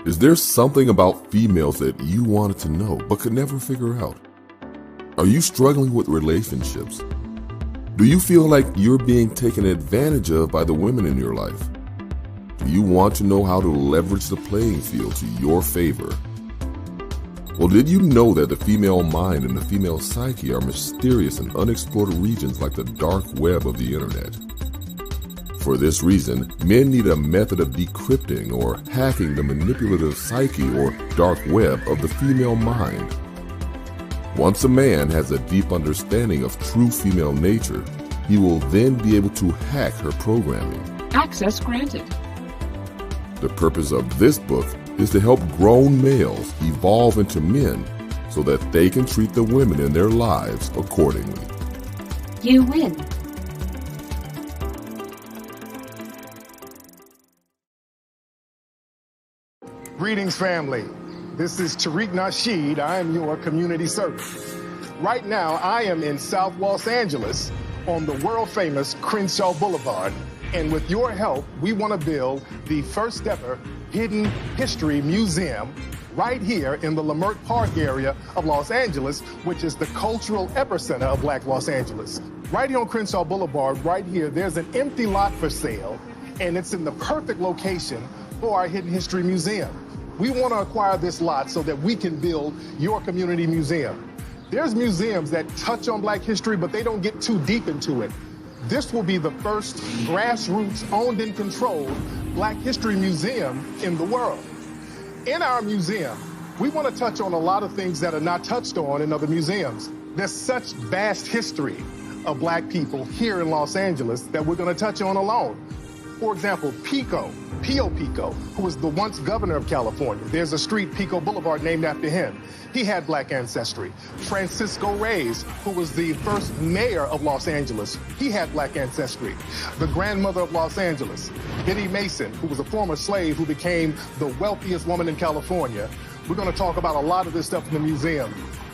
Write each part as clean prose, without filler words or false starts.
Is there something about females that you wanted to know but could never figure out? Are you struggling with relationships? Do you feel like you're being taken advantage of by the women in your life? Do you want to know how to leverage the playing field to your favor? Well, did you know that the female mind and the female psyche are mysterious and unexplored regions like the dark web of the internet? For this reason, men need a method of decrypting or hacking the manipulative psyche or dark web of the female mind. Once a man has a deep understanding of true female nature, he will then be able to hack her programming. Access granted. The purpose of this book is to help grown males evolve into men so that they can treat the women in their lives accordingly. You win. Greetings, family. This is Tariq Nasheed. I am your community servant. Right now, I am in South Los Angeles on the world-famous Crenshaw Boulevard. And with your help, we want to build the first ever Hidden History Museum right here in the Leimert Park area of Los Angeles, which is the cultural epicenter of Black Los Angeles. Right here on Crenshaw Boulevard, right here, there's an empty lot for sale, and it's in the perfect location for our Hidden History Museum. We want to acquire this lot so that we can build your community museum. There's museums that touch on Black history, but they don't get too deep into it. This will be the first grassroots owned and controlled Black history museum in the world. In our museum, we want to touch on a lot of things that are not touched on in other museums. There's such vast history of Black people here in Los Angeles that we're going to touch on alone. For example, Pio Pico, who was the once governor of California. There's a street, Pico Boulevard, named after him. He had Black ancestry. Francisco Reyes, who was the first mayor of Los Angeles, he had Black ancestry. The grandmother of Los Angeles, Biddy Mason, who was a former slave who became the wealthiest woman in California. We're going to talk about a lot of this stuff in the museum.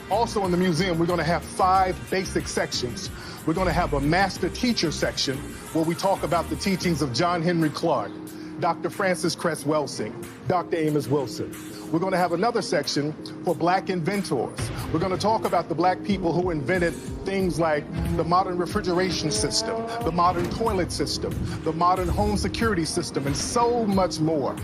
Also in the museum, we're going to have 5 basic sections. We're going to have a master teacher section where we talk about the teachings of John Henry Clark, Dr. Francis Cress Welsing, Dr. Amos Wilson. We're going to have another section for Black inventors. We're going to talk about the Black people who invented things like the modern refrigeration system, the modern toilet system, the modern home security system, and so much more.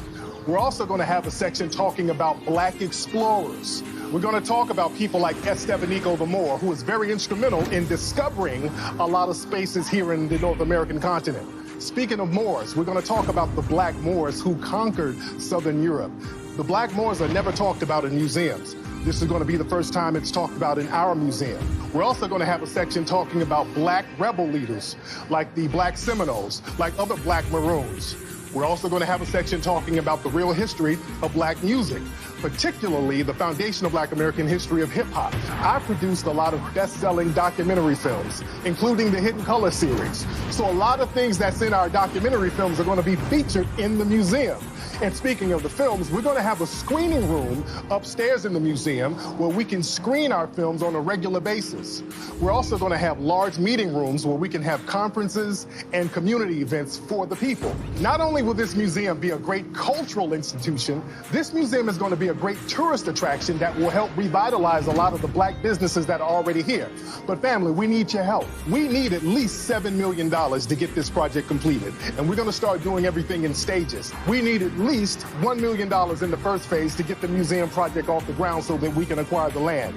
We're also going to have a section talking about Black explorers. We're going to talk about people like Estevanico the Moor, who was very instrumental in discovering a lot of spaces here in the North American continent. Speaking of Moors, we're going to talk about the Black Moors who conquered Southern Europe. The Black Moors are never talked about in museums. This is going to be the first time it's talked about in our museum. We're also going to have a section talking about Black rebel leaders, like the Black Seminoles, like other Black Maroons. We're also going to have a section talking about the real history of Black music, particularly the foundational Black American history of hip-hop. I produced a lot of best-selling documentary films, including the Hidden Color series. So a lot of things that's in our documentary films are going to be featured in the museum. And speaking of the films, we're going to have a screening room upstairs in the museum where we can screen our films on a regular basis. We're also going to have large meeting rooms where we can have conferences and community events for the people. Not only will this museum be a great cultural institution, this museum is going to be a great tourist attraction that will help revitalize a lot of the Black businesses that are already here. But family, we need your help. We need at least $7 million to get this project completed. And we're going to start doing everything in stages. We need at least $1 million in the first phase to get the museum project off the ground so that we can acquire the land.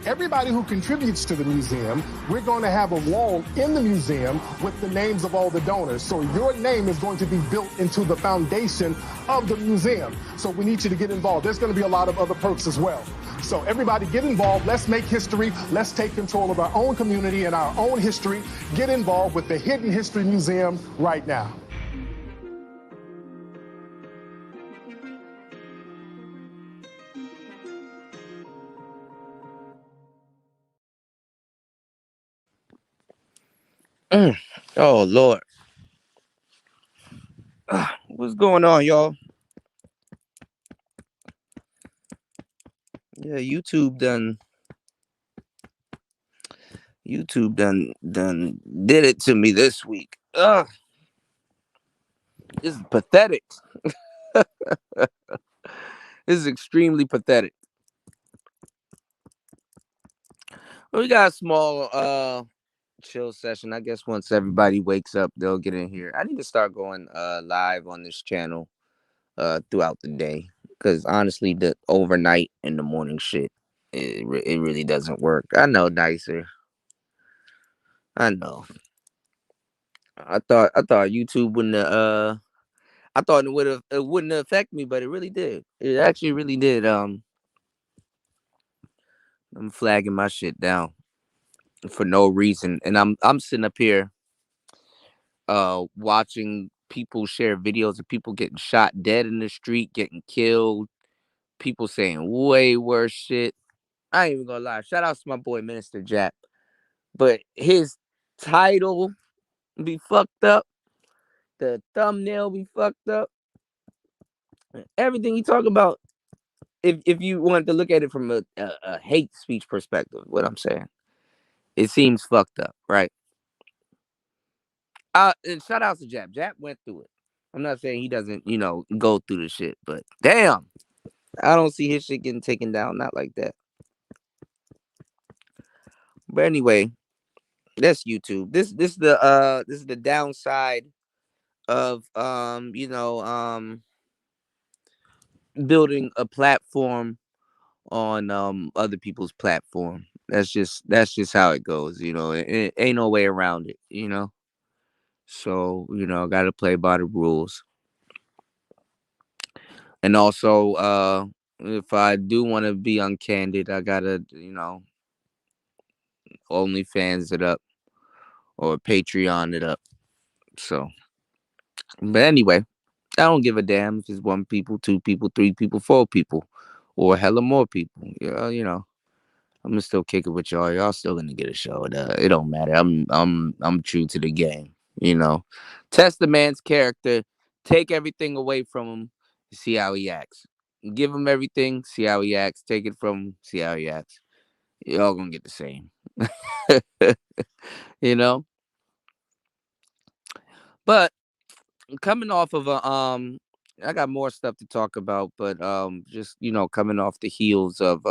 Everybody who contributes to the museum, we're going to have a wall in the museum with the names of all the donors. So your name is going to be built into the foundation of the museum. So we need you to get involved. There's going to be a lot of other perks as well. So everybody get involved. Let's make history. Let's take control of our own community and our own history. Get involved with the Hidden History Museum right now. Oh Lord, what's going on, y'all? Yeah, YouTube done did it to me this week. This is pathetic. This is extremely pathetic. We got a small chill session. I guess once everybody wakes up, they'll get in here. I need to start going live on this channel throughout the day, because honestly, the overnight and the morning shit, it really doesn't work. I know, Dicer. I know. I thought YouTube wouldn't I thought it wouldn't affect me, but it really did. It actually really did. I'm flagging my shit down for no reason, and I'm sitting up here watching people share videos of people getting shot dead in the street, getting killed, people saying way worse shit. I ain't even gonna lie. Shout out to my boy Minister Jack. But his title be fucked up. The thumbnail be fucked up. Everything he talk about, if you want to look at it from a hate speech perspective, what I'm saying, it seems fucked up, right? And shout out to Jap. Jap went through it. I'm not saying he doesn't, go through the shit, but damn, I don't see his shit getting taken down, not like that. But anyway, that's YouTube. This is the downside of building a platform on other people's platform. That's just how it goes, it ain't no way around it. So, gotta play by the rules. And also, if I do want to be uncandid, I gotta, OnlyFans it up or Patreon it up. So, but anyway, I don't give a damn if it's 1 people, 2 people, 3 people, 4 people, or hella more people. I'm gonna still kick it with y'all. Y'all still gonna get a show. It don't matter. I'm true to the game. Test the man's character. Take everything away from him. See how he acts. Give him everything. See how he acts. Take it from him. See how he acts. Y'all gonna get the same. you know. But coming off of I got more stuff to talk about, but just coming off the heels of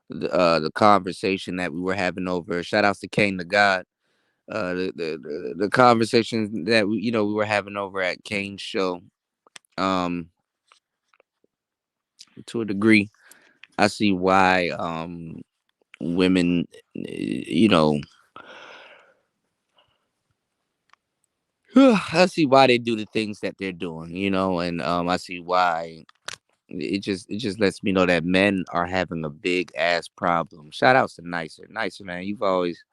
the conversation that we were having over. Shout outs to Kane the God. The conversation that we were having over at Kane's show. To a degree, I see why women, I see why they do the things that they're doing, and I see why it just lets me know that men are having a big ass problem. Shout outs to Nicer man. You've always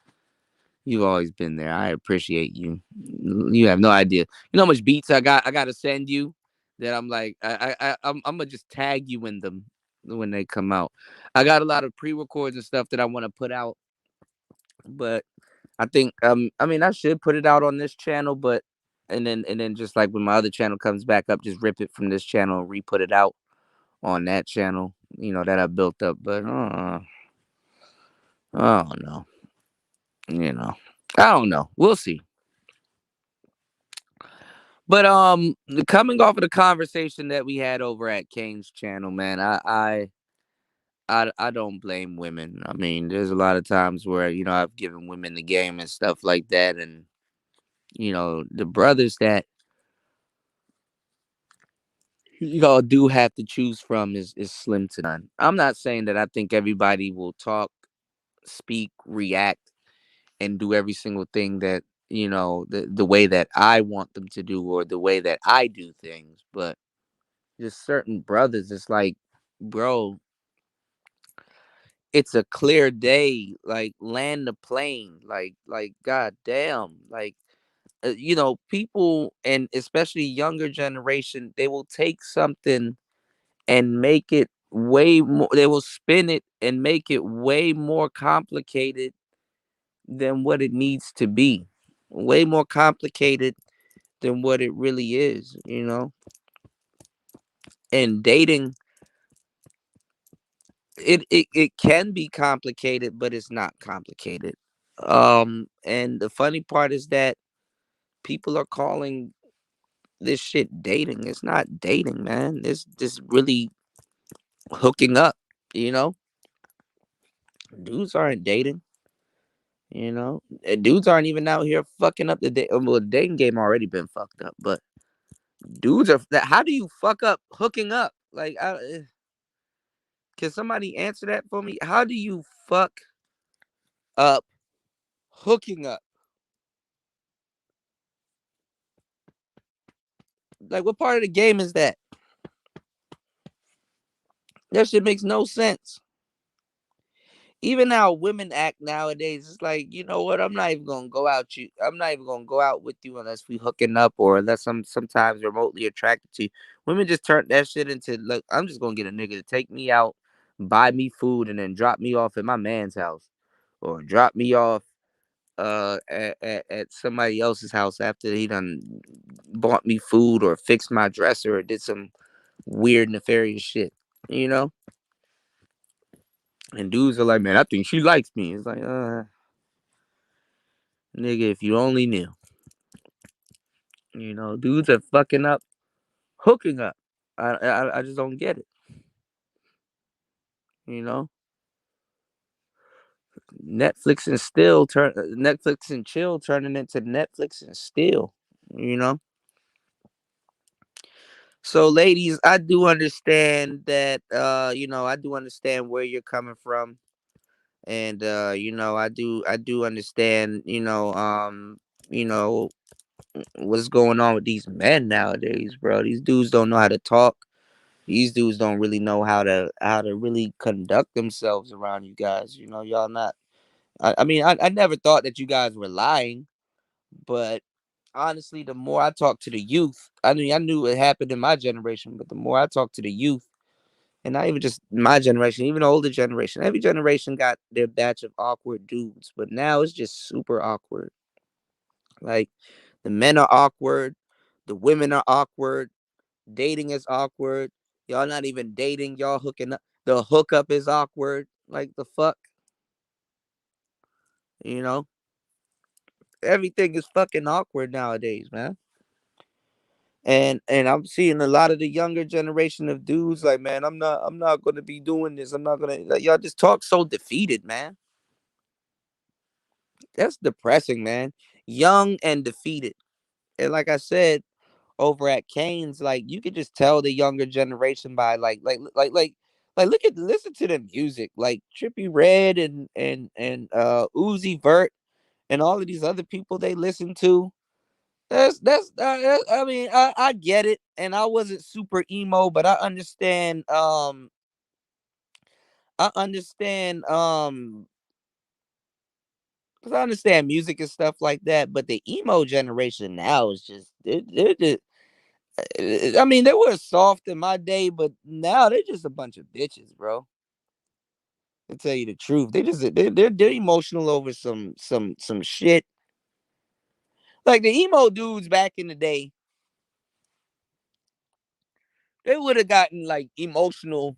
been there. I appreciate you. You have no idea. You know how much beats I got to send you that I'm like I'm gonna just tag you in them when they come out. I got a lot of pre-records and stuff that I want to put out, but I think I mean I should put it out on this channel, but and then just like when my other channel comes back up, just rip it from this channel and re-put it out on that channel, that I built up. But I don't know. I don't know. We'll see. But coming off of the conversation that we had over at Kane's channel, man, I don't blame women. I mean, there's a lot of times where I've given women the game and stuff like that, and the brothers that do have to choose from is slim to none. I'm not saying that I think everybody will talk, speak, react, and do every single thing that the way that I want them to do or the way that I do things, but just certain brothers, it's like, bro, it's a clear day, like land the plane, like god damn, like people, and especially younger generation, they will take something and make it way more, they will spin it and make it way more complicated than what it needs to be, way more complicated than what it really is. And dating, it can be complicated, but it's not complicated. And the funny part is that people are calling this shit dating. It's not dating, man. This really hooking up. You know, dudes aren't dating. You know, dudes aren't even out here fucking up the day. Well, the dating game already been fucked up, but dudes are. How do you fuck up hooking up? Like, can somebody answer that for me? How do you fuck up hooking up? Like, what part of the game is that? That shit makes no sense. Even how women act nowadays, it's like, you know what? I'm not even gonna go out you. I'm not even gonna go out with you unless we hooking up or unless I'm sometimes remotely attracted to you. Women just turn that shit into look. I'm just gonna get a nigga to take me out, buy me food, and then drop me off at my man's house, or drop me off at somebody else's house after he done bought me food or fixed my dresser or did some weird nefarious shit. You know. And dudes are like, man, I think she likes me. It's like, nigga, if you only knew. You know, dudes are fucking up, hooking up. I just don't get it. You know, Netflix and chill turning into Netflix and still. You know, so ladies, I do understand that. I do understand where you're coming from, and I do understand. You know what's going on with these men nowadays, bro. These dudes don't know how to talk. These dudes don't really know how to really conduct themselves around you guys. You know, y'all not. I mean, I never thought that you guys were lying, but honestly, the more I talk to the youth, I mean, I knew it happened in my generation, but the more I talk to the youth, and not even just my generation, even the older generation, every generation got their batch of awkward dudes, but now it's just super awkward. Like the men are awkward, the women are awkward. Dating is awkward. Y'all not even dating. Y'all hooking up. The hookup is awkward. Like the fuck, you know. Everything is fucking awkward nowadays, man. And I'm seeing a lot of the younger generation of dudes like, man, I'm not gonna be doing this. I'm not gonna. Like, y'all just talk so defeated, man. That's depressing, man. Young and defeated. And like I said, over at Kane's, like you could just tell the younger generation by listen to the music, like Trippy Red and Uzi Vert and all of these other people they listen to. I mean, I get it, and I wasn't super emo, but I understand because I understand music and stuff like that. But the emo generation now is just they're just I mean, they were soft in my day, but now they're just a bunch of bitches, bro. To tell you the truth, they're emotional over some shit. Like the emo dudes back in the day, they would have gotten like emotional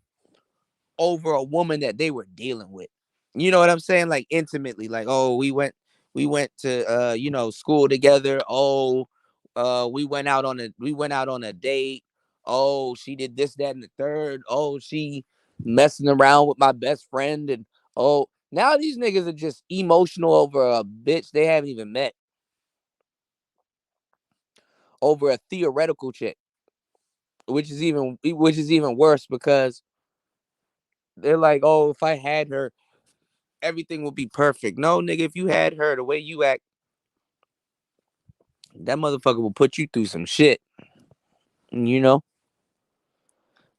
over a woman that they were dealing with. You know what I'm saying? Like intimately, like oh, we went to school together. Oh, we went out on a date. Oh, she did this, that, and the third. Oh, she messing around with my best friend, and oh, now these niggas are just emotional over a bitch they haven't even met, over a theoretical chick, which is even worse because they're like, oh, if I had her, everything would be perfect. No, nigga, if you had her the way you act, that motherfucker will put you through some shit. You know,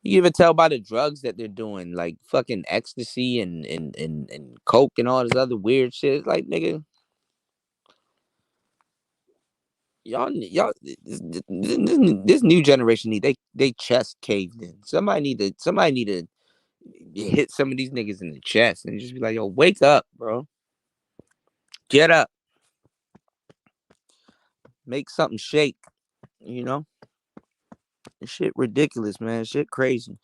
you even tell by the drugs that they're doing, like fucking ecstasy and coke and all this other weird shit. It's like, nigga, y'all, this new generation they chest caved in. Somebody need to hit some of these niggas in the chest and just be like, yo, wake up, bro, get up, make something shake. You know, this shit ridiculous, man. Shit crazy.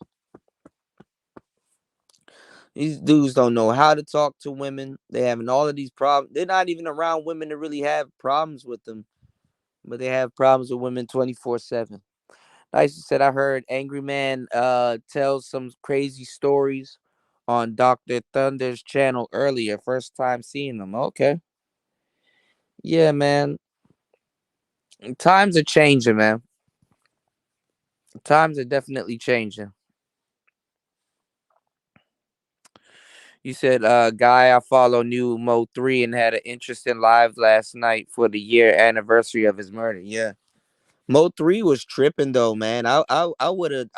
These dudes don't know how to talk to women. They having all of these problems. They're not even around women to really have problems with them, but they have problems with women 24/7. Nice said I heard Angry Man tell some crazy stories on Dr. Thunder's channel earlier. First time seeing them. Okay. Yeah, man. Times are changing, man. Times are definitely changing. You said guy I follow knew Mo 3 and had an interesting live last night for the year anniversary of his murder. Yeah. Mo 3 was tripping though, man. I would have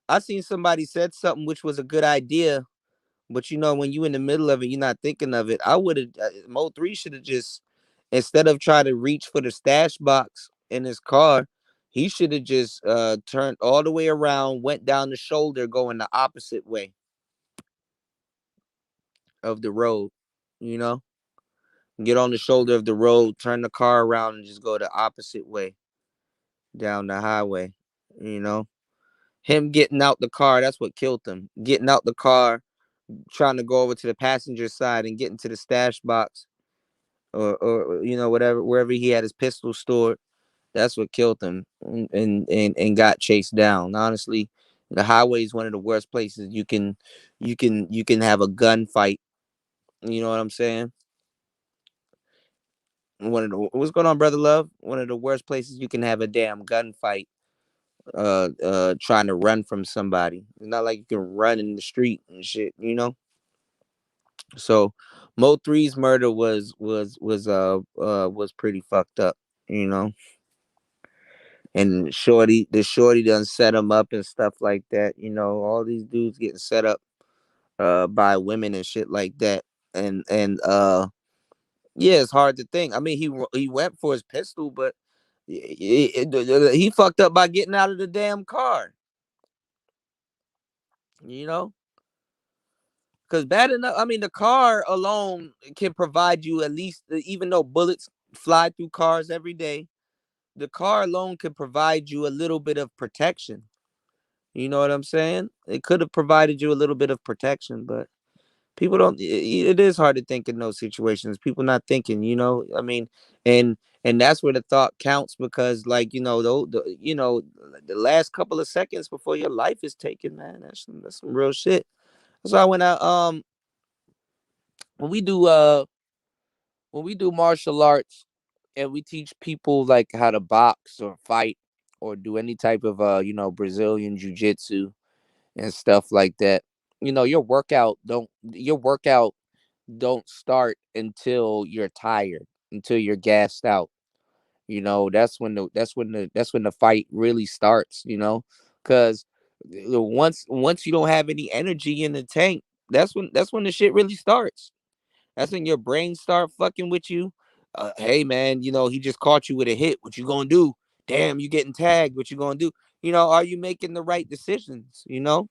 I seen somebody said something which was a good idea, but when you in the middle of it, you're not thinking of it. I would have Mo 3 should have just, instead of trying to reach for the stash box in his car, he should have just turned all the way around, went down the shoulder, going the opposite way of the road, you know? Get on the shoulder of the road, turn the car around and just go the opposite way down the highway, you know? Him getting out the car, that's what killed him. Getting out the car, trying to go over to the passenger side and get into the stash box, or whatever, wherever he had his pistol stored. That's what killed him, and got chased down. Honestly, the highway is one of the worst places you can have a gunfight. You know what I'm saying? What's going on, brother Love? One of the worst places you can have a damn gunfight. Trying to run from somebody. It's not like you can run in the street and shit. So Mo 3's murder was pretty fucked up, you know. And the shorty done set him up and stuff like that. All these dudes getting set up by women and shit like that. And yeah, it's hard to think. I mean, he went for his pistol, but he fucked up by getting out of the damn car. You know, because bad enough. I mean, the car alone can provide you, at least, even though bullets fly through cars every day, the car alone can provide you a little bit of protection. You know what I'm saying? It could have provided you a little bit of protection, but people don't. It is hard to think in those situations. People not thinking. I mean, and that's where the thought counts, because, like, the last couple of seconds before your life is taken, man. That's some real shit. That's why when we do uh when we do martial arts and we teach people like how to box or fight or do any type of Brazilian jiu-jitsu and stuff like that. Your workout don't start until you're tired, until you're gassed out. That's when the fight really starts, cuz once you don't have any energy in the tank, that's when the shit really starts. That's when your brain start fucking with you. Hey man, he just caught you with a hit. What you gonna do? Damn, you getting tagged. What you gonna do? Are you making the right decisions? You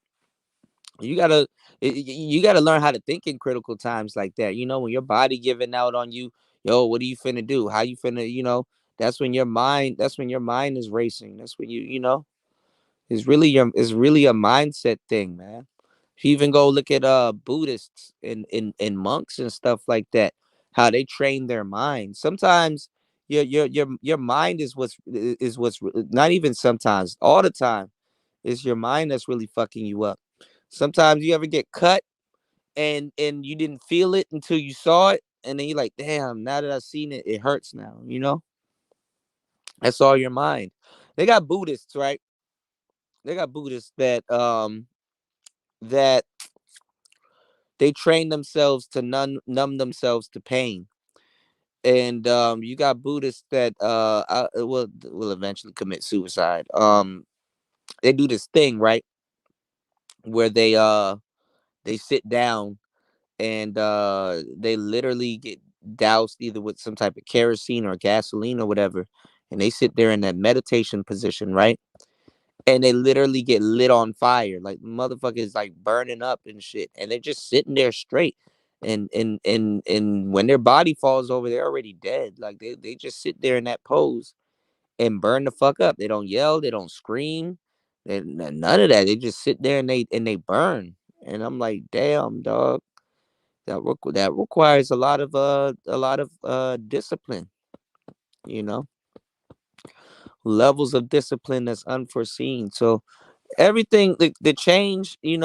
gotta you gotta learn how to think in critical times like that. When your body giving out on you, yo, what are you finna do? How you finna, that's when your mind is racing. That's when it's really a mindset thing, man. If you even go look at Buddhists and monks and stuff like that, how they train their mind. Sometimes your mind is what's not even sometimes, all the time, it's your mind that's really fucking you up. Sometimes you ever get cut and you didn't feel it until you saw it, and then you're like, damn, now that I've seen it, it hurts now. That's all your mind. They got Buddhists, right? They got Buddhists that they train themselves to numb themselves to pain. And you got Buddhists that will eventually commit suicide. They do this thing, right, where they sit down and they literally get doused either with some type of kerosene or gasoline or whatever, and they sit there in that meditation position, right? And they literally get lit on fire, like motherfuckers like burning up and shit, and they're just sitting there straight. And when their body falls over, they're already dead. Like they just sit there in that pose and burn the fuck up. They don't yell, they don't scream, none of that. They just sit there and they burn. And I'm like, damn, dog. That requires a lot of discipline, you know. levels of discipline that's unforeseen. So everything, the change, yeah,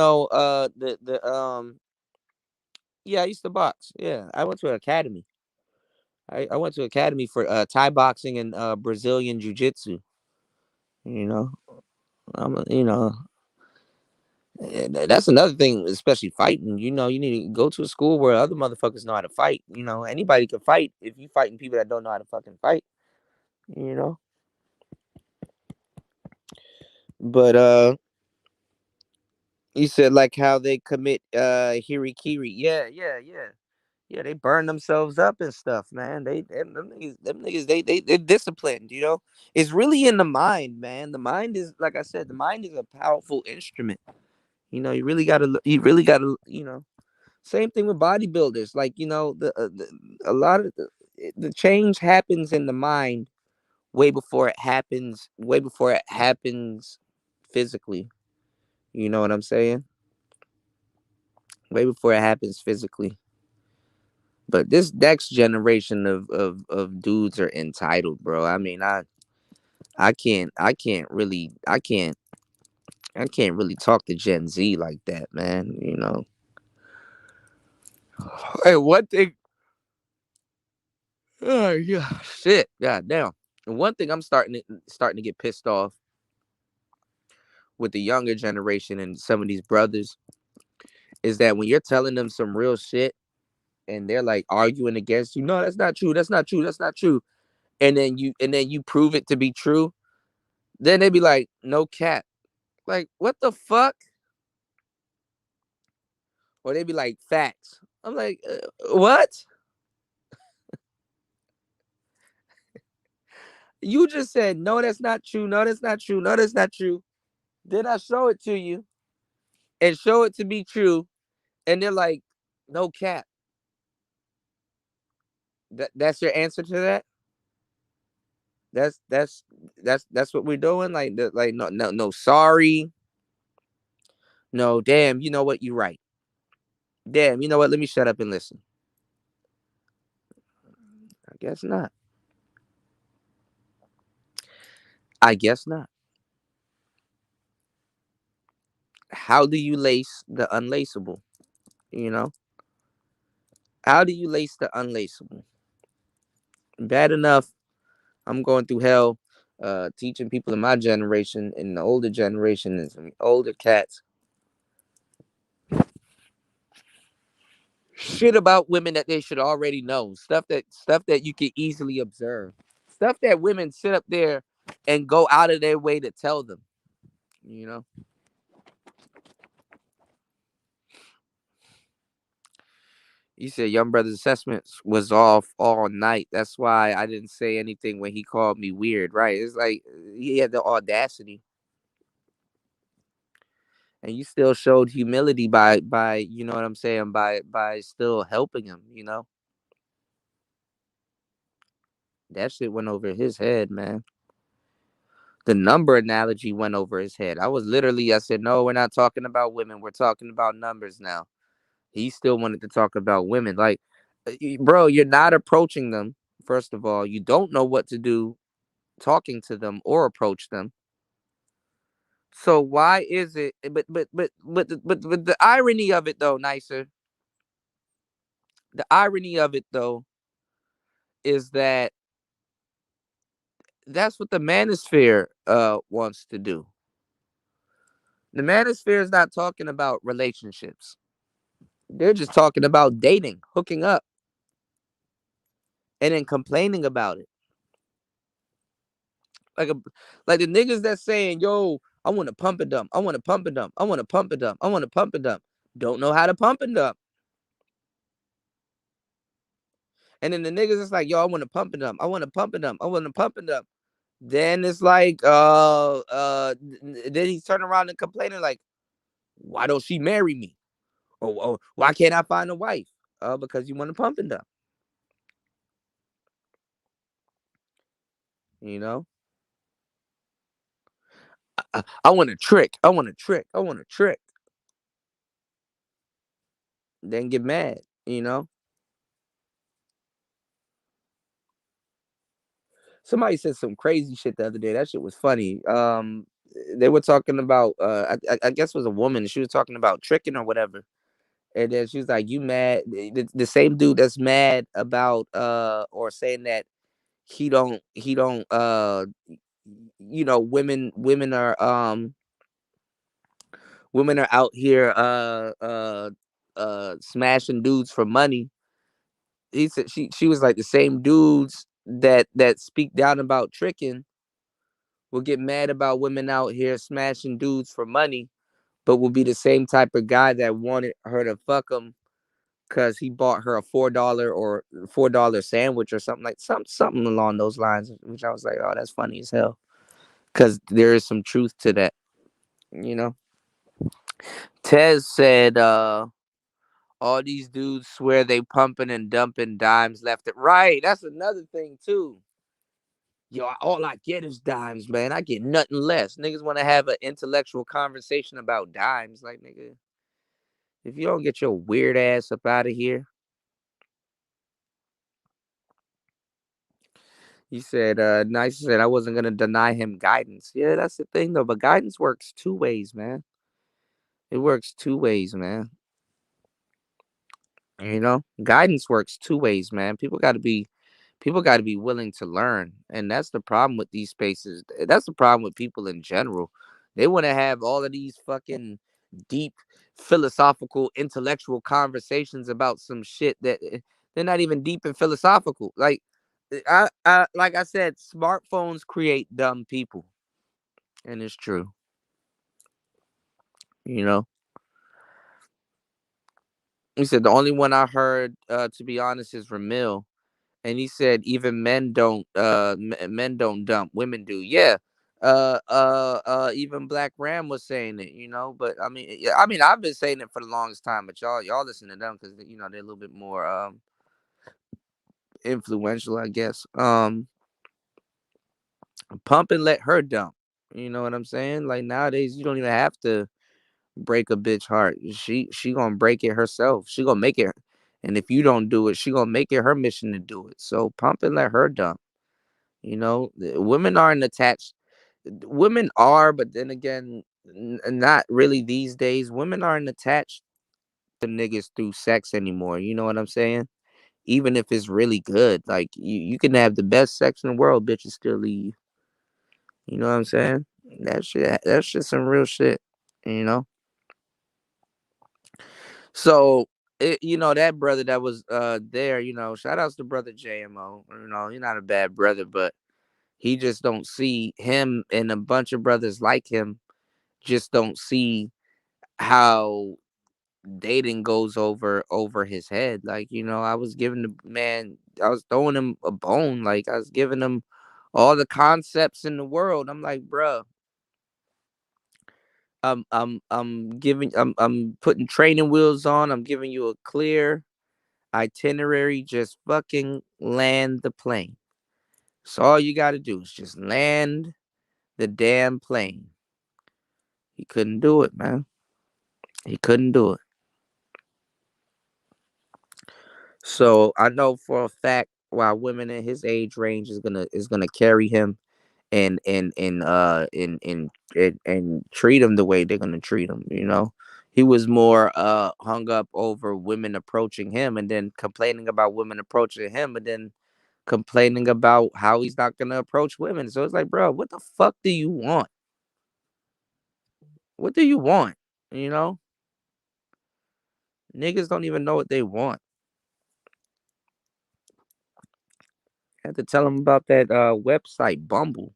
I used to box. Yeah, I went to an academy. I went to academy for Thai boxing and Brazilian jiu-jitsu. You know, I'm you know that's another thing, especially fighting. You need to go to a school where other motherfuckers know how to fight. Anybody can fight if you fighting people that don't know how to fucking fight. You know, but you said like how they commit hirikiri. Yeah, yeah, yeah. Yeah, they burn themselves up and stuff, man. Them niggas, they're disciplined. It's really in the mind, man. The mind is, like I said, the mind is a powerful instrument. You really gotta. Same thing with bodybuilders. Like, a lot of the change happens in the mind way before it happens physically. You know what I'm saying? Way before it happens physically. But this next generation of dudes are entitled, bro. I mean, I can't really talk to Gen Z like that, man. Hey, one thing, oh yeah, shit, goddamn. One thing I'm starting to get pissed off with the younger generation and some of these brothers is that when you're telling them some real shit and they're like arguing against you, no, that's not true, that's not true, that's not true, and then you prove it to be true, then they be like, no cap. Like, what the fuck? Or they be like, facts. I'm like, what? You just said, no, that's not true. No, that's not true. No, that's not true. Then I show it to you and show it to be true. And they're like, no cap. That's your answer to that? That's that's that's what we're doing. Like no, no, no, sorry. No, damn, you know what? You're right. Damn, you know what? Let me shut up and listen. I guess not. I guess not. How do you lace the unlaceable? You know? How do you lace the unlaceable? Bad enough I'm going through hell teaching people in my generation and the older generation and some older cats shit about women that they should already know. Stuff that you can easily observe. Stuff that women sit up there and go out of their way to tell them. You know? You said young brother's assessments was off all night. That's why I didn't say anything when he called me weird, right? It's like he had the audacity. And you still showed humility by you know what I'm saying, by still helping him. That shit went over his head, man. The number analogy went over his head. I said, no, we're not talking about women, we're talking about numbers now. He still wanted to talk about women. Like, bro, you're not approaching them. First of all, you don't know what to do talking to them or approach them. So why is it, but the irony of it though, nicer, the irony of it though is that that's what the manosphere wants to do. The manosphere is not talking about relationships. They're just talking about dating, hooking up, and then complaining about it. Like a like the niggas that's saying, yo, I want to pump and dump. I want to pump and dump. I want to pump and dump. I want to pump and dump. Don't know how to pump and dump. And then the niggas is like, yo, I want to pump and dump. I want to pump and dump. I want to pump and dump. Then it's like, then he's turning around and complaining like, why don't she marry me? Or why can't I find a wife? Because you want to pump and dump. You know, I want a trick. I want a trick. I want a trick. Then get mad. You know, Somebody said some crazy shit the other day. That shit was funny. They were talking about I guess it was a woman. She was talking about tricking or whatever. And then she was like, "You mad?" The same dude that's mad about or saying that he don't women are out here smashing dudes for money. He said she was like the same dudes that speak down about tricking will get mad about women out here smashing dudes for money, but will be the same type of guy that wanted her to fuck him because he bought her a $4 sandwich or something like something along those lines. Which I was like, oh, that's funny as hell, because there is some truth to that, you know. Tez said, all these dudes swear they pumping and dumping dimes left and right. That's another thing too. Yo, all I get is dimes, man. I get nothing less. Niggas want to have an intellectual conversation about dimes. Like, nigga, if you don't get your weird ass up out of here. He said, Nice said I wasn't gonna deny him guidance. Yeah, that's the thing though. But guidance works two ways, man. It works two ways, man. You know, guidance works two ways, man. People got to be willing to learn, and that's the problem with these spaces. That's the problem with people in general. They want to have all of these fucking deep philosophical intellectual conversations about some shit that they're not even deep and philosophical. Like like I said, smartphones create dumb people, and it's true. You know, he said the only one I heard, to be honest, is Ramil. And he said even men don't dump, women do. Yeah. Even Black Ram was saying it, but I mean, yeah, I mean, I've been saying it for the longest time, but y'all listen to them because they're a little bit more influential, I guess. Pump and let her dump. You know what I'm saying? Like nowadays you don't even have to break a bitch heart. She gonna break it herself. She gonna make it, and if you don't do it, she gonna make it her mission to do it. So pump and let her dump. Women aren't attached. Women are, but then again, not really these days. Women aren't attached to niggas through sex anymore. You know what I'm saying? Even if it's really good, like you can have the best sex in the world, bitches still leave. You know what I'm saying? That's just some real shit. You know. So that brother that was there. Shout outs to brother JMO. He's not a bad brother, but he just don't see him and a bunch of brothers like him just don't see how dating goes over his head. Like, I was giving the man, I was throwing him a bone. Like, I was giving him all the concepts in the world. I'm like, bruh, I'm putting training wheels on. I'm giving you a clear itinerary. Just fucking land the plane. So all you got to do is just land the damn plane. He couldn't do it, man. He couldn't do it. So I know for a fact why women in his age range is gonna carry him and treat him the way they're gonna treat him. He was more hung up over women approaching him and then complaining about women approaching him and then complaining about how he's not gonna approach women. So it's like, bro, what the fuck do you want? What do you want? You know, Niggas don't even know what they want. I had to tell them about that website Bumble.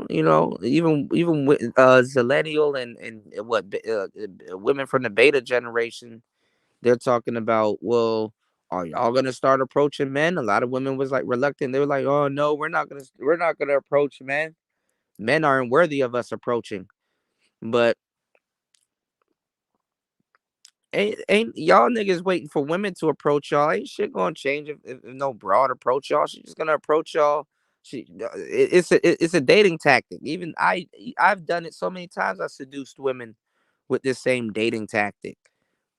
Even with Zillennial and women from the beta generation, they're talking about, well, are y'all gonna start approaching men? A lot of women was like reluctant. They were like, oh no, we're not gonna approach men. Men aren't worthy of us approaching. But ain't y'all niggas waiting for women to approach y'all? Ain't shit gonna change if no broad approach y'all. She's just gonna approach y'all. It's a dating tactic. Even I've done it so many times. I seduced women with this same dating tactic.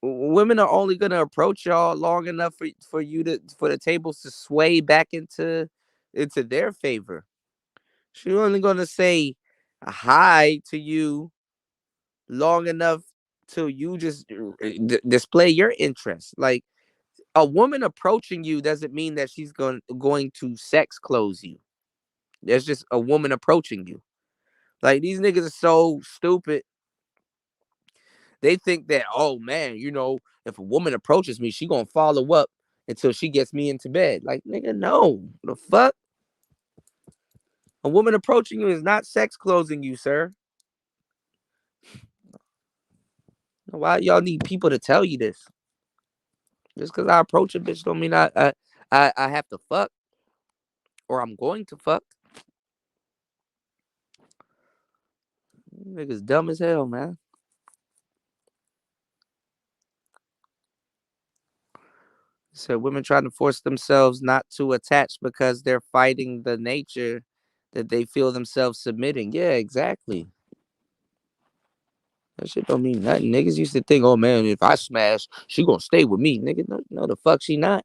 Women are only gonna approach y'all long enough for the tables to sway back into into their favor. She's only gonna say hi to you long enough till you just display your interest. Like a woman approaching you doesn't mean that she's going to sex close you. There's just a woman approaching you. Like these niggas are so stupid. They think that, oh man, if a woman approaches me, she gonna follow up until she gets me into bed. Like, nigga, no. The fuck? A woman approaching you is not sex closing you, sir. Why y'all need people to tell you this? Just because I approach a bitch don't mean I have to fuck or I'm going to fuck. Niggas dumb as hell, man. So women trying to force themselves not to attach because they're fighting the nature that they feel themselves submitting. Yeah, exactly. That shit don't mean nothing. Niggas used to think, oh man, if I smash, she gonna stay with me. Nigga, no, the fuck she not.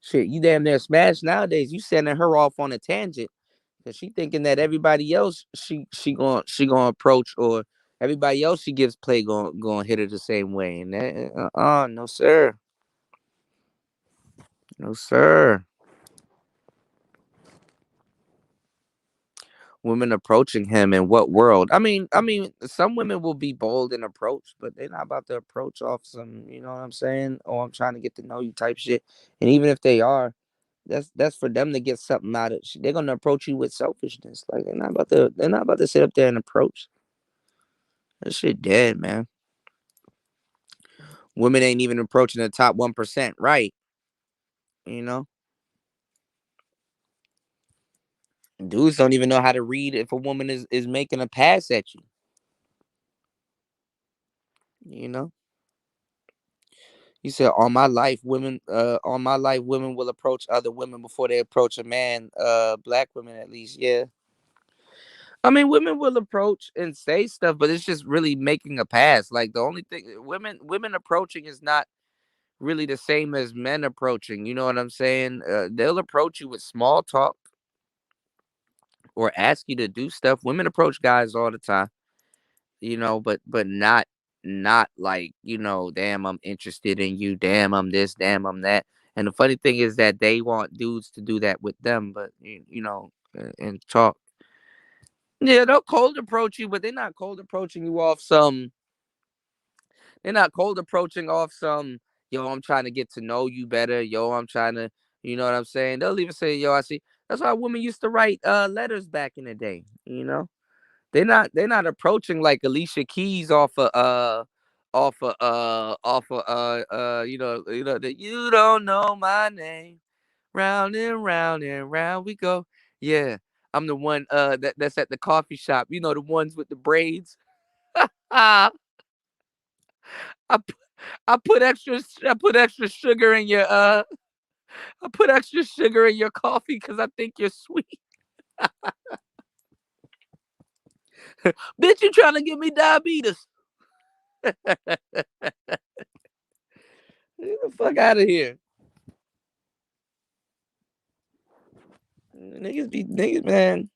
Shit, you damn near smash nowadays. You sending her off on a tangent because she thinking that everybody else she gonna approach, or everybody else she gives play gonna hit her the same way. And that, no sir, no sir. Women approaching him in what world? I mean, some women will be bold and approach, but they're not about to approach off some, you know what I'm saying? Oh, I'm trying to get to know you type shit. And even if they are, that's for them to get something out of it. They're gonna approach you with selfishness. Like they're not about to sit up there and approach. That shit dead, man. Women ain't even approaching the top 1%, right? You know? Dudes don't even know how to read if a woman is making a pass at you. You know? You said all my life women will approach other women before they approach a man, black women at least, yeah. I mean, women will approach and say stuff, but it's just really making a pass. Like the only thing women approaching is not really the same as men approaching. You know what I'm saying? They'll approach you with small talk or ask you to do stuff. Women approach guys all the time, but not like, damn, I'm interested in you, damn, I'm this, damn, I'm that. And the funny thing is that they want dudes to do that with them, but and talk. Yeah, they'll cold approach you, but they're not cold approaching you off some. They're not cold approaching off some. Yo, I'm trying to get to know you better. Yo, I'm trying to. You know what I'm saying? They'll even say, yo, I see. That's why women used to write letters back in the day. They're not approaching like Alicia Keys off of that you don't know my name. Round and round we go. Yeah. I'm the one that's at the coffee shop. You know, the ones with the braids. I put, I put extra sugar in your I put extra sugar in your coffee because I think you're sweet. Bitch, you trying to give me diabetes. Get the fuck out of here. Niggas, man.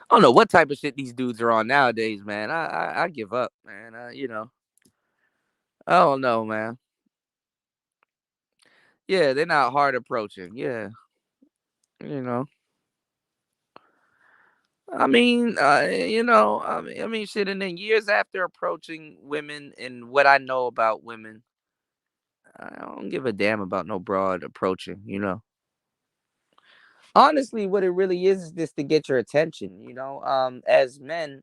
I don't know what type of shit these dudes are on nowadays, man. I give up, man. I don't know, man. Yeah, they're not hard approaching. Yeah, you know. I mean, shit. And then years after approaching women and what I know about women, I don't give a damn about no broad approaching. Honestly, what it really is just to get your attention. As men,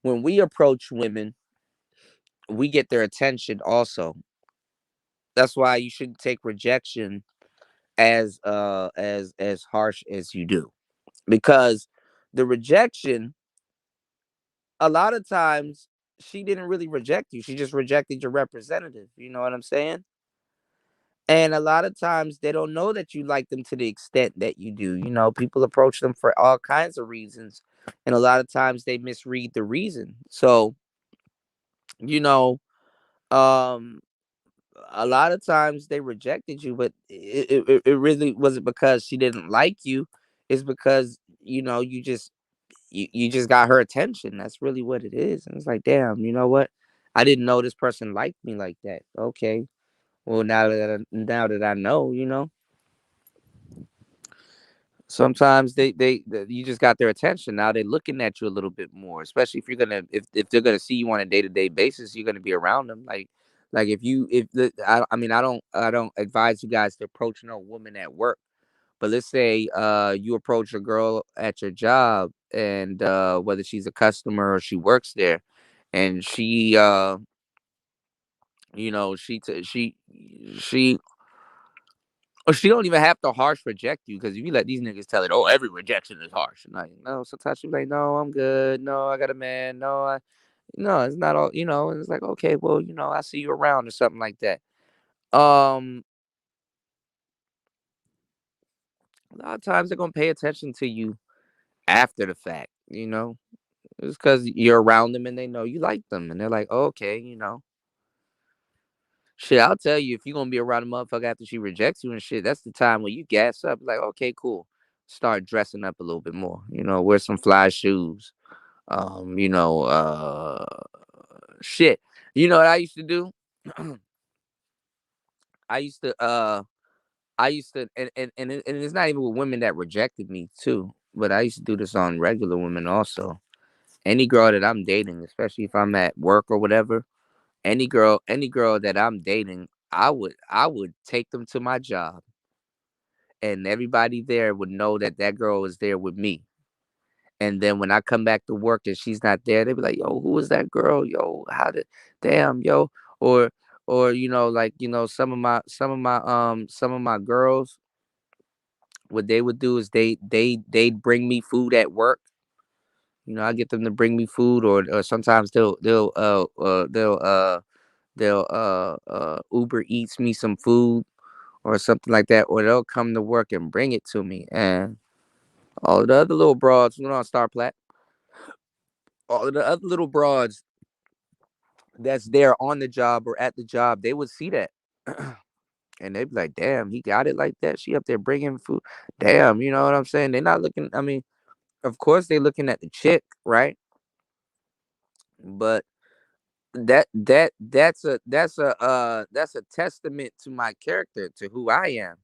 when we approach women, we get their attention also. That's why you shouldn't take rejection as harsh as you do, because the rejection, a lot of times, she didn't really reject you, she just rejected your representative. You know what I'm saying? And a lot of times they don't know that you like them to the extent that you do. People approach them for all kinds of reasons, and a lot of times they misread the reason. So, you know um a lot of times they rejected you, but it really wasn't because she didn't like you. It's because you just got her attention. That's really what it is. And it's like, damn, you know what? I didn't know this person liked me like that. Okay, well now that I know, sometimes you just got their attention. Now they're looking at you a little bit more, especially if they're gonna see you on a day-to-day basis, you're gonna be around them. Like if you if the I mean I don't advise you guys to approach no woman at work. But let's say you approach a girl at your job, and whether she's a customer or she works there, and she or she don't even have to harsh reject you, because if you let these niggas tell it, oh, every rejection is harsh. And like, no, sometimes she be like, no, I'm good. No, I got a man. No, it's not all. And it's like, okay, well, I see you around or something like that. Um, a lot of times they're gonna pay attention to you after the fact. It's because you're around them and they know you like them, and they're like, oh, okay. Shit, I'll tell you, if you're gonna be around a motherfucker after she rejects you and shit, that's the time when you gas up. Like, okay, cool. Start dressing up a little bit more. Wear some fly shoes. Shit. You know what I used to do? I used to and it's not even with women that rejected me too, but I used to do this on regular women also. Any girl that I'm dating, especially if I'm at work or whatever, any girl that I'm dating, I would take them to my job, and everybody there would know that that girl is there with me. And then when I come back to work and she's not there, they'd be like, "Yo, who is that girl? Yo, damn, yo." Or like, some of my girls, what they would do is they'd bring me food at work. I get them to bring me food, or sometimes they'll Uber Eats me some food or something like that, or they'll come to work and bring it to me. And all of the other little broads, on Star Plat, all of the other little broads that's there on the job or at the job, they would see that. And they'd be like, damn, he got it like that. She up there bringing food. Damn, you know what I'm saying? They're not looking, I mean, of course they looking at the chick, right? But that's a testament to my character, to who I am.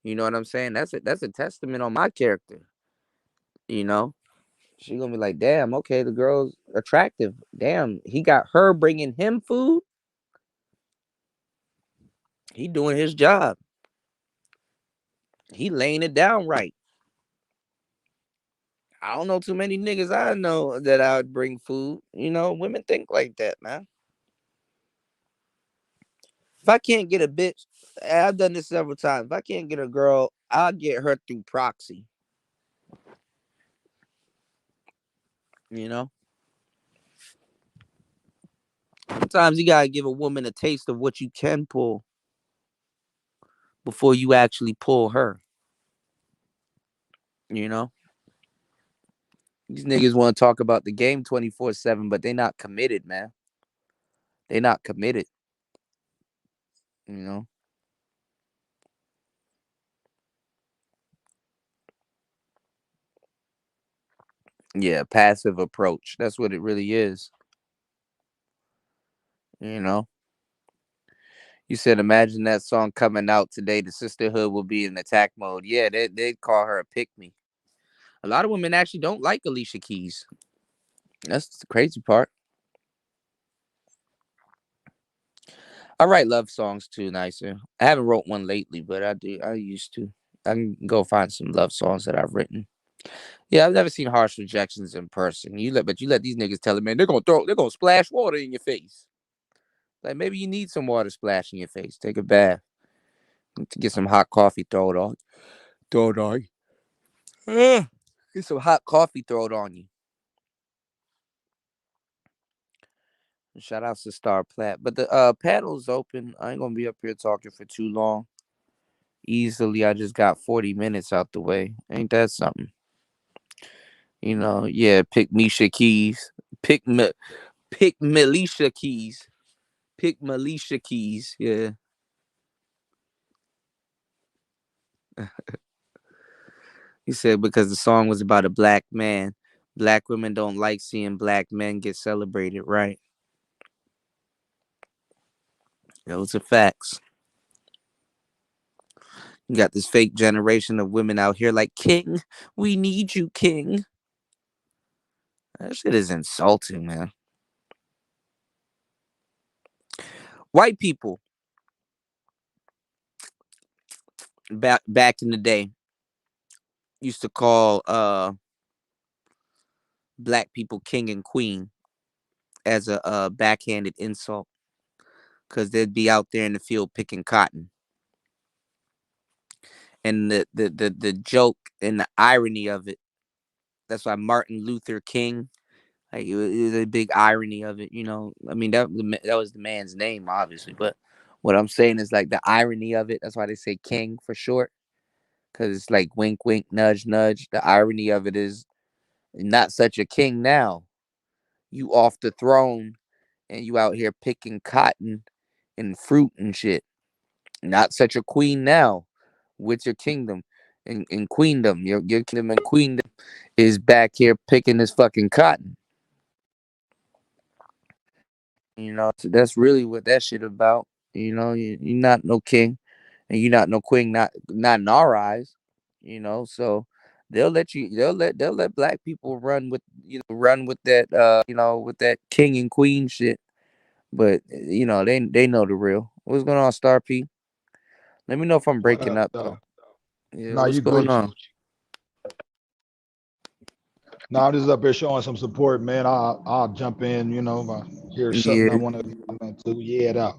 You know what I'm saying? That's a testament on my character. You know, she gonna be like, damn, okay, the girl's attractive. Damn, he got her bringing him food. He doing his job. He laying it down right. I don't know too many niggas I know that I would bring food. Women think like that, man. If I can't get a bitch, I've done this several times. If I can't get a girl, I'll get her through proxy. You know, sometimes you gotta give a woman a taste of what you can pull before you actually pull her. You know, these niggas want to talk about the game 24/7, but they not committed, man. They not committed. You know, yeah, passive approach. That's what it really is. You know, you said, imagine that song coming out today. The sisterhood will be in attack mode. Yeah, they'd call her a pick me. A lot of women actually don't like Alicia Keys. That's the crazy part. I write love songs too, Nicer. I haven't wrote one lately, but I do. I used to. I can go find some love songs that I've written. Yeah, I've never seen harsh rejections in person. But you let these niggas tell it, man. They're gonna splash water in your face. Like, maybe you need some water splash in your face. Take a bath. To get some hot coffee, throw it on. Throw it on. Get some hot coffee, throw it on you. Shout outs to Star Plat. But the panel's open. I ain't gonna be up here talking for too long. Easily, I just got 40 minutes out the way. Ain't that something? Yeah, pick Misha Keys. Pick Melisha Keys. Pick Alicia Keys. Yeah. He said because the song was about a black man. Black women don't like seeing black men get celebrated, right? Those are facts. You got this fake generation of women out here like, King, we need you, King. That shit is insulting, man. White people back in the day used to call black people king and queen as a backhanded insult because they'd be out there in the field picking cotton. And the joke and the irony of it, that's why Martin Luther King, like it was a big irony of it, you know. I mean that was the man's name, obviously, but what I'm saying is like the irony of it. That's why they say King for short, because it's like wink, wink, nudge, nudge. The irony of it is not such a king now. You off the throne, and you out here picking cotton and fruit and shit. Not such a queen now with your kingdom and queendom. Your kingdom and queendom is back here picking this fucking cotton. You know, so that's really what that shit about. You know, you're not no king, and you're not no queen. Not in our eyes. You know, so they'll let black people run with run with that with that king and queen shit. But they know the real. What's going on, Star P? Let me know if I'm What breaking up, up though? though. Yeah, Nah, what's you going Gucci. on? Nah, I'm just up here showing some support, man. I'll jump in, if I hear something I Yeah. want to comment to. Yeah, it out.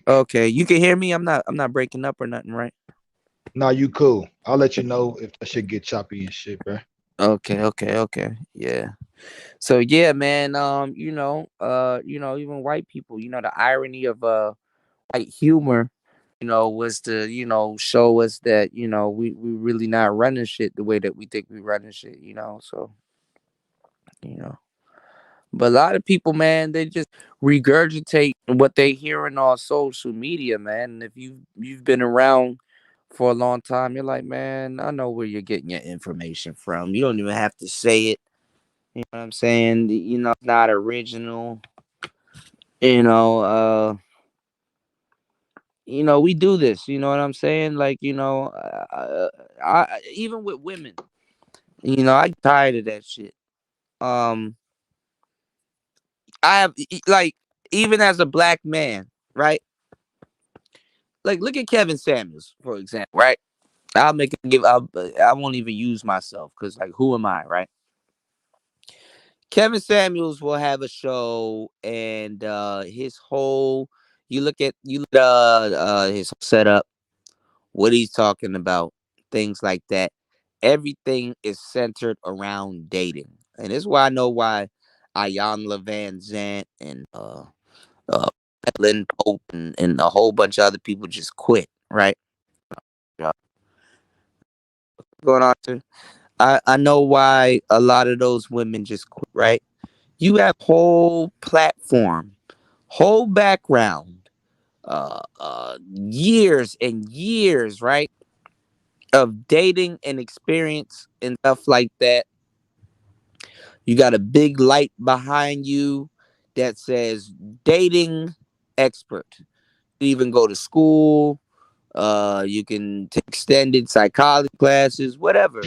Okay, you can hear me. I'm not breaking up or nothing, right? Nah, you cool. I'll let you know if that shit get choppy and shit, bro. Okay, okay, okay. Yeah. So yeah, man. Even white people, the irony of white humor, was to show us that we really not running shit the way that we think we running shit. So you know. But a lot of people, man, they just regurgitate what they hearing on social media, man. And if you've been around for a long time, you're like, man, I know where you're getting your information from. You don't even have to say it. You know what I'm saying? It's not original. You know, uh, we do this. You know what I'm saying? Like, I even with women, I get tired of that shit. Um, I have like even as a black man, right? Like look at Kevin Samuels, for example, right? I won't even use myself because like who am I, right? Kevin Samuels will have a show and his whole you look at his setup, what he's talking about, things like that. Everything is centered around dating. And this is why I know why Ayanna Van Zant and uh Lynn Pope and a whole bunch of other people just quit, right? Yeah. Going on to I know why a lot of those women just quit, right? You have whole platform, whole background, years and years, right? Of dating and experience and stuff like that. You got a big light behind you that says dating expert. You even go to school, you can take extended psychology classes, whatever.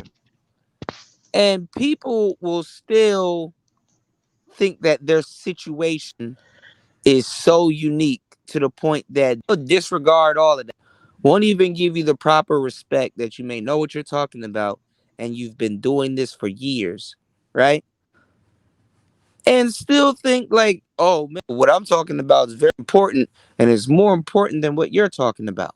And people will still think that their situation is so unique to the point that they'll disregard all of that. Won't even give you the proper respect that you may know what you're talking about and you've been doing this for years, right? And still think like, oh man, what I'm talking about is very important and is more important than what you're talking about.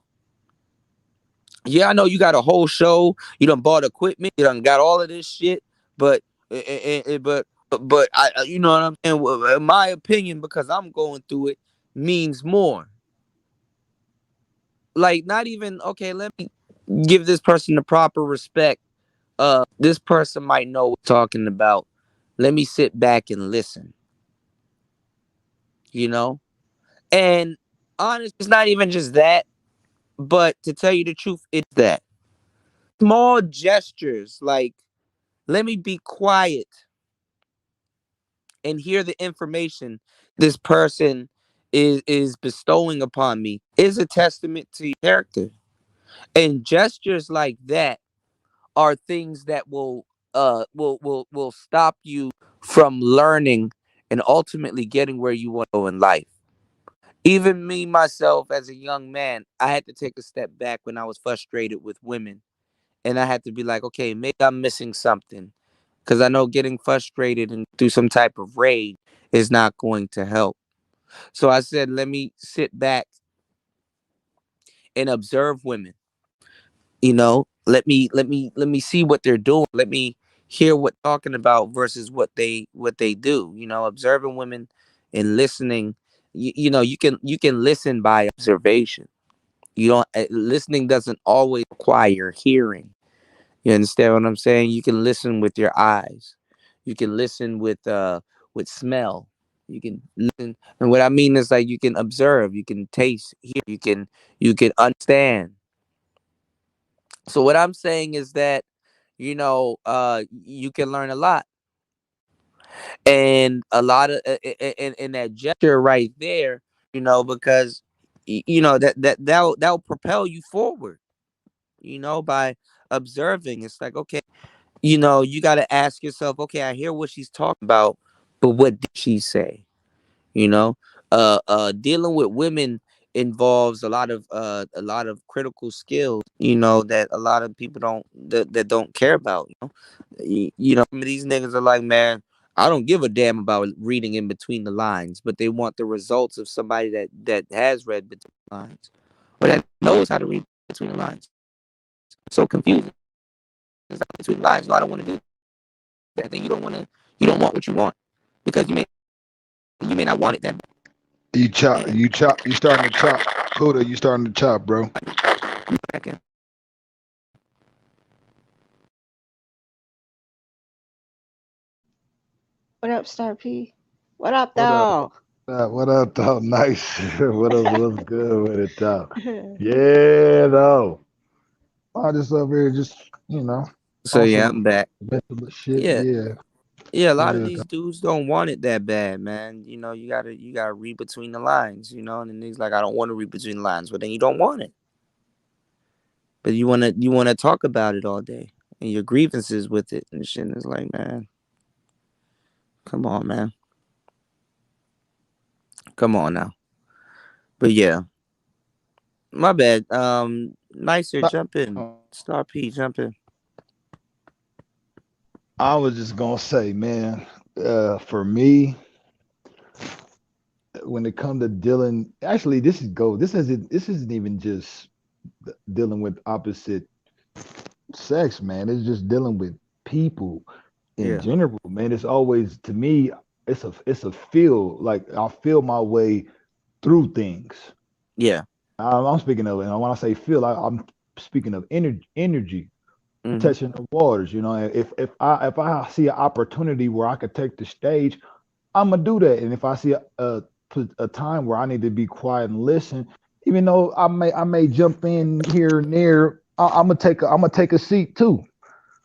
Yeah, I know you got a whole show, you done bought equipment, you done got all of this shit, but but you know what I'm saying? Well, in my opinion, because I'm going through it, means more. Like not even okay. Let me give this person the proper respect. This person might know what I'm talking about. Let me sit back and listen. You know, And honest, it's not even just that, but to tell you the truth, it's that small gestures like let me be quiet and hear the information this person is bestowing upon me is a testament to your character. And gestures like that are things that will stop you from learning and ultimately getting where you want to go in life. Even me myself as a young man, I had to take a step back when I was frustrated with women, and I had to be like, okay, maybe I'm missing something, because I know getting frustrated and through some type of rage is not going to help. So I said, let me sit back and observe women. Let me see what they're doing. Let me hear what they're talking about versus what they do. Observing women and listening. You can listen by observation. You don't Listening doesn't always require hearing. You understand what I'm saying? You can listen with your eyes. You can listen with smell. You can listen, and what I mean is like you can observe, you can taste, hear, you can understand. So what I'm saying is that you can learn a lot, and a lot of in that gesture right there, because that'll propel you forward. By observing, it's like, okay, you got to ask yourself, okay, I hear what she's talking about, but what did she say? you know Dealing with women involves a lot of critical skills, that a lot of people that don't care about. Some of these niggas are like, man, I don't give a damn about reading in between the lines, but they want the results of somebody that has read between the lines, or that knows how to read between the lines. So confusing. It's like between the lines. No, I don't want to do that. Then you don't want what you want, because you may not want it that You chop, bad. you chop, you starting to chop. Huda, you starting to chop, bro. And What up, Star P? What up, What up? though? What up, though? Nice. What's good with it, though? Yeah, though. I just over here, just so on yeah, some I'm back. vegetable shit. Yeah, Yeah, yeah. A lot of yeah. these dudes don't want it that bad, man. You gotta read between the lines. And then he's like, I don't want to read between the lines, but then you don't want it, but you wanna talk about it all day and your grievances with it and shit. And it's like, man, come on, man, come on now. But yeah, my bad. Nicer, Uh, jump in. Star P, jump in. I was just gonna say, man, for me, when it comes to dealing, actually, this isn't even just dealing with opposite sex, man. It's just dealing with people in Yeah, general, man. It's always, to me, it's a feel, like I feel my way through things. yeah. I'm speaking of, and when I say feel, I'm speaking of energy Mm-hmm. touching the waters. If I see an opportunity where I could take the stage, I'm gonna do that. And if I see a time where I need to be quiet and listen, even though I may jump in here and there, I'm gonna take a seat too.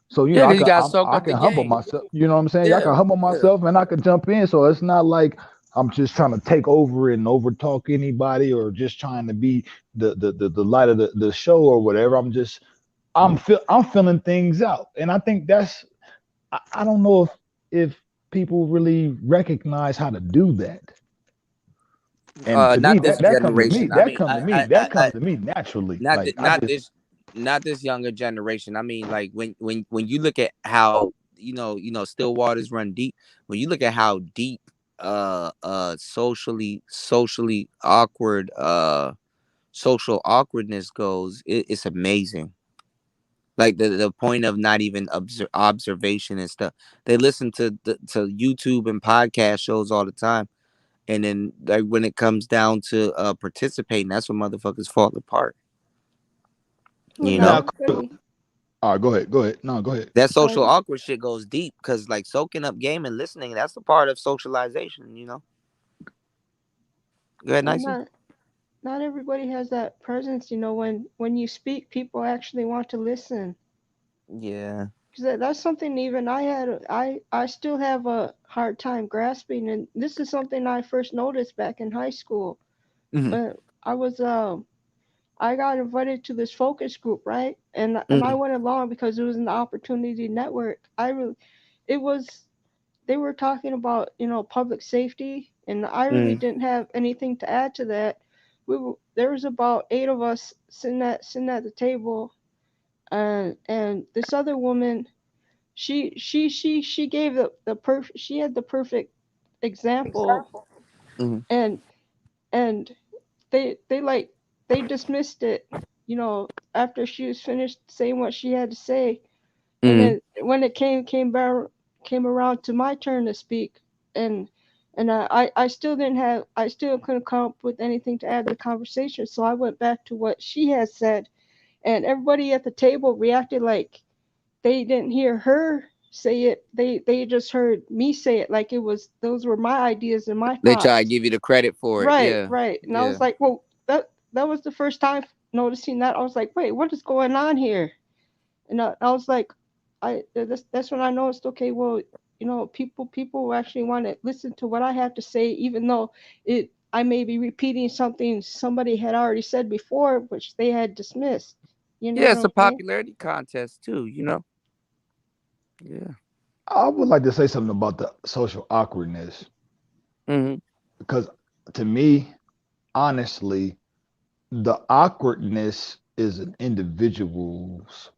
So Yeah, I cause you can gotta I, soak I up the can humble game. myself. You know what I'm saying? I Yeah, can humble yeah. myself and I can jump in. So it's not like I'm just trying to take over and over talk anybody, or just trying to be the light of the show or whatever. I'm feeling things out, and I think I don't know if people really recognize how to do that. And to me, Not this that come to me, generation. I that mean, come to me, that comes to me naturally. not Like I not just this younger generation. I mean, like when you look at how still waters run deep. When you look at how deep socially awkward social awkwardness goes, it's amazing. Like the point of not even observation and stuff. They listen to YouTube and podcast shows all the time, and then like when it comes down to participating, that's when motherfuckers fall apart. You You know, know now. it's pretty. All right, go ahead, go ahead. No, go ahead. that social Oh, awkward shit goes deep, because like soaking up game and listening, that's a part of socialization. Go ahead, Yeah, Nicer. not everybody has that presence. When you speak, people actually want to listen. Yeah. Because that's something even I still have a hard time grasping, and this is something I first noticed back in high school. Hmm. When I was I got invited to this focus group, right? And I Hmm. went along because it was an opportunity network. It was they were talking about public safety, and I really Hmm. didn't have anything to add to that. There was about 8 of us sitting at the table, and this other woman, she gave she had the perfect example, Hmm. and and they like they dismissed it, after she was finished saying what she had to say. And Hmm. then when it came around to my turn to speak, and I still didn't have I still couldn't come up with anything to add to the conversation, so I went back to what she had said, and everybody at the table reacted like they didn't hear her say it. They just heard me say it, like it was those were my ideas and my They try to thoughts. give you the credit for it. Right, Yeah. right. And I Yeah. was like, well, that was the first time noticing that. I was like, wait, what is going on here? And I was like, that's when I noticed. Okay, well, people actually want to listen to what I have to say, even though it I may be repeating something somebody had already said before, which they had dismissed. You know Yeah, what it's I'm a saying? popularity contest too, you know? Yeah. I would like to say something about the social awkwardness Hmm. because to me, honestly, the awkwardness is an individual's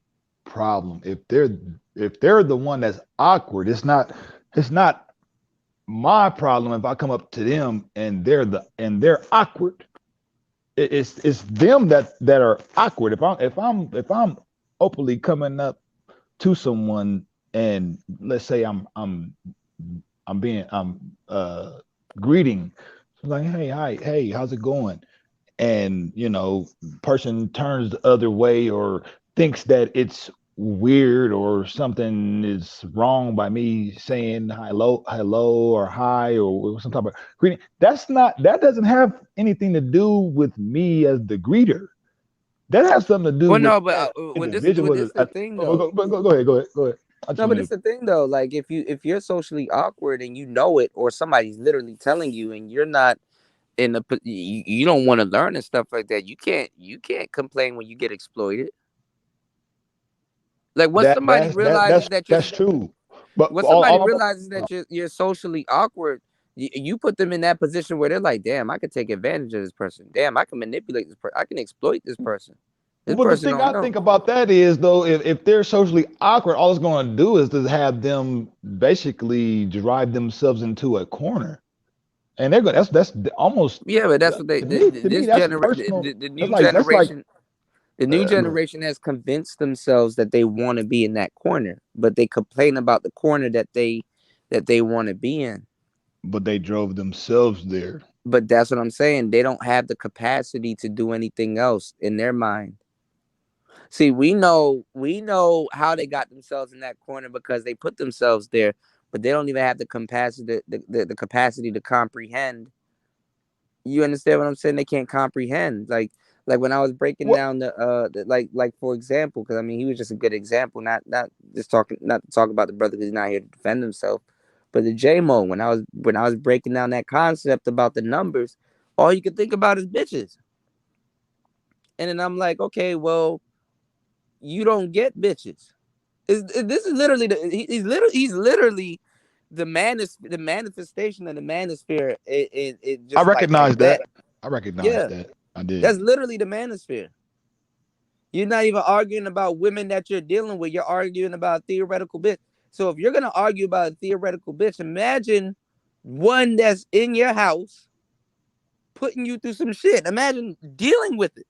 problem. If they're the one that's awkward, it's not my problem if I come up to them and they're awkward. It's them that are awkward. If I'm openly coming up to someone and let's say I'm greeting, like, hey, hi, hey, how's it going? And person turns the other way or thinks that it's weird or something is wrong by me saying hello or hi or some type of greeting. That doesn't have anything to do with me as the greeter. That has something to do Well, with no, but that this individual. the thing though. Go ahead, go ahead. I just No, but wanted it's the thing though. Like if you're socially awkward and you know it, or somebody's literally telling you, and you're not in the you don't want to learn and stuff like that, you can't complain when you get exploited. Like once that somebody realizes that you're that's true. But once all, somebody all I'm realizes that you're socially awkward, you put them in that position where they're like, damn, I could take advantage of this person. Damn, I can manipulate this person. I can exploit this person. This Well, the person thing don't I know. think about that is though, if they're socially awkward, all it's going to do is to have them basically drive themselves into a corner, and they're going. That's almost Yeah, but that's what they to me this that's generation personal. the That's new like generation the new uh, generation has convinced themselves that they want to be in that corner, but they complain about the corner that they want to be in. but they drove themselves there. But that's what I'm saying. They don't have the capacity to do anything else in their mind. See, we know how they got themselves in that corner because they put themselves there, but they don't even have the capacity the capacity to comprehend. You understand what I'm saying? They can't comprehend. Like when I was breaking What? down like for example, because I mean he was just a good example, not just talking not to talk about the brother because he's not here to defend himself, but the J Mo when I was breaking down that concept about the numbers, all you could think about is bitches, and then I'm like, okay, well you don't get bitches. This is literally he's literally the manifestation of the manosphere. It I just like recognize that. that. I recognize Yeah, that. I did. that's literally the manosphere. You're not even arguing about women that you're dealing with. You're arguing about a theoretical bitch. So if you're gonna argue about a theoretical bitch, imagine one that's in your house putting you through some shit. Imagine dealing with it.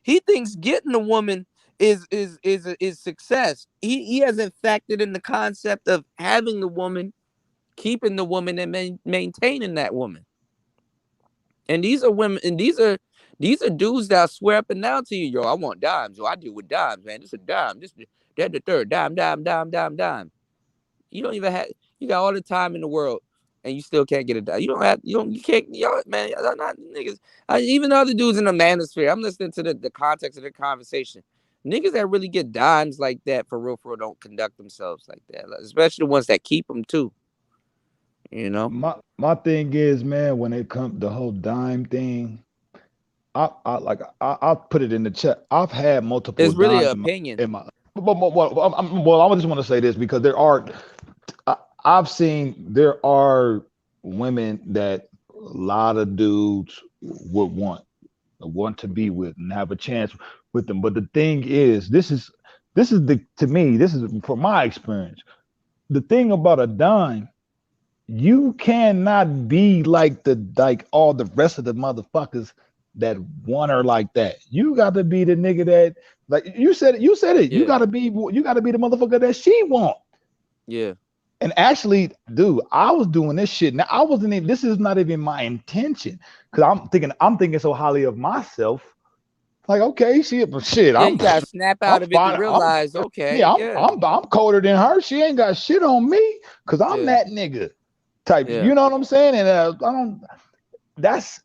He thinks getting a woman is success. He hasn't factored in the concept of having the woman, keeping the woman, and maintaining that woman. And these are women, and these are dudes that swear up and down to you, yo, I want dimes, yo, I deal with dimes, man. This is a dime, that the third dime, dime, dime, dime, dime. You don't even have, you got all the time in the world. and you still can't get it done. You can't, y'all, man, y'all not niggas. Even the other dudes in the manosphere, I'm listening to the context of the conversation. Niggas that really get dimes like that for real don't conduct themselves like that, especially the ones that keep them too. You know, my thing is, man, when it comes the whole dime thing, I'll put it in the chat. I've had multiple it's really dimes an opinion. in my well, I just want to say this because I've seen there are women that a lot of dudes would want to be with and have a chance with them. But the thing is, this is to me, this is from my experience. The thing about a dime, you cannot be like all the rest of the motherfuckers that want her like that. You got to be the nigga that, like you said it. Yeah. You got to be the motherfucker that she want. Yeah. And actually, dude, I was doing this shit. Now I wasn't even, this is not even my intention. Cause I'm thinking so highly of myself. Like, okay, shit. Yeah, you gotta snap out of it to realize, okay. I'm colder than her. She ain't got shit on me because I'm that nigga type. Yeah. You know what I'm saying? And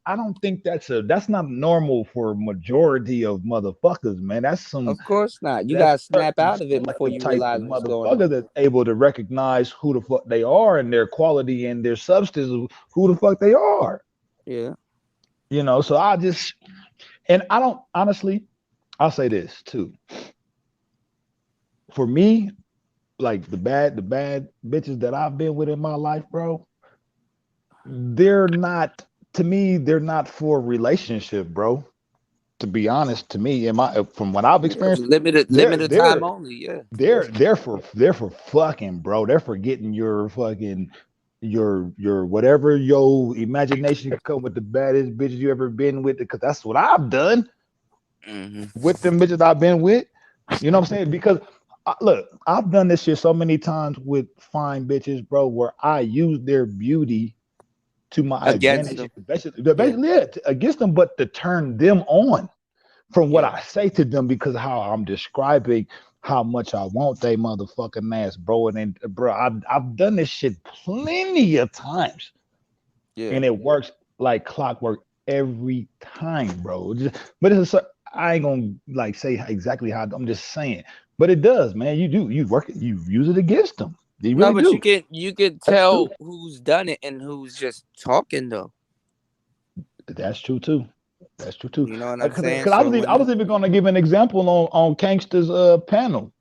I don't think that's not normal for a majority of motherfuckers, man. That's some. Of course not. You gotta snap out of it before you realize what's going on. Motherfucker that's able to recognize who the fuck they are and their quality and their substance of who the fuck they are. Yeah. You know, so I just, and I don't, honestly, I'll say this too. For me, like the bad bitches that I've been with in my life, bro, they're not, to me, they're not for a relationship, bro. To be honest, to me, from what I've experienced, limited time only, yeah. They're for fucking, bro. They're for getting your fucking your whatever your imagination can come with the baddest bitches you ever been with, because that's what I've done with them bitches I've been with. You know what I'm saying? Because look, I've done this shit so many times with fine bitches, bro, where I use their beauty to my advantage, basically against them, but to turn them on from what I say to them, because of how I'm describing how much I want they motherfucking ass, bro. And then, bro, I've done this shit plenty of times, and it works like clockwork every time, bro. But I ain't gonna like say exactly how. I'm just saying, but it does, man. You use it against them. No, but you can tell who's done it and who's just talking though. That's true too. You know what I'm saying? Because I was even going to give an example on Kanksta's panel.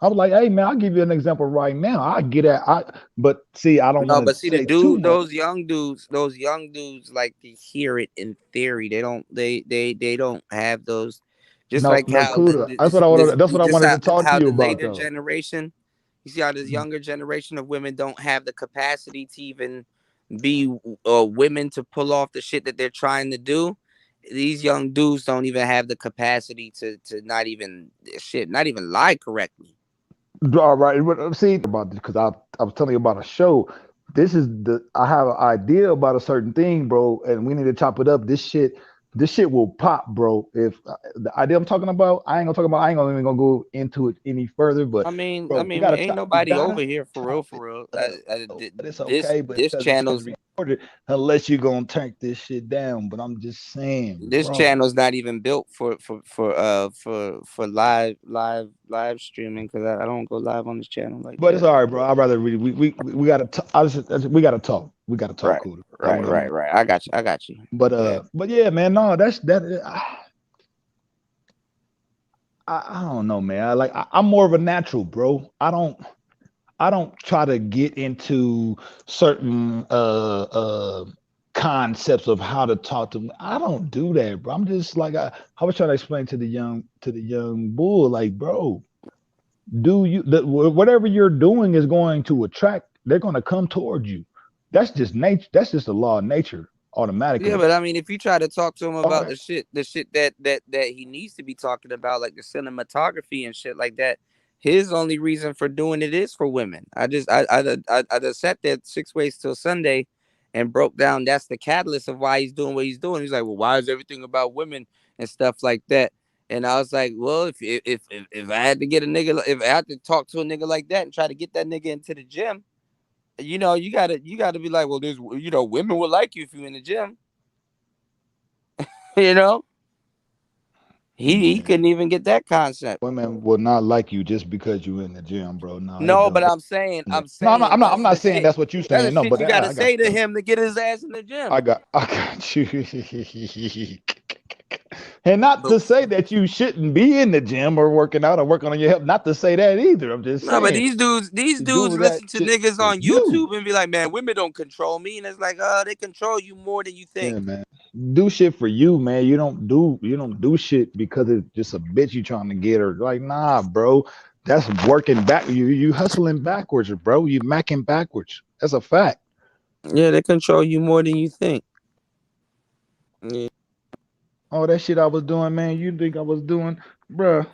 I was like, hey man, I'll give you an example right now. I get at but see, I don't know. But see, the dude, those young dudes like to hear it in theory. They don't have those. Just like how that's what I wanted to talk to you about. Later generation, you see how this younger generation of women don't have the capacity to even be women to pull off the shit that they're trying to do. These young dudes don't even have the capacity to not even lie correctly. All right. See about this, because I was telling you about a show. I have an idea about a certain thing, bro, and we need to chop it up. This shit will pop, bro. If the idea I'm talking about, I ain't even gonna go into it any further. But I mean, ain't nobody over here for real. It's okay, but this channel's recorded unless you're gonna turn this shit down. But I'm just saying, this channel's not even built for live streaming, because I don't go live on this channel like. But that. It's all right, bro. I'd rather read. We gotta we gotta talk. We gotta talk. Right. I got you. But yeah, man. No, I don't know, man. I'm more of a natural, bro. I don't try to get into certain concepts of how to talk to them. I don't do that, bro. I'm just like I was trying to explain to the young bull, like, bro, whatever you're doing is going to attract. They're going to come towards you. That's just nature. That's just the law of nature. Automatically. Yeah, but I mean, if you try to talk to him about the shit that he needs to be talking about, like the cinematography and shit like that, his only reason for doing it is for women. I just sat there 6 ways till Sunday and broke down that's the catalyst of why he's doing what he's doing. He's like, well, why is everything about women and stuff like that? And I was like, well, if I had to get a nigga, if I had to talk to a nigga like that and try to get that nigga into the gym, you know, you gotta be like, well, there's, you know, women will like you if you're in the gym. You know, he couldn't even get that concept. Women will not like you just because you in the gym, bro. No, it No, don't. but I'm saying No, I'm that's not the saying shit. that's what you That's the saying. No, shit but you gotta I say got to you. him to get his ass in the gym. I got you. And not But to say that you shouldn't be in the gym or working out or working on your health. Not to say that either. I'm just no, but saying these to dudes do that listen to shit niggas for on you. YouTube and be like, man, women don't control me, and it's like, they control you more than you think. Yeah, man. Do shit for you, man. You don't do shit because it's just a bitch you trying to get, or like, nah, bro. That's working back. You hustling backwards, bro. You macking backwards. That's a fact. Yeah, they control you more than you think. Yeah. Oh, that shit I was doing, man. You think I was doing, bro?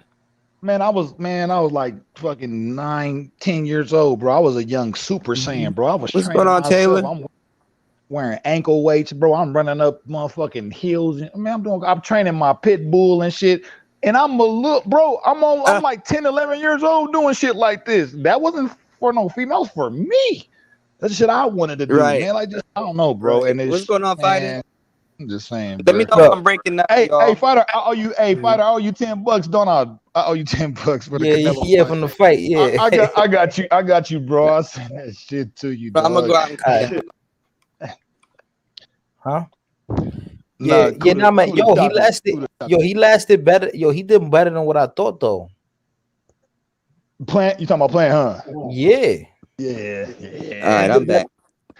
Man, I was like fucking 9, 10 years old, bro. I was a young Super Saiyan, bro. I was What's going training on, myself. Taylor? I'm wearing ankle weights, bro. I'm running up motherfucking hills. Man, I'm training my pit bull and shit. And I'm a little, bro. I'm like 10, 11 years old doing shit like this. That wasn't for no females, for me. That's shit I wanted to do, Right. man. Like, just I don't know, bro. Right. And it's, What's going on, fighter? man, I'm just saying, Let me bro. know if I'm breaking up, Hey, y'all. fighter, I owe you. Hey, fighter, I owe you $10, don't I? I owe you $10 for the Canelo Yeah, fight. from the fight. Yeah, I got you, bro. I sent that shit to you, Bro, dog. I'm gonna go out and come Shit. huh? Nah, Yeah, nah, man. Yo, he chopped it. lasted. Kuda chopped Yo, it. he lasted better. Yo, he did better than what I thought, though. You talking about playing, huh? Yeah, Yeah. All right, I'm back.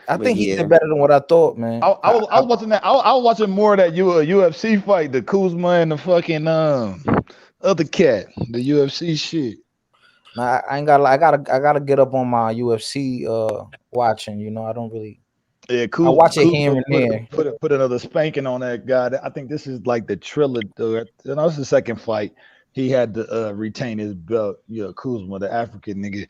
I But think he yeah. did better than what I thought, man. I was watching that. I was watching more of that UFC fight, the Kuzma and the fucking other cat, the UFC shit. Nah, I ain't got. I gotta get up on my UFC watching. You know, I don't really. Yeah, I watch it Kuzma here and there. put another spanking on that guy. I think this is like the trilogy. You know, it's the second fight. He had to retain his belt. Kuzma, the African nigga.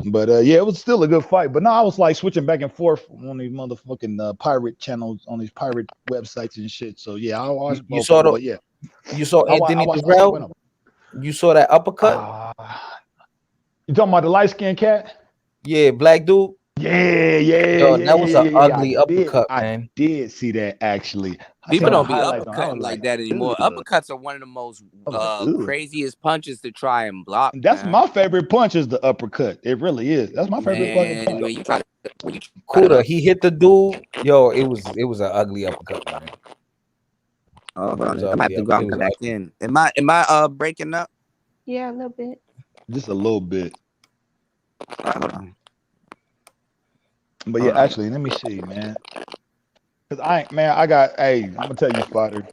But yeah, it was still a good fight. But no, I was like switching back and forth on these motherfucking pirate channels, on these pirate websites and shit. So yeah, I watched both. You saw of them, but yeah, You saw Anthony watched Terrell. You saw that uppercut. You talking about the light skinned cat? Yeah, black dude. Yeah. Yo, that was an ugly uppercut, man. I did see that actually. People don't be uppercutting like that anymore. Ugh. Uppercuts are one of the most craziest punches to try and block. That's my favorite punch is the uppercut. It really is. That's my favorite fucking punch. When you try Kuda, he hit the dude. Yo, it was an ugly uppercut, man. Oh, I might have to go out and come back in. Am I breaking up? Yeah, a little bit. Just a little bit. Hold on. But yeah, actually, let me see, man. Cause I'm gonna tell you, Spider.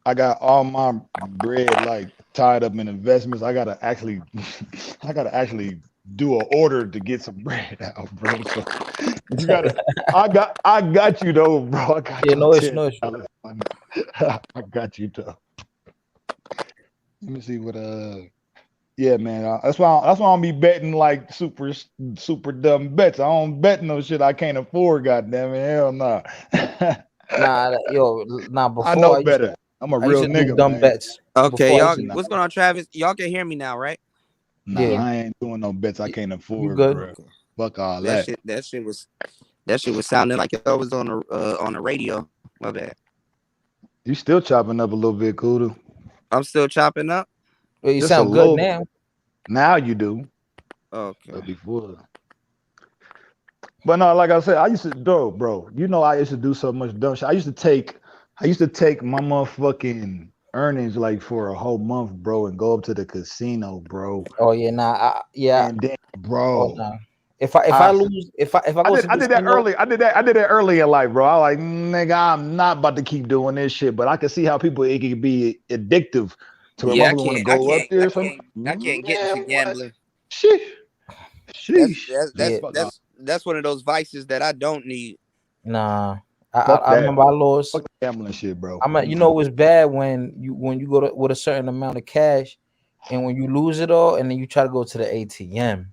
I got all my bread like tied up in investments. I gotta actually do an order to get some bread out, bro. So you gotta. I got you though, bro. I got no issue. I got you though. Let me see what Yeah, man. That's why I'm be betting like super dumb bets. I don't bet no shit I can't afford. Goddamn it, hell no. Before I know better. I'm a real nigga. Dumb bets. Okay, y'all. What's going on, Travis? Y'all can hear me now, right? Nah, I ain't doing no bets I can't afford. You good? Bro. Fuck all that. That shit was sounding like it was on the radio. My bad. You still chopping up a little bit, Kuda. I'm still chopping up. Well, you sound good now. Now you do. Okay. But before. But no, like I said, I used to do, bro. You know, I used to do so much dumb shit. I used to take my motherfucking earnings like for a whole month, bro, and go up to the casino, bro. Oh yeah, yeah. And then, bro. Oh, nah. If I lose, if I go, I did that early. I did that early in life, bro. I like, nigga, I'm not about to keep doing this shit, but I can see how it can be addictive to where people want to go up there. I can't get into gambling. Sheesh. That's one of those vices that I don't need. Nah, I remember I lost. Fuck gambling shit, bro. You know, it's bad when you go to with a certain amount of cash, and when you lose it all, and then you try to go to the ATM.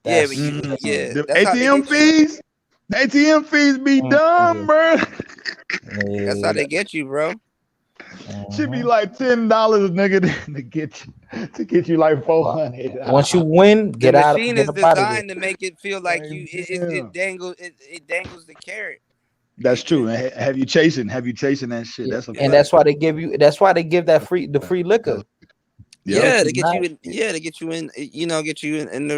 The ATM fees. The ATM fees be dumb, bro. That's how they get you, bro. Should be like $10, nigga, to get you like 400. Once you win, The get out. machine Get is up out of designed to make it feel like you. Yeah. It dangles the carrot. That's true. And have you chasing that shit? Yeah. That's a And fact. that's why they give you. That's why they give that the free liquor. Yeah, to it's get not- you in. Yeah, to get you in. You know, get you in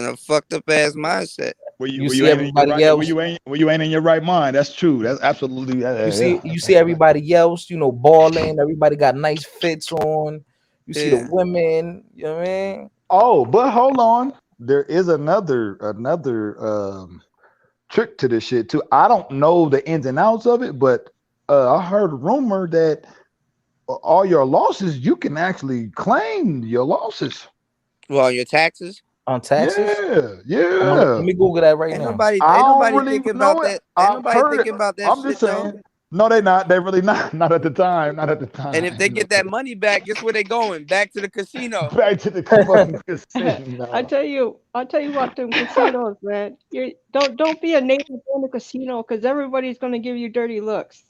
a fucked up ass mindset. You see everybody else. When you ain't in your right mind. That's true. That's absolutely. You see everybody else. You know, balling. Everybody got nice fits on. You see Yeah. the women. You know what I mean? Oh, but hold on. There is another trick to this shit too. I don't know the ins and outs of it, but I heard a rumor that all your losses, you can actually claim your losses. Well, your taxes. On taxes. Yeah. Let me Google that right Ain't now. nobody I don't thinking really about know it. that. I've Ain't nobody heard thinking it. about that I'm shit just saying. though. No, they not. They really not. Not at the time. Not at the time. And if they get that money back, guess where they going? Back to the casino. back to the fucking casino. I tell you about them casinos, man. You don't be a native in the casino because everybody's gonna give you dirty looks.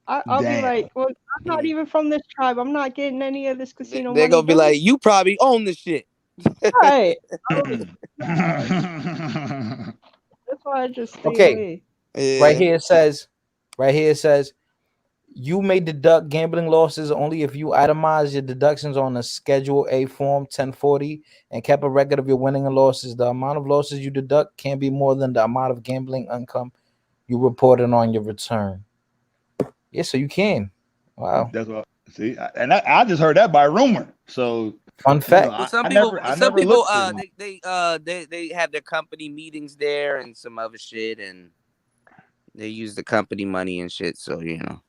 I'll be Damn. like, well, I'm not even from this tribe. I'm not getting any of this casino They're money. gonna be like, you probably own the shit. right. That's why I just stay Okay. away. Yeah. Right here it says, you may deduct gambling losses only if you itemize your deductions on a Schedule A form 1040 and kept a record of your winning and losses. The amount of losses you deduct can be more than the amount of gambling income you reported on your return. Yeah, so you can. Wow. That's what. See, I just heard that by rumor. So Fun fact. Well, some I people, never some people, looked at it. they have their company meetings there and some other shit, and they use the company money and shit. So you know,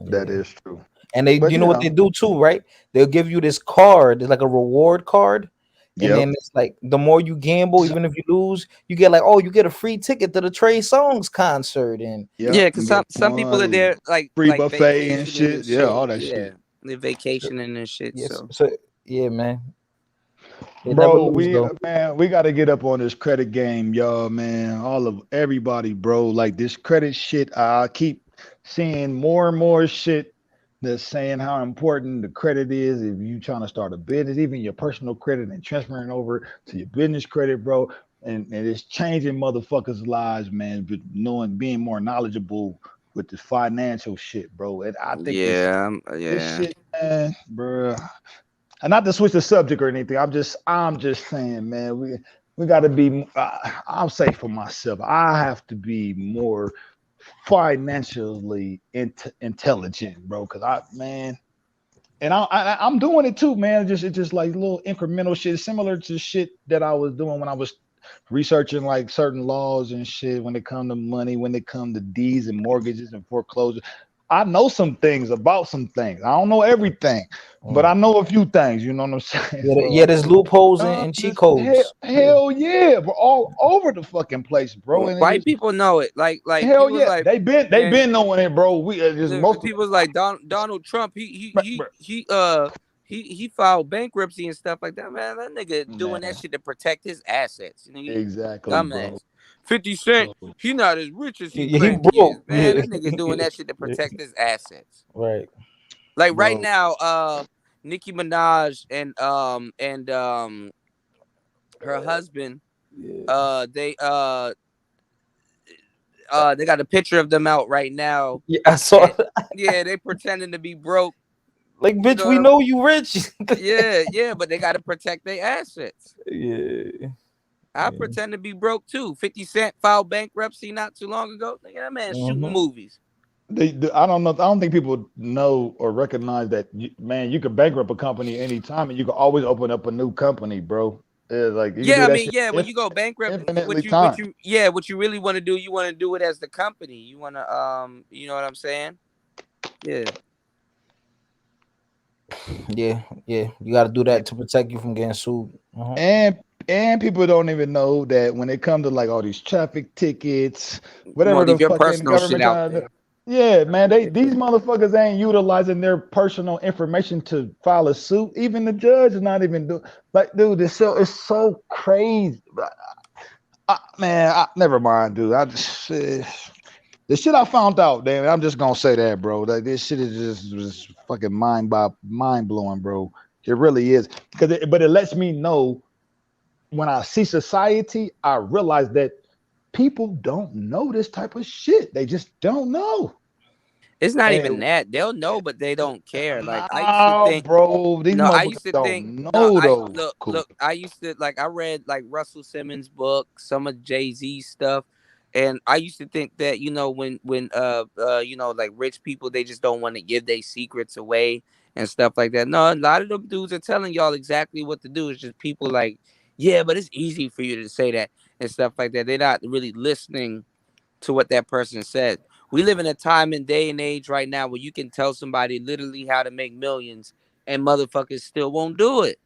that is true. And they, But, you know what they do too, right? They'll give you this card, it's like a reward card. And then it's like the more you gamble, even if you lose, you get like, oh, you get a free ticket to the Trey Songz concert, and yeah, because some people are there like free like buffet and vacationing shit. Yeah, all that shit. They're vacationing and shit. yes, So so yeah, man. They Bro, never lose, though. we got to get up on this credit game, y'all, man. All of everybody, bro. Like this credit shit, I keep seeing more and more shit that's saying how important the credit is if you trying to start a business, even your personal credit and transferring over to your business credit, bro. And it's changing motherfuckers' lives, man. But being more knowledgeable with the financial shit, bro. And I think this shit, man, bro. And not to switch the subject or anything. I'm just saying, man, we got to be. I'll say for myself, I have to be more financially intelligent, bro. Because I'm doing it too, man. It's just like little incremental shit, similar to shit that I was doing when I was researching like certain laws and shit. When it come to money, when it come to deeds and mortgages and foreclosure. I know some things about some things. I don't know everything, but I know a few things. You know what I'm saying? Yeah, there's loopholes and cheat codes. Hell yeah, we're all over the fucking place, bro. And white people know it. Like hell yeah, like, they been knowing it, bro. We just most people like Donald Trump. He filed bankruptcy and stuff like that. Man, that nigga doing that shit to protect his assets. You know, exactly, dumbass. bro. 50 Cent, he not as rich as he He claims he broke. is. Man, that nigga doing that shit to protect his assets. Right. Like Bro. right now, Nicki Minaj and her husband, they got a picture of them out right now. Yeah, I saw that. Yeah, they pretending to be broke. Like, bitch, we know you rich. yeah, but they got to protect their assets. Yeah. I pretend to be broke too. 50 Cent filed bankruptcy not too long ago. Look at that man shooting movies. I don't know. I don't think people know or recognize that, man. You can bankrupt a company anytime, and you can always open up a new company, bro. Like when you go bankrupt, what you really want to do, you want to do it as the company. You want to, you know what I'm saying? Yeah. Yeah. You got to do that to protect you from getting sued. And people don't even know that when it comes to like all these traffic tickets, whatever the your fucking personal shit out there. Yeah, man, these motherfuckers ain't utilizing their personal information to file a suit. Even the judge is not even doing. Like, dude, it's so crazy. Never mind, dude. The shit I found out, damn, I'm just gonna say that, bro. Like this shit is just fucking mind blowing, bro. It really is. But it lets me know when I see society, I realize that people don't know this type of shit. They just don't know. It's not even And that. They'll know, but they don't care. Like I used to nah, think. bro, these No, I used motherfuckers to think. don't No, know I though. Cool. look. I used to like. I read like Russell Simmons' book, some of Jay-Z stuff, and I used to think that when like rich people, they just don't want to give their secrets away and stuff like that. No, a lot of them dudes are telling y'all exactly what to do. It's just people like, yeah, but it's easy for you to say that and stuff like that. They're not really listening to what that person said. We live in a time and day and age right now where you can tell somebody literally how to make millions and motherfuckers still won't do it.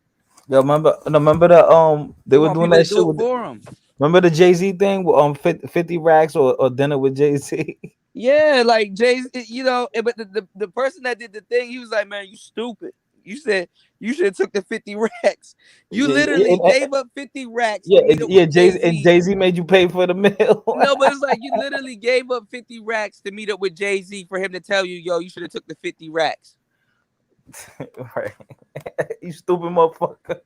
Yo, remember the they They were want doing people to that shit do it with for them. remember the Jay-Z thing with 50 racks or dinner with Jay-Z. Yeah, like Jay, but the person that did the thing, he was like, man, you stupid. You said you should have took the 50 racks. You Yeah, literally gave up 50 racks yeah, to meet up yeah, with Jay and Jay-Z. Jay-Z made you pay for the meal. No, but it's like you literally gave up 50 racks to meet up with Jay-Z for him to tell you, yo, you should have took the 50 racks. Right. You stupid motherfucker.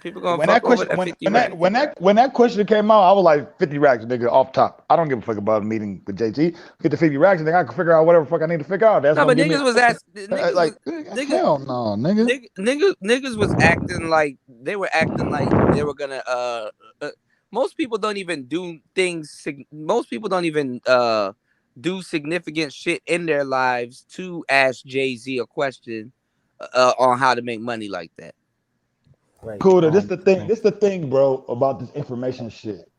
People gonna When fuck that over question that when 50 when racks. that question came out, I was like 50 racks, nigga, off top. I don't give a fuck about a meeting with JT. Get the 50 racks, and then I can figure out whatever the fuck I need to figure out. That's No, gonna but give me niggas was asked. like hell no, nigga. Niggas was acting like they were acting like they were gonna. Most people don't even do things. Most people don't even do significant shit in their lives to ask Jay-Z a question on how to make money like that. Right. Cool. This the thing. This the thing, bro, about this information shit.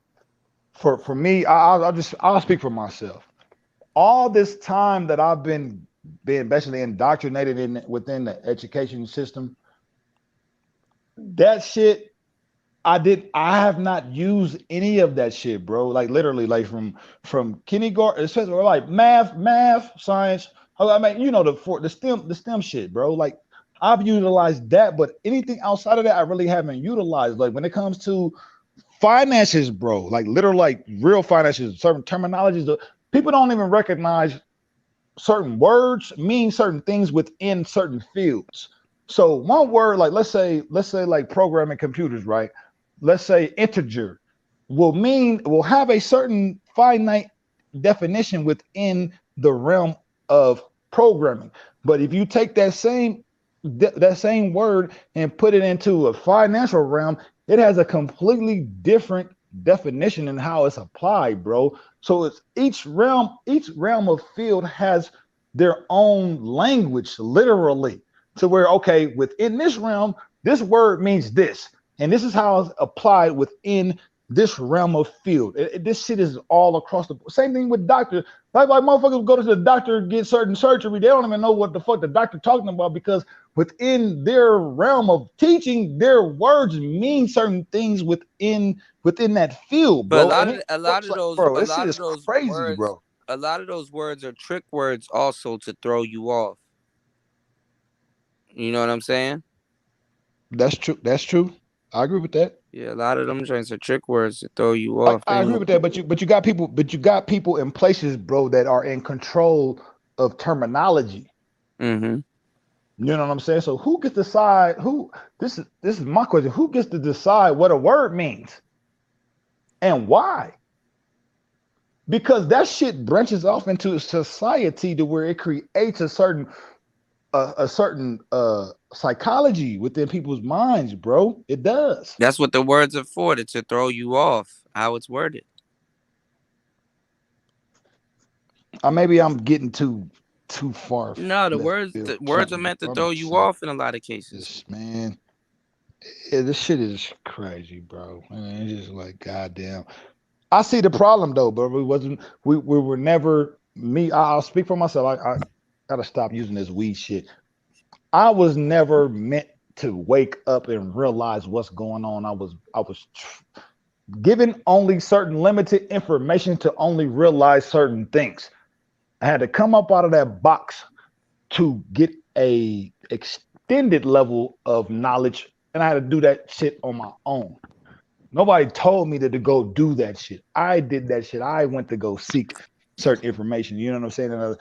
For me, I'll speak for myself. All this time that I've been being basically indoctrinated in within the education system, that shit I have not used any of that shit, bro. Like literally, like from kindergarten, especially like math, science. I mean, you know the STEM shit, bro. Like I've utilized that, but anything outside of that, I really haven't utilized. Like when it comes to finances, bro, like literal, like real finances, certain terminologies. People don't even recognize certain words mean certain things within certain fields. So one word, like let's say like programming computers, right? Let's say integer will have a certain finite definition within the realm of programming. But if you take that same word and put it into a financial realm, it has a completely different definition and how it's applied, bro. So it's each realm of field has their own language, literally, to where okay, within this realm, this word means this, and this is how it's applied within this realm of field. This shit is all across the same thing with doctor. Like motherfuckers go to the doctor get certain surgery, they don't even know what the fuck the doctor talking about because within their realm of teaching, their words mean certain things within that field, But bro. And it works like, bro, this shit is crazy, bro. a lot of those words are trick words also to throw you off. You know what I'm saying? That's true. That's true. I agree with that. Yeah, a lot of them joints are trick words to throw you Like off. I agree with that, but you got people in places, bro, that are in control of terminology. Mm-hmm. You know what I'm saying? So who gets to decide who this is my question. Who gets to decide what a word means and why? Because that shit branches off into a society to where it creates a certain psychology within people's minds, bro. It does. That's what the words are for, to throw you off. How it's worded. Maybe I'm getting too far No, left the field words are something, meant to bro. I'm throw just you saying, off in a lot of cases. this man, this shit is crazy, bro. I mean, it's just like goddamn. I see the problem though, but we were never me. I'll speak for myself. I gotta stop using this weed shit. I was never meant to wake up and realize what's going on. I was given only certain limited information to only realize certain things. I had to come up out of that box to get a extended level of knowledge, and I had to do that shit on my own. Nobody told me to go do that shit. I did that shit. I went to go seek certain information. You know what I'm saying? And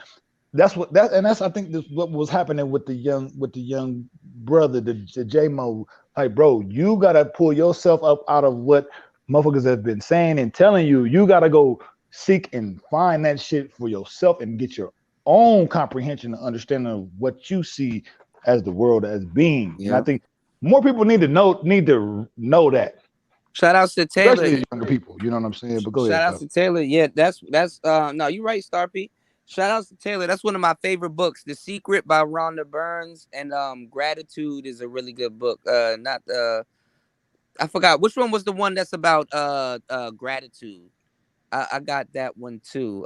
that's I think this what was happening with the young brother, the J Mo. Like, bro, you gotta pull yourself up out of what motherfuckers have been saying and telling you. You gotta go seek and find that shit for yourself and get your own comprehension and understanding of what you see as the world as being. And I Yeah. think more people need to know that. Shout outs to Taylor. Especially younger people, you know what I'm saying? But go Shout ahead. outs to Taylor. Yeah, that's no, you're right, Starpy. Shout outs to Taylor. That's one of my favorite books. The Secret by Rhonda Burns and Gratitude is a really good book. Not I forgot which one was the one that's about gratitude. I got that one too.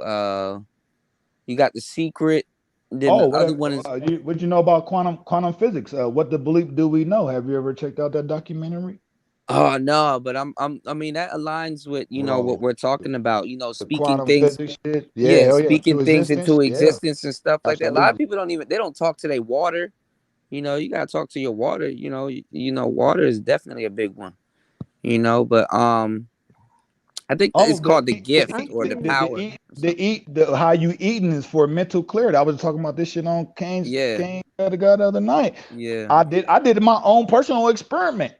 You got The Secret. Then the other one is what you know about quantum physics? What the belief do we know? Have you ever checked out that documentary? oh no, but I mean that aligns with Bro, what we're talking about. the Speaking quantum things. physics shit. Yeah, Yeah, hell yeah. To speaking things existence. into Yeah, existence and stuff like that. A lot of absolutely. people they don't talk to their water. You gotta talk to your water. Water is definitely a big one. But I think Oh, it's called the gift or the power. how you eating is for mental clarity. I was talking about this shit on Kane Yeah, the other night. yeah. I did my own personal experiment.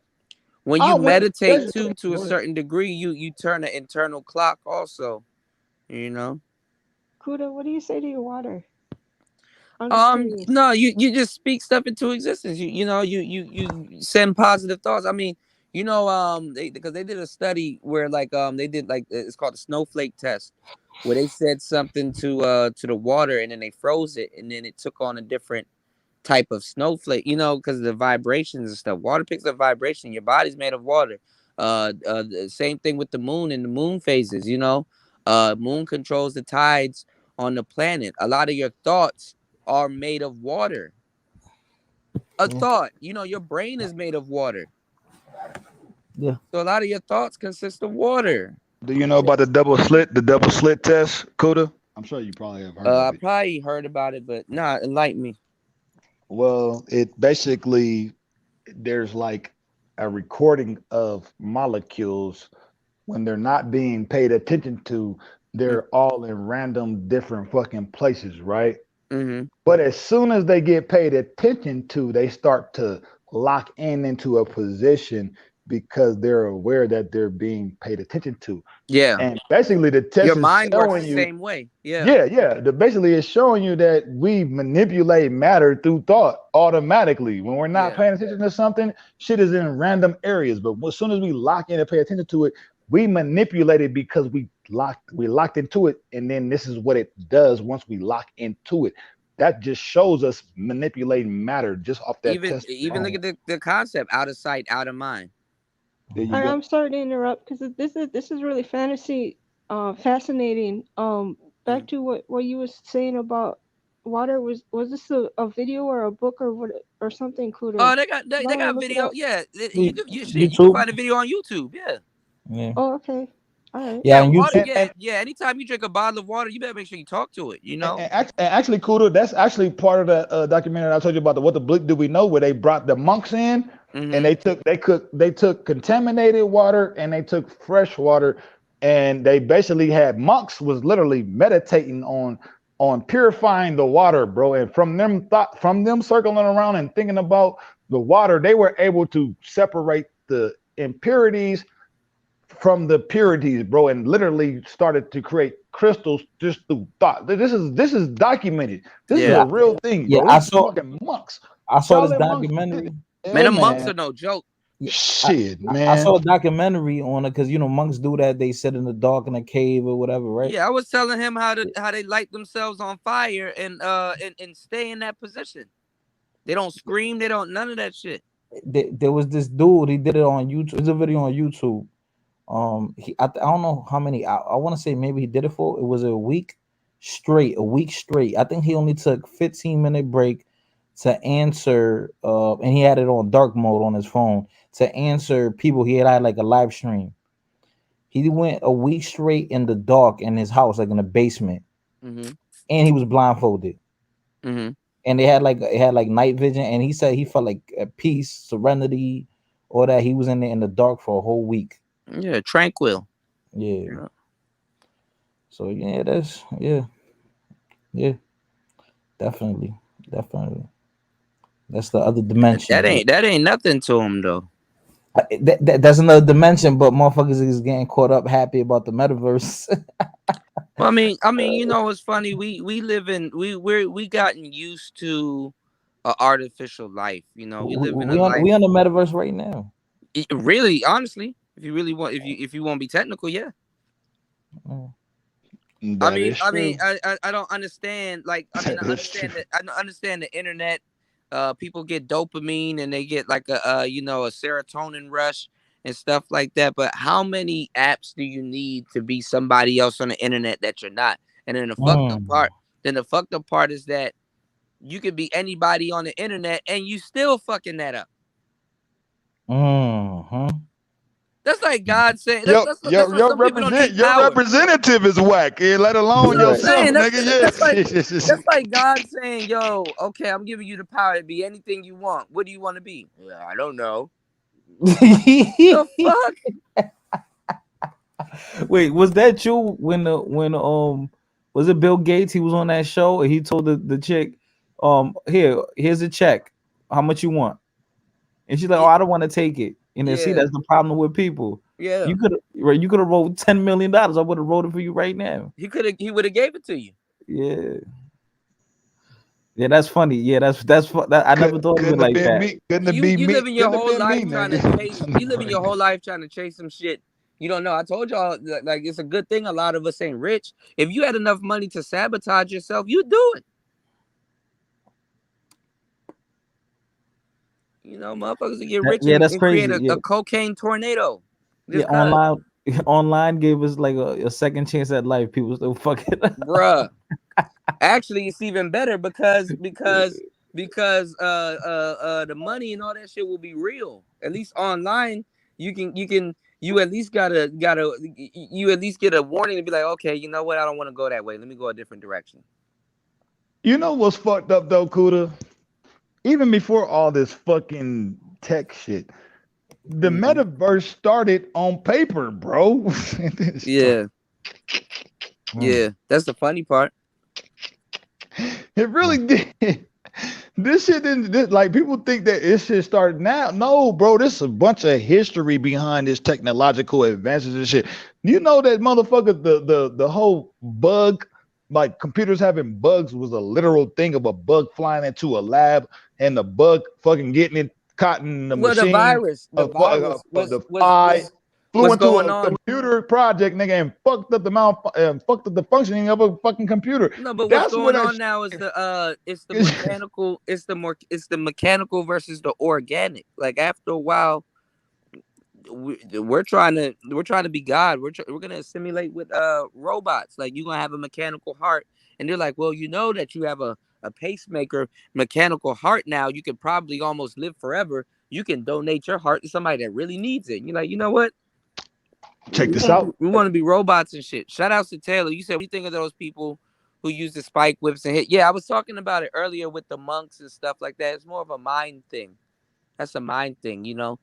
When I you went meditate too, to a Go ahead. certain degree, you turn an internal clock also. Kuda, what do you say to your water? I'm just curious. No, you just speak stuff into existence. You send positive thoughts. I mean, because they did a study where they did it's called the snowflake test, where they said something to the water and then they froze it and then it took on a different type of snowflake. Because of the vibrations and stuff. Water picks up vibration. Your body's made of water. The same thing with the moon and the moon phases. Moon controls the tides on the planet. A lot of your thoughts are made of water. A thought, your brain is made of water. Yeah. So a lot of your thoughts consist of water. Do you know about the double slit test, Kuda? I'm sure you probably have heard of I it. probably heard about it, but enlighten me. Well, it basically there's like a recording of molecules when they're not being paid attention to. They're all in random different fucking places, right? Mm-hmm. But as soon as they get paid attention to, they start to lock into a position because they're aware that they're being paid attention to. Yeah. And basically the test your is mind works showing the you, same way. Yeah. Basically it's showing you that we manipulate matter through thought automatically. When we're not paying attention to something, shit is in random areas. But as soon as we lock in and pay attention to it, we manipulate it because we locked into it, and then this is what it does once we lock into it. That just shows us manipulating matter just off that test. Even look at the concept: out of sight, out of mind. I'm sorry to interrupt because this is really fascinating. Back to what you was saying about water. Was this a video or a book or something? Kuda? Oh, they got video. Yeah, you can find a video on YouTube. Yeah. Yeah. Oh, okay. All right. Yeah, and water, anytime you drink a bottle of water, you better make sure you talk to it. And actually, Kuda, that's actually part of the documentary I told you about. What the bleep do we know? Where they brought the monks in, and they took contaminated water and they took fresh water, and they basically had monks was literally meditating on purifying the water, bro. And from them circling around and thinking about the water, they were able to separate the impurities from the purities, bro, and literally started to create crystals just through thought. This is documented. This is a real thing, bro. Yeah, I saw monks. I saw this documentary. Man, the monks are no joke. Shit, man. I saw a documentary on it because monks do that. They sit in the dark in a cave or whatever, right? Yeah, I was telling him how they light themselves on fire and stay in that position. They don't scream. They don't none of that shit. There was this dude. He did it on YouTube. There's a video on YouTube. I don't know how many. I want to say maybe he did it for. It was a week straight. I think he only took 15-minute break to answer. And he had it on dark mode on his phone to answer people. He had like a live stream. He went a week straight in the dark in his house, like in the basement, and he was blindfolded. And it had like night vision, and he said he felt like peace, serenity, or that he was in there in the dark for a whole week. Yeah, tranquil. Yeah. So yeah, that's yeah, definitely, definitely. That's the other dimension. That ain't nothing to him though. That's another dimension, but motherfuckers is getting caught up happy about the metaverse. Well, you know, it's funny. We live in we gotten used to a artificial life. You know, we live in a life. We on the metaverse right now. Really, honestly, if you really want, if you want to be technical, yeah. Mm. That is true. I don't understand. Like, I That is understand true. that. I don't understand the internet. People get dopamine and they get like a you know, a serotonin rush and stuff like that. But how many apps do you need to be somebody else on the internet that you're not? And then Mm. the fucked up part is that you could be anybody on the internet and you still fucking that up. Mm-hmm. That's like God saying Your that's your what your some people don't need your power. representative is whack, let You alone know what I'm Right. yourself, saying? nigga. That's like God saying, "Yo, okay, I'm giving you the power to be anything you want. What do you want to be?" Yeah, I don't know. The fuck? Wait, was that you when was it Bill Gates? He was on that show and he told the chick, here's a check. How much you want? And she's like, oh, I don't want to take it. And then see, Yeah, that's the problem with people. yeah. You could have wrote $10 million. I would have wrote it for you right now. He would have gave it to you. Yeah. Yeah, that's funny. Yeah, that I never thought of it Couldn't have like been that. me. Couldn't have been You me. living your Couldn't have whole been me, life trying to chase. You living your nigga. whole life trying to chase some shit. You don't know. I told y'all like it's a good thing a lot of us ain't rich. If you had enough money to sabotage yourself, you'd do it. You know, motherfuckers would get rich Yeah, that's and create crazy. Yeah. a cocaine tornado. Yeah, Just cause, online gave us like a second chance at life. People still fucking. bruh. Actually, it's even better because the money and all that shit will be real. At least online, you at least you at least get a warning to be like, okay, you know what? I don't want to go that way. Let me go a different direction. You know what's fucked up though, Kuda? Even before all this fucking tech shit, the Mm-hmm. metaverse started on paper, bro. Yeah, yeah. That's the funny part. It really did. This shit didn't like people think that this shit started now. No, bro, this is a bunch of history behind this technological advances and shit. You know that motherfucker, the whole bug, like computers having bugs was a literal thing of a bug flying into a lab and the bug fucking getting it caught in the Well, the machine. virus, the virus The fly flew was into going a on. computer project, nigga, and fucked up fucked up the functioning of a fucking computer. No, but what's That's where going that on now is it's the shit mechanical, it's the mechanical versus the organic. Like after a while, we're trying to be God. We're gonna assimilate with robots. Like you're gonna have a mechanical heart, and they're like, well, you know that you have a pacemaker mechanical heart now. You could probably almost live forever. You can donate your heart to somebody that really needs it. And you're like, you know what? check this out. We want to be robots and shit. Shout outs to Taylor. You said, what do you think of those people who use the spike whips and hit? Yeah, I was talking about it earlier with the monks and stuff like that. It's more of a mind thing. That's a mind thing, you know.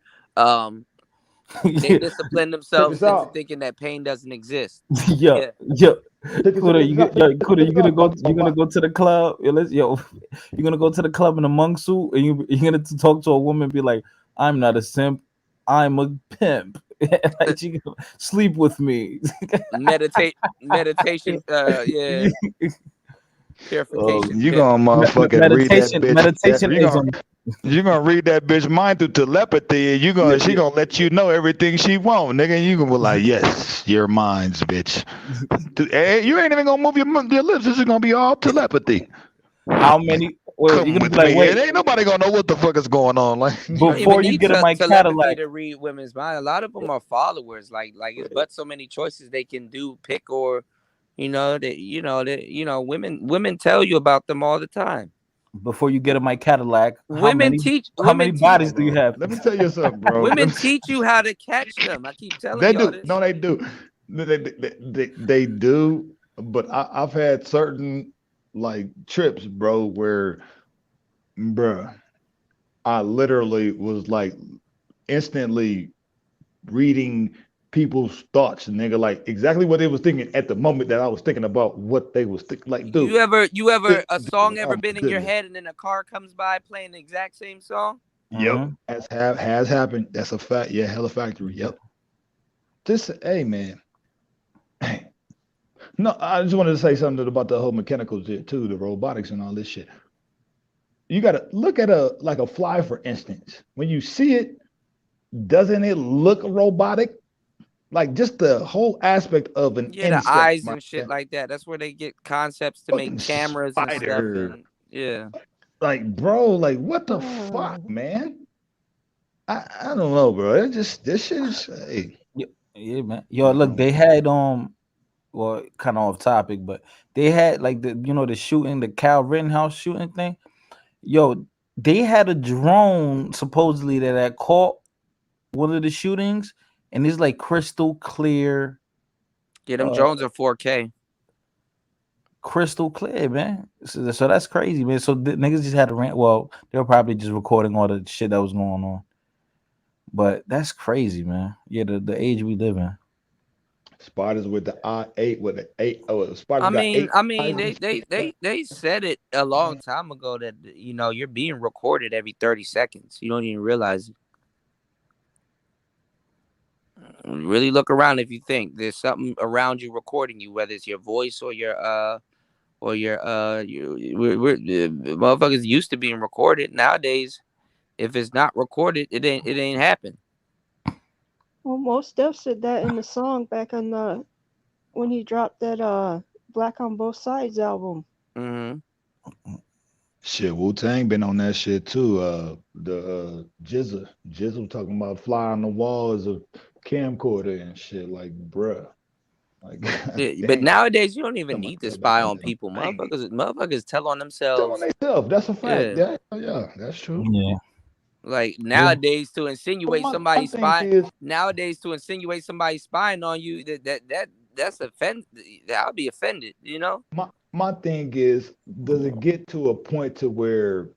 They Yeah, discipline Check themselves this into out. thinking that pain doesn't exist. yeah, Yeah. yeah. Check this out. Kuda, Check this out. Kuda, Check this out. you're gonna go to the club. You're gonna go to the club in a monk suit, and you're gonna talk to a woman, and be like, "I'm not a simp, I'm a pimp." Like she gonna sleep with me. Meditation. Yeah. Purification. You gonna motherfucking read that bitch. Meditation You gonna read that bitch mind through telepathy, and she gonna let you know everything she want, nigga. And you gonna be like, yes, your minds, bitch. Hey, you ain't even gonna move your lips. This is gonna be all telepathy. How many? Well, Come you're gonna with be like, me. wait, Ain't nobody gonna know what the fuck is going on. Like, You don't before even you need get in my telepathy Cadillac. to read women's mind. A lot of them are followers. Like it's but so many choices they can do, pick, or women tell you about them all the time. Before you get in my Cadillac, how Women many teach bodies do you have? let me tell you something, bro. women teach you how to catch them. I keep telling They y'all do. this. No, they do. They do. But I've had certain like trips, bro, where, bruh, I literally was like instantly reading people's thoughts, nigga. Like exactly what they was thinking at the moment that I was thinking about what they was thinking. Like, dude, You ever a song dude, ever oh been my in your goodness. head and then a car comes by playing the exact same song? Yep, has happened. That's a fact. Yeah, Hella Factory. Yep. This, hey man. No, I just wanted to say something about the whole mechanical shit too, the robotics and all this shit. You gotta look at a fly, for instance. When you see it, doesn't it look robotic? Like just the whole aspect of an Yeah, the insect, eyes my and shit man. like that. That's where they get concepts to make Fucking cameras and stuff. spider. And yeah, Like, bro, like what the fuck, man? I don't know, bro. It just this shit is hey. Yeah, man. Yo, look, they had well, kind of off topic, but they had like the shooting, the Cal Rittenhouse shooting thing. Yo, they had a drone supposedly that had caught one of the shootings, and it's like crystal clear. yeah, them drones are 4K. Crystal clear, man. So that's crazy, man. So the niggas just had to rant. Well, they were probably just recording all the shit that was going on. But that's crazy, man. Yeah, the age we live in. Spiders with the I-8 with the 8. Oh, spiders got 8 I mean, eyes. they said it a long time ago that you're being recorded every 30 seconds. You don't even realize it. Really look around if you think there's something around you recording you, whether it's your voice or your motherfuckers used to being recorded. Nowadays, if it's not recorded, it ain't happen. Well, Mos Def said that in the song back on the when he dropped that Black on Both Sides album. Mm-hmm. Shit, Wu-Tang been on that shit too. The Jizzle talking about fly on the walls of camcorder and shit. Like, bruh. Like, Yeah, but nowadays you don't even need to spy on something. people. Motherfuckers tell on Tell on themselves. themselves. That's a fact. Yeah. Yeah, that's true. Yeah. Like nowadays to insinuate my somebody thing spying. is- Nowadays to insinuate somebody spying on you, that's offend. I'll be offended. You know. My thing is, does it get to a point to where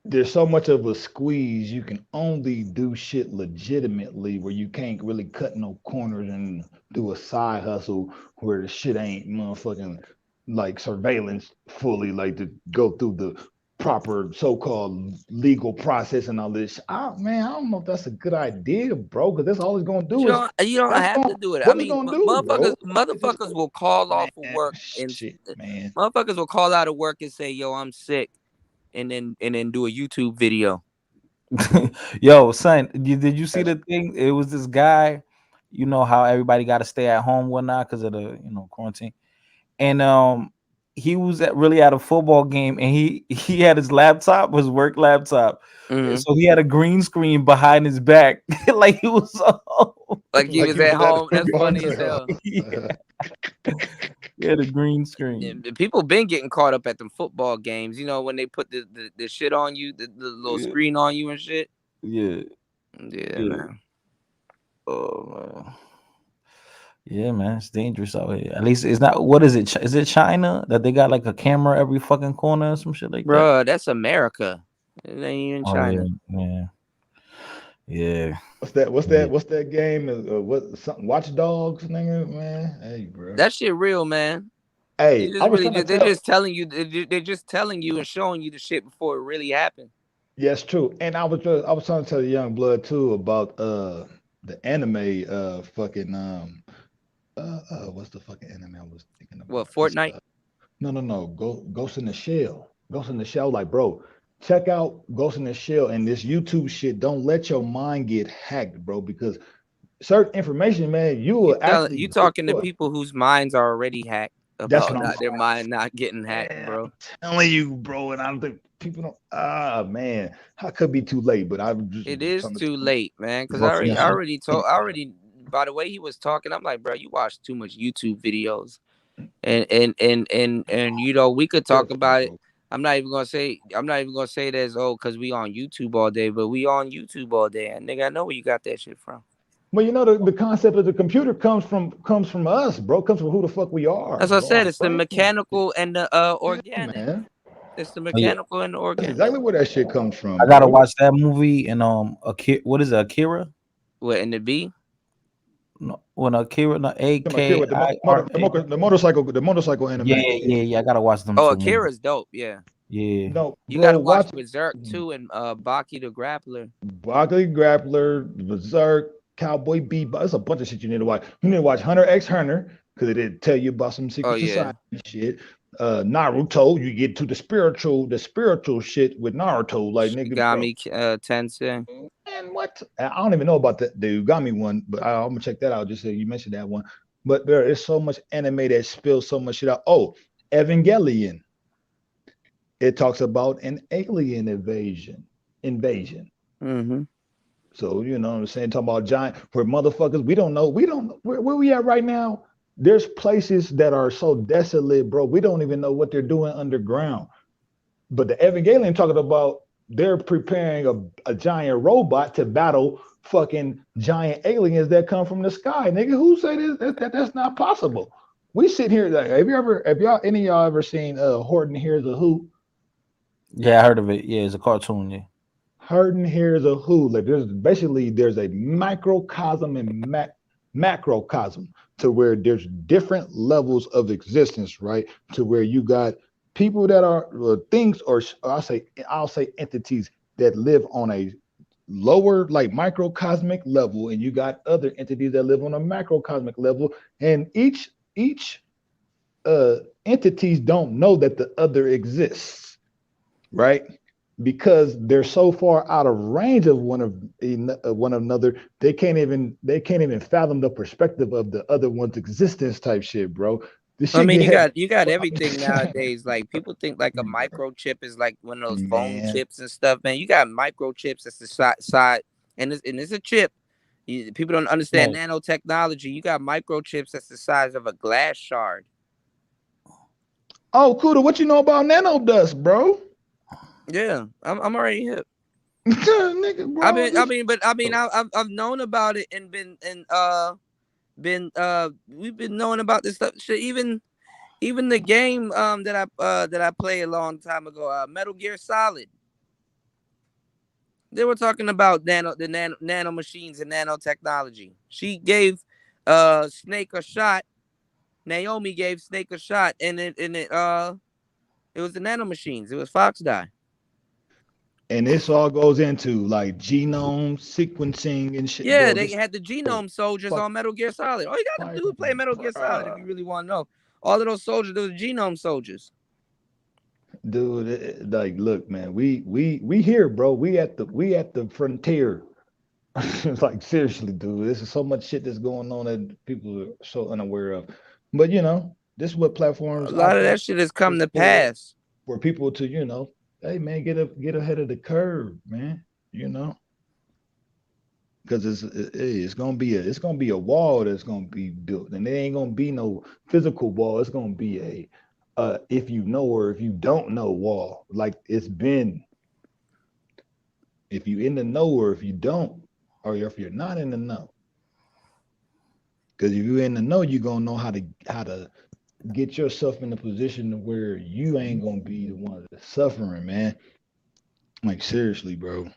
there's so much of a squeeze, you can only do shit legitimately where you can't really cut no corners and do a side hustle where the shit ain't motherfucking like surveillance fully, like to go through the proper so-called legal process and all this. Man, I don't know if that's a good idea, bro, because that's all it's gonna do You don't have to do it. I mean, motherfuckers will call off of work and shit, man. Motherfuckers will call out of work and say, "Yo, I'm sick," and then do a YouTube video. Yo, son, did you see the thing? It was this guy. You know how everybody got to stay at home, whatnot, because of the quarantine, and he was really at a football game, and he had his laptop, his work laptop, so he had a green screen behind his back, like he was like he was at home. That's funny as hell. Yeah. He had a green screen. People been getting caught up at them football games. You know when they put the shit on you, the little screen on you and shit. Yeah, man. Oh man. Yeah, man, it's dangerous out here. At least it's not. What is it? Is it China that they got like a camera every fucking corner or some shit like that? Bro, that's America. It ain't even China. Yeah. What's that game? What something? Watch Dogs, nigga, man. Hey, bro. That shit real, man. Hey, they're just telling you. They're just telling you and showing you the shit before it really happened. Yes, true. And I was trying to tell the young blood too about the anime fucking what's the fucking anime I was thinking about? What, Fortnite? No. Ghost in the Shell. Ghost in the Shell, like, bro, check out Ghost in the Shell and this YouTube shit. Don't let your mind get hacked, bro, because certain information, man, you talking to people whose minds are already hacked about their mind not getting hacked, bro. I'm telling you, bro, and I don't think people don't. Man, I could be too late, but it is too late, man, because I already. By the way he was talking, I'm like, bro, you watch too much YouTube videos, and we could talk about it. I'm not even gonna say that because we on YouTube all day, but we on YouTube all day, and nigga, I know where you got that shit from. Well, the concept of the computer comes from us, bro. Comes from who the fuck we are. As I said, it's the mechanical and the organic. Yeah, it's the mechanical and the organic. That's exactly where that shit comes from. I gotta watch that movie and what is it, Akira? What in the B? when Akira, no, Akira with AKIRA. the motorcycle Yeah, anime. yeah. I gotta watch them Oh, too, man. Akira's dope. Yeah, Yeah. No, you bro, got to watch watch Berserk too, and Baki the Grappler. Broccoli Grappler, Berserk, Cowboy Bebop. It's a bunch of shit you need to watch. You need to watch Hunter x Hunter because it did tell you about some Oh secret yeah, society shit. Naruto, you get to the spiritual shit with Naruto. Like nigga, bro, Shigami Tensei. man, what? I don't even know about the Ugami one, but I'm gonna check that out. Just so you mentioned that one. But there is so much anime that spills so much shit out. Oh, Evangelion. It talks about an alien invasion. Mm-hmm. So you know what I'm saying, talking about giant for motherfuckers. We don't know. We don't know where we at right now. There's places that are so desolate, bro. We don't even know what they're doing underground. But the Evangelion talking about they're preparing a giant robot to battle fucking giant aliens that come from the sky. Nigga, who say this? That's not possible. We sit here like, have y'all any of y'all ever seen Horton Hears a Who? Yeah, I heard of it. Yeah, it's a cartoon. Yeah. Horton Hears a Who. Like there's a microcosm and macrocosm to where there's different levels of existence, right? To where you got people that are things, or I'll say entities that live on a lower, like microcosmic level, and you got other entities that live on a macrocosmic level, and each entities don't know that the other exists, right? Because they're so far out of range of one another, they can't even fathom the perspective of the other one's existence type shit, bro. This I shit mean, get heavy. you got everything nowadays. Like people think like a microchip is like one of those phone Man, chips and stuff. Man, you got microchips that's the side, and it's a chip. People don't understand Right. nanotechnology. You got microchips that's the size of a glass shard. oh, Kuda, what you know about nano dust, bro? Yeah, I'm already hip. Nigga, bro, I've known about it and we've been knowing about this stuff. Shit, even the game that I played a long time ago, Metal Gear Solid. They were talking about nano machines and nanotechnology. She gave Snake a shot. Naomi gave Snake a shot, and it was the nano machines. It was Fox Die. and this all goes into like genome sequencing and shit, Yeah, bro. they This had the genome soldiers fuck, on Metal Gear Solid. All you gotta do is play Metal Gear Solid if bruh. you really want to know. All of those soldiers, those genome soldiers. Dude, like, look, man, we here, bro. We at the frontier. Like seriously, dude, this is so much shit that's going on that people are so unaware of. But you know, this is what A platforms lot of offer that shit has come to for pass. people to, hey man, get ahead of the curve, man. Because it's gonna be a wall that's gonna be built, and there ain't gonna be no physical wall. It's gonna be a if you know or if you don't know wall, like it's been. If you in the know or if you don't, or if you're not in the know. Because if you're in the know, you're gonna know how to get yourself in a position where you ain't gonna be the one that's suffering, man. Like seriously, bro.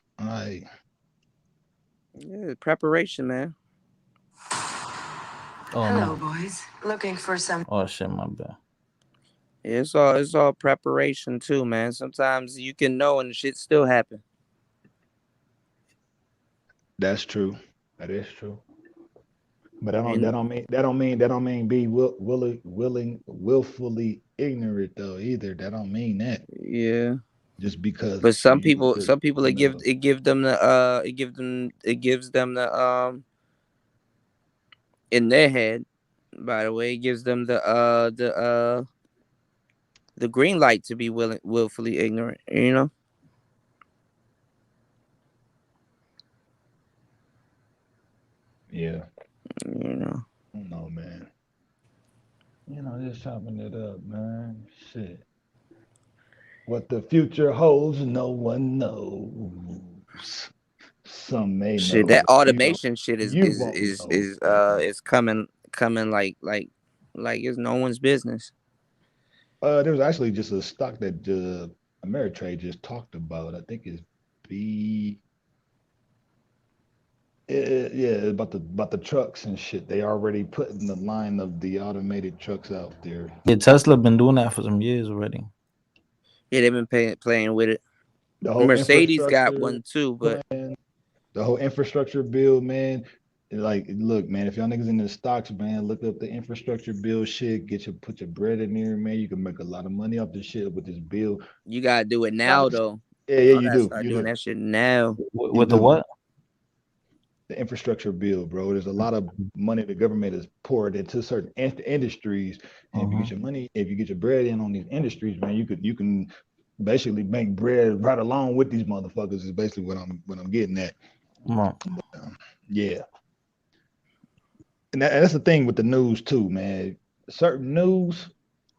Yeah, preparation, man. Oh Hello, no. boys. Looking for some. Oh shit, my bad. Yeah, it's all preparation too, man. Sometimes you can know and shit still happen. That's true. That is true. But And that don't mean be willfully ignorant though either. That don't mean that. yeah, Just because but some you people it gives them it gives them the in their head. By the way, it gives them the green light to be willfully ignorant. You know. yeah. You know. No man. Just chopping it up, man. Shit. What the future holds, no one knows. Some may Shit, know, that but automation shit you won't know. is coming like it's no one's business. There was actually just a stock that Ameritrade just talked about. I think it's Yeah, about the trucks and shit. They already putting the line of the automated trucks out there. Yeah, Tesla been doing that for some years already. Yeah, they've been playing with it. The whole Mercedes got infrastructure one too, but plan, the whole infrastructure bill, man. Like, look, man, if y'all niggas in the stocks, man, look up the infrastructure bill shit. Put your bread in there, man. You can make a lot of money off this shit with this bill. you gotta do it now though. Yeah, yeah, Y'all you gotta do. start You doing do. that shit now. You With the do. what? The infrastructure bill, bro. There's a lot of money the government has poured into certain industries, and if you get your money, if you get your bread in on these industries, man, you can basically make bread right along with these motherfuckers. Is basically what I'm getting at. Right. Yeah, and that's the thing with the news too, man. Certain news,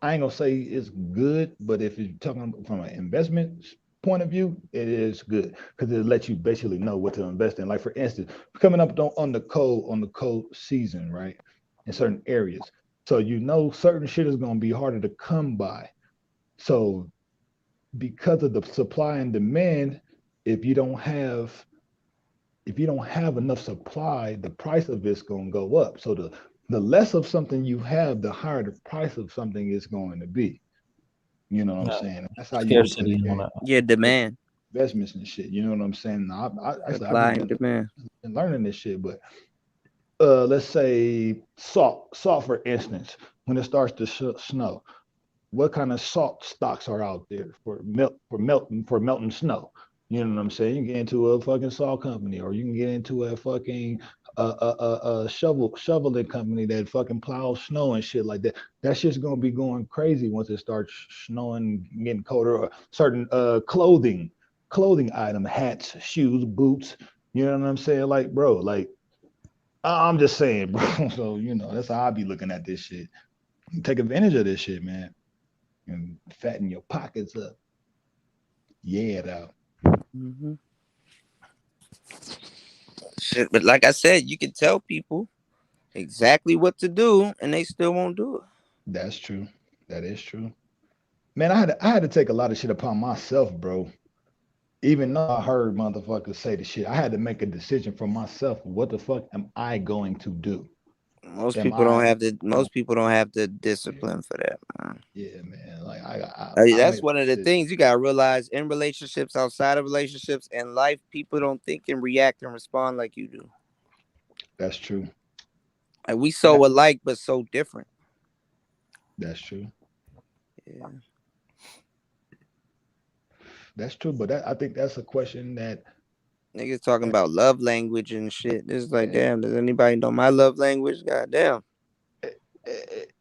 I ain't gonna say it's good, but if you're talking from an investment point of view, it is good because it lets you basically know what to invest in. Like for instance, coming up on the cold season, right? In certain areas, so you know certain shit is gonna be harder to come by. So because of the supply and demand, if you don't have if you don't have enough supply, the price of it's going to go up. So the less of something you have, the higher the price of something is going to be. You know what I'm Yeah. saying? That's how you play Scarcity the and all game. that. Yeah, demand, Investments and shit. You know what I'm saying? I've supply and demand. been learning this shit, but let's say salt for instance, when it starts to snow, what kind of salt stocks are out there for melting snow? You know what I'm saying? You can get into a fucking salt company, or you can get into a fucking shoveling company that fucking plows snow and shit like that. That shit's gonna be going crazy once it starts snowing, getting colder. Or certain clothing item, hats, shoes, boots. You know what I'm saying? Like, bro, like I'm just saying, bro. So that's how I be looking at this shit. Take advantage of this shit, man, and fatten your pockets up. Yeah, though. Hmm. Shit, but like I said, you can tell people exactly what to do, and they still won't do it. That's true. That is true. Man, I had to take a lot of shit upon myself, bro. Even though I heard motherfuckers say the shit, I had to make a decision for myself. What the fuck am I going to do? Most Am people don't I have the most people don't have the discipline for that, man. Yeah, man. Like I That's made one a of the decision. things you gotta realize in relationships, outside of relationships, in life. People don't think and react and respond like you do. That's true. Like we And so alike, but so different. that's true. Yeah. That's true. But I think that's a question that Niggas talking eh, about love language and shit. It's like, eh, damn, does anybody know my love language? God damn.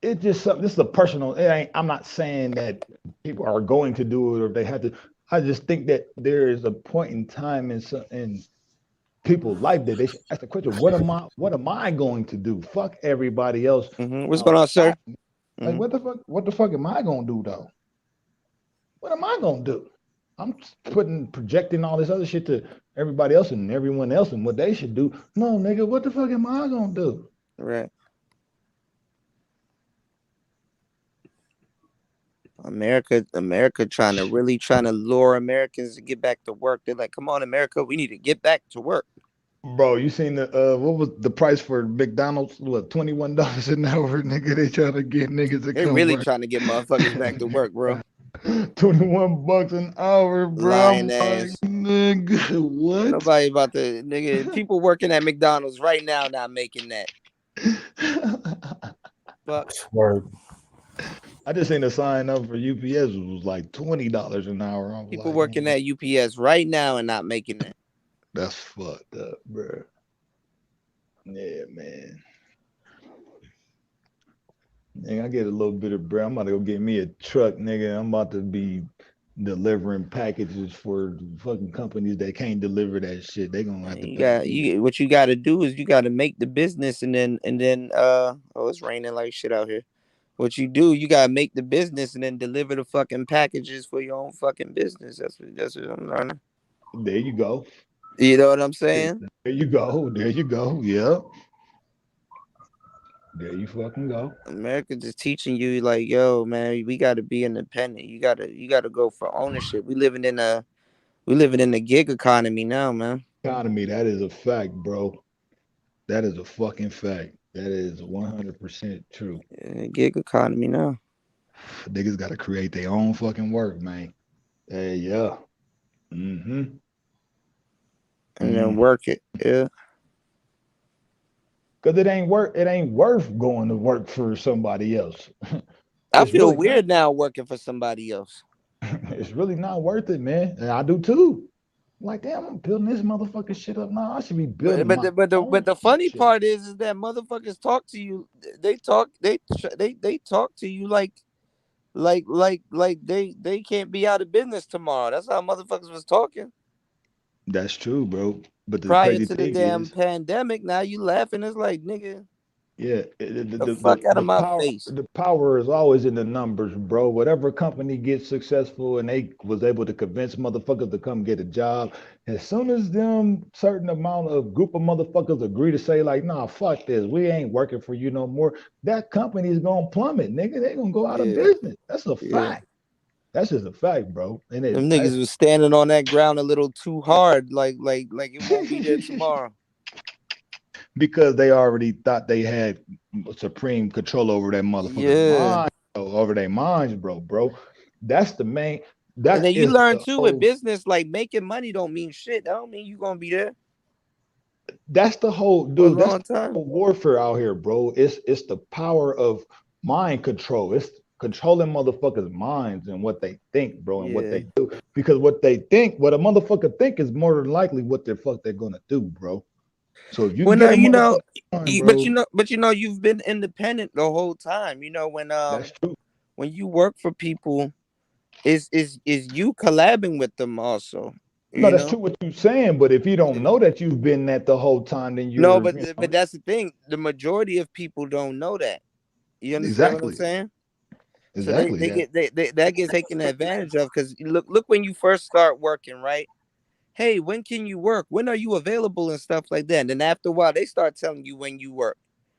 it just something. This is a personal. It ain't, I'm not saying that people are going to do it or they have to. I just think that there is a point in time in people's life that they should ask the question: What am I going to do? Fuck everybody else What's going on, sir? outside. Like what the fuck? What the fuck am I gonna do though? What am I gonna do? I'm projecting all this other shit to everybody else and everyone else and what they should do. No, nigga, what the fuck am I gonna do? Right. America trying to lure Americans to get back to work. They're like, come on, America, we need to get back to work. Bro, you seen the what was the price for McDonald's? What, $21 an hour, nigga? They trying to get niggas to They come really work. trying to get motherfuckers back to work, bro. $21 an hour, bro. Lying I'm like, ass. nigga, what? Nobody about to nigga. People working at McDonald's right now not making that. Fuck. Word. I just seen a sign up for UPS was like $20 an hour. I'm People like, working at UPS right now and not making that. that's fucked up, bro. Yeah, man. Nigga, I get a little bit of bread. I'm about to go get me a truck, nigga. I'm about to be delivering packages for fucking companies that can't deliver that shit. They gonna have to pay me. What you got to do is you got to make the business and then oh, it's raining like shit out here. What you do, you gotta make the business and then deliver the fucking packages for your own fucking business. That's what I'm learning. There you go. You know what I'm saying? There you go. There you go. Yep. There you fucking go. America just teaching you like, yo, man, we gotta be independent. You gotta go for ownership. We living in a gig economy now, man. Economy, that is a fact, bro. That is a fucking fact. That is 100% true. Gig economy now. Niggas got to create their own fucking work, man. Hey, yeah. Mm-hmm. And then work it. Yeah. Cause it ain't worth going to work for somebody else. I It's feel really weird now working for somebody else. it's really not worth it, man. And I do too. Like, damn, I'm building this motherfucking shit up now. I should be building my But the own funny shit. part is that motherfuckers talk to you. They talk to you like they can't be out of business tomorrow. That's how motherfuckers was talking That's true, bro. But the prior crazy to the thing damn is, pandemic. Now you laughing. It's like, nigga, yeah, the fuck out of my power face. the power is always in the numbers, bro. Whatever company gets successful and they was able to convince motherfuckers to come get a job, as soon as them certain amount of group of motherfuckers agree to say like, nah, fuck this, we ain't working for you no more, that company is gonna plummet, nigga. They gonna go out of Yeah, business. That's a yeah. fact. That's just a fact, bro. And Them niggas was standing on that ground a little too hard, like it won't be there tomorrow. because they already thought they had supreme control over that motherfucker's mind, over their minds, bro. That's the main. That And then you is learn the too whole, with business, like making money don't mean shit. That don't mean you gonna be there that's the whole, for a dude. That's long the time. whole warfare out here, bro. It's the power of mind control. It's controlling motherfuckers' minds and what they think, bro, and what they do. Because what they think, what a motherfucker think, is more than likely what the fuck they're gonna do, bro. So if you Well, get no, a you know, mind, but you know, you've been independent the whole time. You know, that's true. when you work for people, is you collabing with them also. No, You that's know, true what you're saying, but if you don't know that you've been that the whole time, then no, you're, you know, but that's the thing. The majority of people don't know that. You understand what I'm exactly, saying? So exactly they that. get that gets taken advantage of because look when you first start working, right? Hey, when can you work? When are you available and stuff like that? And then after a while, they start telling you when you work,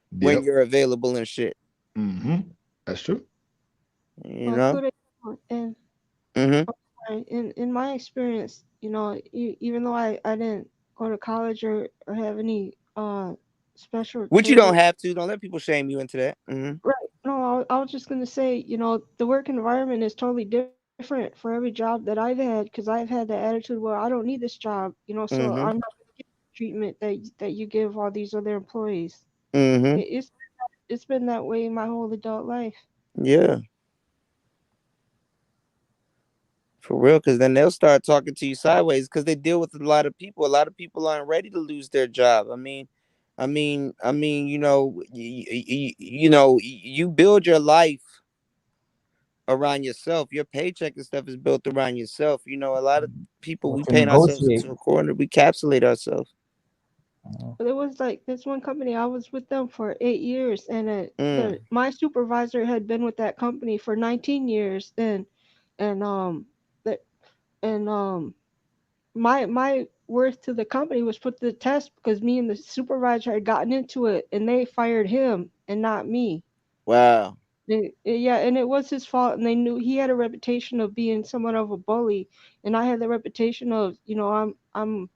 when Yep. you're available and shit. Mm-hmm. That's true. You know. And Mm-hmm. in my experience, you know, even though I didn't go to college or have any special Which you training. don't have to. Don't let people shame you into that. Mm-hmm. Right. No, I was just gonna say, you know, the work environment is totally different for every job that I've had because I've had the attitude, well, I don't need this job, you know, so I'm Mm-hmm. not gonna get the treatment that you give all these other employees. Mm-hmm. It's been that way my whole adult life. Yeah. For real, because then they'll start talking to you sideways because they deal with a lot of people. A lot of people aren't ready to lose their job. You know, you build your life around yourself. Your paycheck and stuff is built around yourself. You know, a lot of people, we What you paint ourselves negotiate. into a corner. We capsulate ourselves. But it was like this one company, I was with them for 8 years, and my supervisor had been with that company for 19 years, and that and my worth to the company was put to the test because me and the supervisor had gotten into it, and they fired him and not me. Wow. Yeah, and it was his fault, and they knew he had a reputation of being somewhat of a bully, and I had the reputation of, you know, I'm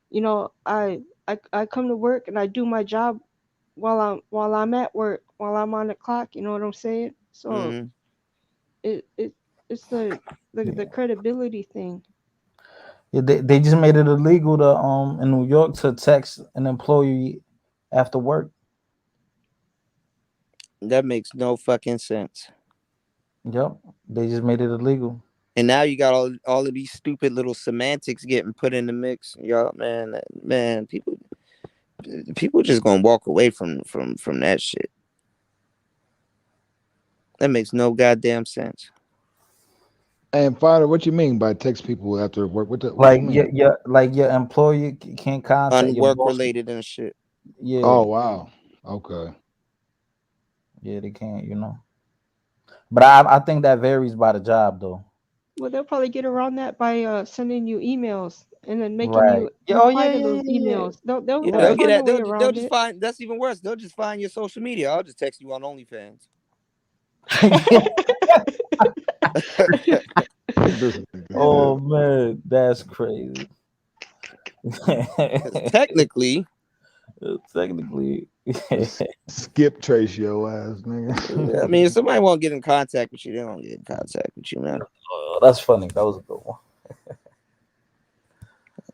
you know, I come to work and I do my job while I'm at work, while I'm on the clock, you know what I'm saying? So it's the credibility thing. Yeah, they just made it illegal to in New York to text an employee after work. That makes no fucking sense. Yep, they just made it illegal. And now you got all of these stupid little semantics getting put in the mix. Y'all, man, people just gonna walk away from that shit. That makes no goddamn sense. And Fighter, what you mean by text people after work? What Like you mean? your employer can't contact your Unwork boss. related and shit. Yeah. Oh wow. Okay. Yeah, they can't, you know. But I think that varies by the job though. Well, they'll probably get around that by sending you emails and then making Right. you Yeah, oh reply yeah, to those emails. They'll They'll get find a at. way They'll around just it. find. That's even worse. They'll just find your social media. I'll just text you on OnlyFans. Oh man, that's crazy. Technically, Technically. Skip trace your ass, nigga. I mean, if somebody won't get in contact with you, they don't get in contact with you, man. Oh, that's funny. That was a good one.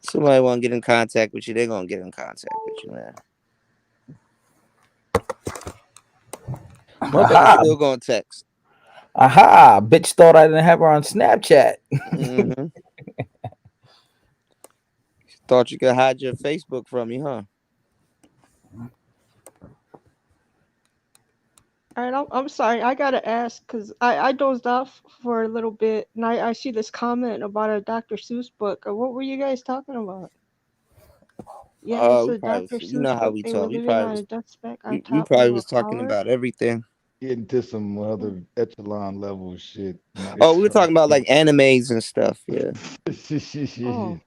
Somebody won't get in contact with you, they gonna get in contact with you, man. Motherfuckers still gonna text. Aha! Bitch thought I didn't have her on Snapchat. Mm-hmm. Thought you could hide your Facebook from me, huh? All right, I'm sorry. I gotta ask because I dozed off for a little bit, and I see this comment about a Dr. Seuss book. What were you guys talking about? Yeah, it's a Dr. You know Seuss how book. we They were talk. living on a dust speck on We top probably of was a talking flower. about everything. Getting to some other echelon level shit. Oh, we were talking about like animes and stuff. Yeah. Oh.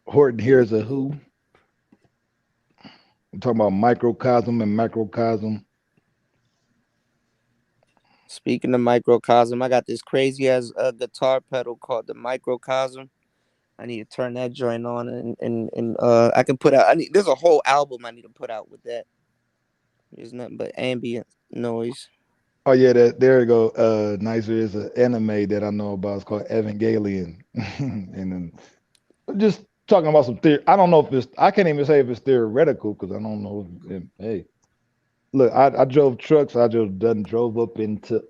Horton here's a who. I'm talking about microcosm and macrocosm. Speaking of microcosm, I got this crazy ass guitar pedal called the Microcosm. I need to turn that joint on and I can put out. There's a whole album I need to put out with that. There's nothing but ambient noise. Oh yeah, there you go. Nicer is an anime that I know about. It's called Evangelion, and then just talking about some theory. I don't know if it's. I can't even say if it's theoretical because I don't know. Hey, look, I drove trucks. I just drove up into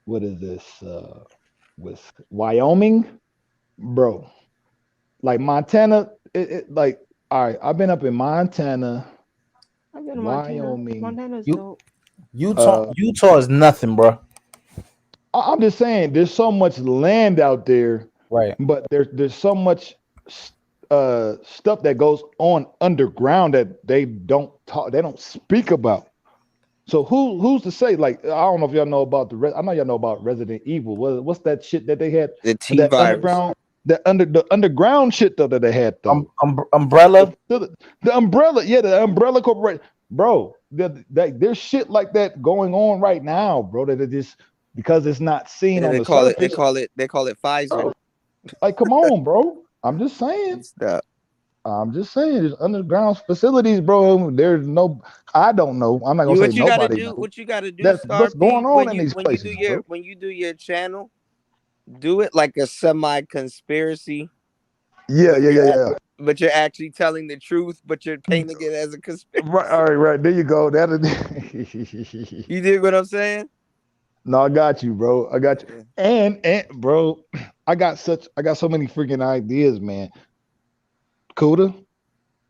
what is this? With Wyoming, bro. Like Montana, like all right. I've been up in Montana, I've been to Wyoming. Montana's dope. Utah is nothing, bro. I'm just saying, there's so much land out there, right? But there's so much stuff that goes on underground that they don't talk, they don't speak about. So who's to say? Like, I don't know if y'all know about I know y'all know about Resident Evil. What's that shit that they had? The T-virus. The underground shit though that they had though. Umbrella. The Umbrella, yeah, the Umbrella Corporation, bro. There's shit like that going on right now, bro. That it just because it's not seen on the surface. They call it Pfizer. Bro, like, come on, bro. I'm just saying. Stop. I'm just saying. There's underground facilities, bro. There's no. I don't know. I'm not gonna say nobody knows. What you gotta do? That's what's going on in these places, bro. When you do your channel, do it like a semi-conspiracy. Yeah. But you're actually telling the truth, but you're painting it as a conspiracy. Right, all right. There you go. You dig what I'm saying? No, I got you, bro. I got you. And bro, I got so many freaking ideas, man. Kuda,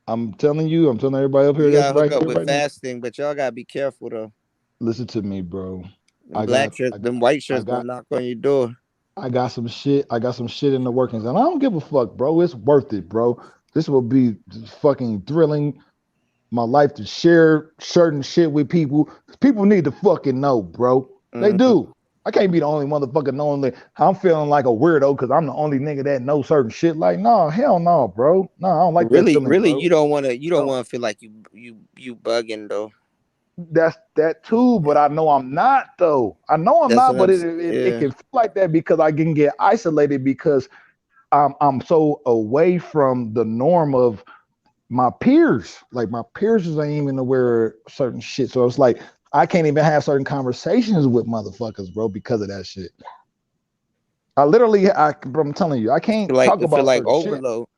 I'm telling everybody up here that's right here with fasting, but y'all gotta be careful though. Listen to me, bro. Them white shirts gonna knock on your door. I got some shit in the workings, and I don't give a fuck, bro. It's worth it, bro. This will be fucking thrilling. My life to share certain shit with people. People need to fucking know, bro. They do. I can't be the only motherfucker knowing that I'm feeling like a weirdo because I'm the only nigga that knows certain shit. Like, no, hell no, bro. No, I don't like that feeling, really, bro. you don't want to feel like you bugging though. That's that too, but I know I'm not though. I know I'm not, but it can feel like that because I can get isolated because I'm so away from the norm of my peers. Like my peers ain't even aware of certain shit. So it's like I can't even have certain conversations with motherfuckers, bro, because of that shit. I'm telling you, I can't talk about like overload. Shit.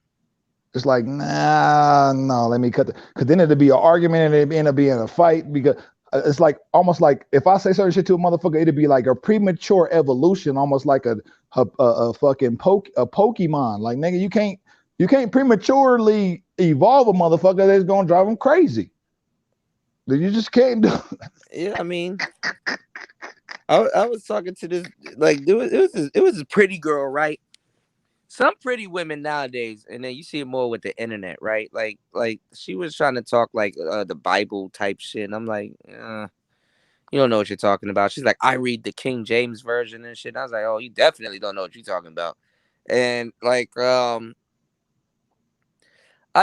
It's like, no, let me cut because then it'd be an argument and it'd end up being a fight because it's like almost like if I say certain shit to a motherfucker, it'd be like a premature evolution, almost like a fucking Pokemon. Like, nigga, you can't prematurely evolve a motherfucker that's gonna drive them crazy. You just can't do it. Yeah, I mean, I was talking to this, like, it was a pretty girl, right? Some pretty women nowadays, and then you see it more with the internet, right? Like she was trying to talk like the Bible type shit, and I'm like, you don't know what you're talking about. She's like, I read the King James version and shit. And I was like, oh, you definitely don't know what you're talking about. And like, I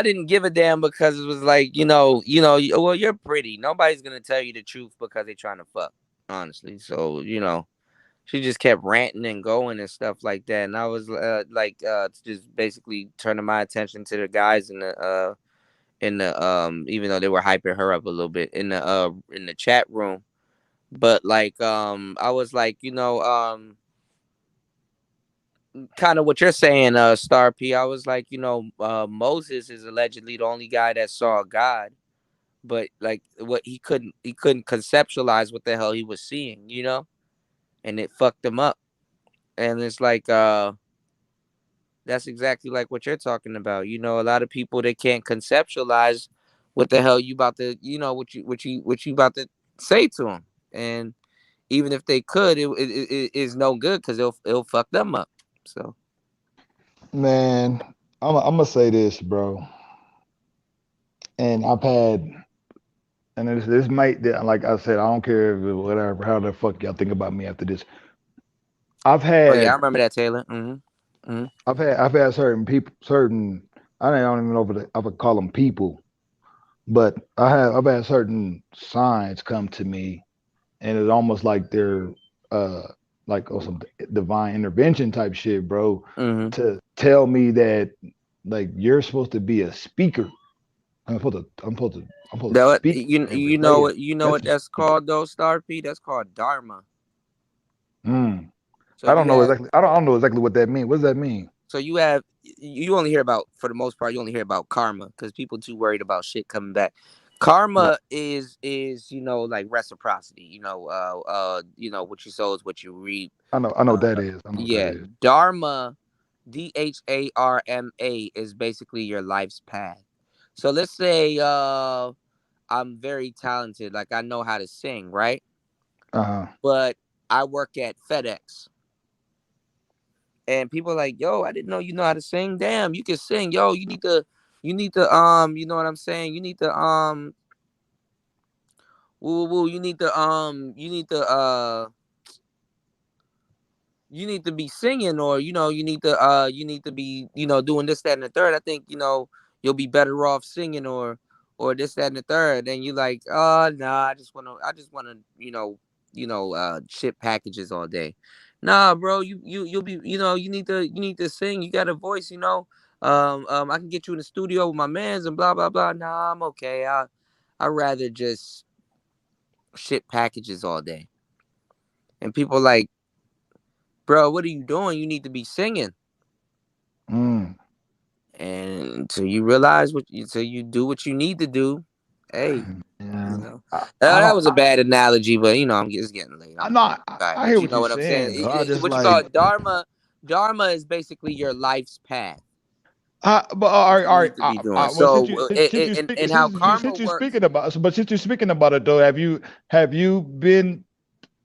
didn't give a damn because it was like, well, you're pretty. Nobody's gonna tell you the truth because they're trying to fuck, honestly. So she just kept ranting and going and stuff like that, and I was just basically turning my attention to the guys in in the even though they were hyping her up a little bit in the chat room. But like I was like, kind of what you're saying, Star P. I was like, Moses is allegedly the only guy that saw God, but like what he couldn't conceptualize what the hell he was seeing, and it fucked him up. And it's like that's exactly like what you're talking about. A lot of people, they can't conceptualize what the hell you about to, what you about to say to them. And even if they could, it is no good because it'll fuck them up. So Man, I'm gonna say this, bro. And I've had, and this might, like I said, I don't care if whatever, how the fuck y'all think about me after this. I've oh yeah, I had, remember that, Taylor. I've had certain people, I don't even know if I would call them people, but I've had certain signs come to me, and it's almost like they're like some divine intervention type shit, bro, Mm-hmm. to tell me that like you're supposed to be a speaker. I'm supposed to speak and relay a You know what message. that's called though, Star P? That's called Dharma. Mm. So I if don't you know have exactly. I don't know exactly what that means. What does that mean? so you only hear about, for the most part, you only hear about karma because people too worried about shit coming back. Right. Karma is like reciprocity. What you sow is what you reap. I know what Uh, that is. I know what that yeah, is. Dharma, Dharma is basically your life's path. So let's say I'm very talented, like I know how to sing, right? Uh-huh. But I work at FedEx. And people are like, yo, I didn't know you know how to sing. Damn, you can sing. Yo, you know what I'm saying? You need to woo, woo, woo, you need to be singing, or you need to be, doing this, that, and the third. I think, you'll be better off singing, or this, that, and the third. And you like, oh nah, I just wanna, ship packages all day. Nah, bro, you'll be, you need to sing. You got a voice, I can get you in the studio with my mans and blah blah blah. Nah, I'm okay. I rather just ship packages all day. And people like, bro, what are you doing? You need to be singing. Mm. And until you realize until you do what you need to do, hey, Yeah. I that don't. was a bad analogy, but I'm just getting late. I I'm know. sorry, I but hear you what know you're what I'm saying. saying, though. I just What you call like. it, dharma. Dharma is basically your life's path. But all What right, you all right. need to be doing. Well, since So, you speak, and how karma since you're works. speaking about, but since you're speaking about it though, have you been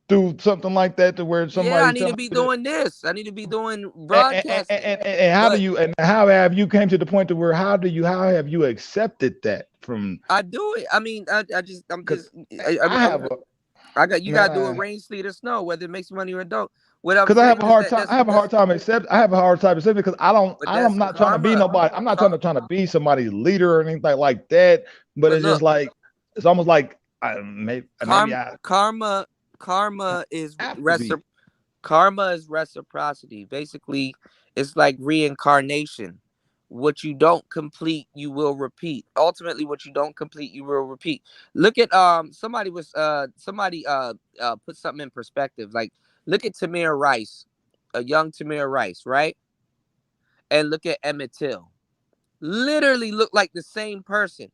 through something like that to where Yeah, I somebody's need to telling be you that? doing this. I need to be doing And, broadcasting. how do But you and how have you came to the point to where how have you accepted that from? I do it. I mean, I'm Because just, I have a I got you. Got to do it man. rain, sleet, or snow, whether it makes money or don't. What I'm Because I have saying a is hard that time. I have a hard time accept. I have a hard time accepting because but I'm that's not trying to be karma. nobody. I'm not trying to be somebody's leader or anything like that. But But it's just look, like it's almost like maybe I karma, karma is have to be. karma is reciprocity. Basically, it's like reincarnation. What you don't complete, you will repeat. Ultimately, what you don't complete, you will repeat. Look at somebody put something in perspective. Like, look at Tamir Rice, a young Tamir Rice, right? And look at Emmett Till. Literally look like the same person.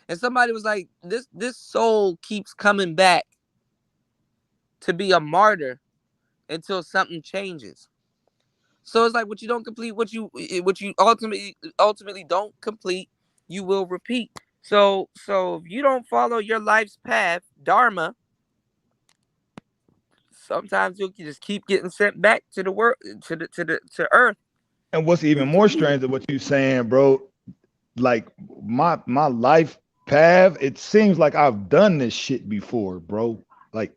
And somebody was like, this soul keeps coming back to be a martyr until something changes. So it's like what you don't complete, what you ultimately don't complete, you will repeat. So if you don't follow your life's path, dharma, sometimes you can just keep getting sent back to the world, to earth. And what's even more strange than what you saying, bro? Like my life path. It seems like I've done this shit before, bro. Like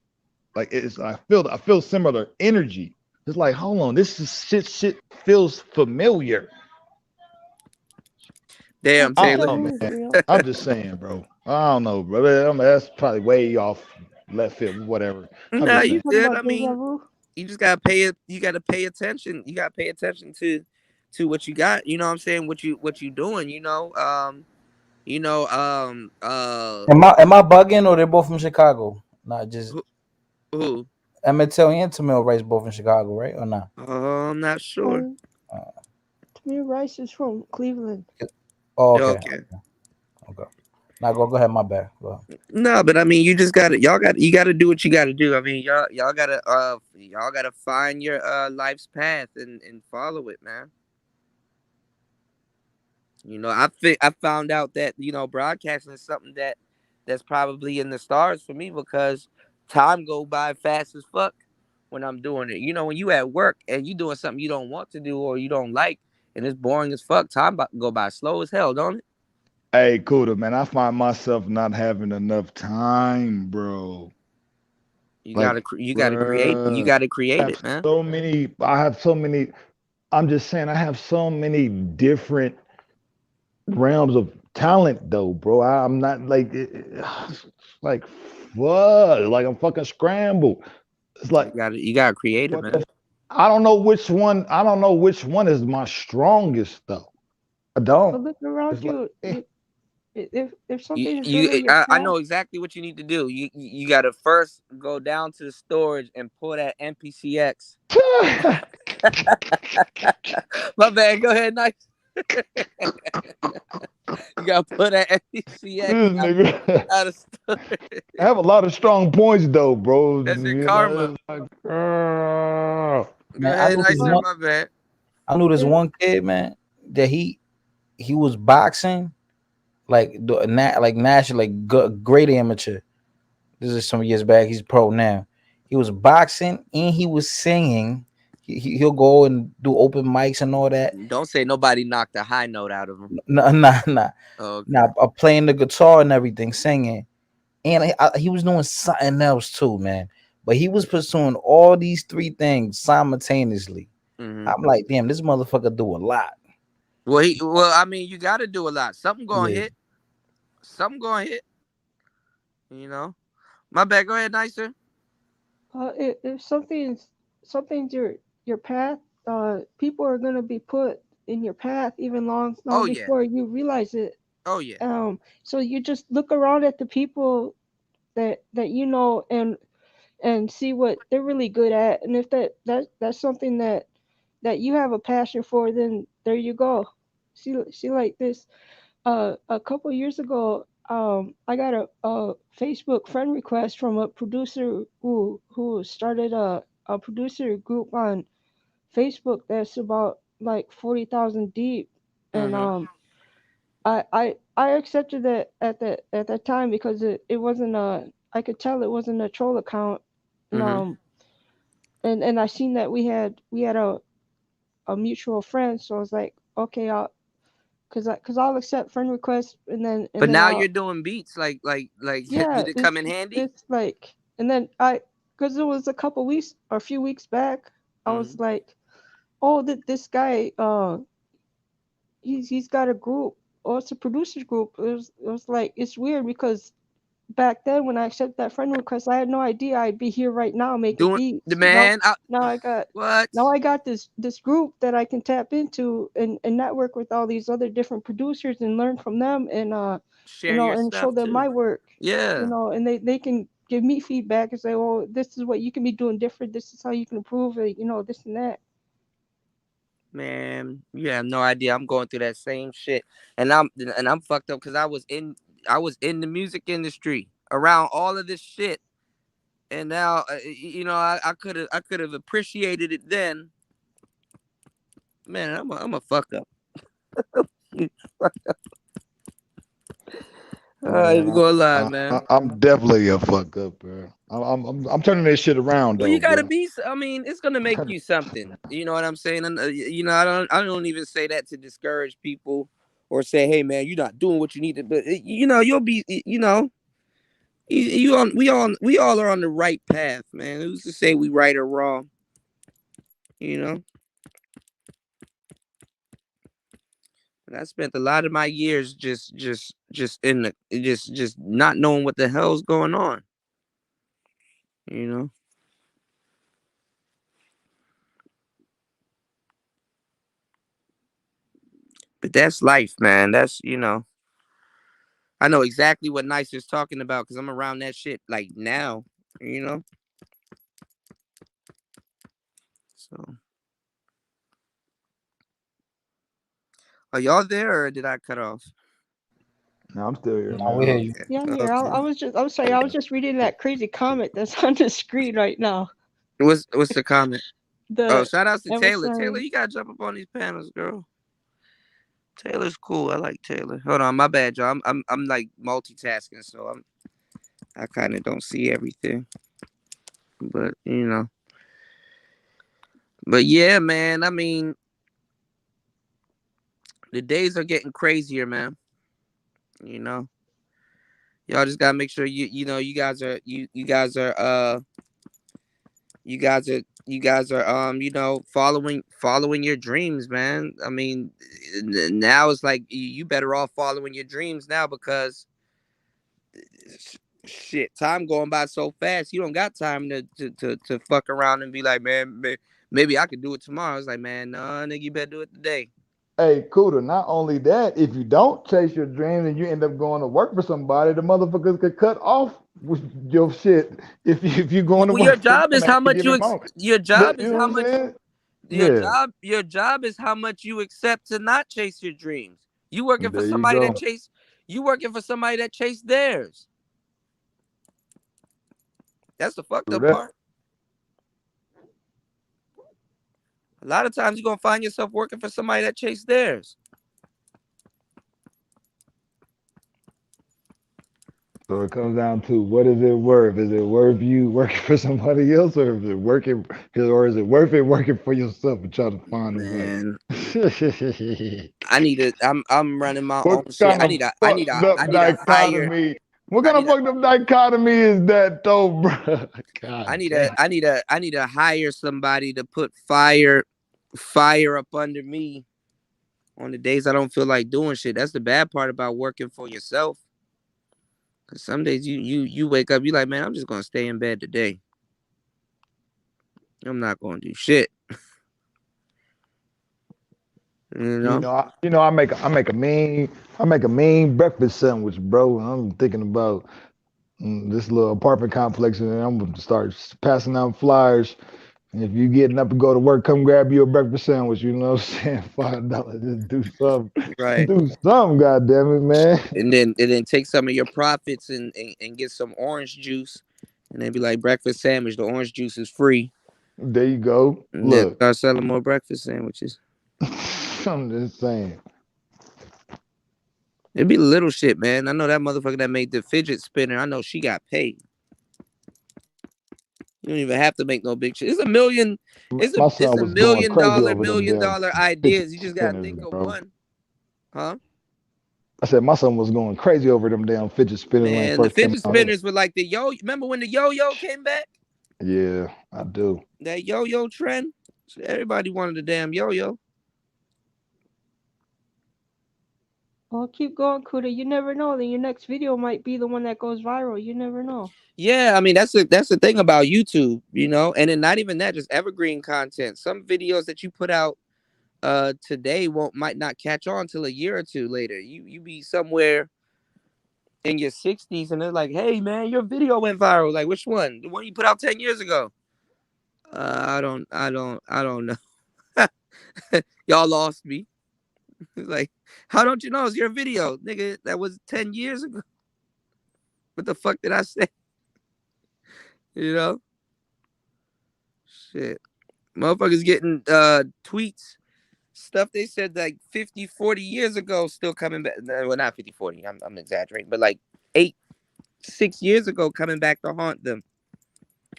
it's I feel similar energy. It's like, hold on, this is shit feels familiar. Damn, I don't Taylor. know, Feeling is man. real. I'm just saying, bro. I don't know, bro. I mean, that's probably way off left field, whatever. I'm No, just You saying. you talking good. I about deja mean, vu? you just gotta pay it. You gotta pay attention. To what you got. You know what I'm saying? What you doing? You know, Am I bugging or they're both from Chicago? Not just who? who? Emmett Till and Tamil Rice both from Chicago, right? Or not? I'm not sure. Um, Tamir Rice is from Cleveland. Oh, okay. Okay. Okay. Now go ahead. My bad. Go ahead. No, but I mean, you just gotta, you gotta do what you gotta do. I mean, y'all gotta find your life's path and follow it, man. You know, I found out that broadcasting is something that's probably in the stars for me because time go by fast as fuck when I'm doing it. You know, when you at work and you doing something you don't want to do or you don't like and it's boring as fuck, time go by slow as hell, don't it? Hey, Kuda, man, I find myself not having enough time, bro. Like, You gotta create bruh, I have it, man. so many. I have so many. I'm just saying, I have so many different realms of talent, though, bro. I'm not like, like, what? Like I'm fucking scrambled. It's like, You gotta create it, what man. the? I don't know which one. I don't know which one is my strongest, though. I don't. But look around It's like, you. If something is really your I path, know exactly what you need to do. You got to first go down to the storage and pull that NPCX. My bad. Go ahead, nice. You got to pull that NPCX nigga. out of storage. I have a lot of strong points though, bro. That's your You karma. know, it's like, Go Man, ahead, nice sir. My bad. I knew this if one kid, man, that he was boxing like like national, like great amateur. This is some years back. He's pro now. He was boxing and he was singing. He'll go and do open mics and all that. Don't say nobody knocked a high note out of him. Nah. Okay. Playing the guitar and everything, singing, and he was doing something else too, man. But he was pursuing all these three things simultaneously. Mm-hmm. I'm like, damn, this motherfucker do a lot. Well, I mean, you got to do a lot. Something gonna Yeah. hit. Something gonna hit. You know. My bad. Go ahead, nicer. if something's your path, people are gonna be put in your path even long Oh yeah. before you realize it. Oh yeah. So you just look around at the people that you know and see what they're really good at, and if that's something that you have a passion for, then there you go. See like this. A couple years ago, I got a Facebook friend request from a producer who started a producer group on Facebook that's about like 40,000 deep, and Mm-hmm. I accepted it at that time because it wasn't a I could tell it wasn't a troll account, and Mm-hmm. and I seen that we had a mutual friend, so I was like, okay, I'll accept friend requests, and But then now I'll you're doing beats like yeah, did it come in handy? it's like, and then because it was a couple weeks or a few weeks back, I Mm-hmm. was like, oh, this guy, he's got a group. Oh, it's a producers group. It was like, it's weird because back then when I accepted that friend request, I had no idea I'd be here right now making Doing the beats. man. Now I got What? this group that I can tap into and network with all these other different producers and learn from them, and Share your and show stuff them too. my work, Yeah. and they can give me feedback and say, oh, this is what you can be doing different, this is how you can improve it, this and that. Man, you have no idea. I'm going through that same shit, and I'm fucked up because I was in the music industry around all of this shit, and now I could have appreciated it then. Man, I'm a fuck up. I ain't man, gonna lie, man. I'm definitely a fuck up, bro. I'm turning this shit around Well, though, you gotta bro. be. I mean, it's gonna make you something. You know what I'm saying? And I don't even say that to discourage people or say, hey, man, you're not doing what you need to. But you'll be. We all are on the right path, man. Who's to say we right or wrong? You know. And I spent a lot of my years just in the just not knowing what the hell's going on. You know. But that's life, man. That's. I know exactly what Nicer's talking about because I'm around that shit like now, you know. So, are y'all there or did I cut off? No, I'm still here, No, we hear man. you. Yeah, I'm here. Okay. I'm sorry, I was just reading that crazy comment that's on the screen right now. What's the comment? Oh, The shout outs to Taylor. MSI. Taylor, you gotta jump up on these panels, girl. Taylor's cool. I like Taylor. Hold on, my bad, y'all. I'm like multitasking, so I kind of don't see everything. But you know. But yeah, man. I mean, the days are getting crazier, man. You know. Y'all just gotta make sure you know you guys are you know following your dreams, man. I mean, now it's like you better off following your dreams now because shit, time going by so fast. You don't got time to fuck around and be like, man, maybe I could do it tomorrow. It's like, man, no, nigga, you better do it today. Hey, Cuda, not only that, if you don't chase your dreams and you end up going to work for somebody, the motherfuckers could cut off with your shit if you're going to Well, your work for job is them how at any much given moment. your job You is know how what I'm much saying? Yeah, your job is how much you accept to not chase your dreams. You working for there you somebody go. that chase theirs. That's the fucked True up that. part. A lot of times you're gonna find yourself working for somebody that chased theirs. So it comes down to what is it worth? Is it worth you working for somebody else, or is it worth it working for yourself and trying to find a Man, way? I'm running my What own shit. kind of fucked up I need a higher dichotomy? What I kind of need a fucked up dichotomy is that, though, bro? I God need damn. to hire somebody to put fire up under me on the days I don't feel like doing shit. That's the bad part about working for yourself. Cause some days you wake up, you like, man, I'm just gonna stay in bed today. I'm not gonna do shit. You know? I make a mean breakfast sandwich, bro. And I'm thinking about this little apartment complex, and I'm gonna start passing out flyers. And if you getting up to go to work, come grab you a breakfast sandwich. You know what I'm saying? $5. Just do something. Right. Do something, goddamn it, man. And then take some of your profits and get some orange juice and then be like breakfast sandwich. The orange juice is free. There you go. And then Look, start selling more breakfast sandwiches. I'm just saying. It'd be little shit, man. I know that motherfucker that made the fidget spinner. I know she got paid. You don't even have to make no big shit. It's a million. My son was going crazy over them Million damn dollar fidget ideas. You just gotta spinners, think of bro. one, huh? I said my son was going crazy over them damn fidget spinners when they Man, the first came fidget out. spinners were like the yo. Remember when the yo-yo came back? Yeah, I do. That yo-yo trend. So everybody wanted a damn yo-yo. Well, keep going, Kuda. You never know. Then your next video might be the one that goes viral. You never know. Yeah, I mean that's the thing about YouTube, you know, and then not even that, just evergreen content. Some videos that you put out today might not catch on till a year or two later. You be somewhere in your 60s and they're like, hey man, your video went viral. Like which one? The one you put out 10 years ago. I don't know. Y'all lost me. Like, how don't you know it's your video? Nigga, that was 10 years ago. What the fuck did I say? You know? Shit. Motherfuckers getting tweets. Stuff they said like 50, 40 years ago still coming back. Well, not 50, 40. I'm exaggerating, but like 8, 6 years ago coming back to haunt them.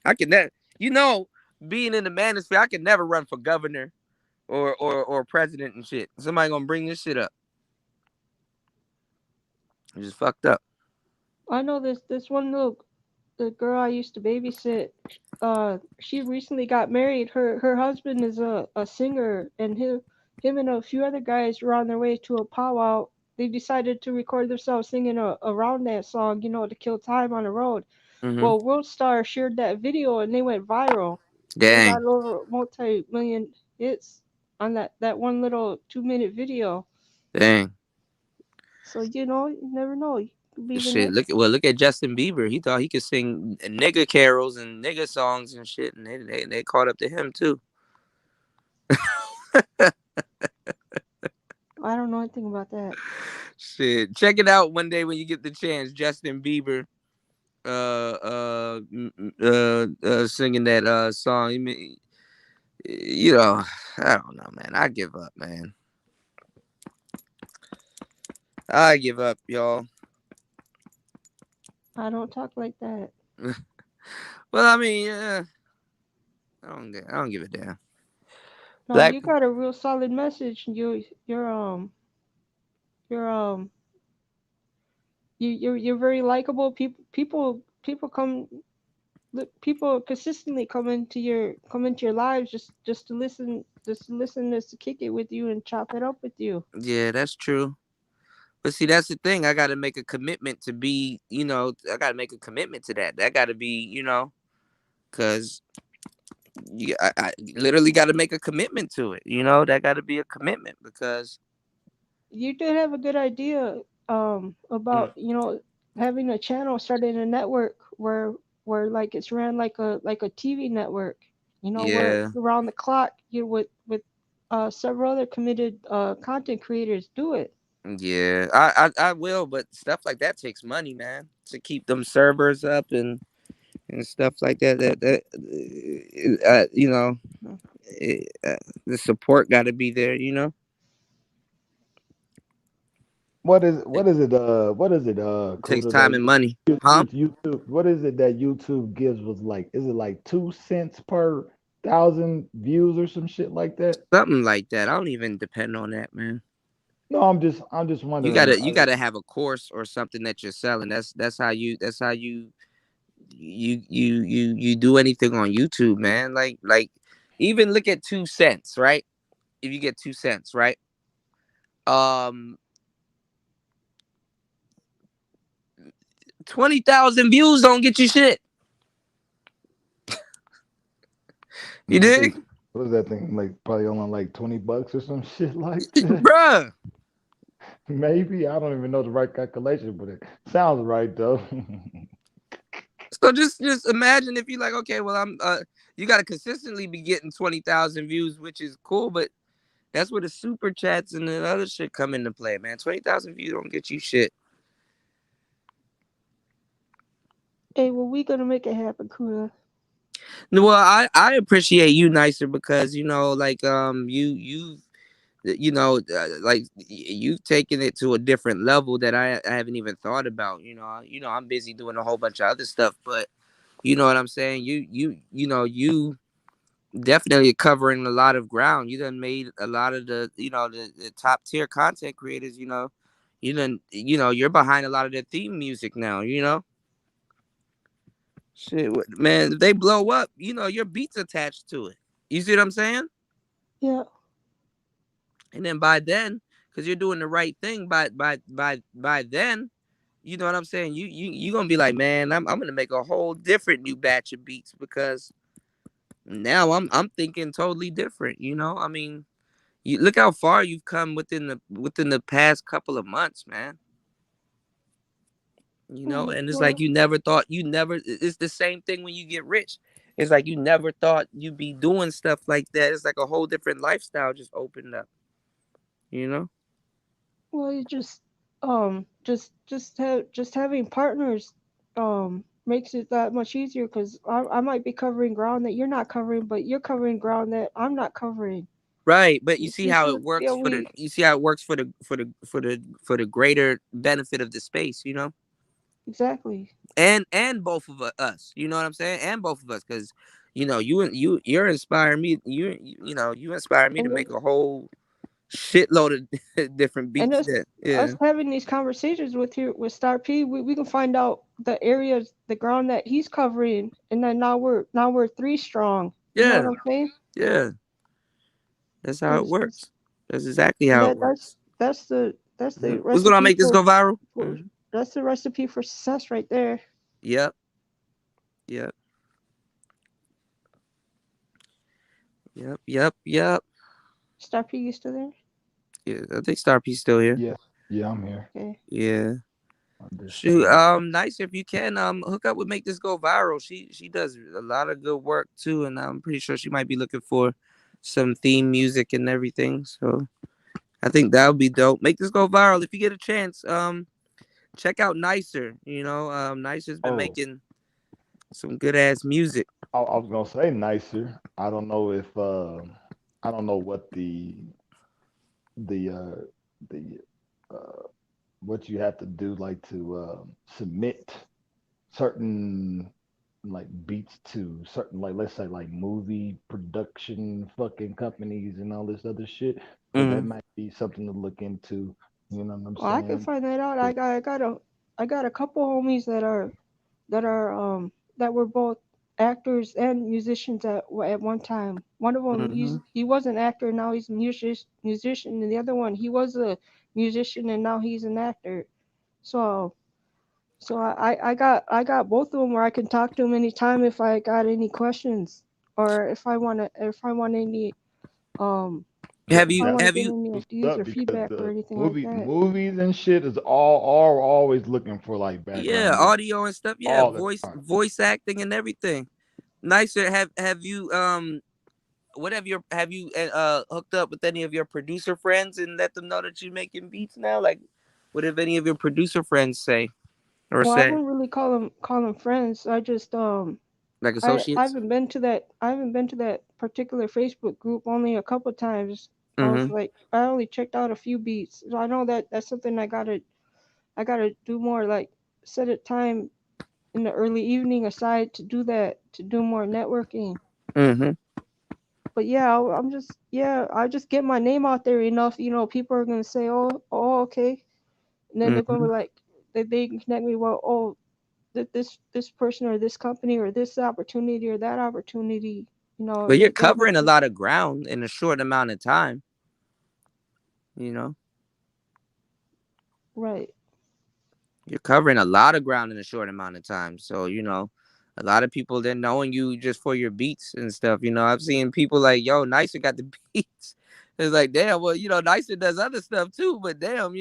I can never, you know, being in the manosphere, I can never run for governor or president and shit. Somebody gonna bring this shit up. It's just fucked up. I know this one the girl I used to babysit. She recently got married. Her husband is a singer, and him and a few other guys were on their way to a powwow. They decided to record themselves singing a round dance song, to kill time on the road. Mm-hmm. Well, World Star shared that video and they went viral. Dang. They got over multi-million hits on that one little 2-minute video. Dang. So you never know. Be the Shit, next. look at Justin Bieber. He thought he could sing nigga carols and nigga songs and shit, and they caught up to him too. I don't know anything about that. Shit, check it out one day when you get the chance. Justin Bieber, singing that song. You know, I don't know, man. I give up, man. I give up, y'all. I don't talk like that. Well, I mean, I don't give a damn. No, Black, you got a real solid message. You're you're very likable. People come. People consistently come into your lives just to listen, just to kick it with you and chop it up with you. yeah, that's true. But see, that's the thing. I got to make a commitment to be, I got to make a commitment to that. That got to be, because I literally got to make a commitment to it. That got to be a commitment because You did have a good idea about having a channel, starting a network where like it's ran like a TV network, where yeah, around the clock you with several other committed content creators do it. yeah, I will, but stuff like that takes money, man, to keep them servers up and stuff like that. The support got to be there, What is It takes Kuda, time that and money, huh? YouTube, what is it that YouTube gives was like, is it like 2 cents per thousand views or some shit like that? Something like that. I don't even depend on that, man. No, I'm just You wondering. gotta you gotta have a course or something that you're selling. That's how you do anything on YouTube, man. Like even look at 2 cents, right? If you get 2 cents, right? Um 20,000 views don't get you shit. You I think, dig? what is that thing, like probably only like $20 or some shit like that? Bruh. Maybe, I don't even know the right calculation, but it sounds right though. So just imagine if you're like, okay, well you gotta consistently be getting 20,000 views, which is cool, but that's where the super chats and the other shit come into play, man. 20,000 views don't get you shit. Hey, well, we gonna make it happen, Kuda. Well, I appreciate you, Nicer, because like like you've taken it to a different level that I haven't even thought about. I'm busy doing a whole bunch of other stuff, but you know what I'm saying. You definitely covering a lot of ground. You done made a lot of the top tier content creators. You're behind a lot of their theme music now. Shit, man, if they blow up, your beats attached to it. You see what I'm saying? Yeah. And then by then, because you're doing the right thing, by then, you know what I'm saying? You gonna be like, man, I'm gonna make a whole different new batch of beats because now I'm thinking totally different. I mean, you look how far you've come within the past couple of months, man. And it's like Well, it's the same thing when you get rich. It's like you never thought you'd be doing stuff like that. It's like a whole different lifestyle just opened up. well, you just having partners makes it that much easier because I might be covering ground that you're not covering, but you're covering ground that I'm not covering. Right, but you see how So, it works yeah, for the greater benefit of the space, exactly. and both of us, you know what I'm saying, and both of us, because you're inspiring me, you inspire me to And make a whole shitload of different beats. us That yeah, us having these conversations with Star P, we can find out the areas, the ground that he's covering, and then now we're three strong. You know yeah, what I'm saying? yeah. That's how it 'Cause works. That's exactly how it works. that's the What's gonna recipe make this go viral? for that's the recipe for success right there. Yep. Yep. Yep. Yep. Yep. Star P, you still there? Yeah, I think Star P's still here. Yeah, yeah, I'm here. Okay. Yeah. Shoot, Understand. nice if you can hook up with Make This Go Viral. She does a lot of good work too, and I'm pretty sure she might be looking for some theme music and everything. So I think that would be dope. Make This Go Viral if you get a chance. Check out Nicer. Nicer's been Oh, making some good ass music. I was gonna say nicer. I don't know if I don't know what the the uh what you have to do like to submit certain like beats to certain like let's say like movie production fucking companies and all this other shit. But that Mm-hmm. might be something to look into. You know what I'm Well, I can saying? find that out. 'Cause I got a couple homies that are that were both actors and musicians at one time. One of them Mm-hmm. he was an actor, now he's a musician, and the other one he was a musician and now he's an actor. So I got both of them where I can talk to them anytime if I got any questions or if I want any um Have if I you want that's to have get you any what's ideas up or because feedback or the anything like that. movies and shit is all are always looking for like yeah, background music audio and stuff? Yeah, all the voice time. voice acting and everything. Nicer. Have you what have you hooked up with any of your producer friends and let them know that you're making beats now? Like, what have any of your producer friends say or Well, I say? wouldn't really call them friends. I just Like I associates? haven't been to that particular Facebook group only a couple times. I was Mm-hmm. like I only checked out a few beats. So I know that that's something I gotta do more, like set a time in the early evening aside to do that, to do more networking. Mm-hmm. But yeah, I just get my name out there enough, people are gonna say, oh, okay, and then they're gonna Mm-hmm. be like, they can connect me, well, oh, this person or this company or this opportunity or that opportunity, But you're they're gonna covering a lot of ground in a short amount of time, you know? right. You're covering a lot of ground in a short amount of time. So, a lot of people they're knowing you just for your beats and stuff. I've seen people like, yo, Nicer got the beats. It's like, damn, well, Nicer does other stuff too, but damn,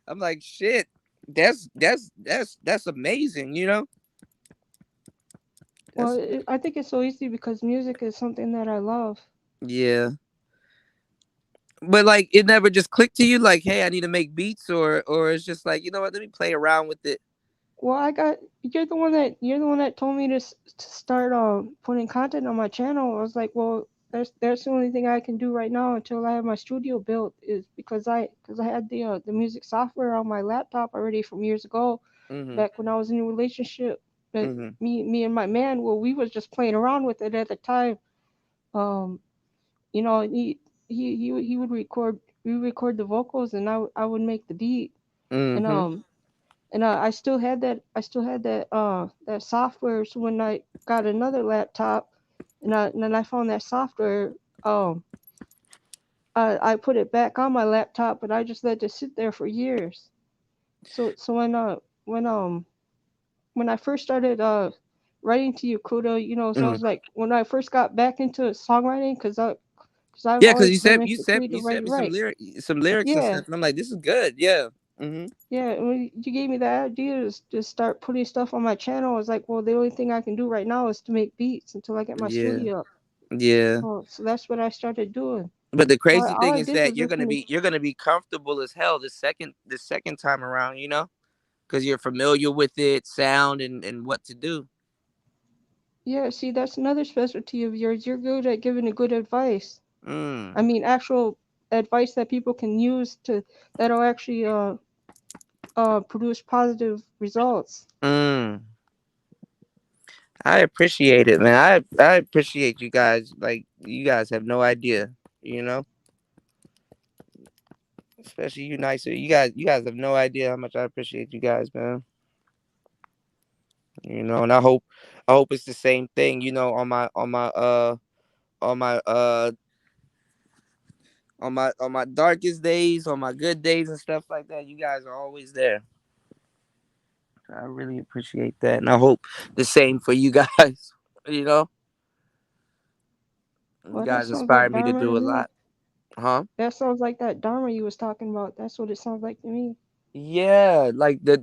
I'm like, shit, that's amazing. Well, That's I think it's so easy because music is something that I love. yeah. But like it never just clicked to you like, hey, I need to make beats or it's just like, you know what, let me play around with it. Well, you're the one that told me to start putting content on my channel. I was like, well, that's the only thing I can do right now until I have my studio built, is because I had the music software on my laptop already from years ago, Mhm. back when I was in a relationship. But Mhm. me and my man, well, we was just playing around with it at the time. Um, he would record, we record the vocals, and I would make the beat, and Mhm. I still had that software. So when I got another laptop, and then I found that software, um I put it back on my laptop, but I just let it sit there for years. So when I first started writing to you, Kudo, so I Mhm. was like, when I first got back into songwriting, because I've Yeah, because always you been sent you into sent creative you sent me some writing. lyrics and Yeah, stuff, and I'm like, this is good. Yeah. Mhm. yeah. And when you gave me that idea to start putting stuff on my channel, I was like, well, the only thing I can do right now is to make beats until I get my Yeah. studio up. Yeah. So that's what I started doing. But the crazy All thing I is did that was listen to, you're gonna be comfortable as hell the second time around, because you're familiar with it, sound and what to do. yeah. See, that's another specialty of yours. You're good at giving a good advice. I Mm. mean, actual advice that people can use that'll actually produce positive results. Mm. I appreciate it, man. I appreciate you guys. Like you guys have no idea, you know. Especially you, Nicer. You guys have no idea how much I appreciate you guys, man. And I hope it's the same thing, on my on my darkest days, on my good days and stuff like that. You guys are always there. I really appreciate that, and I hope the same for you guys. You know, you Well, that guys sounds like inspire me to Dharma to do a me. lot, huh? That sounds like that Dharma you was talking about. That's what it sounds like to me. Yeah, like the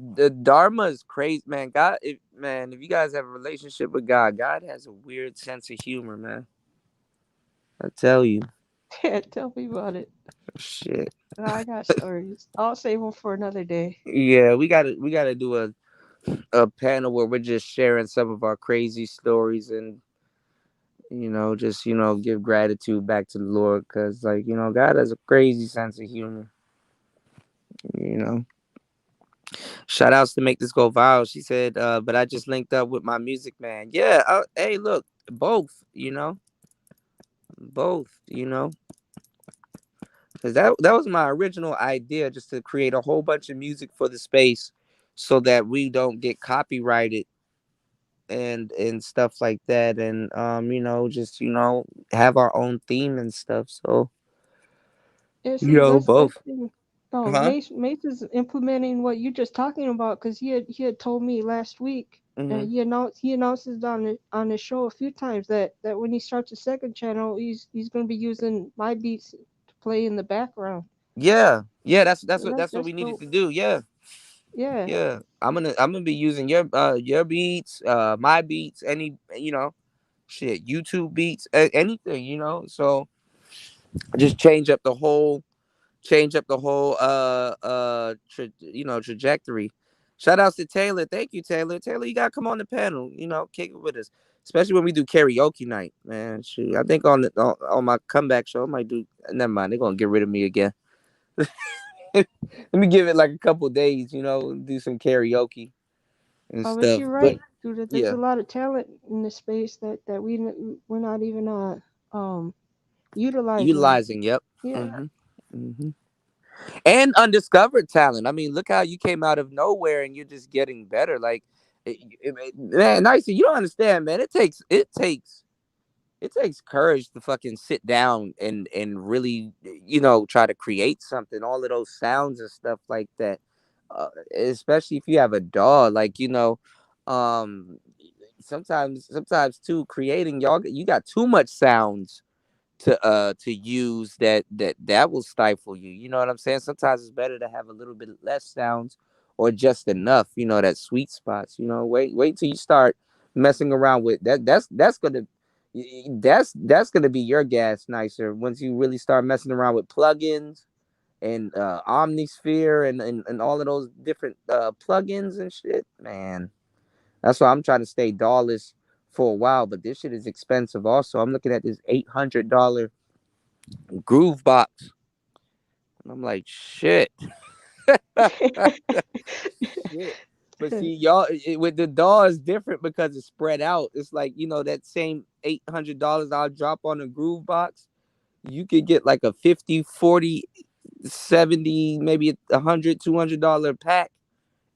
Dharma is crazy, man. If you guys have a relationship with God, God has a weird sense of humor, man. I tell you, Yeah, tell me about it. shit. I got stories. I'll save them for another day. Yeah, we gotta do a panel where we're just sharing some of our crazy stories and just give gratitude back to the Lord, because like God has a crazy sense of humor. You know, shout outs to Make This Go Viral. She said, but I just linked up with my music man. Yeah, hey, look, both. Both. Because that was my original idea, just to create a whole bunch of music for the space, so that we don't get copyrighted and stuff like that, and just have our own theme and stuff. So Yeah, see, that's the both. thing. Oh, Huh? Mace is implementing what you're just talking about because he had told me last week. Hmm. He announces on the show a few times that when he starts a second channel, he's going to be using my beats to play in the background. Yeah, So that's what that's we needed dope. to do. Yeah. Yeah. Yeah, I'm gonna be using your beats, my beats, any shit, YouTube beats, anything, So just change up the whole trajectory. Shout outs to Taylor. Thank you, Taylor. Taylor, you gotta come on the panel, kick it with us. Especially when we do karaoke night, man. Shoot, I think on my comeback show, I might do. Never mind, they're gonna get rid of me again. Let me give it like a couple days, do some karaoke and Oh, but stuff. you're But right, dude. There's yeah, a lot of talent in this space that we're not even utilizing. utilizing. Yep. Yeah. Hmm. Hmm. And undiscovered talent. I mean, look how you came out of nowhere and you're just getting better. Like, man, Nicey, you don't understand, man. It takes courage to fucking sit down and really try to create something. All of those sounds and stuff like that. Especially if you have a dog, like um, sometimes too creating you got too much sounds to use that will stifle you. You know what I'm saying? Sometimes it's better to have a little bit less sounds or just enough. That sweet spots. Wait till you start messing around with that. That's gonna be your gas nicer once you really start messing around with plugins and Omnisphere and all of those different plugins and shit. Man, that's why I'm trying to stay dollars for a while. But this shit is expensive. Also, I'm looking at this $800 Groove Box. And I'm like, shit. Shit. But see, y'all, with the DAW is different because it's spread out. It's like, that same $800 I'll drop on a Groove Box. You could get like a 50, 40, 70, maybe $100, $200 pack.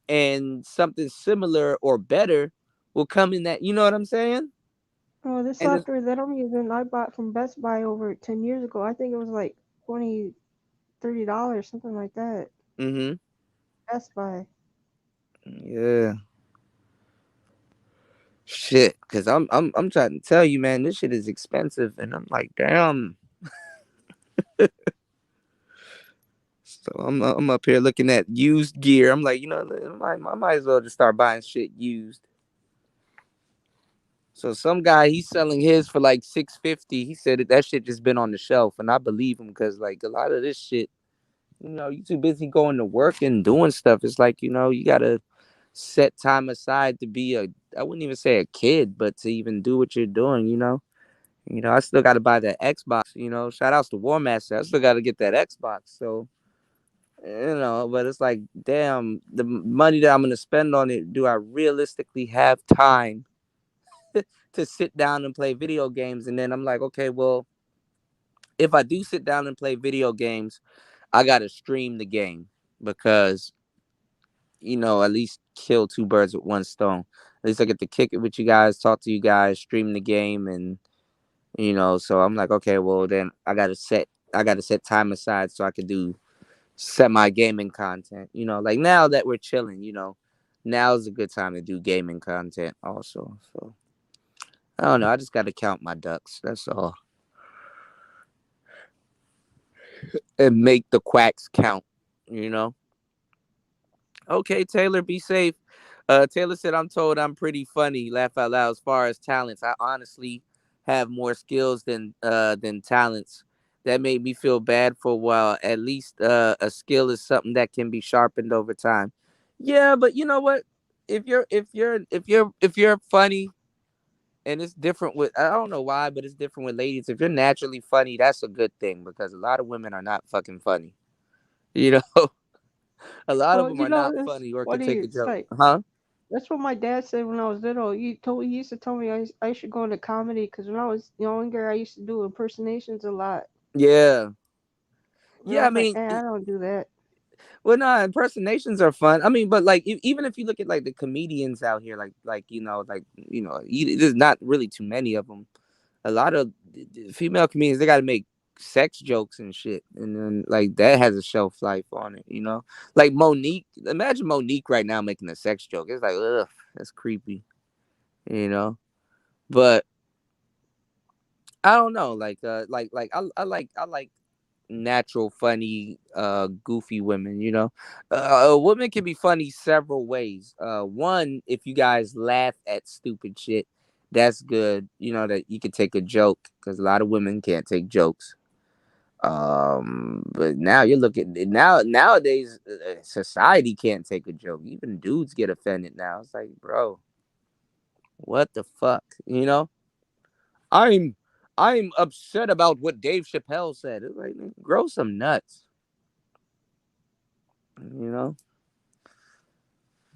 And something similar or better will come in that. You know what I'm saying? Oh, this And it's, software that I'm using, I bought from Best Buy over 10 years ago. I think it was like 20, $30, something like that. mm-hmm. Best Buy. Yeah. Shit, because I'm trying to tell you, man, this shit is expensive, and I'm like, damn. So I'm up here looking at used gear. I'm like, I might as well just start buying shit used. So some guy, he's selling his for like 650. He said that shit just been on the shelf, and I believe him because like a lot of this shit, you too busy going to work and doing stuff. It's like you gotta set time aside to be I wouldn't even say a kid, but to even do what you're doing. I still got to buy that Xbox. Shout outs to War Master. I still got to get that Xbox. So, but it's like, damn, the money that I'm going to spend on it, do I realistically have time to sit down and play video games? And then I'm like, okay, well, if I do sit down and play video games, I got to stream the game because, at least kill two birds with one stone. At least I get to kick it with you guys, talk to you guys, stream the game, and so I'm like, okay, well then I gotta set time aside so I could do semi gaming content. Like now that we're chilling, now is a good time to do gaming content also. So I don't know. I just gotta count my ducks. That's all. And make the quacks count, you know? Okay, Taylor, be safe. Taylor said, I'm told I'm pretty funny. Laugh out loud. As far as talents, I honestly have more skills than talents. That made me feel bad for a while. At least a skill is something that can be sharpened over time. Yeah, but you know what? If you're funny, and it's different with, I don't know why, but it's different with ladies. If you're naturally funny, that's a good thing because a lot of women are not fucking funny. You know, a lot of Well, them are not it's funny or can funny. take a It's joke, like huh? that's what my dad said when I was little. He used to tell me I should go into comedy because when I was younger, I used to do impersonations a lot. Yeah. And I Yeah, I was like, mean, I don't do that. well, no, impersonations are fun. I mean, but like, even if you look at like the comedians out here, there's not really too many of them. A lot of female comedians, they got to make sex jokes and shit, and then like that has a shelf life on it. Like Monique. Imagine Monique right now making a sex joke. It's like, ugh, that's creepy. You know, but I don't know. I like natural, funny, goofy women. A woman can be funny several ways. One, if you guys laugh at stupid shit, that's good. That you can take a joke because a lot of women can't take jokes. But now you're looking nowadays, society can't take a joke. Even dudes get offended now. It's like, bro, what the fuck? I'm I'm upset about what Dave Chappelle said. It's like, grow some nuts. you know.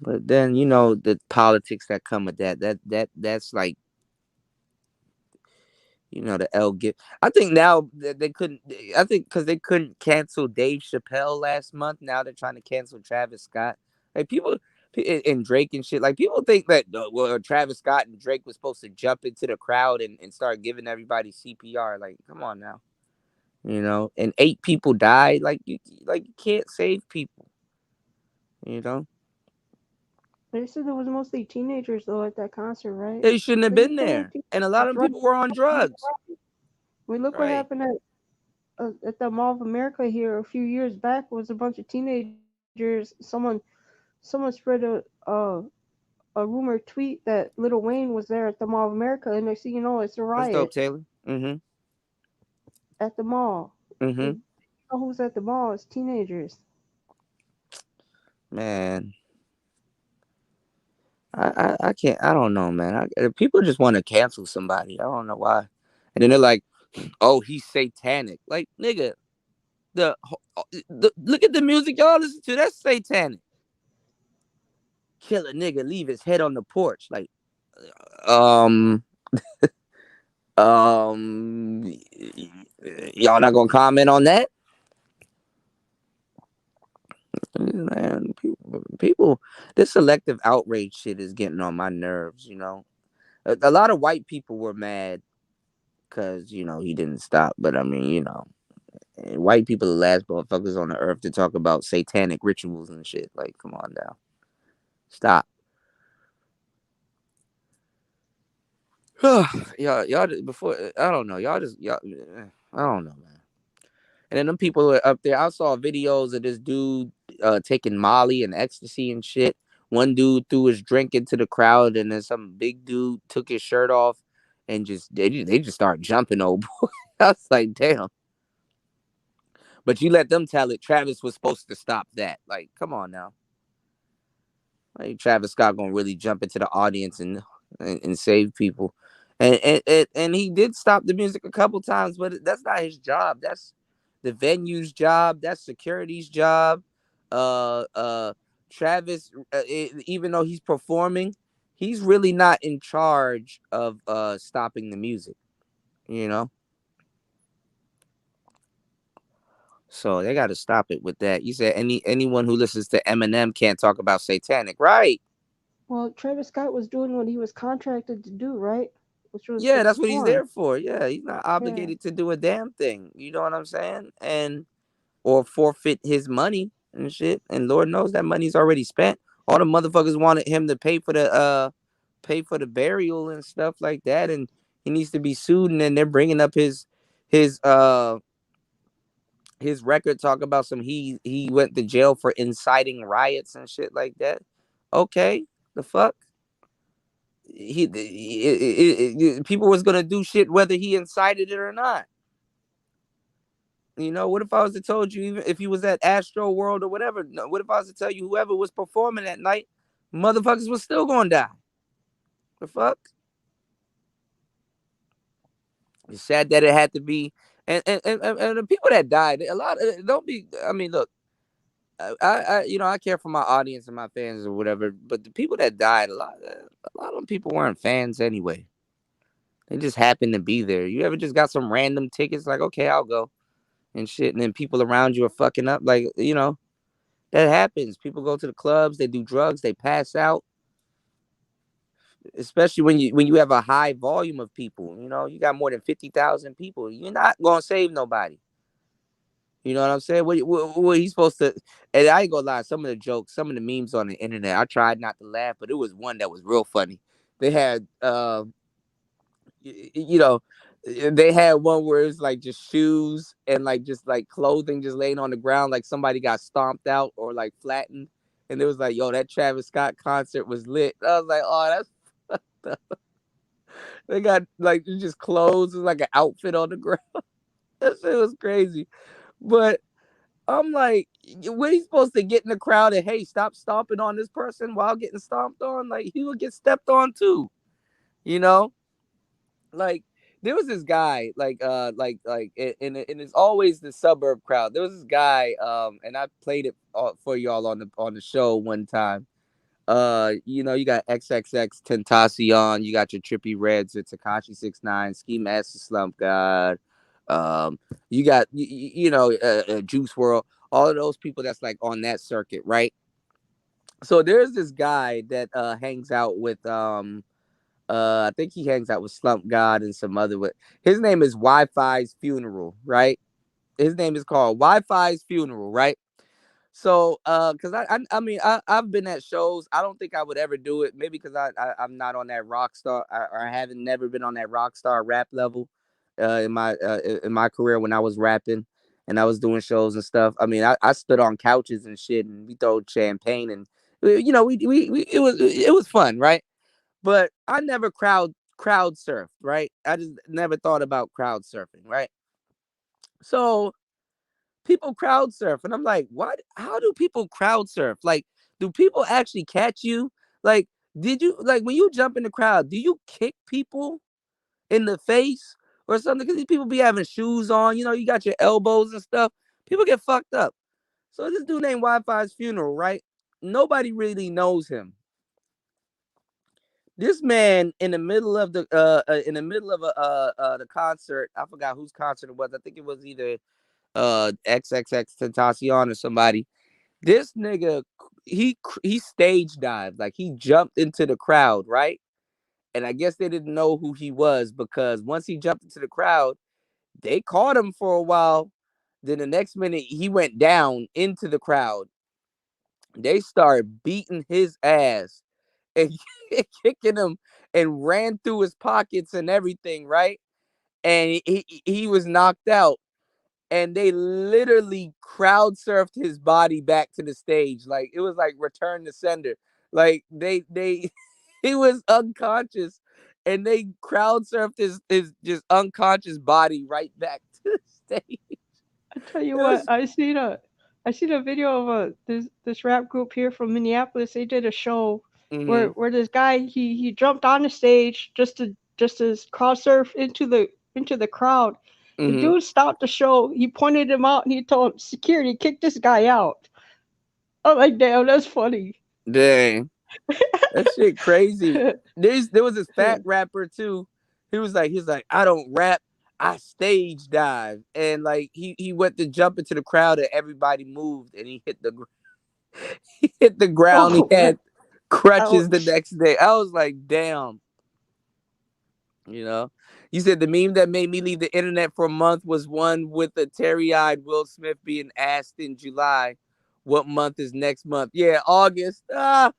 But then the politics that come with that's like the L get. I think now that they couldn't. I think because they couldn't cancel Dave Chappelle last month. Now they're trying to cancel Travis Scott. Like people and Drake and shit. Like people think that Travis Scott and Drake was supposed to jump into the crowd and start giving everybody CPR. Like come on now. And 8 people died. Like you can't save people. You know. They said there was mostly teenagers though at that concert, right? They shouldn't have Pretty been sure there. And a lot of right. people were on drugs. We look what Right. happened at the Mall of America here a few years back. Was a bunch of teenagers. Someone spread a rumor tweet that Lil Wayne was there at the Mall of America, and next thing you know, it's a That's dope, riot Taylor. Mm-hmm. at the mall. Mm-hmm. And you know who's at the mall? It's teenagers. Man. I can't. I don't know, man. People just want to cancel somebody. I don't know why. And then they're like, "Oh, he's satanic." Like, nigga, look at the music y'all listen to. That's satanic. Kill a nigga, leave his head on the porch. Like, um, um, y'all not gonna comment on that, man. People, this selective outrage shit is getting on my nerves. A lot of white people were mad because he didn't stop. But I mean, white people are the last motherfuckers on the earth to talk about satanic rituals and shit. Like, come on now, stop. y'all before I don't know, y'all. I don't know, man. And then them people are up there. I saw videos of this dude taking Molly and ecstasy and shit. One dude threw his drink into the crowd, and then some big dude took his shirt off and they just started jumping. Old boy, I was like, damn. But you let them tell it. Travis was supposed to stop that. Like, come on now. Like Travis Scott gonna really jump into the audience and save people. And he did stop the music a couple times, but that's not his job. That's the venue's job. That's security's job. Uh, uh, Travis, even though he's performing, he's really not in charge of stopping the music. You know. So they got to stop it with that. You said anyone who listens to Eminem can't talk about satanic, right? Well, Travis Scott was doing what he was contracted to do, right? Which was to Yeah, that's what he's perform. there for. Yeah, he's not Yeah. obligated to do a damn thing. You know what I'm saying? And or forfeit his money and shit. And Lord knows that money's already spent. All the motherfuckers wanted him to pay for the burial and stuff like that, and he needs to be sued. And then they're bringing up his his record talk about some he went to jail for inciting riots and shit like that. Okay, the fuck. People was gonna do shit whether he incited it or not. You know, what if I was to told you, even if you was at Astro World or whatever, what if I was to tell you whoever was performing that night, motherfuckers was still gonna die? The fuck? It's sad that it had to be, and the people that died, a lot of, don't be. I mean, look, I care for my audience and my fans or whatever, but the people that died, a lot of them people weren't fans anyway. They just happened to be there. You ever just got some random tickets, like, okay, I'll go and shit, and then people around you are fucking up, like, that happens. People go to the clubs, they do drugs, they pass out. Especially when you have a high volume of people, you got more than 50,000 people. You're not gonna save nobody. You know what I'm saying? What he's supposed to? And I ain't gonna lie. Some of the jokes, some of the memes on the internet, I tried not to laugh, but it was one that was real funny. They had, you know, they had one where it's like just shoes and like just like clothing just laying on the ground, like somebody got stomped out or like flattened. And it was like, yo, that Travis Scott concert was lit. I was like, oh, that's they got like just clothes, like an outfit on the ground. That shit was crazy. But I'm like, when he's supposed to get in the crowd and, hey, stop stomping on this person while getting stomped on, like he would get stepped on too, you know? Like there was this guy, and it's always the suburb crowd. There was this guy, and I played it for y'all on the show one time. You got XXX Tentacion, you got your Trippy Reds, it's Tekashi 6ix9ine, Ski Master, Slump God, you got Juice World, all of those people that's like on that circuit, right? So there's this guy that hangs out with I think he hangs out with Slump God and some other. His name is Wi-Fi's Funeral, right? His name is called Wi-Fi's Funeral, right? So, cause I've been at shows. I don't think I would ever do it. Maybe because I'm not on that rock star, or I haven't never been on that rock star rap level, in my career when I was rapping and I was doing shows and stuff. I mean, I stood on couches and shit, and we throw champagne, and we it was fun, right? But I never crowd surfed, right? I just never thought about crowd surfing, right? So people crowd surf, and I'm like, what? How do people crowd surf? Like, do people actually catch you? Like, did you like when you jump in the crowd? Do you kick people in the face or something? Because these people be having shoes on. You got your elbows and stuff. People get fucked up. So this dude named Wi-Fi's Funeral, right? Nobody really knows him. This man in the middle of the concert, I forgot whose concert it was. I think it was either XXX Tentacion or somebody. This nigga, he stage dived, like he jumped into the crowd, right? And I guess they didn't know who he was because once he jumped into the crowd, they caught him for a while. Then the next minute he went down into the crowd. They started beating his ass and kicking him and ran through his pockets and everything, right? And he was knocked out. And they literally crowd surfed his body back to the stage. Like it was like return to sender. Like they he was unconscious and they crowd surfed his just unconscious body right back to the stage. I tell you It what, was I seen a video of this rap group here from Minneapolis. They did a show where mm-hmm, this guy he jumped on the stage just to crowd surf into the crowd. The mm-hmm. dude stopped the show. He pointed him out and he told security, kick this guy out. I'm like, damn, that's funny. Dang. That shit crazy. There was this fat rapper too. He's like, I don't rap, I stage dive. And like he went to jump into the crowd and everybody moved and he hit the he hit the ground. He Oh man, had crutches the ouch. next day. I was like, damn, you know. You said the meme that made me leave the internet for a month was one with the teary-eyed Will Smith being asked in July, what month is next month? Yeah, August. What's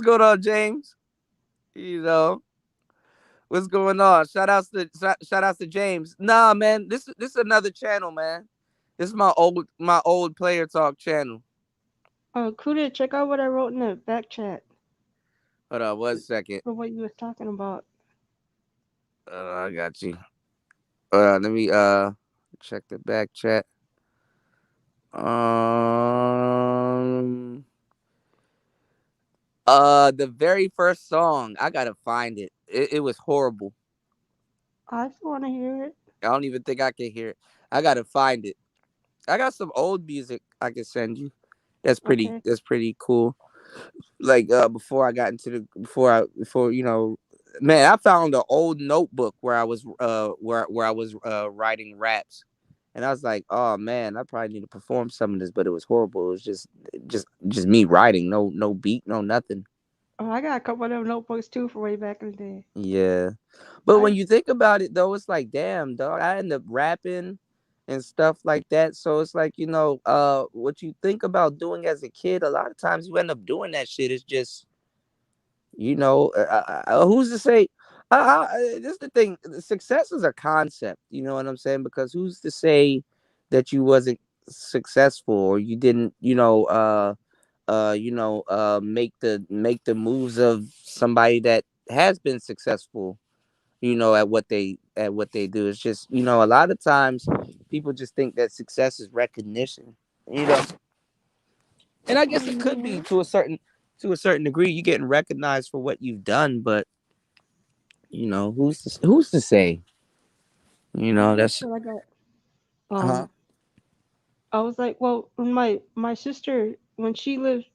going on, James? You know, What's going on? Shout outs to James. Nah, man, this is another channel, man. This is my old player talk channel. Kuda, check out what I wrote in the back chat Hold on 1 second. for what you was talking about. I got you. Let me check the back chat. The very first song, I gotta find it. It was horrible. I just want to hear it. I don't even think I can hear it. I gotta find it. I got some old music I can send you. That's pretty. Okay. That's pretty cool. Like before I got into the before you know, man, I found an old notebook where I was where I was writing raps, and I was like, oh man, I probably need to perform some of this, but it was horrible. It was just me writing, no beat, no nothing. Oh, I got a couple of them notebooks too for way back in the day. Yeah, but when I you think about it though, it's like, damn, dog, I end up rapping and stuff like that. So it's like, you know, what you think about doing as a kid, a lot of times you end up doing that shit. It's just, you know, who's to say? This is the thing. Success is a concept. You know what I'm saying? Because who's to say that you wasn't successful or you didn't, make the moves of somebody that has been successful, you know, at what they do. It's just, you know, a lot of times people just think that success is recognition, you know, and I guess it could be to a certain degree. You're getting recognized for what you've done, but you know, who's to say, you know, that's what I got. uh-huh. I was like, well, when my sister, when she lived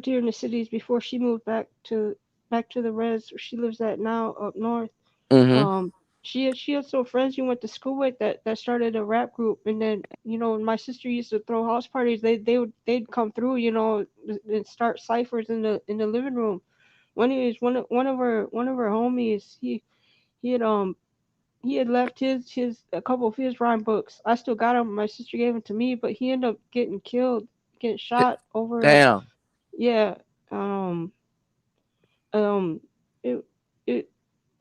here in the cities before she moved back to the res where she lives at now up north. Mm-hmm. She had some friends you went to school with that started a rap group, and then when my sister used to throw house parties, they'd come through, and start ciphers in the living room. One of her homies, he had he had left his a couple of his rhyme books. I still got them. My sister gave them to me, but he ended up getting killed, getting shot over. Damn. Yeah. Um. Um. It it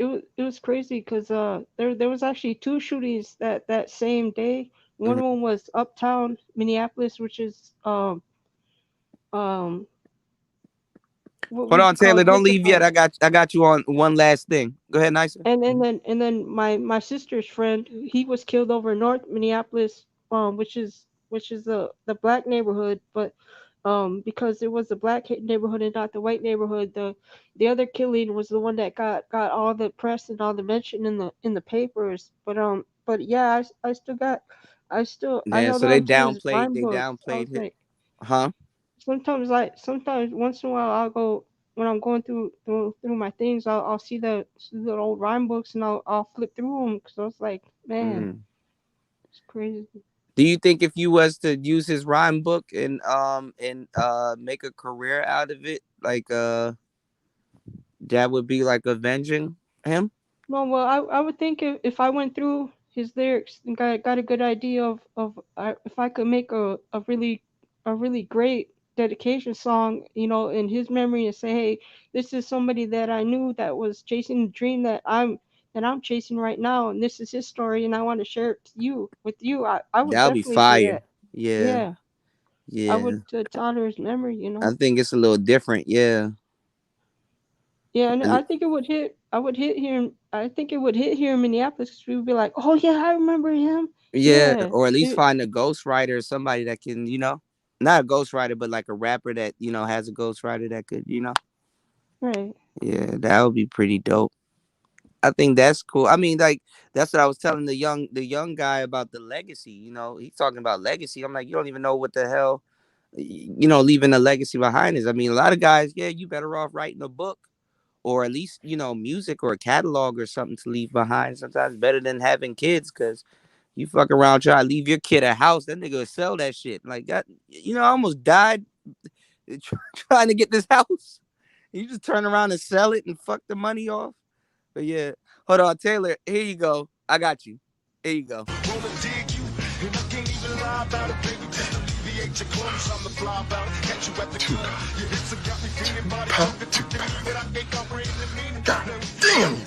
it was crazy because there was actually two shootings that same day. One Mhm. of them was uptown Minneapolis, which is um what Hold would on, you call Taylor. it? Don't leave yet. I got you on one last thing. Go ahead, Nicer. And then my sister's friend, he was killed over in North Minneapolis, which is the black neighborhood, but because it was the black neighborhood and not the white neighborhood, the other killing was the one that got all the press and all the mention in the papers. But yeah, I Damn. held So they on to his downplayed. rhyme They books. I downplayed was it. like, Huh? sometimes once in a while I'll go when I'm going through my things. I'll see the old rhyme books and I'll flip through them because I was like, man, Mm. it's crazy. Do you think if you was to use his rhyme book and make a career out of it, like that would be like avenging him? No, well, I would think if I went through his lyrics and got a good idea of if I could make a really great dedication song, in his memory and say, hey, this is somebody that I knew that was chasing the dream that I'm chasing right now, and this is his story, and I want to share it with you. I would That would be definitely say fire. that. Yeah. Yeah, I Yeah. would to honor his memory. I think it's a little different. Yeah. Yeah, and And I think it would hit. I would hit here. I think it would hit here in Minneapolis 'cause we would be like, "Oh yeah, I remember him." yeah, Yeah, or at least it, find a ghostwriter or somebody that can, not a ghostwriter, but like a rapper that, has a ghostwriter that could, right. yeah, that would be pretty dope. I think that's cool. I mean, like that's what I was telling the young guy about the legacy. He's talking about legacy. I'm like, you don't even know what the hell, leaving a legacy behind is. I mean, a lot of guys, yeah, you better off writing a book or at least music or a catalog or something to leave behind. Sometimes better than having kids because you fuck around try to leave your kid a house, that nigga will sell that shit like that. I almost died trying to get this house. You just turn around and sell it and fuck the money off. But yeah, hold on, Taylor. Here you go. I got you. Here you go. God damn you!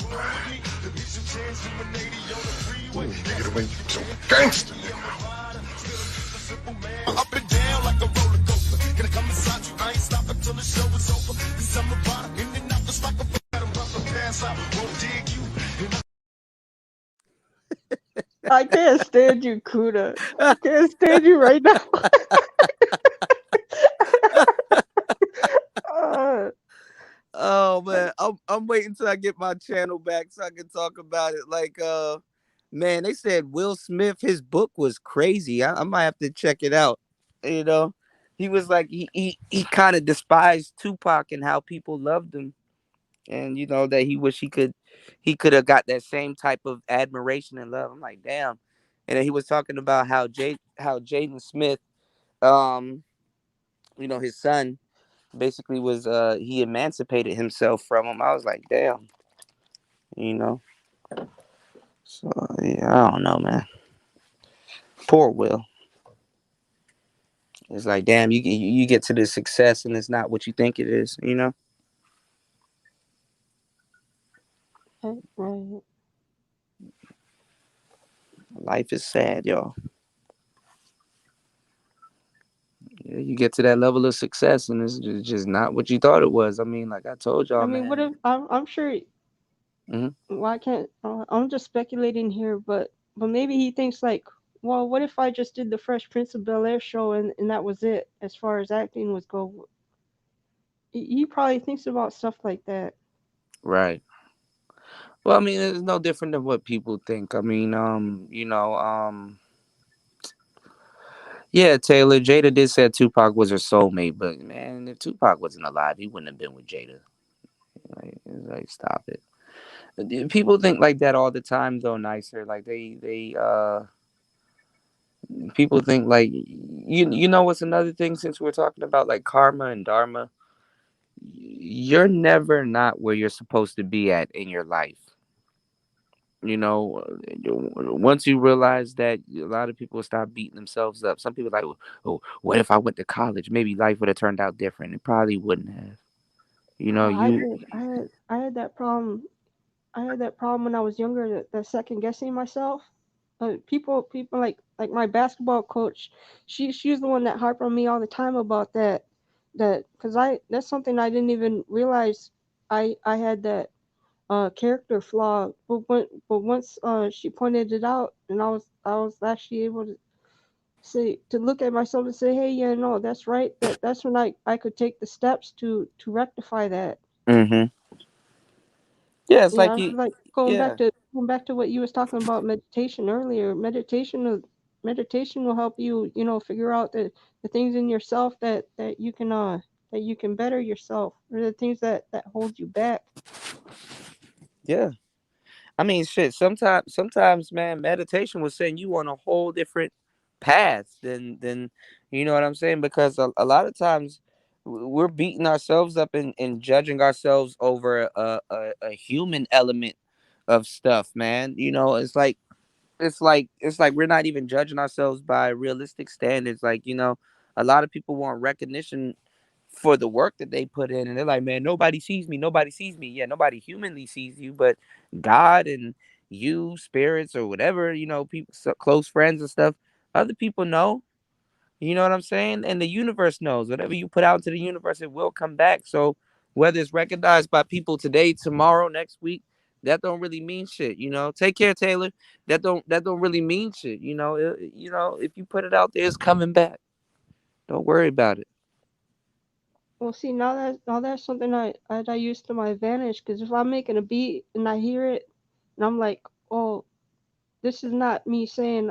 Nigga, the way you so gangster, nigga. Up and down like a roller coaster. Gonna come inside you, I ain't stopping till the show is over. This summer bottom, in and out just like a pass out. Won't dig you. I can't stand you, Kuda. I can't stand you right now. Oh man, I'm waiting till I get my channel back so I can talk about it. Like, man, they said Will Smith, his book was crazy. I might have to check it out. You know, he was like he kind of despised Tupac and how people loved him, and you know that he wish he could have got that same type of admiration and love. I'm like, damn. And then he was talking about how Jaden Smith, you know, his son basically was he emancipated himself from him. I was like, damn, you know. So yeah, I don't know, man. Poor Will. It's like, damn, you get to this success and it's not what you think it is, you know. Right. Life is sad, y'all. Yeah, you get to that level of success and it's just not what you thought it was. I mean, like I told y'all, I mean, what if man. I'm sure. Mhm. Well, I can't. I'm just speculating here, but maybe he thinks like, well, what if I just did the Fresh Prince of Bel Air show and that was it as far as acting was go. He probably thinks about stuff like that. Right. Well, I mean, it's no different than what people think. I mean, you know, yeah, Taylor, Jada did say Tupac was her soulmate, but man, if Tupac wasn't alive, he wouldn't have been with Jada. Like stop it. People think like that all the time, though. Nicer, like people think like you know what's another thing since we're talking about like karma and dharma. You're never not where you're supposed to be at in your life. You know, once you realize that, a lot of people stop beating themselves up. Some people are like, oh, what if I went to college? Maybe life would have turned out different. It probably wouldn't have. You know, I you. did. I had that problem. I had that problem when I was younger. That second guessing myself. People like my basketball coach. She's the one that harped on me all the time about that. Because that's something I didn't even realize. I had that character flaw. But once she pointed it out, and I was actually able to look at myself and say, hey, yeah, no, that's right. That's when I could take the steps to rectify that. Mm-hmm. Yeah, it's like Yeah, you. like Yeah. going back to what you was talking about meditation earlier. Meditation will help you, figure out the things in yourself that you can better yourself, or the things that hold you back. Yeah. I mean, shit. Sometimes, man, meditation will send you on a whole different path than you know what I'm saying. Because a lot of times we're beating ourselves up and judging ourselves over a human element of stuff, man. You know, it's like we're not even judging ourselves by realistic standards. Like, you know, a lot of people want recognition for the work that they put in, and they're like, man, nobody sees me, nobody sees me. Yeah, nobody humanly sees you, but God and you, spirits or whatever, you know, people, close friends and stuff, other people know. You know what I'm saying? And the universe knows. Whatever you put out into the universe, it will come back. So whether it's recognized by people today, tomorrow, next week, that don't really mean shit. You know, take care, Taylor. That don't really mean shit. You know, you know, if you put it out there, it's coming back. Don't worry about it. Well, see, now that's something I use to my advantage. Because if I'm making a beat and I hear it, and I'm like, oh, this is not me saying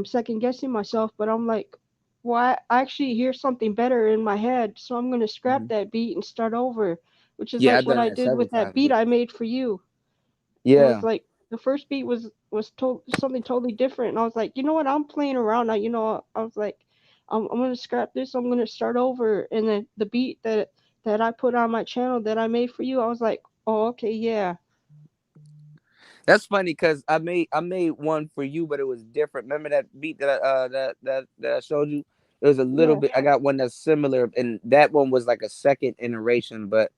second guessing myself, but I'm like, well, I actually hear something better in my head, so I'm gonna scrap Mhm. that beat and start over, which is Yeah, like I've what done I that did several with that times. beat I made for you. It was Yeah. like the first beat was something totally different, and I was like, you know what, I'm playing around now. I was like, I'm gonna scrap this. I'm gonna start over, and then the beat that I put on my channel that I made for you, I was like, oh, okay, yeah. That's funny because I made one for you, but it was different. Remember that beat that I showed you? It was a little Yeah. bit. I got one that's similar, and that one was like a second iteration. But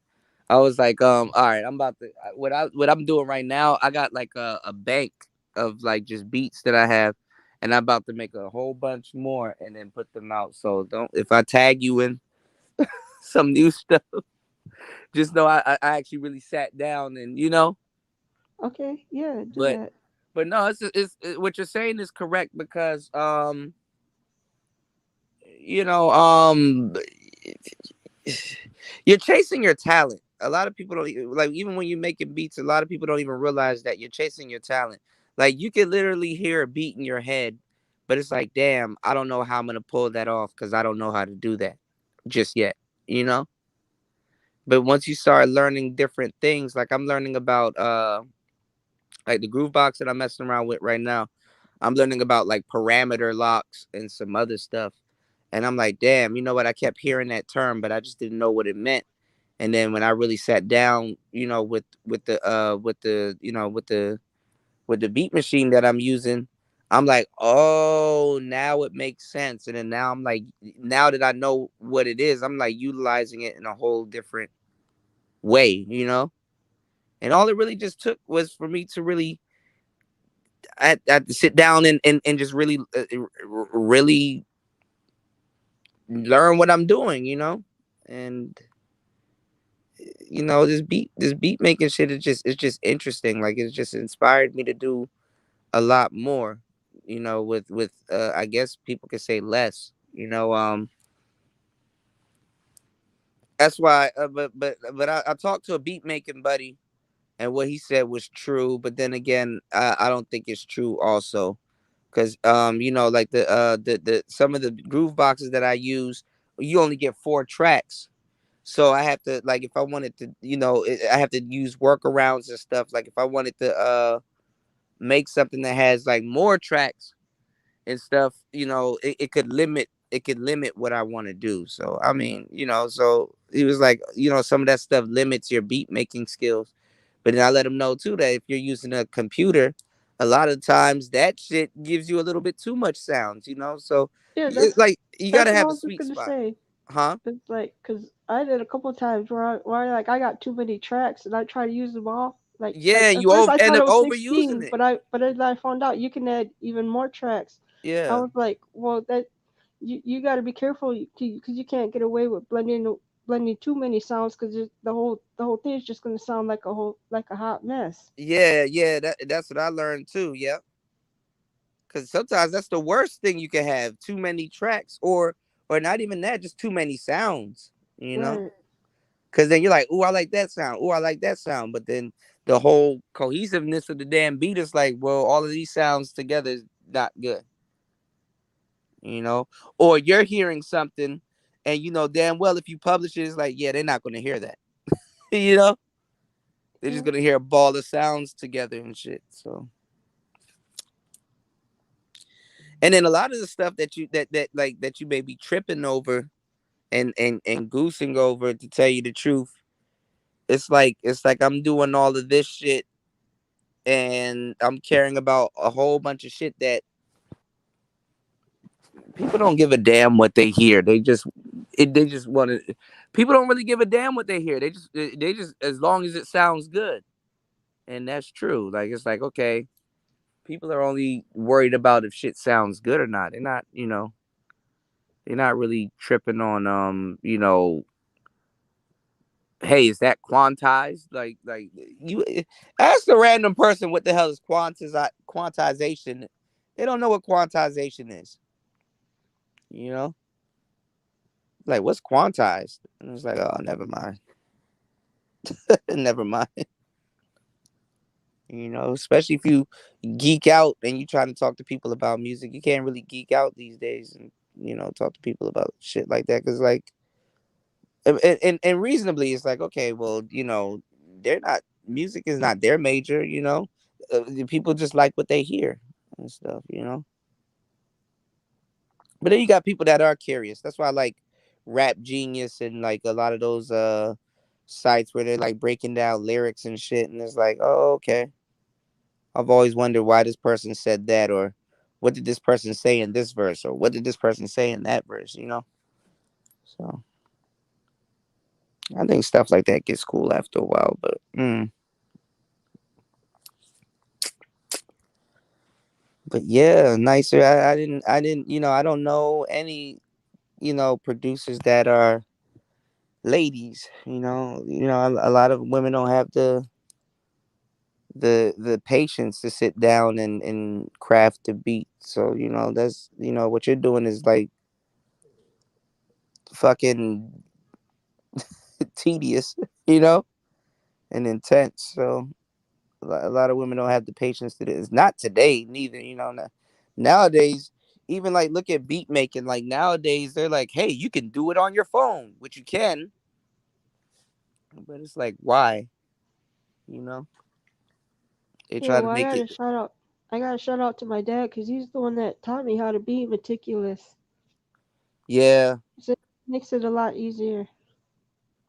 I was like, all right, I'm about to what I'm doing right now. I got like a bank of like just beats that I have, and I'm about to make a whole bunch more and then put them out. So don't if I tag you in some new stuff, just know I actually really sat down and Okay. Yeah. Do but that. but no, what you're saying is correct because you know you're chasing your talent. A lot of people don't like even when you're making beats. A lot of people don't even realize that you're chasing your talent. Like you can literally hear a beat in your head, but it's like, damn, I don't know how I'm gonna pull that off because I don't know how to do that just yet. You know. But once you start learning different things, like I'm learning about like the groove box that I'm messing around with right now. I'm learning about like parameter locks and some other stuff. And I'm like, damn, you know what? I kept hearing that term, but I just didn't know what it meant. And then when I really sat down, with the beat machine that I'm using, I'm like, oh, now it makes sense. And then now I'm like, now that I know what it is, I'm like utilizing it in a whole different way. And all it really just took was for me to really I had to sit down and just really really learn what I'm doing. And this beat making shit is just interesting. Like it's just inspired me to do a lot more. With I guess people could say less. That's why. But I talked to a beat making buddy, and what he said was true. But then again, I don't think it's true also. Because like the some of the groove boxes that I use, you only get 4 tracks. So I have to like if I wanted to, I have to use workarounds and stuff. Like if I wanted to make something that has like more tracks and stuff, it could limit what I want to do. So I mean, so he was like, some of that stuff limits your beat making skills. But then I let him know too that if you're using a computer, a lot of times that shit gives you a little bit too much sounds. So Yeah. it's like you That's gotta what I have a was just sweet gonna spot, say. huh? It's like, cause I did a couple of times where like I got too many tracks and I try to use them all. Like Yeah, at you first I end thought up it was overusing 16, it. but as I found out you can add even more tracks. I Yeah. was like, well, that you got to be careful because you can't get away with blending too many sounds because the whole thing is just gonna sound like a hot mess. Yeah. That's what I learned too. Yeah. Because sometimes that's the worst thing you can have: too many tracks, or not even that, just too many sounds. You know, Right. because then you're like, "Ooh, I like that sound. Ooh, I like that sound," but then the whole cohesiveness of the damn beat is like, well, all of these sounds together is not good. You know, or you're hearing something, and you know damn well if you publish it, it's like, yeah, they're not going to hear that. you know, they're just Yeah. going to hear a ball of sounds together and shit. So. And then a lot of the stuff that you may be tripping over and goosing over, to tell you the truth, it's like I'm doing all of this shit and I'm caring about a whole bunch of shit that people don't give a damn what they hear. They just want to. People don't really give a damn what they hear. They just as long as it sounds good, and that's true. Like it's like, okay, people are only worried about if shit sounds good or not. They're not really tripping on hey, is that quantized? Like you ask a random person what the hell is quantization. They don't know what quantization is. You know, like what's quantized? And it's like, oh, never mind, never mind. Especially if you geek out and you trying to talk to people about music, you can't really geek out these days and talk to people about shit like that because like and reasonably it's like, okay, well, they're not music is not their major. The people just like what they hear and stuff. But then you got people that are curious. That's why I like Rap Genius and like a lot of those sites where they're like breaking down lyrics and shit, and it's like, oh, okay. I've always wondered why this person said that, or what did this person say in this verse, or what did this person say in that verse, you know? So I think stuff like that gets cool after a while, but yeah, nicer. I didn't, I don't know any, producers that are ladies. A lot of women don't have the patience to sit down and craft the beat. So that's what you're doing is like fucking tedious, you know, and intense. So a lot of women don't have the patience to this. Not today, neither. Nowadays, even like look at beat making. Like nowadays, they're like, hey, you can do it on your phone, which you can, but it's like, why? You know, they Yeah, try to well, make it. I gotta shout out to my dad because he's the one that taught me how to be meticulous. Yeah. So it makes it a lot easier.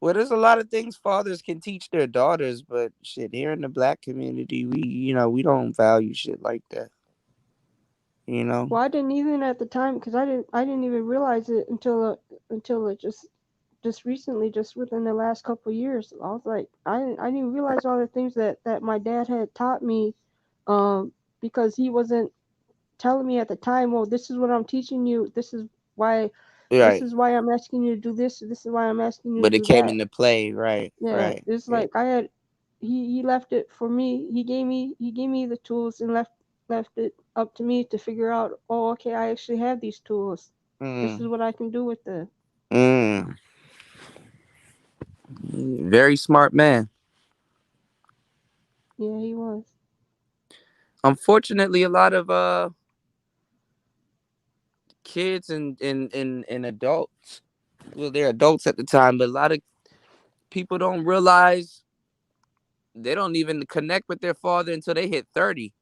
Well, there's a lot of things fathers can teach their daughters, but shit, here in the black community, we don't value shit like that. You know? Well, I didn't even at the time because I didn't even realize it until it just recently, just within the last couple of years. I was like, I didn't realize all the things that my dad had taught me, because he wasn't telling me at the time, well, this is what I'm teaching you. Why this Right. is why I'm asking you to do this. This is why I'm asking you to But it do came that. into play, right? Yeah, Right. it's Yeah. like he left it for me. He gave me the tools and left it up to me to figure out, oh, okay, I actually have these tools. This is Mm, what I can do with them. mm. Very smart man. Yeah, he was. Unfortunately, a lot of kids and adults, well, they're adults at the time, but a lot of people don't realize they don't even connect with their father until they hit 30.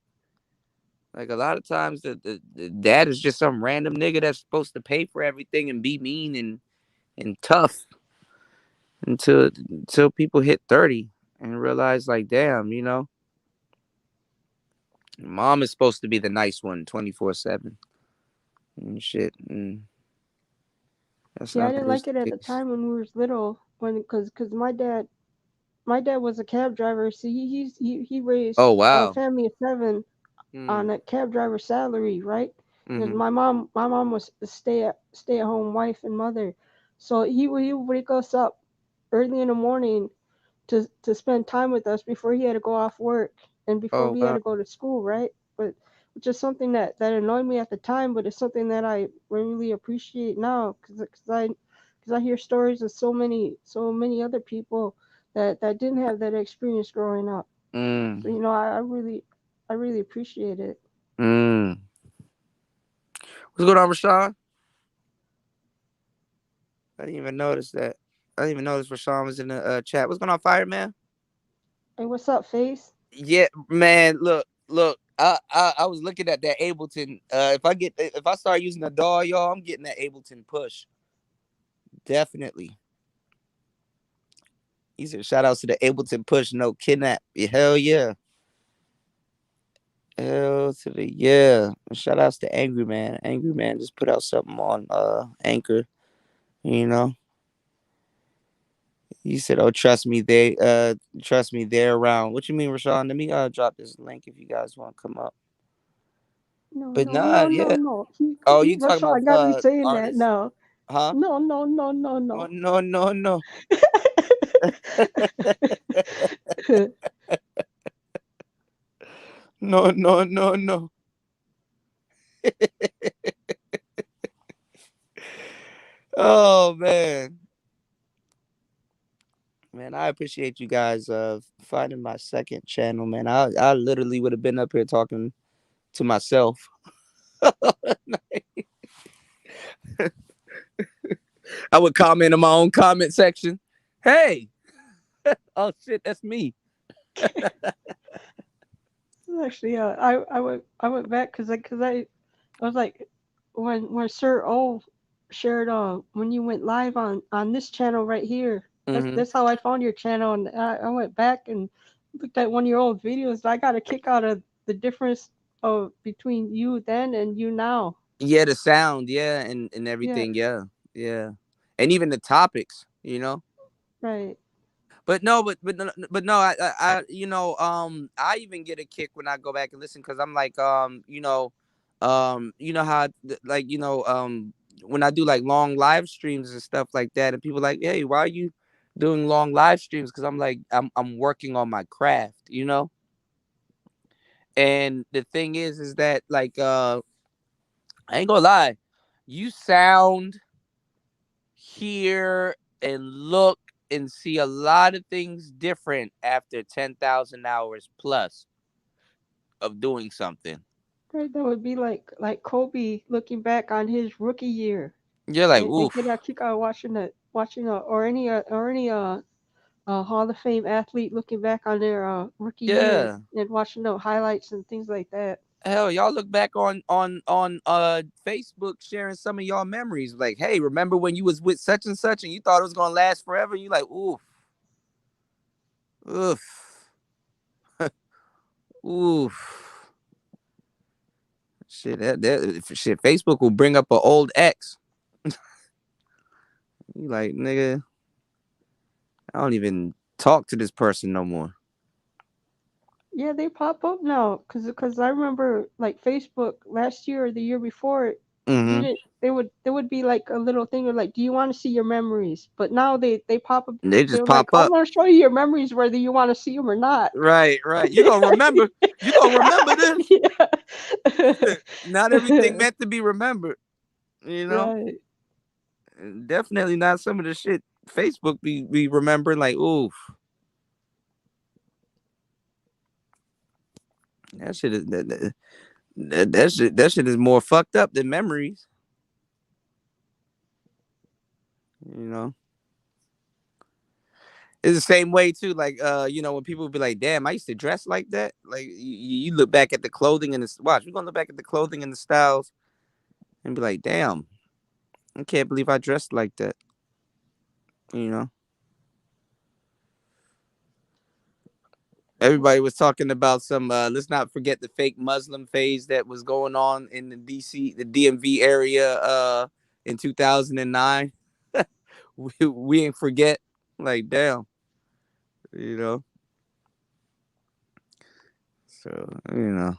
Like a lot of times, the dad is just some random nigga that's supposed to pay for everything and be mean and tough until people hit 30 and realize, like, damn, mom is supposed to be the nice one 24/7 and shit. And that's Yeah, I not didn't always like it the at the case. time when we was little, cause my dad was a cab driver. So he raised Oh, a wow. family of 7 Mm, on a cab driver salary, right? Because mm-hmm. my mom was a stay at home wife and mother, so he would wake us up early in the morning to spend time with us before he had to go off work and before Oh, we had wow. to go to school, right? But which is something that annoyed me at the time, but it's something that I really appreciate now because I hear stories of so many other people that didn't have that experience growing up. So Mm, I really appreciate it. mm. What's going on, Rashawn? I didn't even notice that. I didn't even notice Rashawn was in the chat. What's going on, Fireman? Hey, what's up, Face? Yeah, man. Look. I was looking at that Ableton. If I start using the DAW, y'all, I'm getting that Ableton push. Definitely. He said, shout outs to the Ableton push, no kidnap. Yeah, hell yeah. Hell to the yeah. Shout outs to Angry Man. Angry Man just put out something on Anchor, you know. He said, oh, trust me, they're around. What you mean, Rashawn? Let me drop this link if you guys want to come up. No, But no, nah, no, no, yeah. no. Oh, He you talking about Rashawn got me saying that. artists? No, Huh? no, no, no, no, Oh, no. no, no, no. No, no, no, no. Oh man. Man, I appreciate you guys finding my second channel, man. I literally would have been up here talking to myself. I would comment in my own comment section. Hey, oh shit, that's me. Actually, I went back because I was like when Sir O shared when you went live on this channel right here. Mm-hmm. That's how I found your channel, and I went back and looked at one of your old videos. I got a kick out of the difference of between you then and you now. Yeah, the sound, yeah, and Yeah, everything, yeah, yeah, and even the topics, you know. right. But no, but no, I even get a kick when I go back and listen because I'm like, you know how like when I do like long live streams and stuff like that, and people like, hey, why are you doing long live streams? Because I'm like, I'm working on my craft, you know. And the thing is that like, I ain't gonna lie, you sound, hear, and look and see a lot of things different after 10,000 hours plus of doing something. Right, that would be like Kobe looking back on his rookie year You're like, and get a oof. kick out watching or any Hall of Fame athlete looking back on their rookie year Yeah. and watching the highlights and things like that. Hell, y'all look back on Facebook sharing some of y'all memories. Like, hey, remember when you was with such and such and you thought it was gonna last forever? You like, oof, oof, oof. Shit, shit. Facebook will bring up an old ex. You like, nigga, I don't even talk to this person no more. Yeah, they pop up now because I remember like Facebook last year or the year before, you Mm-hmm. didn't there would be like a little thing of like, do you want to see your memories? But now they pop up. They just They're like, pop I'm up. gonna show you your memories whether you want to see them or not. Right, right. You gonna remember. You gonna remember this. Yeah. Not everything meant to be remembered. You know, Right. and definitely not some of the shit Facebook be remembering. Like, oof, that shit is that shit is more fucked up than memories. You know, it's the same way too. Like, when people be like, "Damn, I used to dress like that." Like, you look back at the clothing and the watch. We're gonna look back at the clothing and the styles and be like, "Damn, I can't believe I dressed like that." You know. Everybody was talking about some. Let's not forget the fake Muslim phase that was going on in the the DMV area, in 2009. We ain't forget. Like, damn, you know. So, you know.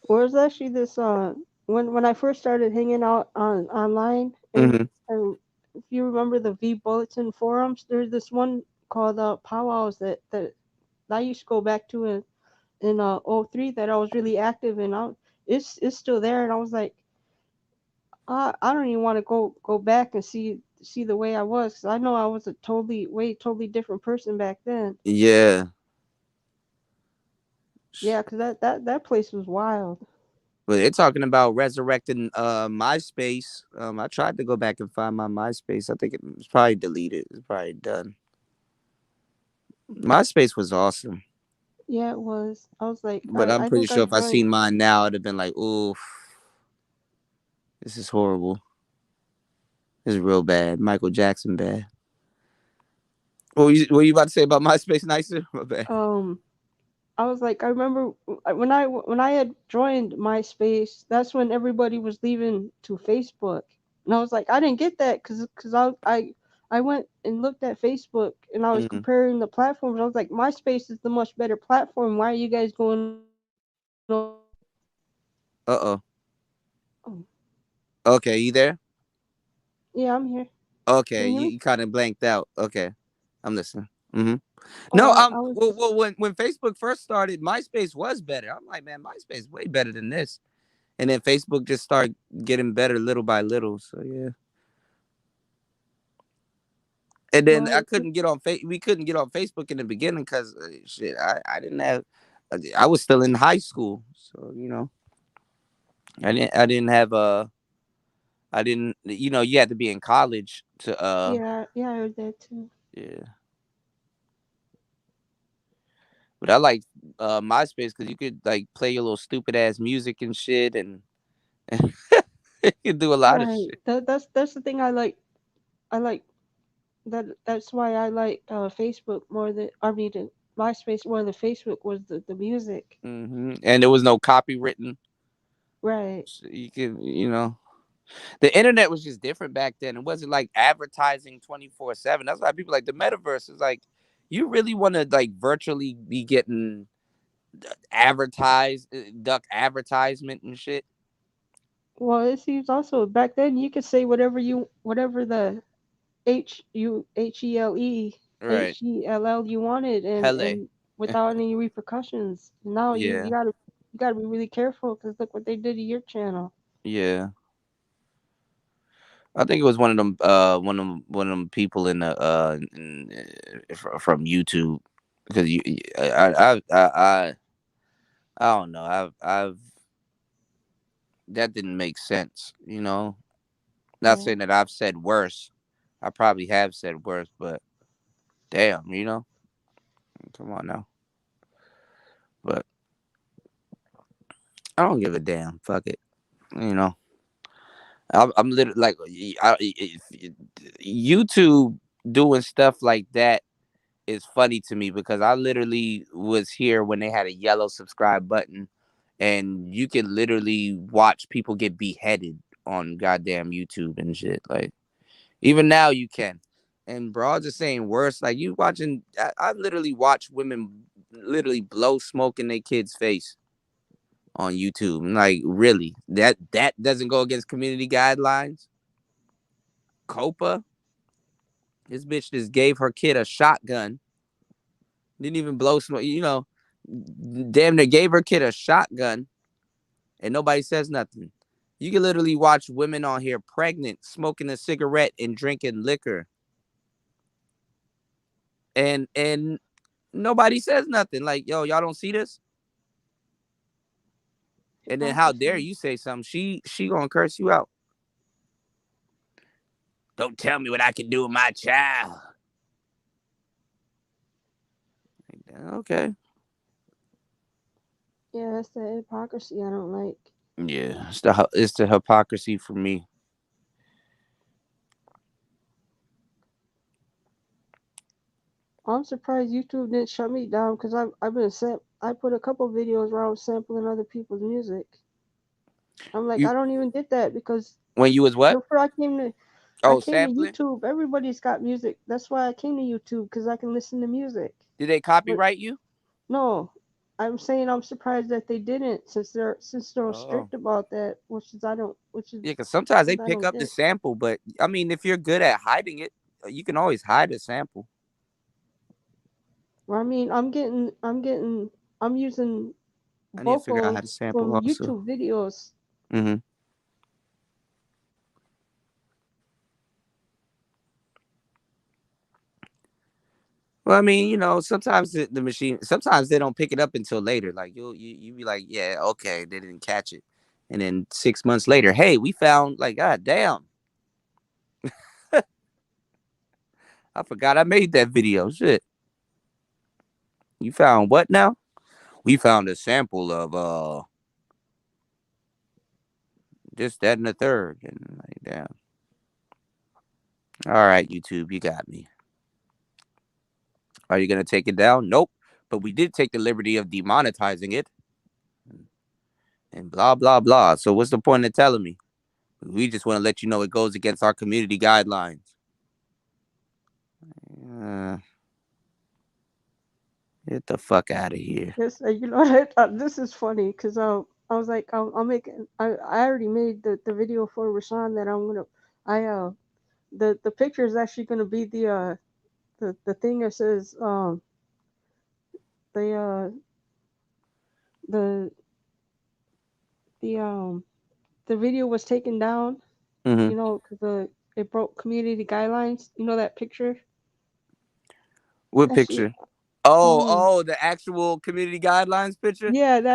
Where's actually this when I first started hanging out on online Hmm. and if you remember the V Bulletin forums, there's this one called powwows that I used to go back to in '03 that I was really active in. It's still there, and I was like, I don't even want to go back and see the way I was, 'cause I know I was a totally different person back then. Yeah, Yeah, 'cause that place was wild. but they're talking about resurrecting MySpace. I tried to go back and find my MySpace. I think it was probably deleted. It's probably done. MySpace was awesome. Yeah, it was. I was like, But I'm I pretty think sure I if I joined. seen mine now, I'd have been like, "Oof, this is horrible. This is real bad. Michael Jackson bad." What were you about to say about MySpace, Nicer? My bad. I was like, I remember when I had joined MySpace, that's when everybody was leaving to Facebook, and I was like, I didn't get that because I went and looked at Facebook and I was Mm. comparing the platforms. I was like, MySpace is the much better platform. Why are you guys going over there? Uh oh. Oh, Okay, you there? yeah, I'm here. Can Okay, you hear you me? kind of blanked out. Okay, I'm listening. Hmm. Oh, No, I well, was. when Facebook first started, MySpace was better. I'm like, man, MySpace is way better than this. And then Facebook just started getting better little by little. So yeah. And then Well, we couldn't get on Facebook in the beginning because shit, I didn't have, I was still in high school, so I didn't have I didn't, you had to be in college to yeah, I heard that too. yeah. But I like MySpace because you could like play your little stupid ass music and shit, and you could do a lot of Right. shit. That's the thing I like. I like that's why I like Facebook more than I mean MySpace, well, the Facebook was the music, And there was no copywritten. right? So you can, the internet was just different back then. It wasn't like advertising 24/7. That's why people like the metaverse is like, you really want to like virtually be getting duck advertisement and shit. Well, it seems also back then you could say whatever the Right. HELL you wanted, Hele. and without any repercussions. Now you Yeah. gotta be really careful because look what they did to your channel. Yeah. I think it was one of them people in the from YouTube, because I don't know, I've that didn't make sense, Not Yeah. saying that I've said worse. I probably have said worse, but damn, come on now. But I don't give a damn. Fuck it, you know. I'm literally like, YouTube doing stuff like that is funny to me, because I literally was here when they had a yellow subscribe button, and you can literally watch people get beheaded on goddamn YouTube and shit. Like, even now you can. And broads are saying worse. Like, you watching, I literally watch women literally blow smoke in their kid's face on YouTube. Like, really? That doesn't go against community guidelines? Copa? This bitch just gave her kid a shotgun. Didn't even blow smoke, damn near gave her kid a shotgun, and nobody says nothing. You can literally watch women on here pregnant, smoking a cigarette and drinking liquor. And nobody says nothing. Like, yo, y'all don't see this? And then how dare you say something? She gonna curse you out. Don't tell me what I can do with my child. Okay. Yeah, that's the hypocrisy I don't like. Yeah, it's the hypocrisy for me. I'm surprised YouTube didn't shut me down because I put a couple videos where I was sampling other people's music. I'm like, You I don't even get that because when you was what? before I Oh, came to sampling? YouTube. Everybody's got music. That's why I came to YouTube because I can listen to music. Did they copyright you? No, I'm saying I'm surprised that they didn't since they're Oh. strict about that, which is Yeah, because sometimes they I pick don't up the get. sample, but I mean, if you're good at hiding it, you can always hide a sample. Well, I mean, I'm using I need to figure out how to vocals sample from also. YouTube videos. Mm-hmm. Well, I mean, sometimes the machine, sometimes they don't pick it up until later. Like, you be like, yeah, okay, they didn't catch it, and then 6 months later, hey, we found, like, god damn, I forgot I made that video. Shit, you found what now? We found a sample of this, that, and the third, and like, damn. All right, YouTube, you got me. Are you gonna take it down? Nope. But we did take the liberty of demonetizing it. And blah blah blah. So what's the point of telling me? We just want to let you know it goes against our community guidelines. Get the fuck out of here. Yes, you know what? This is funny because I was like I'll make I already made the video for Rashawn that I'm gonna the picture is actually gonna be the thing that says the the the video was taken down, Mm-hmm. because it broke community guidelines. You know that picture? What Actually, picture? Oh, the actual community guidelines picture? yeah, the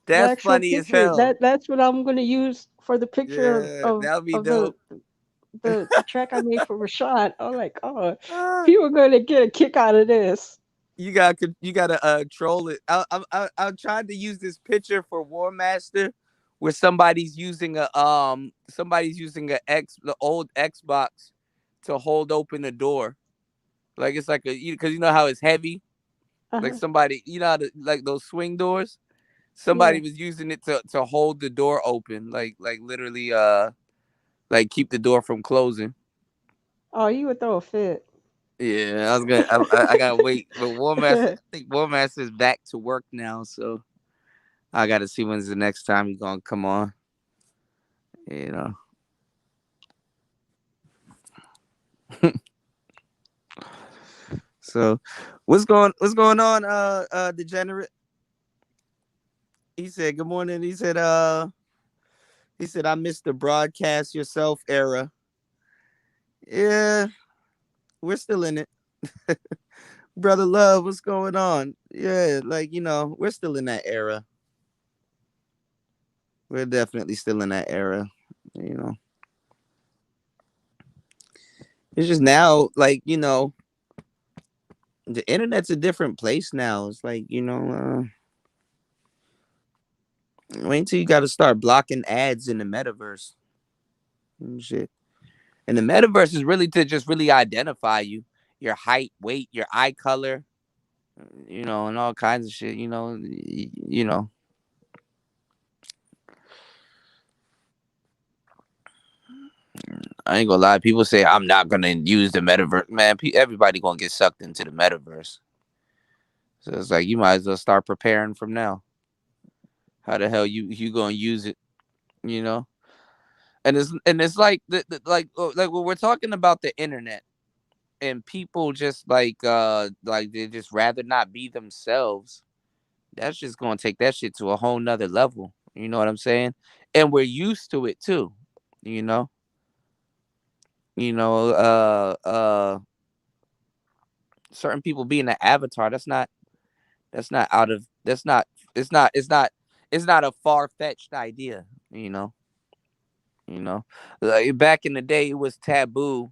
That's actual funny as picture. hell. That's what I'm gonna use for the picture Yeah, that'll be of dope. the track I made for Rashad. I'm like, oh, Uh, people are gonna get a kick out of this. you gotta troll it. I'm trying to use this picture for War Master, where somebody's using the old Xbox to hold open the door. Like, it's like because you know how it's heavy. Like Uh-huh. somebody, you know, like those swing doors. Yeah. Somebody was using it to hold the door open, like literally, like keep the door from closing. Oh, you would throw a fit. Yeah, I was gonna. I gotta wait. But War Master, I think War Master is back to work now, so I gotta see when's the next time he's gonna come on. You know. So, what's going on? Degenerate. He said, "Good morning." He said, "I missed the broadcast yourself era." Yeah, we're still in it, brother. Love, what's going on? Yeah, like we're still in that era. We're definitely still in that era. You know, it's just now, like the internet's a different place now. It's like wait until you got to start blocking ads in the metaverse and shit. And the metaverse is really to just really identify you, your height, weight, your eye color, and all kinds of shit. I ain't gonna lie. People say I'm not gonna use the metaverse. Man, everybody gonna get sucked into the metaverse. So it's like you might as well start preparing from now. How the hell you gonna use it? You know? And it's like like when we're talking about the internet and people just like they just rather not be themselves. That's just gonna take that shit to a whole nother level. You know what I'm saying? And we're used to it too. You know. You know. Certain people being an avatar. That's not out of. That's not. It's not. It's not. It's not a far fetched idea. You know. Like back in the day, it was taboo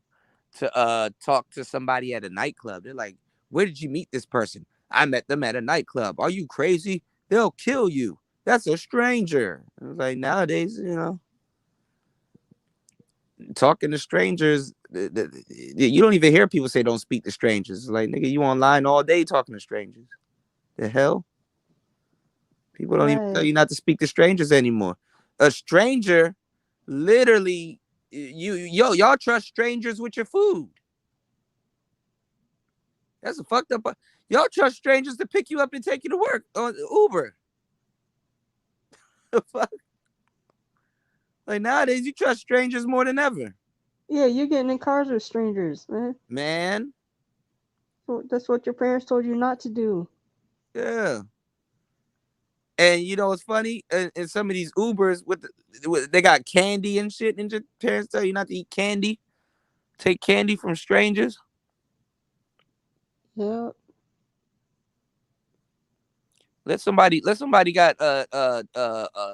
to talk to somebody at a nightclub. They're like, "Where did you meet this person?" "I met them at a nightclub." "Are you crazy? They'll kill you. That's a stranger." It's like nowadays, talking to strangers, you don't even hear people say don't speak to strangers. It's like, nigga, you online all day talking to strangers. The hell? People don't even tell Right. you not to speak to strangers anymore. A stranger, literally, y'all trust strangers with your food. That's a fucked up. Y'all trust strangers to pick you up and take you to work on Uber. Fuck. Like nowadays, you trust strangers more than ever, Yeah, you're getting in cars with strangers, man. man. So that's what your parents told you not to do. Yeah. And what's funny? In some of these Ubers, they got candy and shit, and your parents tell you not to eat candy. Take candy from strangers. Yeah. Let somebody got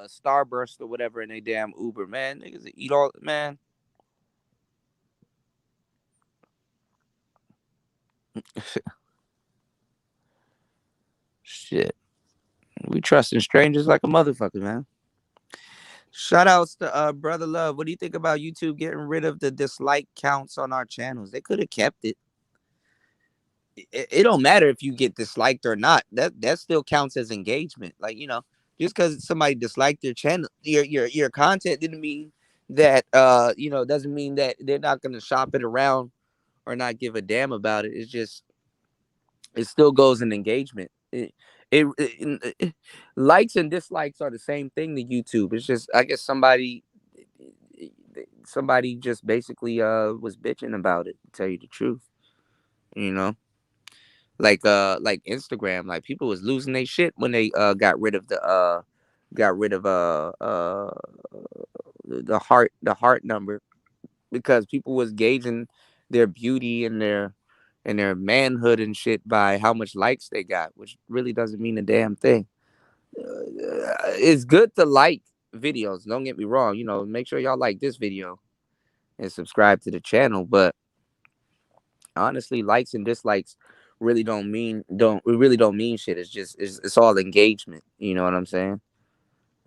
Starburst or whatever in a damn Uber, man. Niggas eat all, man. Shit, we trusting strangers like a motherfucker, man. Shout outs to Brother Love. What do you think about YouTube getting rid of the dislike counts on our channels? They could have kept it. It don't matter if you get disliked or not. That still counts as engagement. Like, just because somebody disliked your channel, your content didn't mean that doesn't mean that they're not gonna shop it around or not give a damn about it. It's just it still goes in engagement. Likes and dislikes are the same thing to YouTube. It's just I guess somebody just basically was bitching about it, to tell you the truth. You know, like Instagram, like people was losing their shit when they got rid of the heart number, because people was gauging their beauty and their manhood and shit by how much likes they got, which really doesn't mean a damn thing. It's good to like videos. Don't get me wrong. Make sure y'all like this video and subscribe to the channel. But honestly, likes and dislikes really don't mean shit. It's all engagement. You know what I'm saying?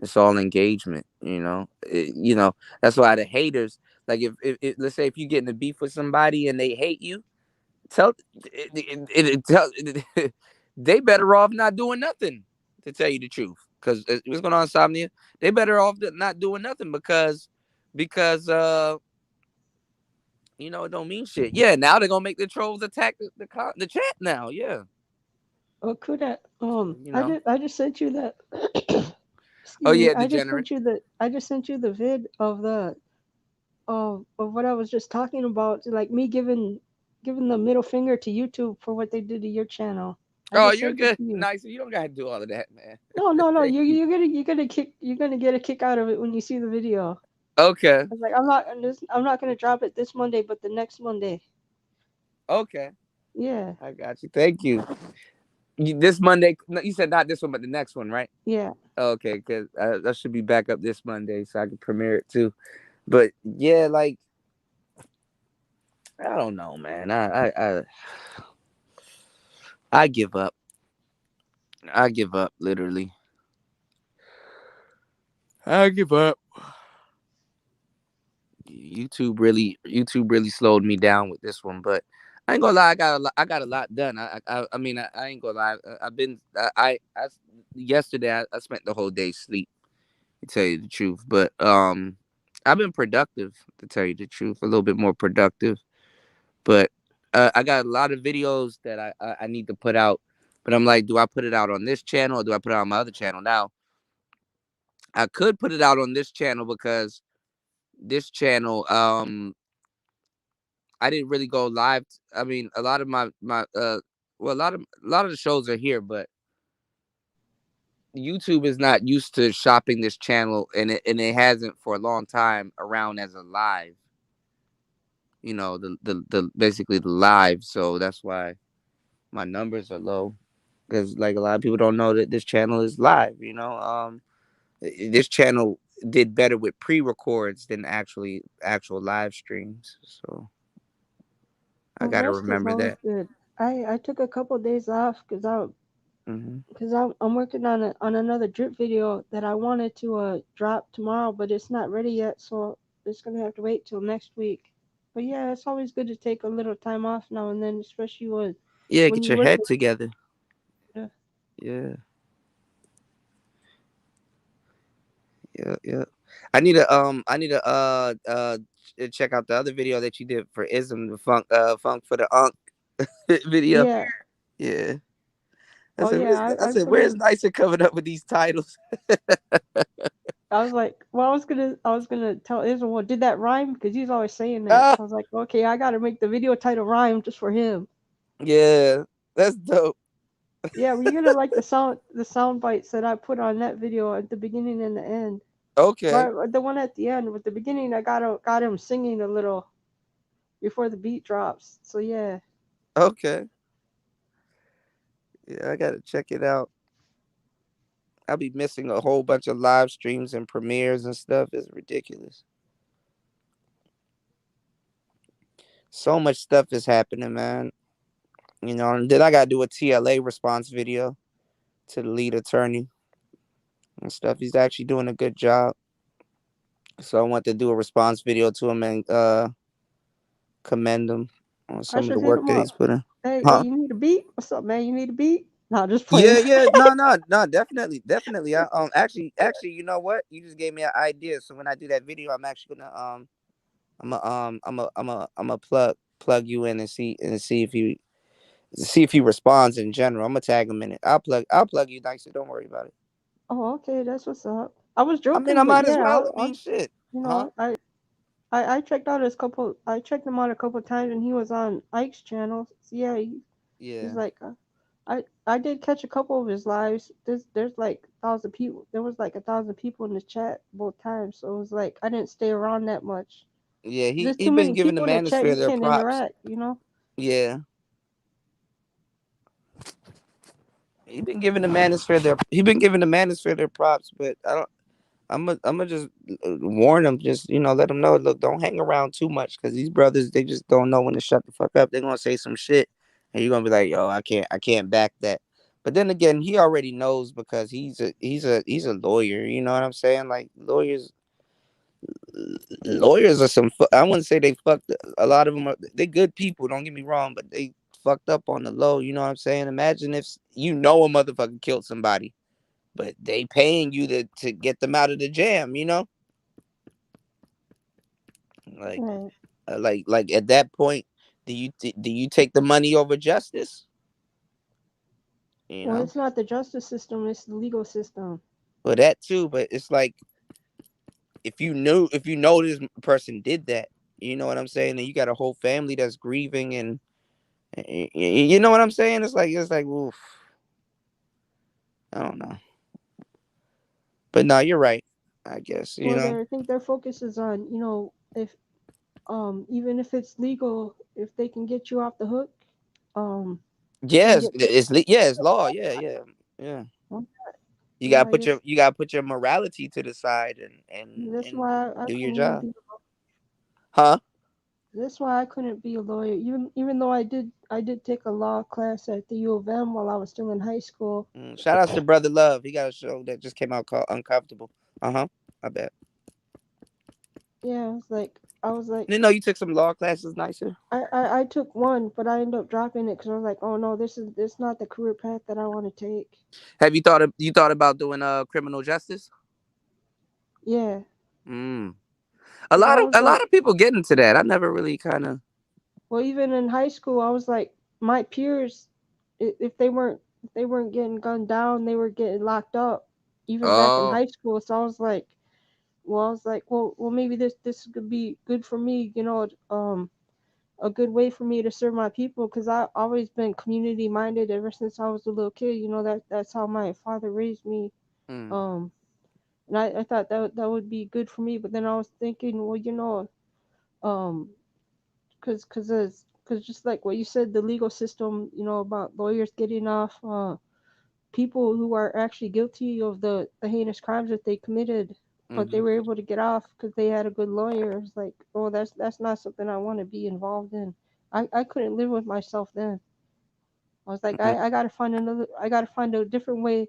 It's all engagement. That's why the haters, like if let's say if you get in a beef with somebody and they hate you, tell it tell they better off not doing nothing, to tell you the truth. Because what's going on, Insomnia? They better off not doing nothing because you know, it don't mean shit. Yeah, now they're gonna make the trolls attack the chat now. Yeah, Oh, Kudat, you know. I just sent you that. Oh Excuse me. yeah, degenerate. I just sent you the vid of the of what I was just talking about, like me giving the middle finger to YouTube for what they did to your channel. I Oh, just you're sent it good. to you. Nice. You don't gotta do all of that, man. No. Thank you. You're gonna get a kick out of it when you see the video. Okay. I was like, I'm not gonna drop it this Monday, but the next Monday. Okay. Yeah. I got you. Thank you. This Monday, no, you said not this one, but the next one, right? Yeah. Okay, because that should be back up this Monday, so I can premiere it too. But yeah, like I don't know, man. I give up. I give up, literally. I give up. YouTube really slowed me down with this one, but I ain't gonna lie, I got a lot done. I mean I ain't gonna lie. I've been yesterday I spent the whole day sleep, to tell you the truth. But I've been productive, to tell you the truth, a little bit more productive. But I got a lot of videos that I need to put out. But I'm like, do I put it out on this channel or do I put it on my other channel? Now I could put it out on this channel because this channel I didn't really go live. I mean, a lot of my well, a lot of the shows are here, but YouTube is not used to shopping this channel, and it hasn't for a long time around as a live. You know, the basically the live, so that's why my numbers are low, because like a lot of people don't know that this channel is live. You know, this channel did better with pre-records than actual live streams. So I Well, gotta rest is remember always that. good. I took a couple of days off Hmm. because I'm working on on another drip video that I wanted to drop tomorrow, but it's not ready yet, so it's gonna have to wait till next week. But yeah, it's always good to take a little time off now and then, especially Yeah, when get you your work. head together. Yeah. Yeah, yeah. I need to check out the other video that you did for Ism, the funk for the Unk video. Yeah. Yeah. I Oh said, yeah, I I said, put it. where's Nicer coming up with these titles? I was like, well, I was gonna tell Israel, well, did that rhyme? Because he's always saying that. Ah, So I was like, okay, I gotta make the video title rhyme just for him. yeah, that's dope. Yeah, well, you're gonna like the sound bites that I put on that video at the beginning and the end. Okay, But the one at the end, with the beginning, I got him singing a little before the beat drops. So yeah. okay. Yeah, I gotta check it out. I'll be missing a whole bunch of live streams and premieres and stuff. It's ridiculous. So much stuff is happening, man. You know, and then I gotta do a TLA response video to the lead attorney and stuff. He's actually doing a good job. So I want to do a response video to him and commend him on I some of the should hit work him that up. he's put in. Hey, Huh? you need a beat? What's up, man? You need a beat? No, just Yeah, playing. yeah. No, definitely. I actually, you know what? You just gave me an idea. So when I do that video, I'm actually gonna I'm a plug you in and see if he responds in general. I'm gonna tag him in it. I'll plug you nicer. Don't worry about it. Oh, okay, that's what's up. I was I mean, I joking, but might as yeah, well. I mean, shit. you Huh? know, I checked out his couple. I checked him out a couple times, and he was on Ike's channel. So yeah, he's Yeah. like, I did catch a couple of his lives. There's like 1,000 people. There was like 1,000 people in the chat both times. So it was like I didn't stay around that much. Yeah. There's He too been many giving the people in the chat. manosphere You their can't props. interact. You know. Yeah. He been giving the manosphere their props, but I don't. I'm gonna just warn them. Just let them know. Look, don't hang around too much because these brothers they just don't know when to shut the fuck up. They're gonna say some shit, and you're gonna be like, "Yo, I can't back that." But then again, he already knows because he's a lawyer. You know what I'm saying? Like lawyers are some. I wouldn't say they fucked. A lot of them are they good people. Don't get me wrong, but they fucked up on the low. You know what I'm saying? Imagine if you know a motherfucker killed somebody, but they paying you to get them out of the jam. You know, like Right. like at that point, do you take the money over justice? You Well, know, it's not the justice system; it's the legal system. well that too. But it's like if you know this person did that, you know what I'm saying, and you got a whole family that's grieving and you know what I'm saying. It's like oof, I don't know, but no, you're right. I guess you Well, know. I think their focus is on, if even if it's legal, if they can get you off the hook, um, and Yes, get yeah, it's law. Yeah, yeah, yeah. well, You well, gotta I guess put your morality to the side that's and why I do your couldn't job, be. huh? That's why I couldn't be a lawyer, even though I did take a law class at the U of M while I was still in high school. Shout outs to Brother Love. He got a show that just came out called Uncomfortable. I bet. Yeah, I was like, Didn't know you took some law classes, nicer. I took one, but I ended up dropping it because I was like, oh no, this not the career path that I want to take. Have you thought about doing criminal justice? Yeah, Mm. because I was A like, lot of people get into that. I never really kind of. well, even in high school, I was like, my peers, if they weren't getting gunned down, they were getting locked up, even back in Oh. high school. So I was like, well, maybe this could be good for me, a good way for me to serve my people, because I always been community minded ever since I was a little kid. That's how my father raised me. Mm. Um, and I thought that would be good for me. But then I was thinking, well, um, cause just like what you said, the legal system, about lawyers getting off, people who are actually guilty of the heinous crimes that they committed, but they Hmm. were able to get off because they had a good lawyer. It's like, oh, that's not something I want to be involved in. I couldn't live with myself then. I was like, I gotta find a different way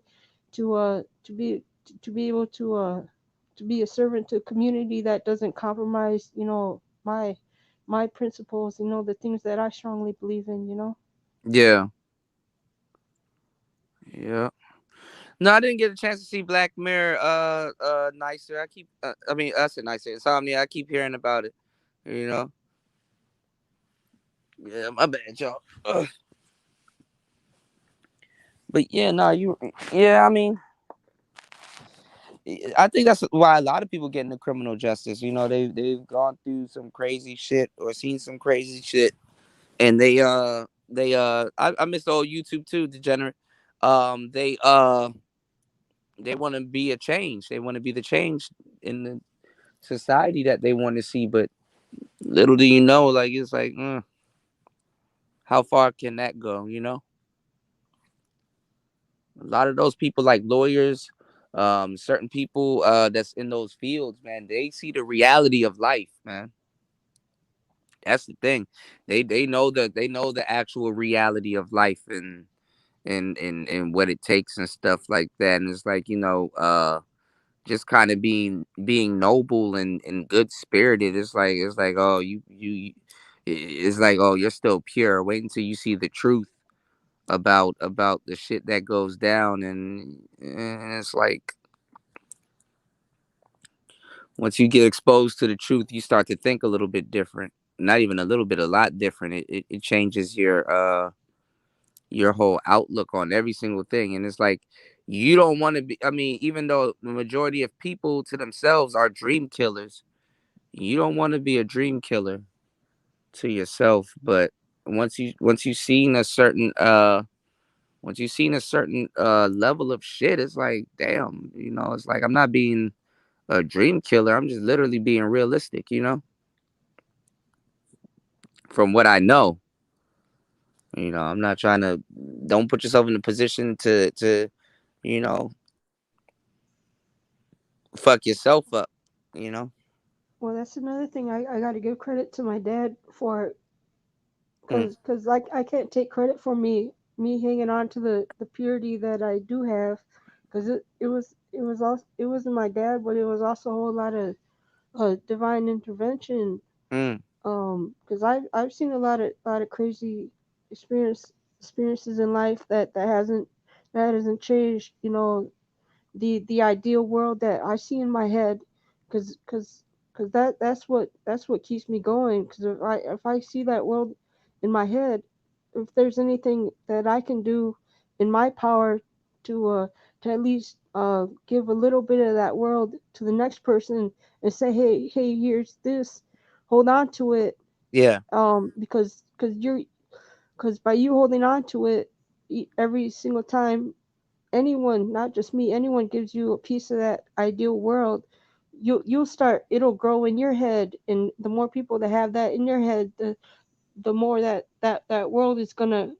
to be able to be a servant to a community that doesn't compromise, my principles, the things that I strongly believe in. Yeah. Yeah. No, I didn't get a chance to see Black Mirror. Nicer. I mean, I said nicer. Insomnia. I keep hearing about it. You know. Yeah, my bad, y'all. Ugh. But yeah, no, you. Yeah, I mean, I think that's why a lot of people get into criminal justice. You know, they've gone through some crazy shit or seen some crazy shit, and I miss the old YouTube too, degenerate. Um, they uh, they want to be a change. They want to be the change in the society that they want to see, but little do you know, like it's like, how far can that go? You know, a lot of those people, like lawyers, certain people, that's in those fields, man, they see the reality of life, man. That's the thing. They know the actual reality of life and what it takes and stuff like that. And it's like, just kind of being noble and good spirited. It's like, oh, it's like, oh, you're still pure. Wait until you see the truth about the shit that goes down, and it's like once you get exposed to the truth, you start to think a little bit different. Not even a little bit, a lot different. It changes your whole outlook on every single thing. And it's like you don't want to be, I mean, even though the majority of people to themselves are dream killers, you don't want to be a dream killer to yourself. But once you seen a certain level of shit, it's like, damn, it's like I'm not being a dream killer. I'm just literally being realistic, from what I know. I'm not trying to, don't put yourself in a position to you know fuck yourself up, you know. Well, that's another thing I got to give credit to my dad for, Mm, cause like I can't take credit for me hanging on to the purity that I do have, cause it wasn't my dad, but it was also a whole lot of divine intervention. mm, Cause I've seen a lot of crazy. experiences in life that hasn't changed. You know, the ideal world that I see in my head, because that's what keeps me going. Because if I see that world in my head, if there's anything that I can do in my power to to at least give a little bit of that world to the next person and say, hey, here's this, hold on to it, Yeah. because by you holding on to it every single time anyone, not just me, anyone gives you a piece of that ideal world, you'll start. It'll grow in your head, and the more people that have that in your head, the more that world is gonna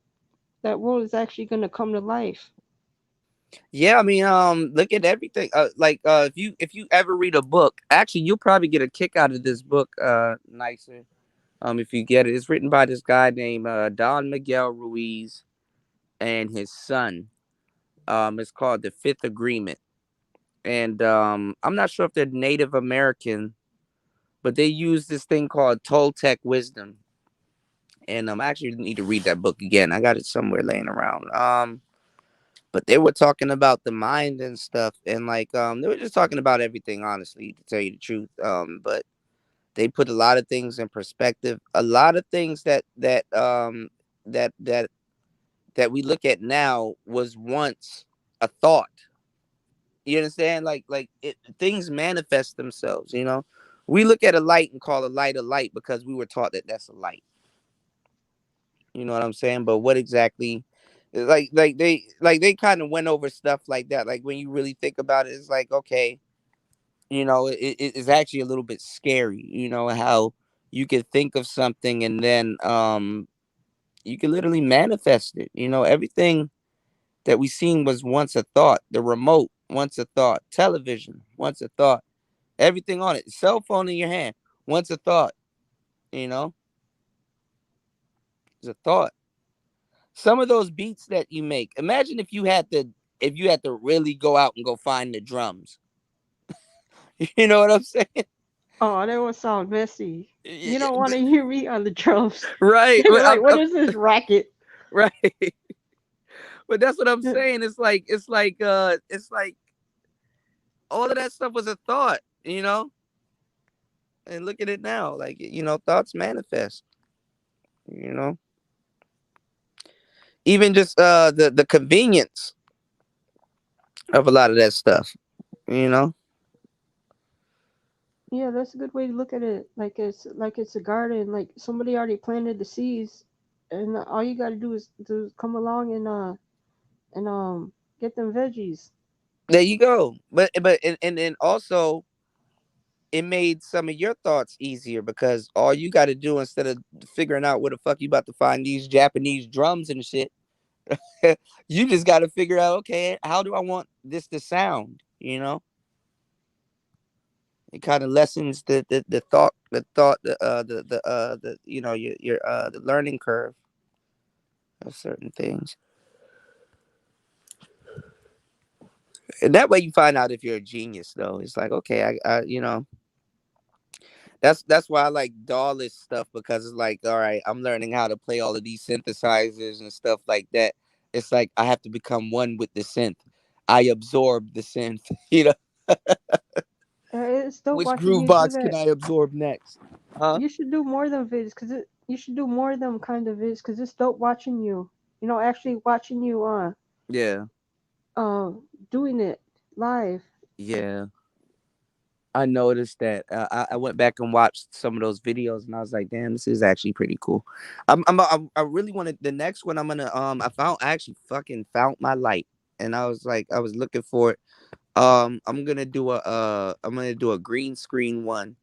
that world is actually gonna come to life. Yeah, I mean, look at everything. Like, if you ever read a book, actually, you'll probably get a kick out of this book. Nicer. If you get it, it's written by this guy named Don Miguel Ruiz and his son. It's called The Fifth Agreement, and I'm not sure if they're Native American, but they use this thing called Toltec wisdom. And I actually need to read that book again. I got it somewhere laying around. But they were talking about the mind and stuff, and like they were just talking about everything, honestly, to tell you the truth. But they put a lot of things in perspective. A lot of things that that we look at now was once a thought. You understand? Things manifest themselves. We look at a light and call a light because we were taught that that's a light. You know what I'm saying? But what exactly? Like they kind of went over stuff like that. Like when you really think about it, it's like, okay, it's actually a little bit scary. How you could think of something and then you can literally manifest it. Everything that we seen was once a thought. The remote once a thought. Television once a thought. Everything on it. Cell phone in your hand once a thought. You know, it's a thought. Some of those beats that you make. Imagine if you had to really go out and go find the drums. You know what I'm saying? Oh, that would sound messy. Y- You y- don't want but- to hear me on the drums. Right. You're like, what is this racket? Right. But that's what I'm saying. It's like all of that stuff was a thought. And look at it now. Thoughts manifest, you know. Even just the convenience of a lot of that stuff, you know. Yeah, that's a good way to look at it. Like it's a garden. Like somebody already planted the seeds, and all you got to do is to come along and get them veggies. There you go. But also it made some of your thoughts easier because all you got to do instead of figuring out where the fuck you about to find these Japanese drums and shit, you just got to figure out, okay, how do I want this to sound? It kind of lessens the learning curve of certain things, and that way you find out if you're a genius. Though it's like, okay, that's why I like DAWless stuff, because it's like, all right, I'm learning how to play all of these synthesizers and stuff like that. It's like I have to become one with the synth. I absorb the synth. It's dope Which watching groove you do box can that. I absorb next? Huh? You should do more of them vids, you should do more of them kind of vids, cause it's dope watching you. Actually watching you Yeah, uh doing it live. yeah. I noticed that. I went back and watched some of those videos, and I was like, "Damn, this is actually pretty cool." I really wanted the next one. I'm gonna I actually fucking found my light, and I was looking for it. I'm gonna do a green screen one,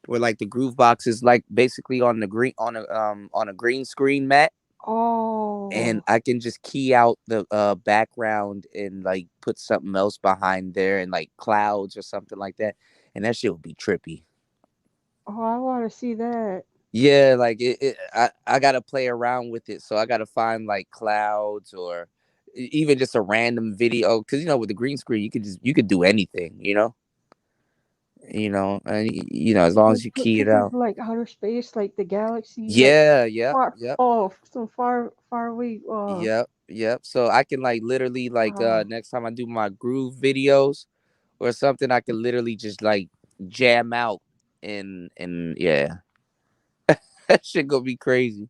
where like the groove box is like basically on a green screen mat, and Oh, I can just key out the background and like put something else behind there and like clouds or something like that, and that shit would be trippy. I want to see that. Yeah, like I gotta play around with it, so I gotta find like clouds or even just a random video, because with the green screen you could do anything. And as long as you key it Think of out. like outer space, like the galaxy, like Yeah, yep, far, yep, some far away. yep. So I can like literally like Wow. next time I do my groove videos or something, I can literally just like jam out and yeah, that shit gonna be crazy.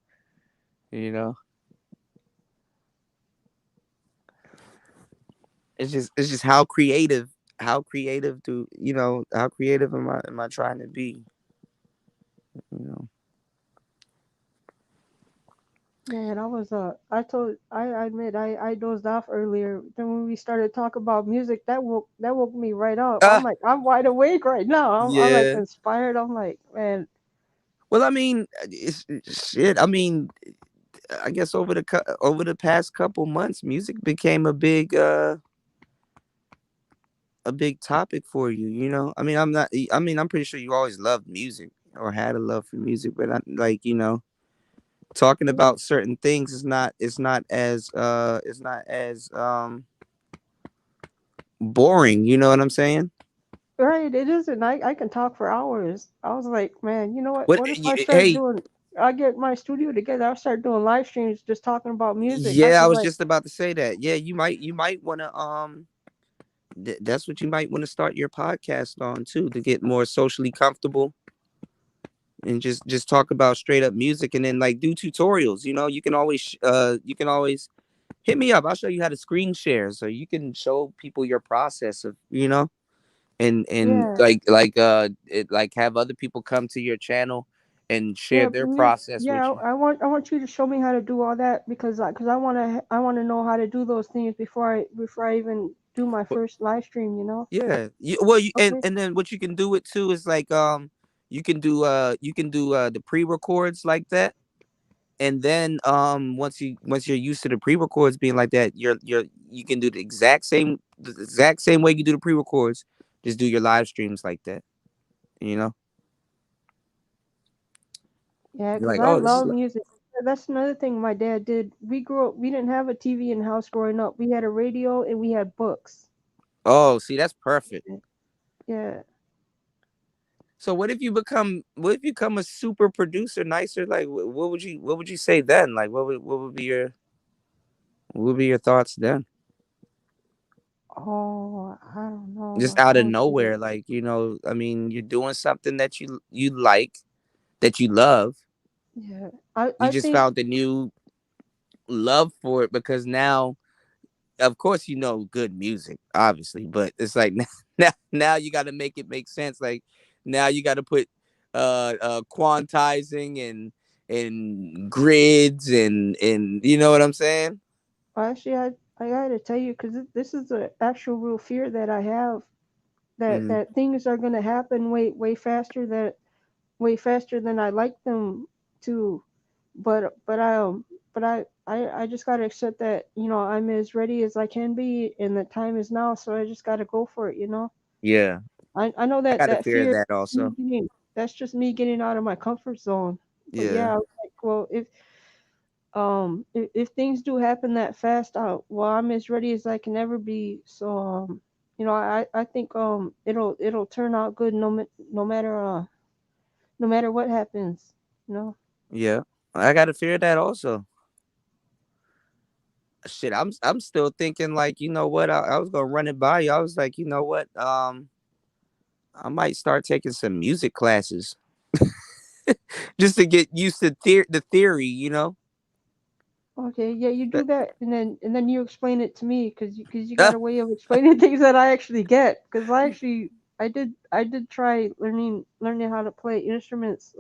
You know, it's just how creative am I trying to be? You know. Man, I admit I dozed off earlier. Then when we started talking about music, that woke me right up. I'm Ah, like, I'm wide awake right now. I'm like yeah. inspired. I'm like, man, Well, I mean, shit. I mean, I guess over the past couple months, music became a big topic for you. I mean, I'm not. I mean, I'm pretty sure you always loved music or had a love for music, but I, like talking yeah, about certain things is not. It's not as boring. You know what I'm saying? right. It isn't. I can talk for hours. I was like, man, you know what? What? What if I start Hey, doing? I get my studio together. I'll start doing live streams just talking about music. I yeah, I could was like, just about to say that. Yeah, you might want to that's what you might want to start your podcast on too, to get more socially comfortable and just talk about straight up music, and then like do tutorials. You can always hit me up. I'll show you how to screen share so you can show people your process of and yeah, like have other people come to your channel and share yeah, their please. process with Yeah, you. I want you to show me how to do all that because I want to know how to do those things before I even do my But first live stream. You know. yeah, well, and Okay. and then what you can do it too is like you can do the pre-records like that, and then once you're used to the pre-records being like that, you can do the exact same way you do the pre-records, just do your live streams like that. you know Yeah, you're because like, I oh, this is love like, music. That's another thing my dad did. We grew up. We didn't have a TV in the house growing up. We had a radio and we had books. oh, see, that's perfect. Yeah. So what if you become a super producer, nicer? Like, what would you say then? Like, what would be your thoughts then? Oh, I don't Just know out of how to. nowhere, like, I mean, you're doing something that you like, that you love. Yeah. I You I just think found a new love for it because now, of course, good music, obviously, but it's like now you got to make it make sense. Like now you got to put quantizing and grids and you know what I'm saying? actually I gotta tell you because this is an actual real fear that I have that Hmm. that things are gonna happen way faster than I like them to. But I just gotta accept that I'm as ready as I can be and the time is now, so I just gotta go for it. Yeah, I know I that got a that fear of fear that also. that's just me getting out of my comfort zone. But Yeah, yeah, I was like, well, if things do happen that fast, well, I'm as ready as I can ever be. So I think it'll turn out good no matter what happens. You know. yeah, I got a fear of that also. Shit, I'm still thinking like, you know what? I was gonna run it by you. I was like, you know what? I might start taking some music classes just to get used to the theory. Okay, yeah, you do But, that, and then you explain it to me, cause you got a way of explaining things that I actually get. Cause I did try learning how to play instruments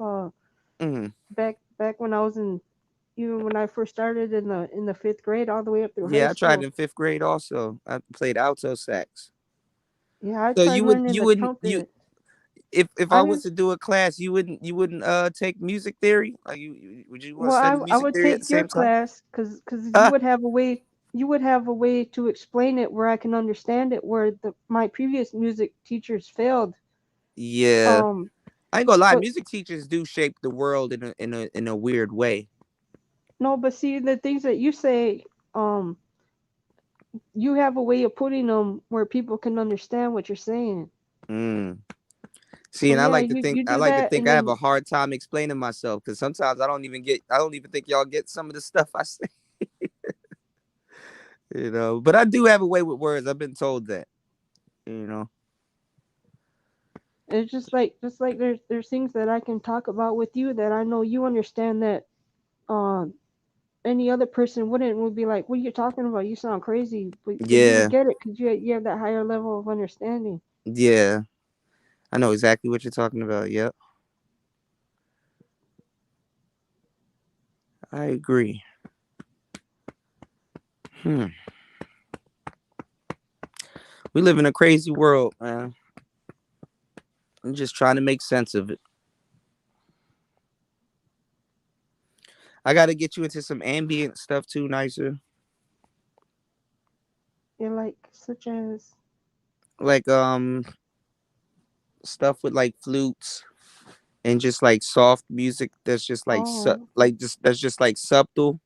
mhm. back when I was in even when I first started in the fifth grade all the way up through high Yeah, I tried school. in fifth grade also. I played alto sax. Yeah, I So tried learning you the wouldn't you trumpet. if I I was didn't. to do a class, you wouldn't take music theory? Like would you want to Well, study I music would theory at the take your same time? class cause Ah, you would have a way to explain it where I can understand it where my previous music teachers failed. yeah. Um, I ain't gonna lie, but music teachers do shape the world in a weird way. no, but see the things that you say, um, you have a way of putting them where people can understand what you're saying. Mm. See, So and yeah, you I do like to that, think and I have a then hard time explaining myself because sometimes I don't even think y'all get some of the stuff I say, you know. But I do have a way with words. I've been told that, you know. it's just like there's things that I can talk about with you that I know you understand that um any other person wouldn't, would be like, what are you talking about? You sound crazy, but you would Yeah, get it because you have that higher level of understanding. yeah. I know exactly what you're talking about. Yep, I agree. Hmm. We live in a crazy world, man. I'm just trying to make sense of it. I got to get you into some ambient stuff too, nicer. Yeah, like such as Like stuff with like flutes and just like soft music that's just like oh that's just like subtle.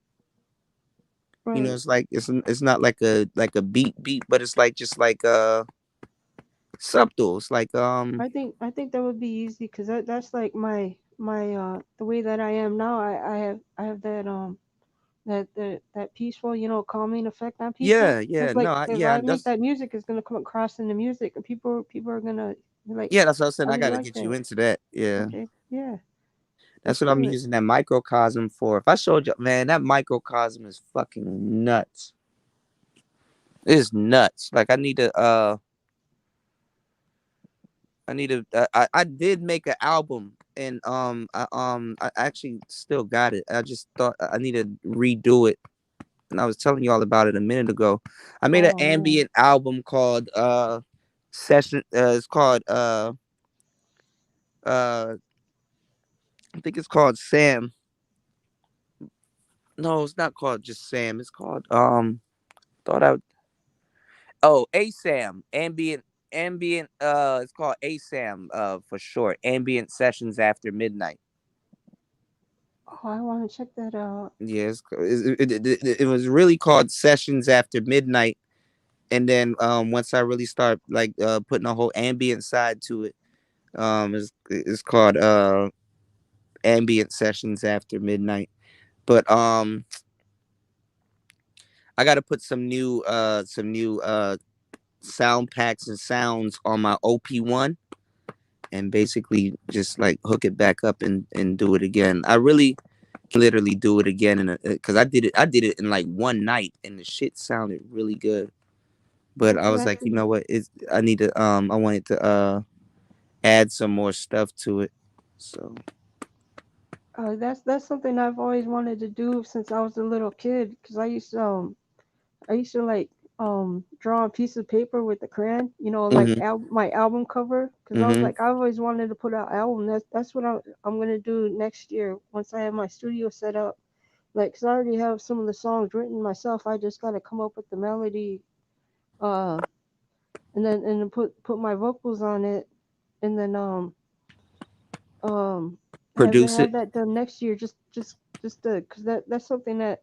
You know, right. it's like it's not like a beat, but it's like just like subtle. It's like I think that would be easy because that's like my the way that I am now. I have that that peaceful, you know, calming effect on people. yeah, So yeah, it's no, like if yeah, I make that's that music, it's gonna come across in the music, and people are gonna be like, yeah, that's what I said. I I really got to like get you that. into that. Yeah. Okay, yeah, That's let's what I'm do it. using that microcosm for. If I showed you, man, that microcosm is fucking nuts. It's nuts. Like I need to. I did make an album, and I actually still got it. I just thought I need to redo it, and I was telling y'all about it a minute ago. I made an Oh man, ambient album called session. It's called uh I think it's called Sam. No, it's not called just Sam. It's called thought I oh ASAM ambient it's called ASAM for short, ambient sessions after midnight. oh I want to check that out. Yes, it was really called Sessions After Midnight, and then once I really start like putting a whole ambient side to it, it's called Ambient Sessions After Midnight. But I got to put some new sound packs and sounds on my OP1 and basically just like hook it back up and do it again. I really literally do it again and because I did it in like one night and the shit sounded really good. But I Okay, was that like, you could know what? It's I need to I wanted to add some more stuff to it. So that's something I've always wanted to do since I was a little kid. Cause I used to like draw a piece of paper with a crayon, you know, like hmm my album cover. Cause I was hmm like, I've always wanted to put out album. That's what I'm gonna do next year once I have my studio set up. Like, 'cause I already have some of the songs written myself. I just gotta come up with the melody, uh, and then put my vocals on it, and then um produce have it. that done next year. Just cause that's something that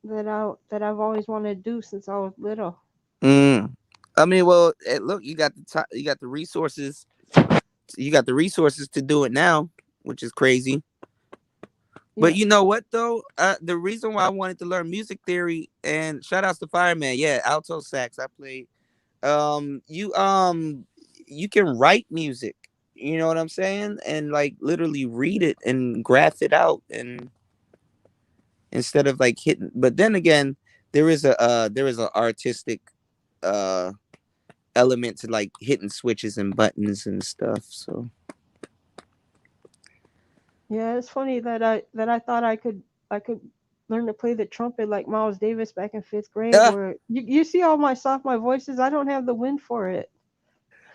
I've always wanted to do since I was little. Mm. I mean, well, look, you got the resources. You got the resources to do it now, which is crazy. But Yeah. you know what though? The reason why I wanted to learn music theory and shout outs to Fireman, yeah, alto sax I played. You you can write music, you know what I'm saying? And like literally read it and graph it out and instead of like hitting but then again, there is a artistic uh element to like hitting switches and buttons and stuff. So Yeah, it's funny that I thought I could learn to play the trumpet like Miles Davis back in fifth grade. uh, Where you see all my soft my voices, I don't have the wind for it.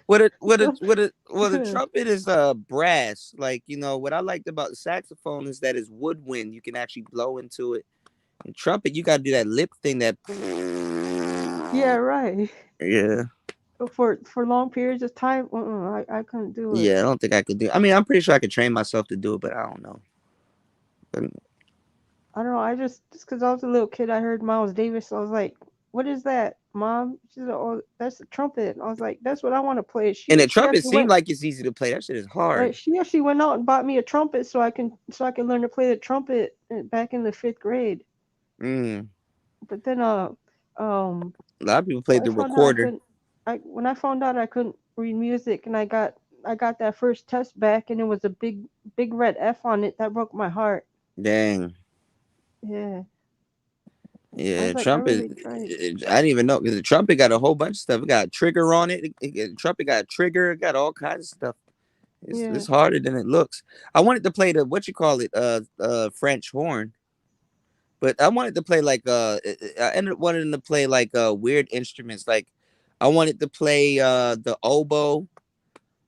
what a trumpet is brass. Like, you know, what I liked about the saxophone is that it's woodwind. You can actually blow into it. And trumpet, you gotta do that lip thing that Yeah, right. yeah. For long periods of time, I couldn't do it. Yeah, I don't think I could do. I mean, I'm pretty sure I could train myself to do it, but I don't know. But I don't know. I just because I was a little kid, I heard Miles Davis. So I was like, "What is that?" Mom, she said, "Oh, that's the trumpet." And I was like, "That's what I want to play." And the She trumpet actually seemed went. like it's easy to play. That shit is hard. She actually went out and bought me a trumpet so I can learn to play the trumpet back in the 5th grade. Mm. But then um A lot of people when played I the found out I recorder. couldn't when I found out I couldn't read music and I got that first test back and it was a big red F on it, that broke my heart. Dang. Yeah. I Yeah, was like, I trumpet. really tried. I didn't even know because the trumpet got a whole bunch of stuff. It got a trigger on it. Trumpet got a trigger. It got all kinds of stuff. Yeah. It's harder than it looks. I wanted to play the what you call it, French horn, but I wanted to play like I ended up wanting to play like weird instruments. Like I wanted to play the oboe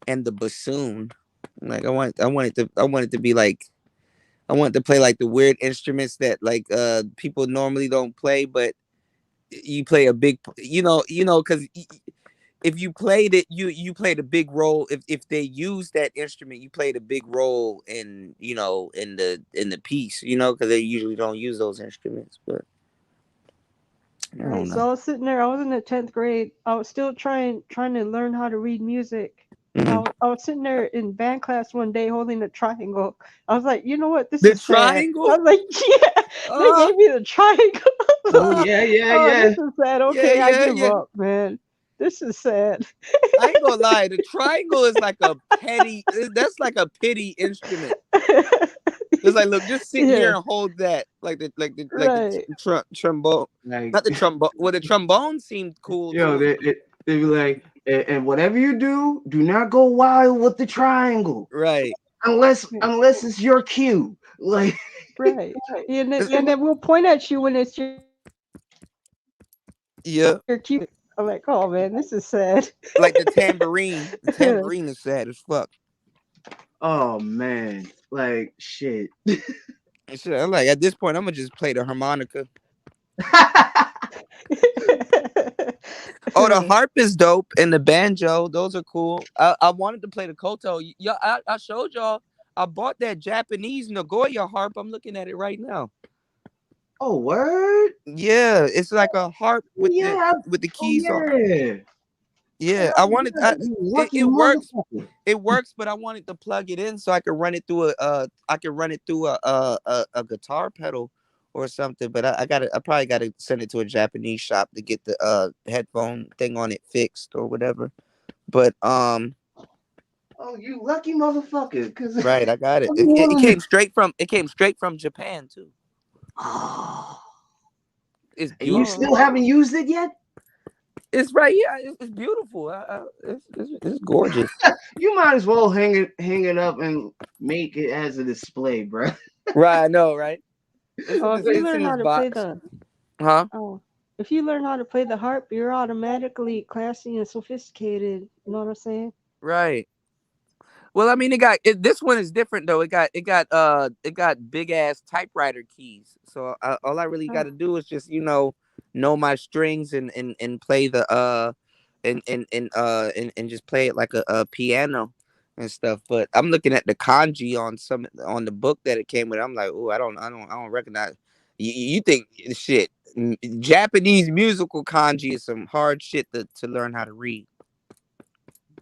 and the bassoon. Like I wanted to be like I wanted to play like the weird instruments that like people normally don't play, but you play a big because if you played it you played a big role. If they use that instrument, you played a big role in in the piece, because they usually don't use those instruments. But I Right. don't So know. I was sitting there, I was in the 10th grade. I was still trying to learn how to read music. Mhm. I was sitting there in band class one day holding a triangle. I was like, you know what? This The is sad. I triangle. was like, yeah, they uh gave me the triangle. Oh yeah, yeah, Oh, yeah. this is sad. yeah, Okay, I yeah, give yeah. up, man. This is sad. I ain't gonna lie, the triangle is like a petty that's like a pity instrument. It's like, look, just sit here Yeah, and hold that, like the right. trombone, Like, not the trombone. Well, the trombone seemed cool yo, too. they be like, and whatever you do, do not go wild with the triangle, Right. unless it's your cue. Like, Right. It's- And then we'll point at you when it's your yeah, cue. I'm like, oh man, this is sad. like the tambourine. The tambourine is sad as fuck. oh man, like shit. Shit, I'm like, at this point, I'm gonna just play the harmonica. Oh, the harp is dope, and the banjo, those are cool. I wanted to play the koto. Yeah, I showed y'all. I bought that Japanese Nagoya harp. I'm looking at it right now. Oh word? Yeah, it's like a harp with Yeah. the Oh keys on. yeah. Yeah, I wanted. You It, lucky it works. motherfucker. It works, but I wanted to plug it in so I could run it through a guitar pedal or something. But I probably gotta send it to a Japanese shop to get the headphone thing on it fixed or whatever. But Oh, you lucky motherfucker. Cause right, I got it. It came straight from Japan too. oh, It's and you beautiful. still haven't used it yet? It's right here. It's beautiful. It's gorgeous. You might as well hang it up and make it as a display, bro. Right, I know, right? Oh, if you It's learn in how this to play box. the Huh? oh, if you learn how to play the harp, you're automatically classy and sophisticated. You know what I'm saying? Right. Well, I mean, this one is different though. It got big ass typewriter keys. So all I really got Oh, to do is just know my strings and play the and just play it like a piano and stuff. But I'm looking at the kanji on the book that it came with. I'm like, oh, I don't recognize. You think shit? Japanese musical kanji is some hard shit to learn how to read.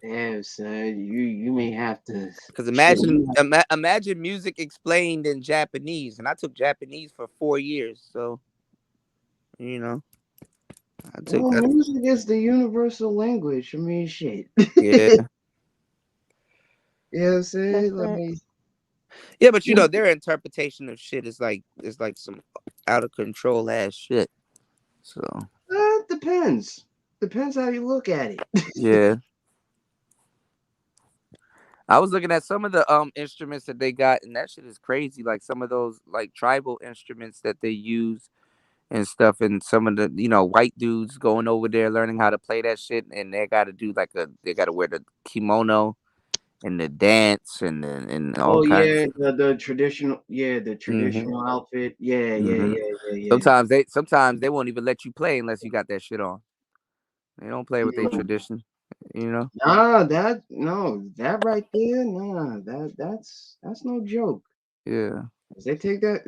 Damn, son, you may have to. Because Shit, imagine music explained in Japanese, and I took Japanese for 4 years, so I took well, that. music is the universal language. I mean, shit. Yeah, You know what I'm that's saying? facts. yeah, but their interpretation of shit is like some out of control ass shit. So Depends. Depends how you look at it. yeah, I was looking at some of the instruments that they got, and that shit is crazy. Like some of those like tribal instruments that they use and stuff, and some of the white dudes going over there learning how to play that shit, and they got to do they got to wear the kimono and the dance and all Oh kinds of yeah, shit. the traditional, the Hmm. traditional outfit. Yeah, yeah, Hmm. yeah, yeah, yeah. Sometimes they won't even let you play unless you got that shit on. They don't play with their Mm. tradition, you know. Nah, that right there, nah, that's no joke. Yeah. 'Cause they take that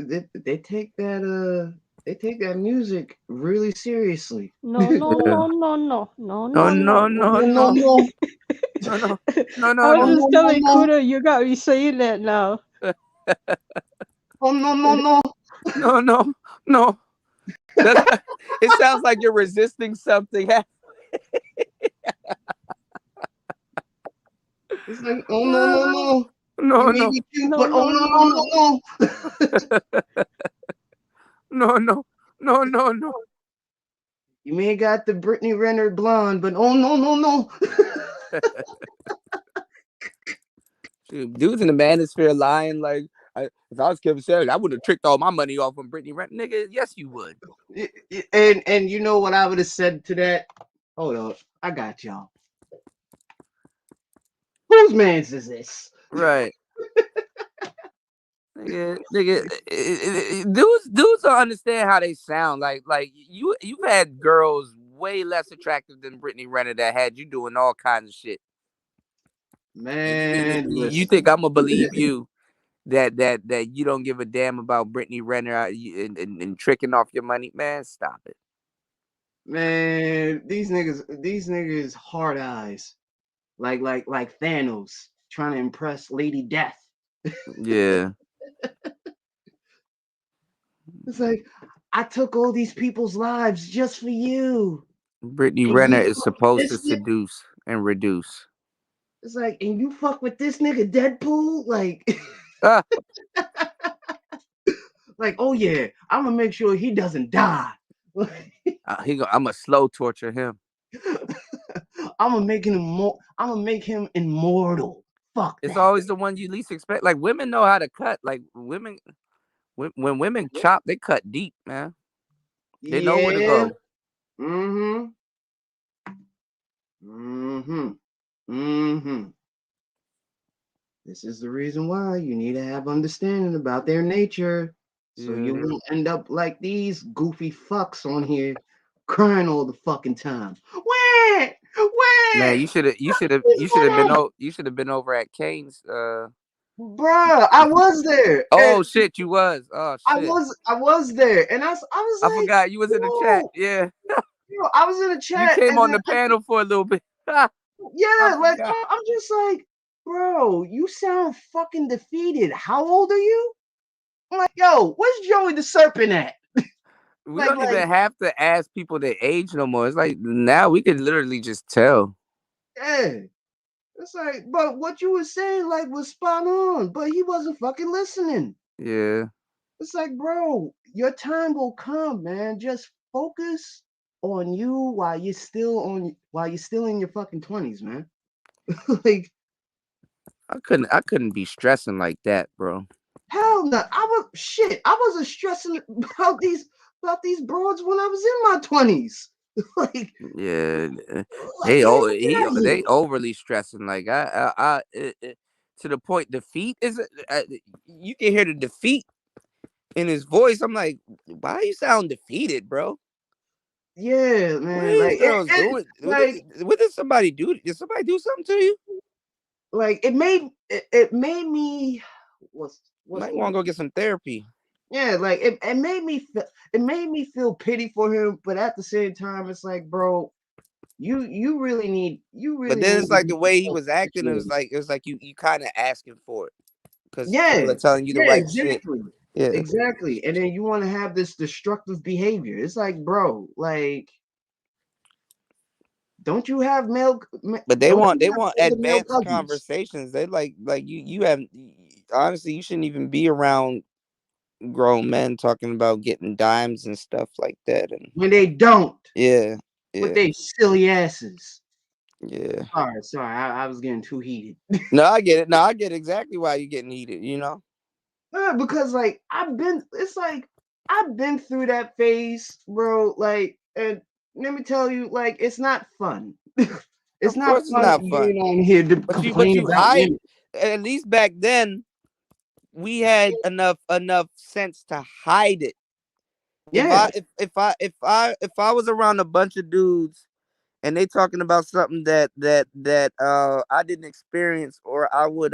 They take that music really seriously. No, no, Yeah. no, no, no, no, No, no, no, no. no, No, no, no, no, no, no, no, no, I was no, no. just no, no, telling no, Kuda, you got me saying that now. oh, no, no, no. No, no, no. That's, it sounds like you're resisting something. It's like, oh no, no, no. No, You may no, be cute, No, but oh no, no, no, no, no. no, no. no, no, no, no, no. You may got the Brittany Renner blonde, but oh no, no, no. Dude, dudes in the manosphere lying like, if I was Kevin Samuels, I would have tricked all my money off on Brittany Rent. Nigga, yes, you would. And you know what I would have said to that? Hold on, I got y'all. Whose man's is this? Right. Nigga, dudes don't understand how they sound. Like you've had girls way less attractive than Brittany Renner that had you doing all kinds of shit. Man, You listen. think I'm gonna believe you that you don't give a damn about Brittany Renner and tricking off your money? Man, stop it. Man, these niggas hard eyes. Like Thanos trying to impress Lady Death. Yeah. It's like, I took all these people's lives just for you. Brittany And Renner you is fuck supposed to this nigga. seduce and reduce. It's like, and you fuck with this nigga Deadpool? Like, Ah, like, oh yeah, I'm gonna make sure he doesn't die. I'm gonna slow torture him. I'm gonna make him immortal. Fuck It's that. always the one you least expect. Like women know how to cut. Like women, when women chop, they cut deep, man. They know where to Yeah. go. Mm-hmm. Mm-hmm. Mm-hmm. This is the reason why you need to have understanding about their nature. So you Yeah. won't end up like these goofy fucks on here crying all the fucking time. Where? Man, Where? you should have been over at Kane's. Bruh, I was there. Oh And shit, you was. Oh shit, I was there. And I was I like, forgot you was in the chat. whoa, Yeah, I was in the you chat came and on then the panel for a little bit. I yeah, like forgot. I'm just like, bro, you sound fucking defeated. How old are you? I'm like, yo, where's Joey the Serpent at? We Like, don't even have to ask people their age no more. It's like now we could literally just tell. yeah. It's like, but what you were saying, like, was spot on, but he wasn't fucking listening. Yeah. It's like, bro, your time will come, man. Just focus on you while you're still in your fucking 20s, man. Like, I couldn't be stressing like that, bro. hell no. I wasn't stressing about these broads when I was in my 20s. Like, Yeah, like, they overly stressing. Like to the point defeat is. You can hear the defeat in his voice. I'm like, why you sound defeated, bro? yeah, What are man. these Like, girls doing? What did somebody do? Did somebody do something to you? like it made me what's Might the want to go word? get some therapy. Yeah, like it made me feel pity for him, but at the same time, it's like, bro, you But really then need it's to like the get way he yourself was acting. situated. It was like you kind of asking for it because people Yeah, are telling you the yeah, right shit. exactly. Yeah, Exactly. And then you want to have this destructive behavior. It's like, bro, like, don't you have but don't you they have want other male advanced cousins? conversations. They like you have honestly you shouldn't even be around grown men talking about getting dimes and stuff like that. And When they don't, yeah, with yeah, their silly asses. yeah. Sorry, I was getting too heated. No, I get it. No, I get exactly why you're getting heated. You know. Because like I've been through that phase, bro. Like, and let me tell you, like, it's not fun. It's Of not course, it's fun not fun. being on here to But complain you about hide. women. At least back then, we had enough sense to hide it. Yeah, If I was around a bunch of dudes and they talking about something that I didn't experience or I would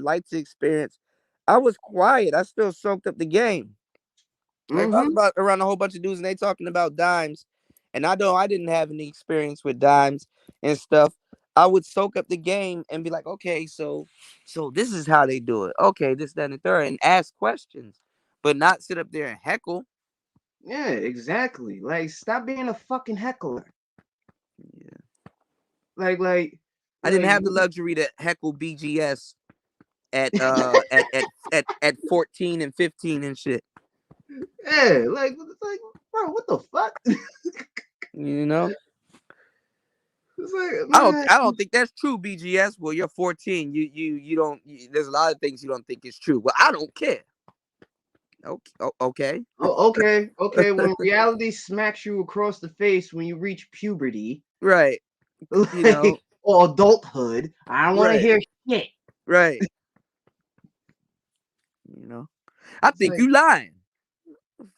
like to experience, I was quiet. I still soaked up the game. Like I was about around a whole bunch of dudes and they talking about dimes. And I know I didn't have any experience with dimes and stuff. I would soak up the game and be like, okay, so this is how they do it. Okay, this, that, and the third, and ask questions, but not sit up there and heckle. Yeah, exactly. Like, stop being a fucking heckler. Yeah. Like, I didn't have the luxury to heckle BGS at 14 and 15 and shit. Yeah, like, bro, what the fuck? You know? It's like, man, I don't think that's true, BGS. Well, you're 14. You don't. There's a lot of things you don't think is true. Well, I don't care. Okay. Okay. When reality smacks you across the face when you reach puberty, right? Like, you know, or adulthood, I don't want to hear shit. Right. You know, I think like, you lying.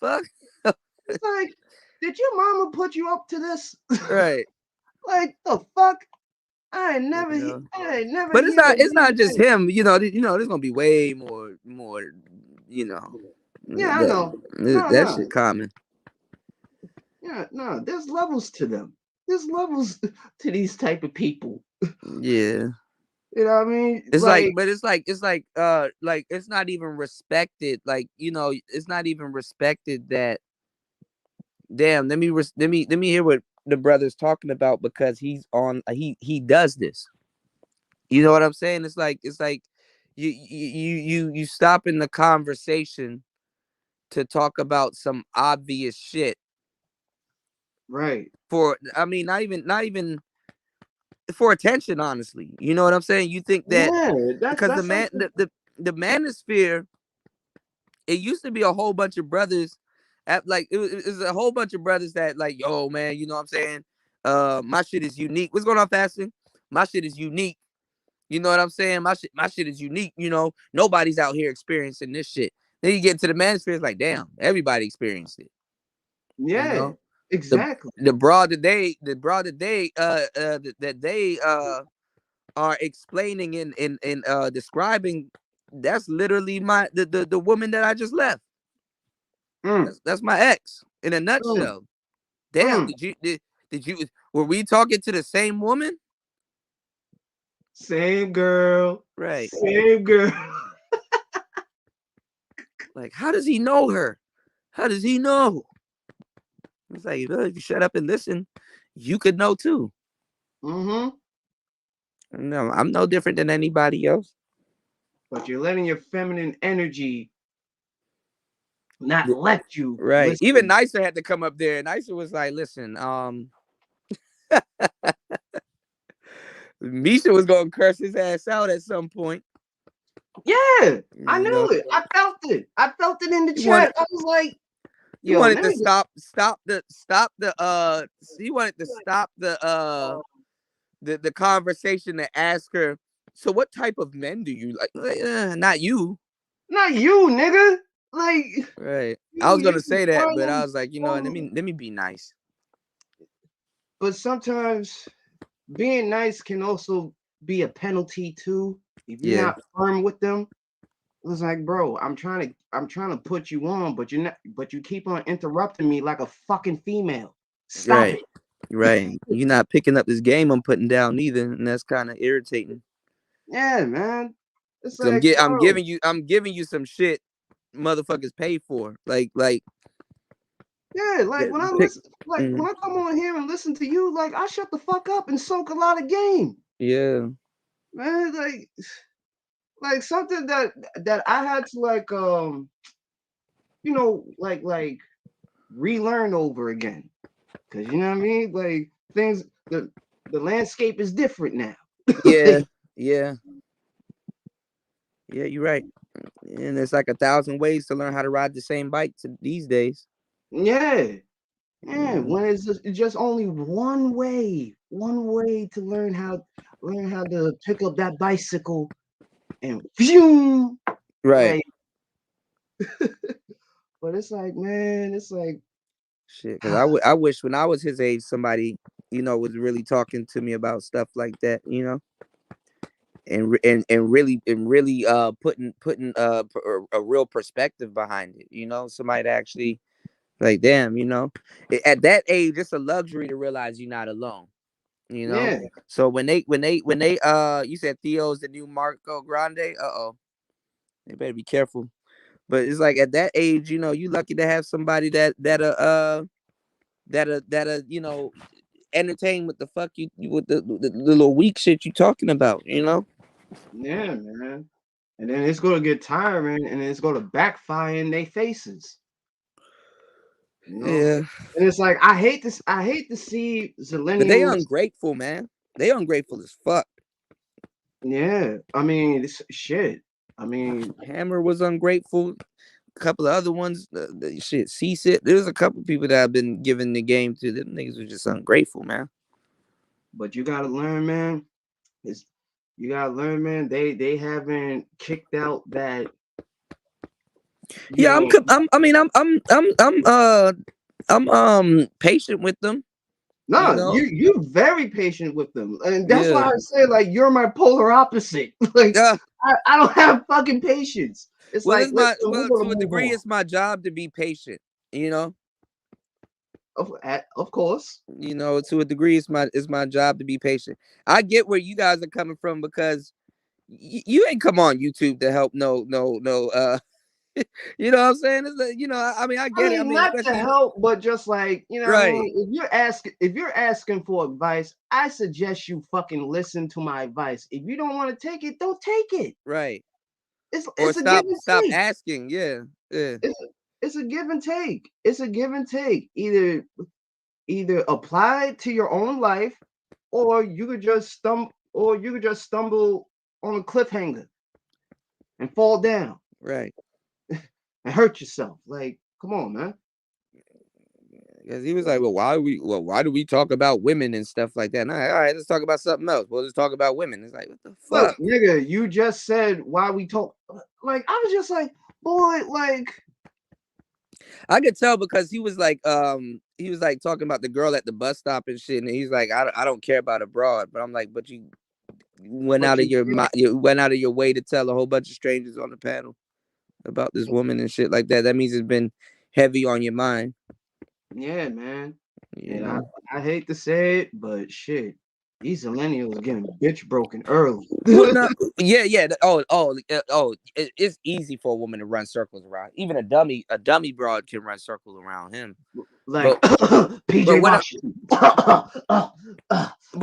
Fuck. It's like, did your mama put you up to this? Right. Like the fuck. I ain't never. But it's not just him. You know. There's gonna be way more. You know. Yeah, I know. That shit common. Yeah, no. There's levels to them. There's levels to these type of people. Yeah. You know what I mean? It's like it's not even respected. Like, you know, it's not even respected that. Damn. Let me hear what the brother's talking about, because he's on. He does this. You know what I'm saying? It's like you stop in the conversation to talk about some obvious shit. Right. Not even for attention, honestly. You know what I'm saying? You think that because the manosphere, it used to be a whole bunch of brothers like it was a whole bunch of brothers that like, yo, man, you know what I'm saying? My shit is unique. What's going on, Fasting? My shit is unique. You know what I'm saying? My shit is unique. You know, nobody's out here experiencing this shit. Then you get to the manosphere, it's like, damn, everybody experienced it. Yeah, you know? exactly. The broad that they are explaining and describing, that's literally the woman that I just left. That's my ex in a nutshell. Damn, did you were we talking to the same woman? Same girl. Right. Same girl. Like, how does he know her? How does he know? It's like, if you shut up and listen, you could know too. No, I'm no different than anybody else. But you're letting your feminine energy not let you. Right. Listen. Even Nicer had to come up there. Nicer was like, listen, Misha was gonna curse his ass out at some point. Yeah, I knew it. I felt it. I felt it in the chat. I was like, you wanted to stop the he wanted to stop the conversation to ask her, so what type of men do you like? Not you. Not you, nigga. Like, right. I was gonna say that, but I was like, you know, let me be nice. But sometimes being nice can also be a penalty too. If you're not firm with them, it's like, bro, I'm trying to put you on, but you're not, but you keep on interrupting me like a fucking female. Stop it. Right. You're not picking up this game I'm putting down either, and that's kind of irritating. Yeah, man. It's like, I'm giving you some shit motherfuckers pay for. Like yeah, like when I listen, like when I come on here and listen to you, like I shut the fuck up and soak a lot of game. Yeah. Man, like something that I had to like you know, like relearn over again. Cause you know what I mean? Like things the landscape is different now. Yeah. Yeah, you're right. And it's like 1,000 ways to learn how to ride the same bike these days. Yeah. When it's just only one way to learn how to pick up that bicycle and phew, right. Like, but it's like, man, it's like shit. Because I wish when I was his age, somebody, you know, was really talking to me about stuff like that, you know. and really putting a real perspective behind it. You know, somebody that actually like, damn, you know, at that age, it's a luxury to realize you're not alone. You know, Yeah. so when they you said Theo's the new Marco Grande. They better be careful. But it's like at that age, you know, you lucky to have somebody that you know, entertain with the fuck you with the little weak shit you talking about, you know? Yeah, man. And then it's gonna get tiring, and then it's gonna backfire in their faces. You know, Yeah. and it's like I hate this. I hate to see But they millennials. ungrateful, man. They ungrateful as fuck. Yeah, I mean, this shit. I mean, Hammer was ungrateful. A couple of other ones, the shit, C-Sit. There's a couple people that I've been giving the game to. Them niggas were just ungrateful, man. but you gotta learn, man. It's you gotta learn, man. They haven't kicked out that. You Yeah, know, I mean, I'm patient with them. You no, know. you're very patient with them, and that's why Yeah. I say like you're my polar opposite. Like Yeah. I don't have fucking patience. It's Well, like, listen, we're gonna to a move degree, on. it's my job to be patient. You know. Of course. You know, to a degree, it's my job to be patient. I get where you guys are coming from because you ain't come on YouTube to help no you know what I'm saying? It's like, you know, I mean, I I get it. I mean, mean, not to especially help, but just like, you know what I right, mean? If you're asking for advice, I suggest you fucking listen to my advice. If you don't want to take it, don't take it. right. Or It's a give and stop take. asking. Yeah. Yeah. It's a give and take. It's a give and take. Either apply it to your own life, or you could just stumble on a cliffhanger and fall down Right. and hurt yourself. Like, come on, man. Because he was like, well, why do we talk about women and stuff like that? And all right, let's talk about something else. We'll just talk about women. It's like, what the Look, fuck? nigga, you just said why we talk. Like, I was just like, boy, like, I could tell because he was like talking about the girl at the bus stop and shit, and he's like, I don't care about abroad, but I'm like, but you went but out of you, you went out of your way to tell a whole bunch of strangers on the panel about this woman and shit like that. That means it's been heavy on your mind. yeah, man. You And know? I hate to say it, but shit, these millennials are getting bitch broken early. Well, no, yeah. It's easy for a woman to run circles around. Even a dummy broad can run circles around him. Like But PJ what Washington. but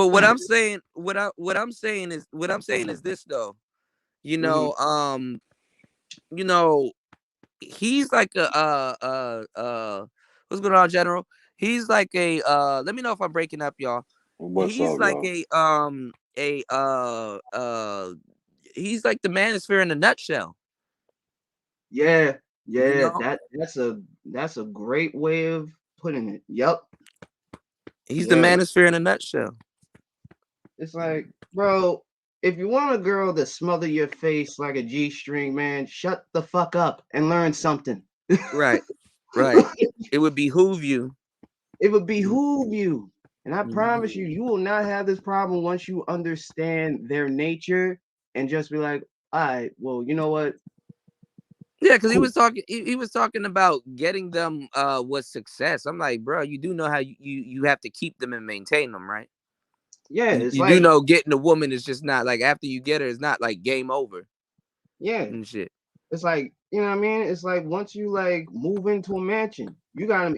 what I'm saying, what I'm saying is this though. You know, you know, he's like what's going on, General? He's like a let me know if I'm breaking up, y'all. What's He's up, like y'all? he's like the manosphere in a nutshell. Yeah, You know? that's a great way of putting it. Yep. He's the Yeah. manosphere in a nutshell. It's like, bro, if you want a girl to smother your face like a G-string, man, shut the fuck up and learn something. Right. Right. It would behoove you. It would behoove you. And I promise you, you will not have this problem once you understand their nature and just be like, all right, well, you know what? Yeah, because he was talking about getting them with success. I'm like, bro, you do know how you have to keep them and maintain them, right? Yeah, it's You like, do know getting a woman is just not like after you get her, it's not like game over. yeah, And shit. it's like, you know what I mean? It's like once you like move into a mansion, you gotta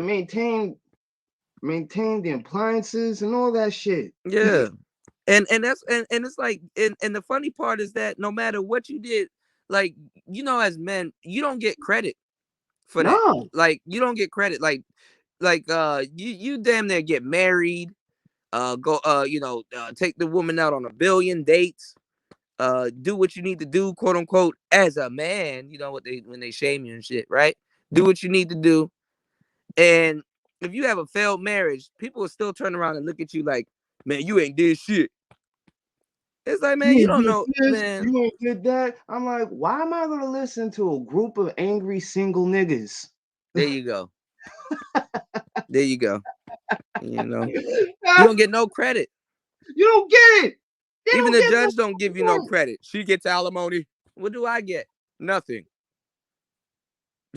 maintain the appliances and all that shit. Yeah. And that's and it's like and the funny part is that no matter what you did, like, you know, as men, you don't get credit for that. No. Like, you don't get credit. Like you damn near get married, go take the woman out on a billion dates, do what you need to do, quote unquote, as a man. You know what when they shame you and shit, right? Do what you need to do. And if you have a failed marriage, people will still turn around and look at you like, man, you ain't did shit. It's like, man, You you ain't don't did know, this, man. you ain't did that. I'm like, why am I gonna listen to a group of angry single niggas? There you go. There you go. You know, you don't get no credit. You don't get it. Even the judge don't give you no credit. She gets alimony. What do I get? Nothing.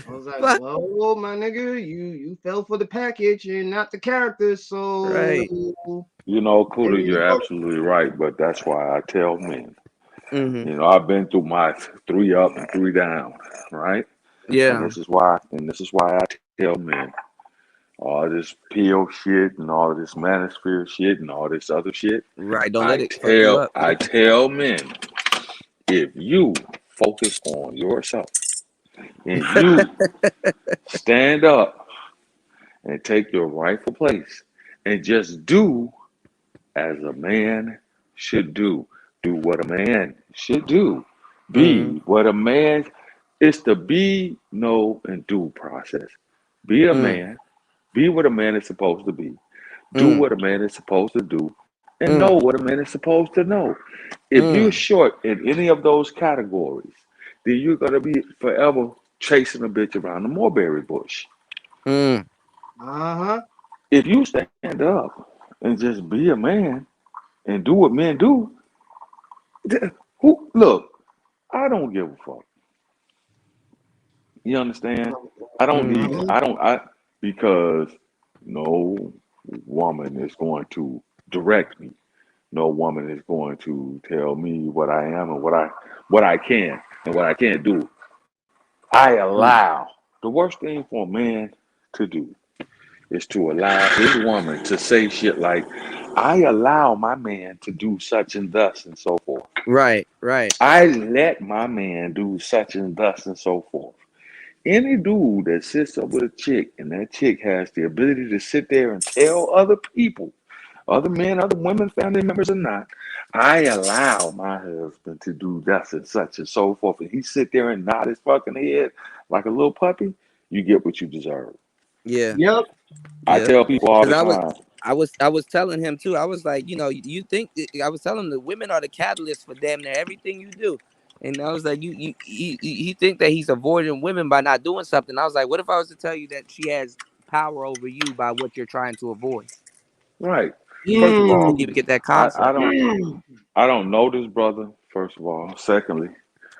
I was like, well, my nigga, you fell for the package and not the character, so right. You know, Kuda, you're absolutely right, but that's why I tell men. You know, I've been through my 3 up and 3 down, right? Yeah. And this is why I tell men all this pill shit and all this manosphere shit and all this other shit. Right. Don't let it fuck you up. I tell men, if you focus on yourself and you stand up and take your rightful place and just do as a man should do. Do what a man should do. Be what a man. It's the be, know, and do process. Be a man. Be what a man is supposed to be. Do what a man is supposed to do. And know what a man is supposed to know. If you're short in any of those categories, then you're going to be forever chasing a bitch around the mulberry bush. Uh-huh. If you stand up and just be a man and do what men do, look, I don't give a fuck. You understand? I don't need, because no woman is going to direct me. No woman is going to tell me what I am and what I can and what I can't do. I allow. The worst thing for a man to do is to allow his woman to say shit like, I allow my man to do such and thus and so forth. Right. I let my man do such and thus and so forth. Any dude that sits up with a chick and that chick has the ability to sit there and tell other people, other men, other women, family members or not, I allow my husband to do thus and such and so forth, and he sit there and nod his fucking head like a little puppy, you get what you deserve. Yeah. Yep. I tell people all the time. I was telling him too. I was like, you know, you think I was telling him the women are the catalyst for damn near everything you do. And I was like, he think that he's avoiding women by not doing something. I was like, what if I was to tell you that she has power over you by what you're trying to avoid? Right. First of all, you get that concept. I don't know this brother. First of all, secondly.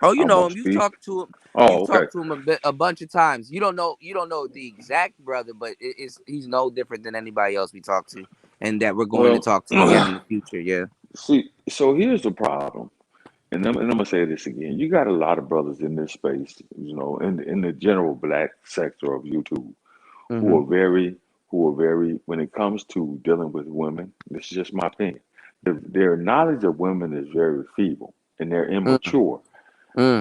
Oh, you know him. You talked to him. Oh, you talked to him a bunch of times. You don't know the exact brother, but he's no different than anybody else we talk to, and that we're going to talk to again in the future. Yeah. See, so here's the problem. And I'm gonna say this again. You got a lot of brothers in this space, you know, in the general black sector of YouTube, who are very, when it comes to dealing with women. This is just my opinion. Their knowledge of women is very feeble, and they're immature.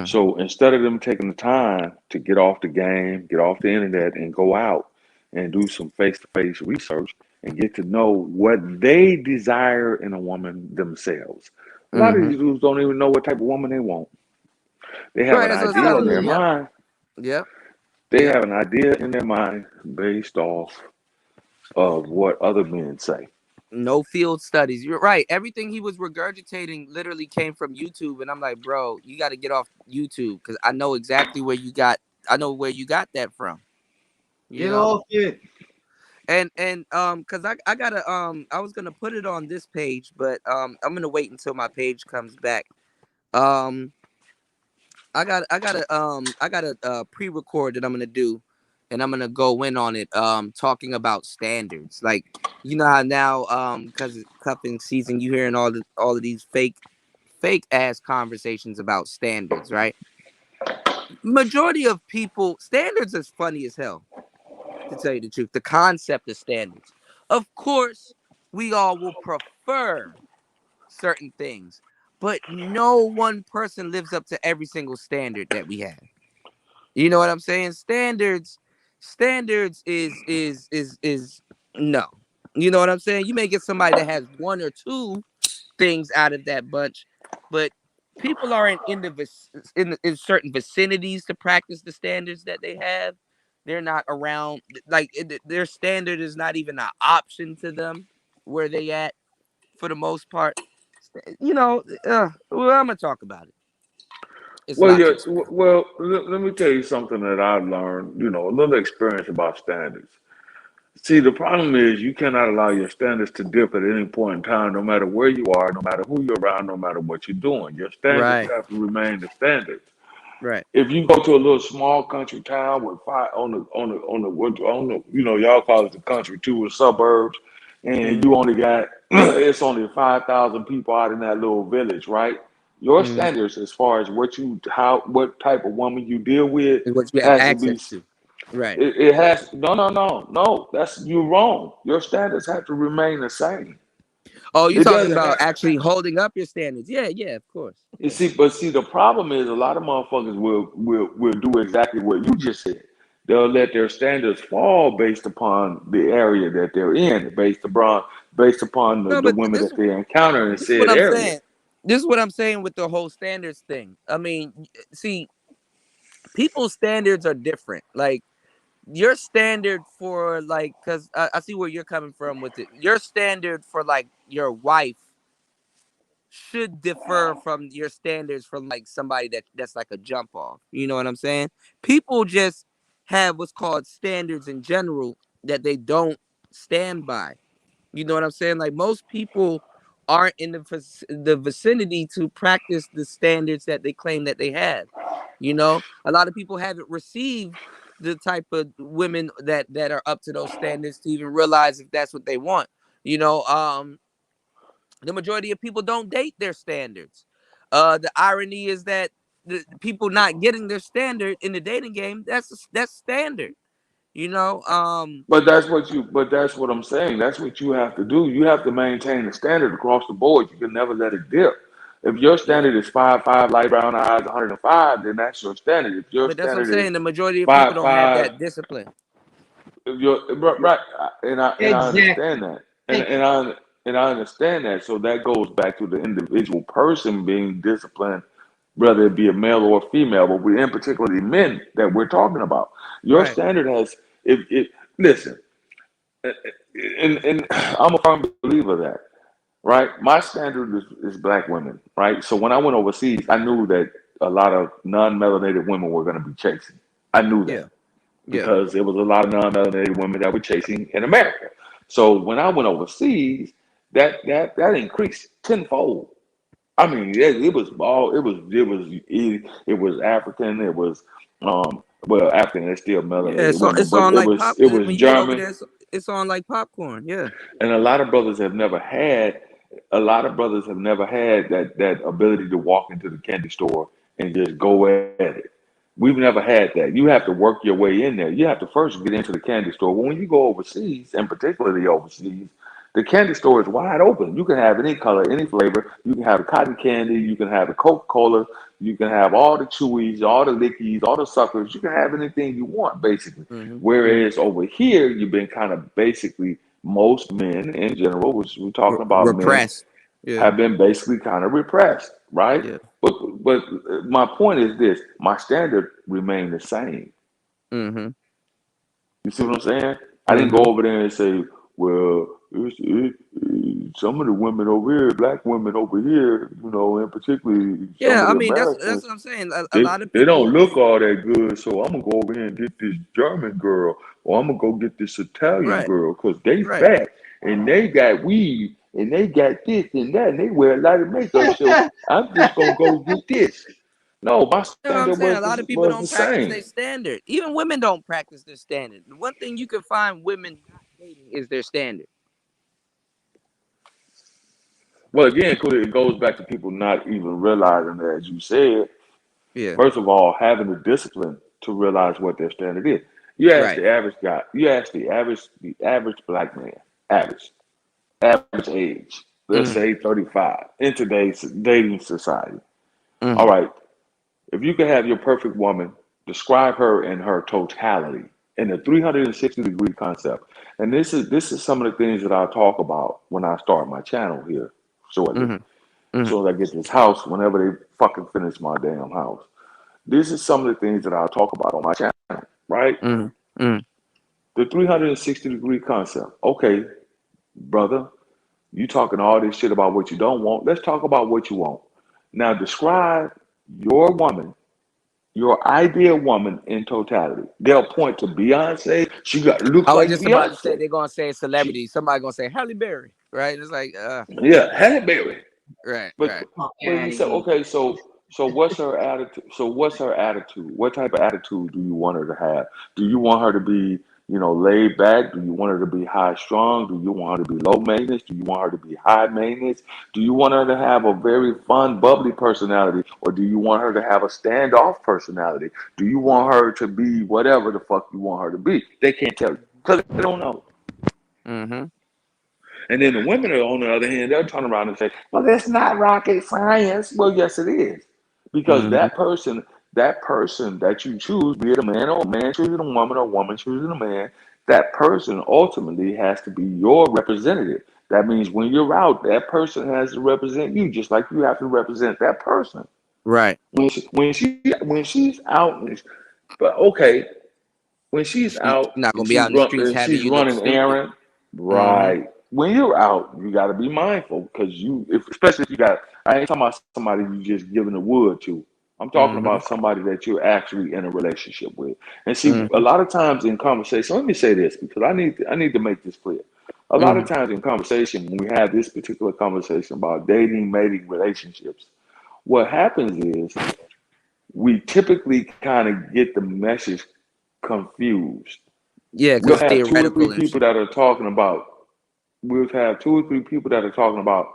So instead of them taking the time to get off the game, get off the internet, and go out and do some face-to-face research and get to know what they desire in a woman themselves. A lot of these dudes don't even know what type of woman they want. They have an idea in their mind. Yep. They have an idea in their mind based off of what other men say. No field studies. You're right. Everything he was regurgitating literally came from YouTube, and I'm like, bro, you got to get off YouTube because I know exactly where you got. I know where you got that from. Get off it. And because I gotta I was gonna put it on this page, but I'm gonna wait until my page comes back. I got a pre-record that I'm gonna do, and I'm gonna go in on it, talking about standards. Like, you know how now, because it's cuffing season, you hearing all of these fake ass conversations about standards, right? Majority of people, standards is funny as hell, to tell you the truth. The concept of standards. Of course, we all will prefer certain things, but no one person lives up to every single standard that we have. You know what I'm saying? Standards is no. You know what I'm saying? You may get somebody that has one or two things out of that bunch, but people aren't in certain vicinities to practice the standards that they have. They're not around, like their standard is not even an option to them where they at for the most part. You know, well, I'm gonna talk about it. Well, let me tell you something that I've learned, you know, a little experience about standards. See, the problem is you cannot allow your standards to dip at any point in time, no matter where you are, no matter who you're around, no matter what you're doing. Your standards Right. have to remain the standards. Right. If you go to a little small country town with five on the y'all call it the country too, with suburbs, and you only got it's only 5,000 people out in that little village, right? Your Mm-hmm. standards as far as what type of woman you deal with Is what you have has to be. access to. Right. It has no. That's you wrong. Your standards have to remain the same. Oh, you're It talking doesn't about have. actually holding up your standards. Yeah, of course. You see, the problem is a lot of motherfuckers will do exactly what you just said. They'll let their standards fall based upon the area that they're in, based upon No, the but women this that they encounter in this is what said I'm area. saying. This is what I'm saying with the whole standards thing. I mean, see, people's standards are different. Like your standard for like, because I see where you're coming from with it. Your standard for like your wife should differ from your standards from like somebody that's like a jump off. You know what I'm saying? People just have what's called standards in general that they don't stand by. You know what I'm saying? Like most people aren't in the vicinity to practice the standards that they claim that they have. You know, a lot of people haven't received the type of women that are up to those standards to even realize if that's what they want. You know, the majority of people don't date their standards. The irony is that the people not getting their standard in the dating game, that's standard. You know, But that's what I'm saying. That's what you have to do. You have to maintain the standard across the board. You can never let it dip. If your yeah. standard is 5'5", light brown eyes, 105, then that's your standard. If your But that's what I'm standard is saying. The majority of people don't have 5'5", that discipline. if you're right, and I understand Exactly. that, Thank you. and I understand that. So that goes back to the individual person being disciplined, whether it be a male or a female, but we in particularly men that we're talking about. Your Right. standard has if listen, and I'm a firm believer of that. Right, my standard is black women. Right, so when I went overseas, I knew that a lot of non-melanated women were going to be chasing. I knew that Yeah. Yeah. because there was a lot of non-melanated women that were chasing in America. So when I went overseas, that increased tenfold. I mean, it was all it was African, it was African is still Yeah. melanated It's on, women, it's but on it like was pop. it When was you get over German, there, it's on like popcorn. Yeah. and a lot of brothers have never had that ability to walk into the candy store and just go at it. We've never had that. You have to work your way in there. You have to first get into the candy store. When you go overseas, and particularly overseas, the candy store is wide open. You can have any color, any flavor. You can have the cotton candy. You can have the Coca-Cola. You can have all the chewies, all the lickies, all the suckers. You can have anything you want, basically. Whereas over here, you've been kind of basically, most men in general, which we're talking about men, Repressed. Yeah. have been basically kind of repressed, right? Yeah. But my point is this: my standard remained the same. Mm-hmm. You see what I'm saying? I didn't go over there and say, well, some of the women over here, black women over here, and particularly some Yeah. of I the mean, that's Americans, what I'm saying. A they lot of they don't people. look all that good. So I'm gonna go over here and get this German girl, or I'm gonna go get this Italian Right. girl, because they Right. fat and they got weed and they got this and that and they wear a lot of makeup. So I'm just gonna go get this. No, my You know what I'm standard saying? A lot of people was the don't practice their same. standard. Even women don't practice their standard. The one thing you can find women not dating is their standard. Well, again, it goes back to people not even realizing that, as you said, Yeah. first of all, having the discipline to realize what their standard is. You ask Right. the average guy, you ask the average black man, average age, let's say 35, in today's dating society. All right, if you could have your perfect woman, describe her in her totality, in the 360-degree concept. And this is some of the things that I talk about when I start my channel here shortly. So as I get this house, whenever they fucking finish my damn house. This is some of the things that I'll talk about on my channel, right? The 360-degree concept. Okay, brother, you talking all this shit about what you don't want. Let's talk about what you want. Now describe your woman your ideal woman in totality. They'll point to Beyonce. She looks I was like just about to say Beyonce. they're gonna say a She, celebrity. Somebody gonna say Halle Berry, right? It's like, yeah, Halle Berry. right, But right. Fuck but out he of said, here. okay, so what's her attitude? So what's her attitude? What type of attitude do you want her to have? Do you want her to be, laid back? Do you want her to be high strung? Do you want her to be low maintenance? Do you want her to be high maintenance? Do you want her to have a very fun, bubbly personality, or do you want her to have a standoff personality? Do you want her to be whatever the fuck you want her to be? They can't tell you because they don't know. Mm-hmm. And then the women, are, on the other hand, they'll turn around and say, well, that's not rocket science. Well, yes, it is. Because Mm-hmm. that person that you choose, be it a man or a man choosing a woman or a woman choosing a man, that person ultimately has to be your representative. That means when you're out, that person has to represent you, just like you have to represent that person. Right. When she's out, but okay, when she's She's out not and gonna be out in the streets and having she's you look running stupid. errands, Mm-hmm. right? When you're out, you got to be mindful because especially if you got. I ain't talking about somebody you just giving the wood to. I'm talking Mm-hmm. about somebody that you're actually in a relationship with. And see, a Mm-hmm. lot of times in conversation, let me say this because I need to make this clear. A lot of Mm-hmm. times in conversation, when we have this particular conversation about dating, mating, relationships, what happens is we typically kind of get the message confused. Yeah, We'll because have two or three theoretical and people shit. that are talking about. We'll have two or three people that are talking about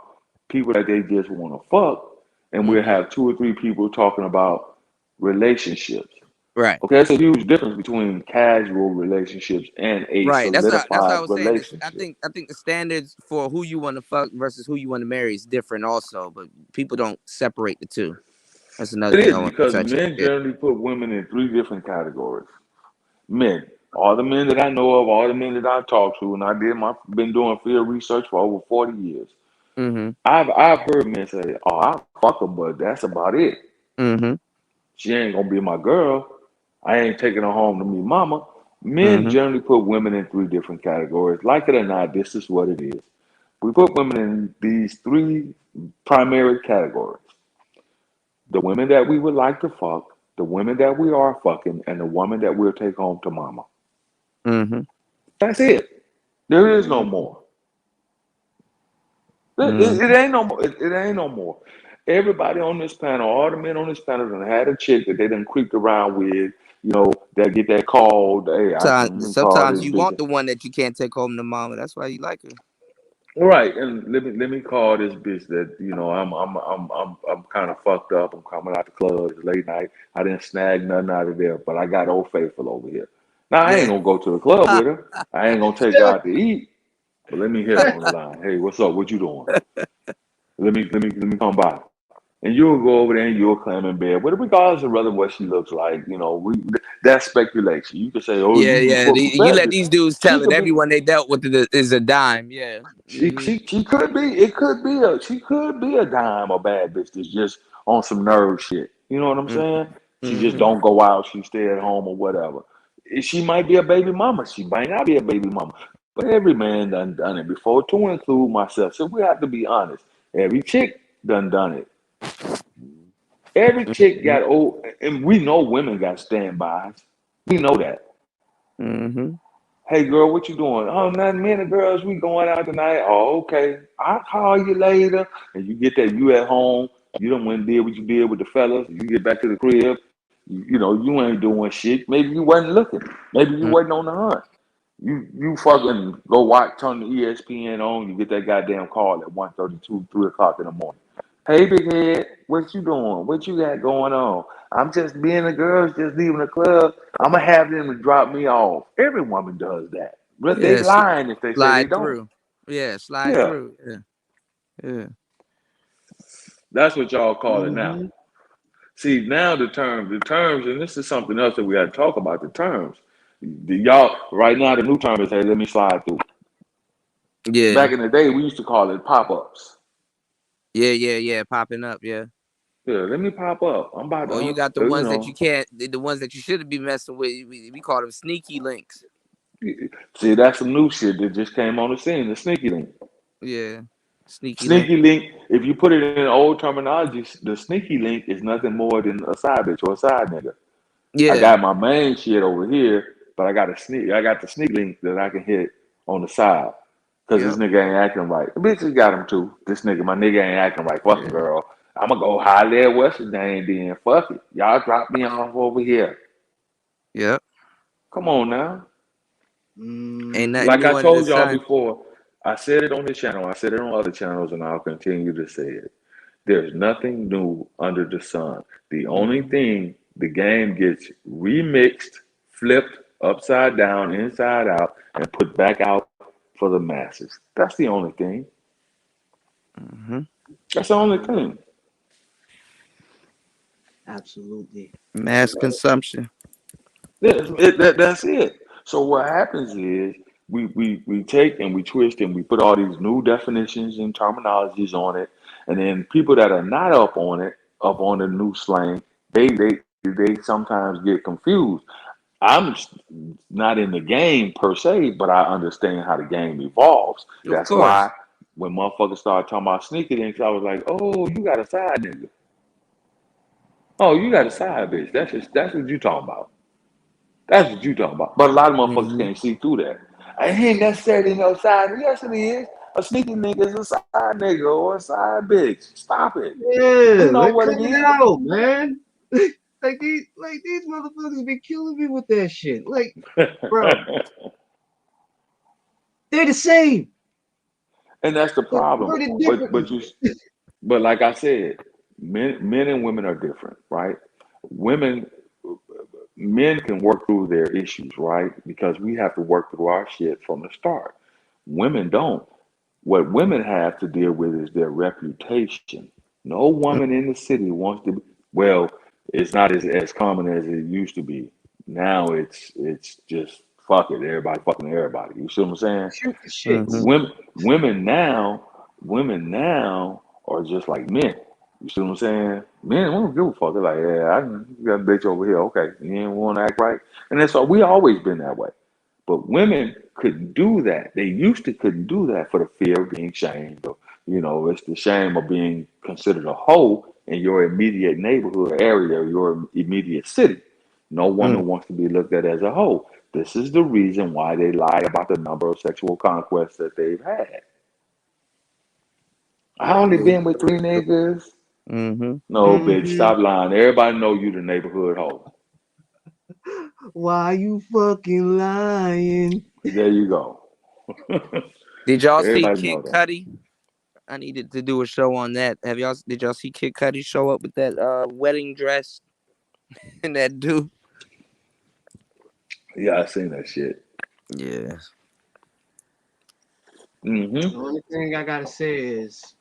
people that they just want to fuck, and we'll Mm-hmm. have two or three people talking about relationships. Right. Okay, that's a huge difference between casual relationships and a Right. That's what I solidified was saying. This relationship. I think the standards for who you want to fuck versus who you want to marry is different also, but people don't separate the two. That's another It thing I is want to because touch on. men Yeah. generally put women in three different categories. Men, all the men that I know of, all the men that I talk to, and been doing field research for over 40 years. Mm-hmm. I've heard men say, "Oh, I fuck her, but that's about it. Mm-hmm. She ain't gonna be my girl. I ain't taking her home to meet mama." Men Mm-hmm. generally put women in three different categories. Like it or not, this is what it is. We put women in these three primary categories: the women that we would like to fuck, the women that we are fucking, and the woman that we'll take home to mama. Mm-hmm. That's it. There is no Mhm. more. It Mm-hmm. ain't no more. It ain't no more. Everybody on this panel, all the men on this panel, done had a chick that they done creeped around with. That get that call. Hey, let me call Sometimes this you want bitch. the one that you can't take home to mama. That's why you like her. All right, and let me call this bitch that I'm kind of fucked up. I'm coming out the club. It's late night. I didn't snag nothing out of there, but I got Old Faithful over here. Now I ain't Yeah. gonna go to the club with her. I ain't gonna take her out to eat. But let me hit her on the line. Hey, what's up? What you doing? Let me come by. And you'll go over there and you'll climb in bed. But regardless of whether what she looks like, that's speculation. You could say, oh, Yeah, you yeah. for You let perspective. these dudes She tell it. could be Everyone they dealt with is a dime. Yeah. she Mm-hmm. she she could be she could be a dime or bad bitch that's just on some nerve shit. You know what I'm saying? She just Mm-hmm. don't go out, she stay at home or whatever. She might be a baby mama, she might not be a baby mama. But every man done it before, to include myself. So we have to be honest. Every chick done it. Every chick Mm-hmm. got old, and we know women got standbys. We know that. Mm-hmm. Hey girl, what you doing? Oh, nothing. Me and the girls, we going out tonight. Oh, okay. I'll call you later. And you get that you at home. You don't went and did what you did with the fellas. You get back to the crib. You ain't doing shit. Maybe you wasn't looking. Maybe you wasn't on the hunt. You fucking go watch, turn the ESPN on. You get that goddamn call at 1:32, 3 o'clock in the morning. Hey, big head, what you doing? What you got going on? I'm just being the girls, just leaving the club. I'm gonna have them to drop me off. Every woman does that, but they Yeah. lying if they say they Slide don't. through. Yeah. Slide Yeah, through. Yeah. Yeah. that's what y'all call it now. Mhm. See, now the terms, and this is something else that we got to talk about. The terms, y'all right now, the new term is, hey, let me slide through. Yeah. Back in the day, we used to call it pop ups. Yeah. Yeah. Yeah. Popping up. Yeah. Yeah, let me pop up. I'm about Or you to, got the ones that you can't, the ones that you shouldn't be messing with. We call them sneaky links. see, that's some new shit that just came on the scene. The sneaky link. Yeah. Sneaky link. Sneaky link. If you put it in old terminology, the sneaky link is nothing more than a side bitch or a side nigga. I got my main shit over here, but I got the sneak link that I can hit on the side. Cause this nigga ain't acting right. The bitches got him too. My nigga ain't acting right. Fuck a girl. I'ma go holler at what's his name then. Fuck it. Y'all drop me off over here. Yep. Come on now. Ain't nothing Like new I under told the y'all sun. before, I said it on this channel, I said it on other channels, and I'll continue to say it. There's nothing new under the sun. The only thing, the game gets remixed, flipped upside down, inside out, and put back out for the masses. That's the only thing. That's the only thing. Absolutely. Mass consumption. That's it. So what happens is we take and we twist and we put all these new definitions and terminologies on it, and then people that are not up on the new slang, they sometimes get confused. I'm not in the game per se, but I understand how the game evolves. That's why when motherfuckers started talking about sneaker links, I was like, oh, you got a side nigga. Oh, you got a side bitch. That's what you talking about. That's what you talking about. But a lot of motherfuckers can't see through that. I ain't necessarily no side. Yes, it is. A sneaky nigga is a side nigga or a side bitch. Stop it. Yeah, You know like, what cut it it is. out, man. Like these motherfuckers be killing me with that shit. Like, bro, they're the same. And that's the problem. Worded differently. But like I said, men and women are different, right? Men can work through their issues, right? Because we have to work through our shit from the start. Women don't. What women have to deal with is their reputation. No woman in the city wants to be, well, it's not as common as it used to be. Now it's just fuck it, everybody fucking everybody. You see what I'm saying? Shoot the shit. Women now are just like men. You see what I'm saying? Men don't give a fuck. They're like, yeah, I got a bitch over here. Okay, you ain't want to act right, and that's all. We always been that way. But women couldn't do that. They used to couldn't do that for the fear of being shamed. Or, it's the shame of being considered a hoe in your immediate neighborhood area, or your immediate city. No woman wants to be looked at as a hoe. This is the reason why they lie about the number of sexual conquests that they've had. I only been with 3 niggas. No, bitch, stop lying. Everybody know you the neighborhood hoe. Why you fucking lying? There you go. Did y'all see Everybody Kid know that. Cudi? I needed to do a show on that. Did y'all see Kid Cudi show up with that wedding dress and that dude? Yeah, I seen that shit. Yeah. The only thing I gotta say is,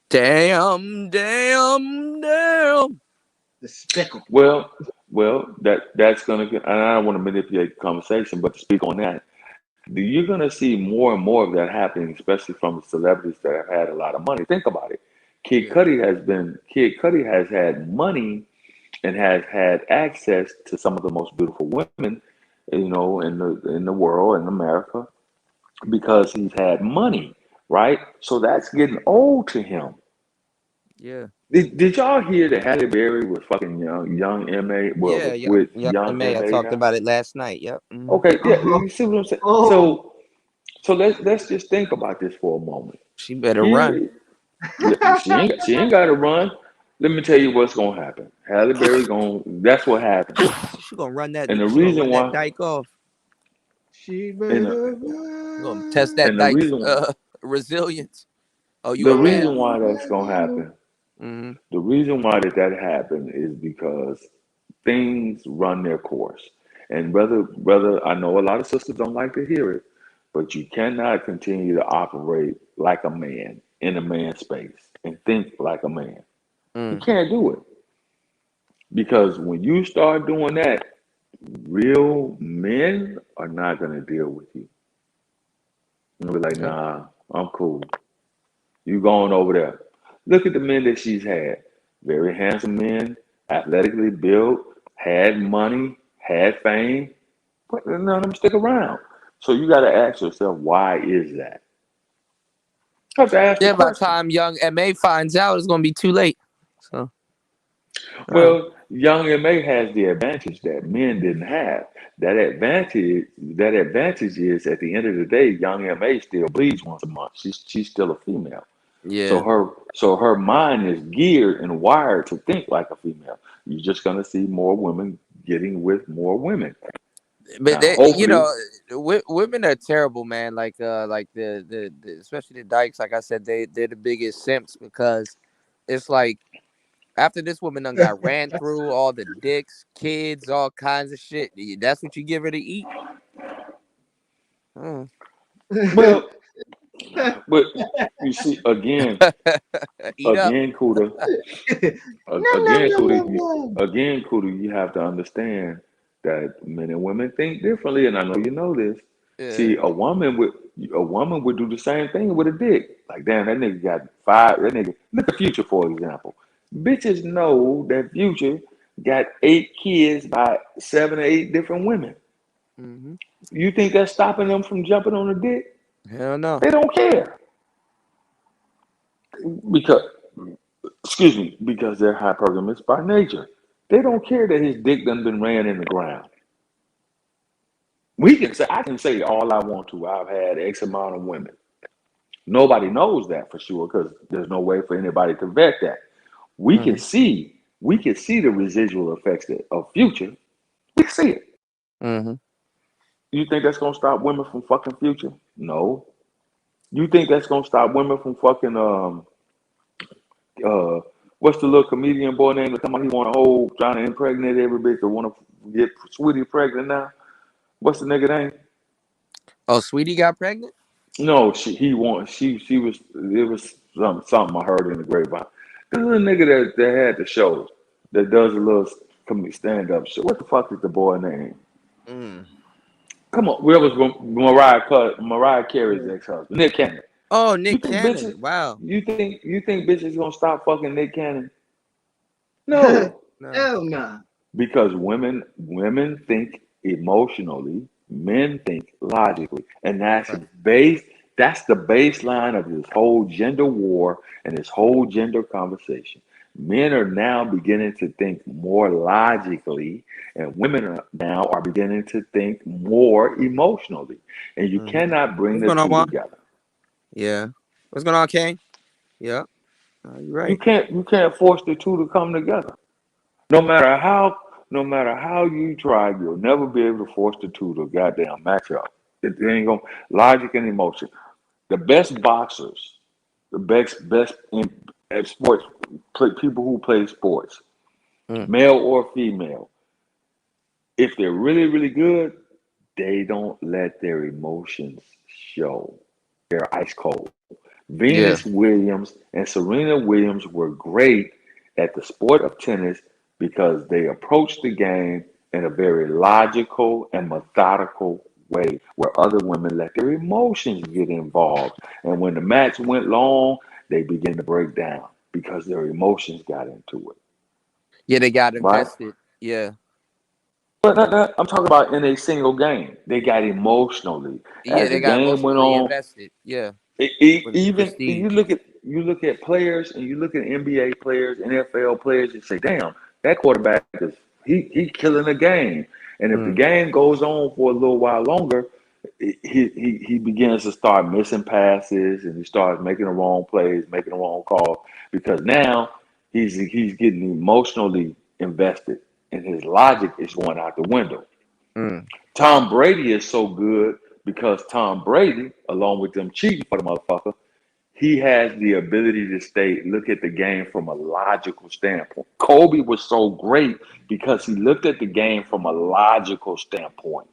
damn. Well, despicable. that's gonna. And I don't want to manipulate the conversation, but to speak on that, you're gonna see more and more of that happening, especially from the celebrities that have had a lot of money. Think about it. Kid Cudi has had money and has had access to some of the most beautiful women, in the world, in America, because he's had money, right? So that's getting old to him. Yeah. Did y'all hear that Halle Berry was fucking young M.A.? Well, Yeah, with young young M.A. I M.A. talked now? about it last night. Yep. Okay, yeah, you see what I'm saying? Oh. So let's just think about this for a moment. She better run. She ain't got to run. Let me tell you what's gonna happen. Halle Berry that's what happens. She gonna run that. And the She gonna reason run why that dike off. She and better You gonna test that and the dike's reason resilience. Oh, you the a man. reason why that's gonna happen. The reason why that happened is because things run their course. And brother, I know a lot of sisters don't like to hear it, but you cannot continue to operate like a man in a man space and think like a man. You can't do it. Because when you start doing that, real men are not going to deal with you. You'll be like, nah, I'm cool. You going over there. Look at the men that she's had. Very handsome men, athletically built, had money, had fame, but none of them stick around. So you got to ask yourself, why is that? You have to ask the Yeah, by the question. time young M.A. finds out, it's gonna be too late. So Well, young MA has the advantage that men didn't have. That advantage is at the end of the day, young MA still bleeds once a month. She's still a female. So yeah, her mind is geared and wired to think like a female. You're just gonna see more women getting with more women. but Now, they, hopefully, women are terrible, man. Like the especially the dykes. Like I said, they're the biggest simps because it's like after this woman done got ran through all the dicks, kids, all kinds of shit. That's what you give her to eat. Mm. well, but you see again, Eat up. Kuda, No, no, again, no, Kuda, no, no. You have to understand that men and women think differently, and I know you know this. Yeah. See, a woman would do the same thing with a dick. Like, damn, that nigga got five. That nigga, look at Future for example. Bitches know that Future got 8 kids by 7 or 8 different women. Mm-hmm. You think that's stopping them from jumping on a dick? Hell no. They don't care because, excuse me, because they're hypergamous by nature. They don't care that his dick done been ran in the ground. I can say all I want to. I've had X amount of women. Nobody knows that for sure because there's no way for anybody to vet that. We can see the residual effects of Future. We can see it. Mm-hmm. You think that's gonna stop women from fucking Future? No. You think that's gonna stop women from fucking what's the little comedian boy name that come on? He want to hold trying to impregnate every bitch that want to get Sweetie pregnant now. What's the nigga name? Oh, Sweetie got pregnant? No, she was it was something I heard in the grapevine. This is a nigga that had the show that does a little stand up show. What the fuck is the boy name? Mm. Come on, where was Mariah Carey's ex-husband? Nick Cannon. Oh, You Nick think Cannon. bitches Wow. you think bitches gonna stop fucking Nick Cannon? No. No. Hell nah. Because women think emotionally, men think logically, and that's the baseline of this whole gender war and this whole gender conversation. Men are now beginning to think more logically, and women are beginning to think more emotionally, and you cannot bring What's the going on, two Juan? together. Yeah. What's going on, Kane? Yeah. You're right. You can't force the two to come together. No matter how you try, you'll never be able to force the two to goddamn match up. It ain't gonna logic and emotion. The best boxers, the best at sports, people who play sports, male or female, if they're really, really good, they don't let their emotions show. They're ice cold. Yeah. Venus Williams and Serena Williams were great at the sport of tennis because they approached the game in a very logical and methodical way where other women let their emotions get involved. And when the match went long, they began to break down because their emotions got into it. Yeah, they got Right? invested. Yeah. But I'm talking about in a single game. They got emotionally. Yeah, As the they got game went emotionally on, invested. Yeah. With even prestige. you look at players and you look at NBA players, NFL players, and say, damn, that quarterback is he killing the game. And if the game goes on for a little while longer, he begins to start missing passes and he starts making the wrong plays, making the wrong calls because now he's getting emotionally invested and his logic is going out the window. Tom Brady is so good because Tom Brady, along with them cheating for the motherfucker, he has the ability to look at the game from a logical standpoint. Kobe was so great because he looked at the game from a logical standpoint.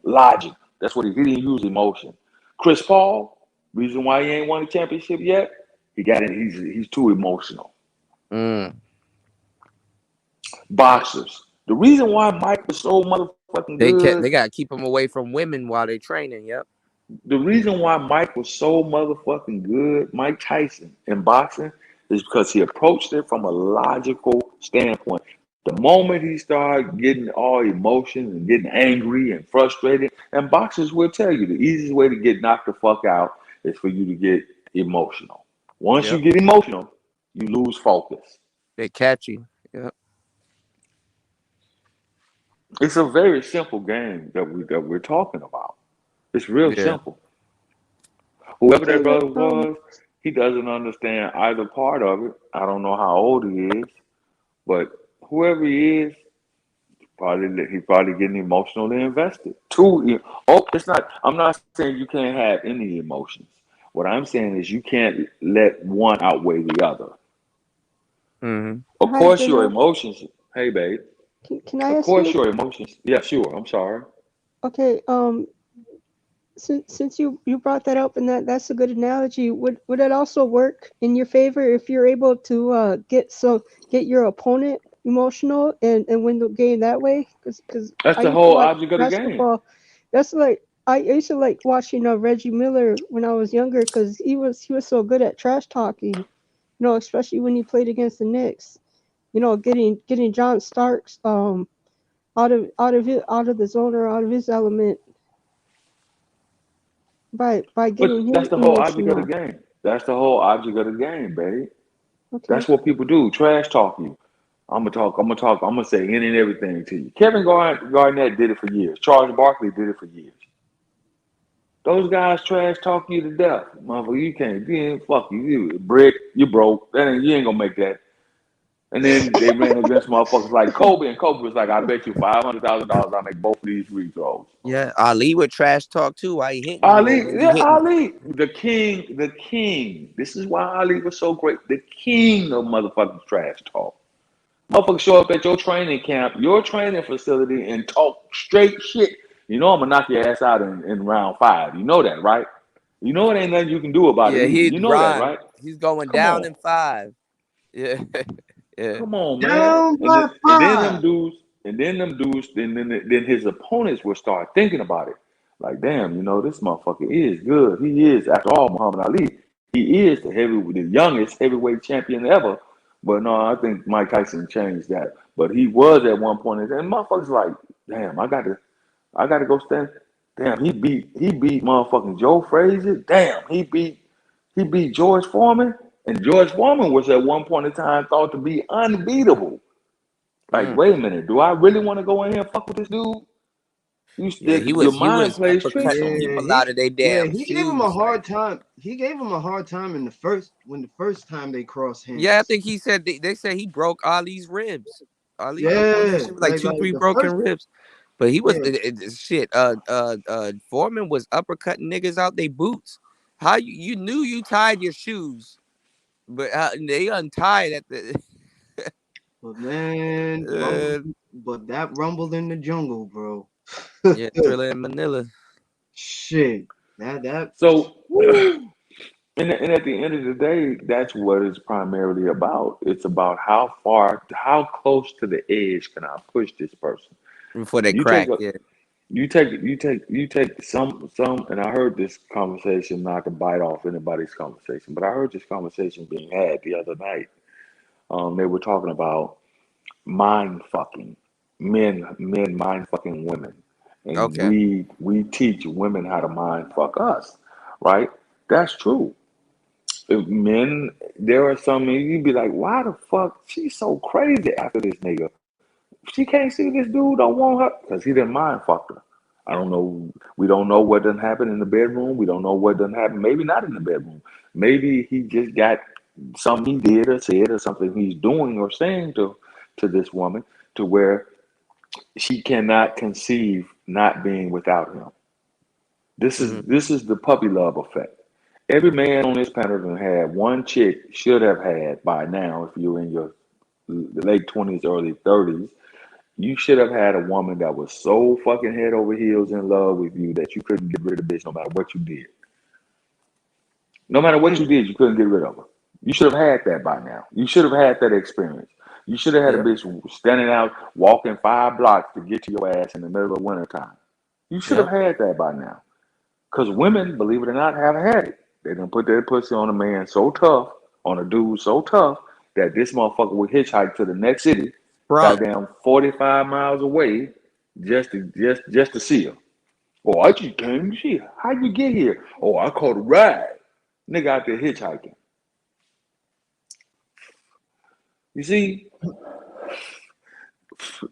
Logic. That's what he didn't use emotion. Chris Paul, reason why he ain't won a championship yet, he's too emotional. Boxers. The reason why Mike was so motherfucking good. They gotta keep them away from women while they training. Yep. The reason why Mike was so motherfucking good, Mike Tyson, in boxing, is because he approached it from a logical standpoint. The moment he started getting all emotions and getting angry and frustrated, and boxers will tell you the easiest way to get knocked the fuck out is for you to get emotional. Once you get emotional, you lose focus. They're catchy. Yeah. It's a very simple game that we're talking about. It's real Yeah. simple. Whoever Okay, that brother was, he doesn't understand either part of it. I don't know how old he is, but whoever he is, he's probably getting emotionally invested. It's not. I'm not saying you can't have any emotions. What I'm saying is you can't let one outweigh the other. Mm-hmm. Of Hi, course, your General. emotions. Hey, babe. Can I Of ask course, you? your emotions. Yeah, sure. I'm sorry. Okay, since you brought that up and that's a good analogy, would it also work in your favor if you're able to get your opponent emotional and win the game that way? Because That's I the used to whole watch object of the game. basketball. That's like I used to like watching Reggie Miller when I was younger because he was so good at trash talking, especially when he played against the Knicks. Getting John Starks out of the zone or out of his element by But getting that's him the whole object of the emotional. game. That's the whole object of the game, babe. Okay. That's what people do. Trash talk you. I'm gonna say any and everything to you. Kevin Garnett did it for years. Charles Barkley did it for years. Those guys trash talk you to death. Motherfucker, you ain't fuck you. You brick, you broke. You ain't gonna make that. And then they ran against motherfuckers like Kobe, and Kobe was like, I bet you $500,000 I'll make both of these free throws. Yeah. Ali would trash talk too. Why he hitting you or Ali, when you yeah, hitting? Ali, the king. This is why Ali was so great. The king of motherfucking trash talk. Motherfuckers show up at your training camp, your training facility, and talk straight shit. You know I'm gonna knock your ass out in round 5. You know that, right? You know it ain't nothing you can do about it Yeah, either. You he'd know that, run. right? He's going Come down on. in 5. Yeah. Yeah. Come on, man. Down And by then them 5. dudes, then his opponents will start thinking about it. Like, damn, this motherfucker is good. He is, after all, Muhammad Ali. He is the youngest heavyweight champion ever. But no, I think Mike Tyson changed that. But he was at one point, and motherfuckers like, damn, I gotta go stand. Damn, he beat motherfucking Joe Frazier. Damn, he beat George Foreman. And George Foreman was at one point in time thought to be unbeatable. Like, Mm. wait a minute, do I really want to go in here and fuck with this dude? Yeah, he Your was mind plays tricks uppercutting on you. people out of their damn He gave him a shoes. hard time. He gave him a hard time in the first time they crossed Yeah, I hands. think he said they said he broke Ali's ribs. Ali broke all that Yeah, shit with like two, like three the broken first, ribs. But he was yeah. shit. Foreman was uppercutting niggas out they boots. How you knew you tied your shoes, but they untied at the. But man, but that rumbled in the jungle, bro. Yeah, Thriller in Manila. Shit, that. So, Woo. and at the end of the day, that's what it's primarily about. It's about how close to the edge can I push this person. Before they You take crack, a, yeah. you take some, and I heard this conversation, not to bite off anybody's conversation, but I heard this conversation being had the other night. They were talking about mind fucking men mind fucking women, and Okay. we teach women how to mind fuck us, right? That's true. If men, there are some men you'd be like, why the fuck she's so crazy after this nigga? She can't see this dude don't want her because he didn't mind fuck her. I don't know. We don't know what done happened in the bedroom. We don't know what done happened. Maybe not in the bedroom. Maybe he just got something he did or said or something he's doing or saying to this woman to where she cannot conceive not being without him. This is Mm-hmm. this is the puppy love effect. Every man on this planet has had one chick should have had by now, if you're in your late 20s, early 30s, you should have had a woman that was so fucking head over heels in love with you that you couldn't get rid of this no matter what you did. No matter what you did, you couldn't get rid of her. You should have had that by now. You should have had that experience. You should have had a Yep. bitch standing out, walking 5 blocks to get to your ass in the middle of wintertime. You should have Yep. had that by now. Because women, believe it or not, have had it. They done put their pussy on a man so tough, on a dude so tough, that this motherfucker would hitchhike to the next city, Sprung. goddamn 45 miles away, just to see her. Oh, I just came to see her. How'd you get here? Oh, I caught a ride. Nigga out there hitchhiking. You see,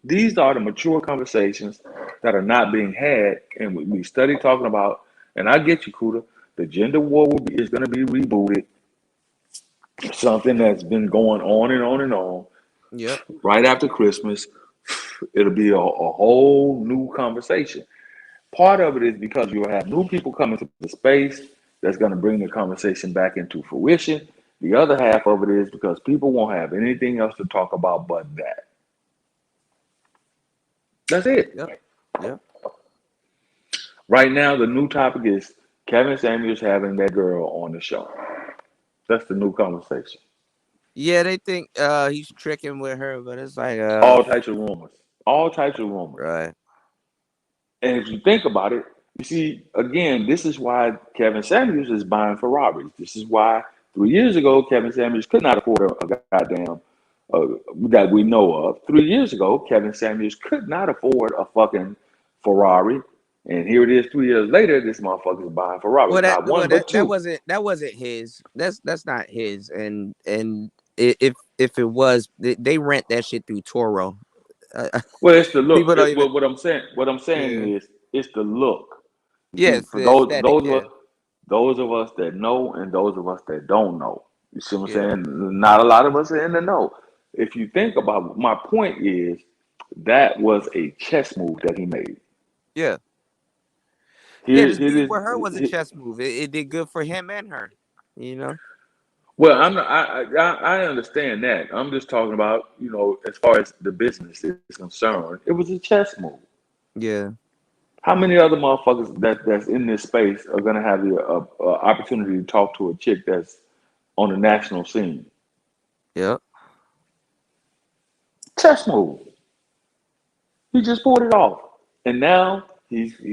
these are the mature conversations that are not being had, and we study talking about. And I get you, Kuda. The gender war is going to be rebooted. Something that's been going on and on and on. Yep. Right after Christmas, it'll be a whole new conversation. Part of it is because you'll have new people coming to the space that's going to bring the conversation back into fruition. The other half of it is because people won't have anything else to talk about but that. That's it. Yep. Yep. Right now, the new topic is Kevin Samuels having that girl on the show. That's the new conversation. Yeah, they think he's tricking with her, but it's like all types of rumors. All types of rumors. Right. And if you think about it, you see, again, this is why Kevin Samuels is buying Ferraris. This is why 3 years ago, Kevin Samuels could not afford a goddamn, that we know of. 3 years ago, Kevin Samuels could not afford a fucking Ferrari. And here it is 3 years later, this motherfucker is buying Ferrari. Well, Not one, but two. that wasn't his. That's not his. And if it was, they rent that shit through Toro. Well, it's the look. What I'm saying is, it's the look. Yes, for those of us that know and those of us that don't know. You see what I'm saying? Not a lot of us are in the know. If you think about it, my point is that was a chess move that he made. Yeah. This beef with her was a chess move. It did good for him and her. You know. Well, I understand that. I'm just talking about, as far as the business is concerned, it was a chess move. Yeah. How many other motherfuckers that's in this space are gonna have the opportunity to talk to a chick that's on the national scene? Yep. Chess move. He just pulled it off, and now his shit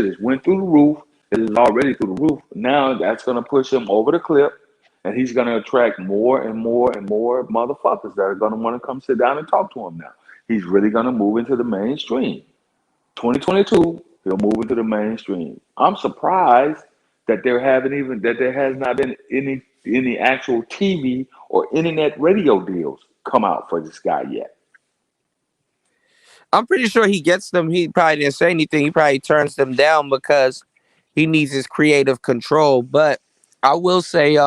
is went through the roof. It is already through the roof. Now that's gonna push him over the cliff, and he's gonna attract more and more and more motherfuckers that are gonna want to come sit down and talk to him now. He's really gonna move into the mainstream. 2022, he'll move into the mainstream. I'm surprised that there has not been any actual TV or internet radio deals come out for this guy yet. I'm pretty sure he gets them. He probably didn't say anything. He probably turns them down because he needs his creative control. But I will say,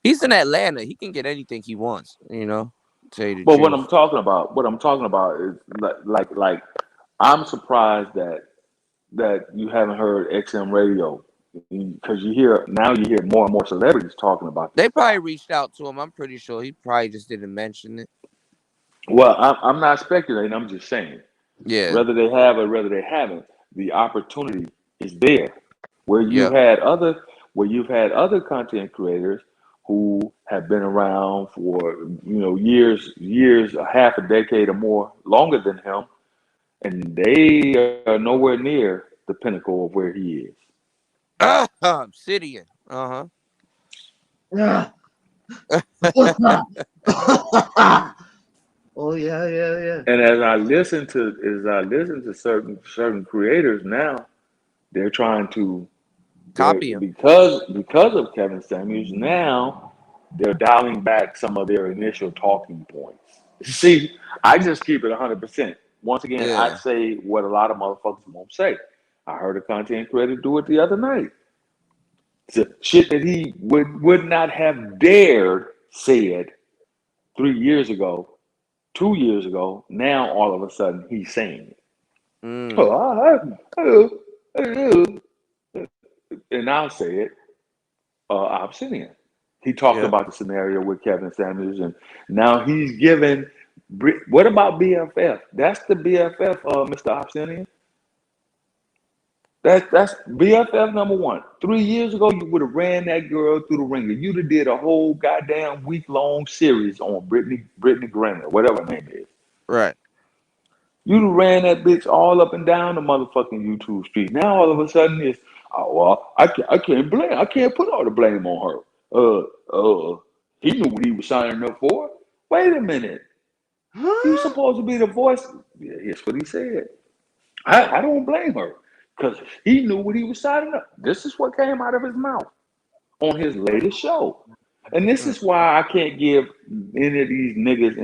he's in Atlanta. He can get anything he wants, But what I'm talking about is like I'm surprised that you haven't heard XM radio, because you hear more and more celebrities talking about this. They probably reached out to him. I'm pretty sure he probably just didn't mention it. Well, I'm not speculating. I'm just saying. Yeah. Whether they have or whether they haven't, the opportunity is there. Where you've had other content creators who have been around for years, half a decade or more, longer than him, and they are nowhere near the pinnacle of where he is. Obsidian. Yeah. Oh yeah. And as I listen to certain creators now, they're trying to copy him because of Kevin Samuels. Now they're dialing back some of their initial talking points. See, I just keep it 100%. Once again, I say what a lot of motherfuckers won't say. I heard a content creator do it the other night. It's shit that he would not have dared said 3 years ago, 2 years ago. Now all of a sudden he's saying it. And I'll say it. Obsidian. He talked about the scenario with Kevin Samuels, and now he's given. What about BFF? That's the BFF, Mr. Obsidian. That's BFF number one. 3 years ago, you would have ran that girl through the ringer. You'd have did a whole goddamn week-long series on Brittany Griner, whatever her name is. Right. You'd have ran that bitch all up and down the motherfucking YouTube street. Now all of a sudden it's, I can't blame. I can't put all the blame on her. He knew what he was signing up for. Wait a minute. He's supposed to be the voice. Yeah, here's what he said. I don't blame her, because he knew what he was signing up. This is what came out of his mouth. on his latest show. And this is why I can't give any of these niggas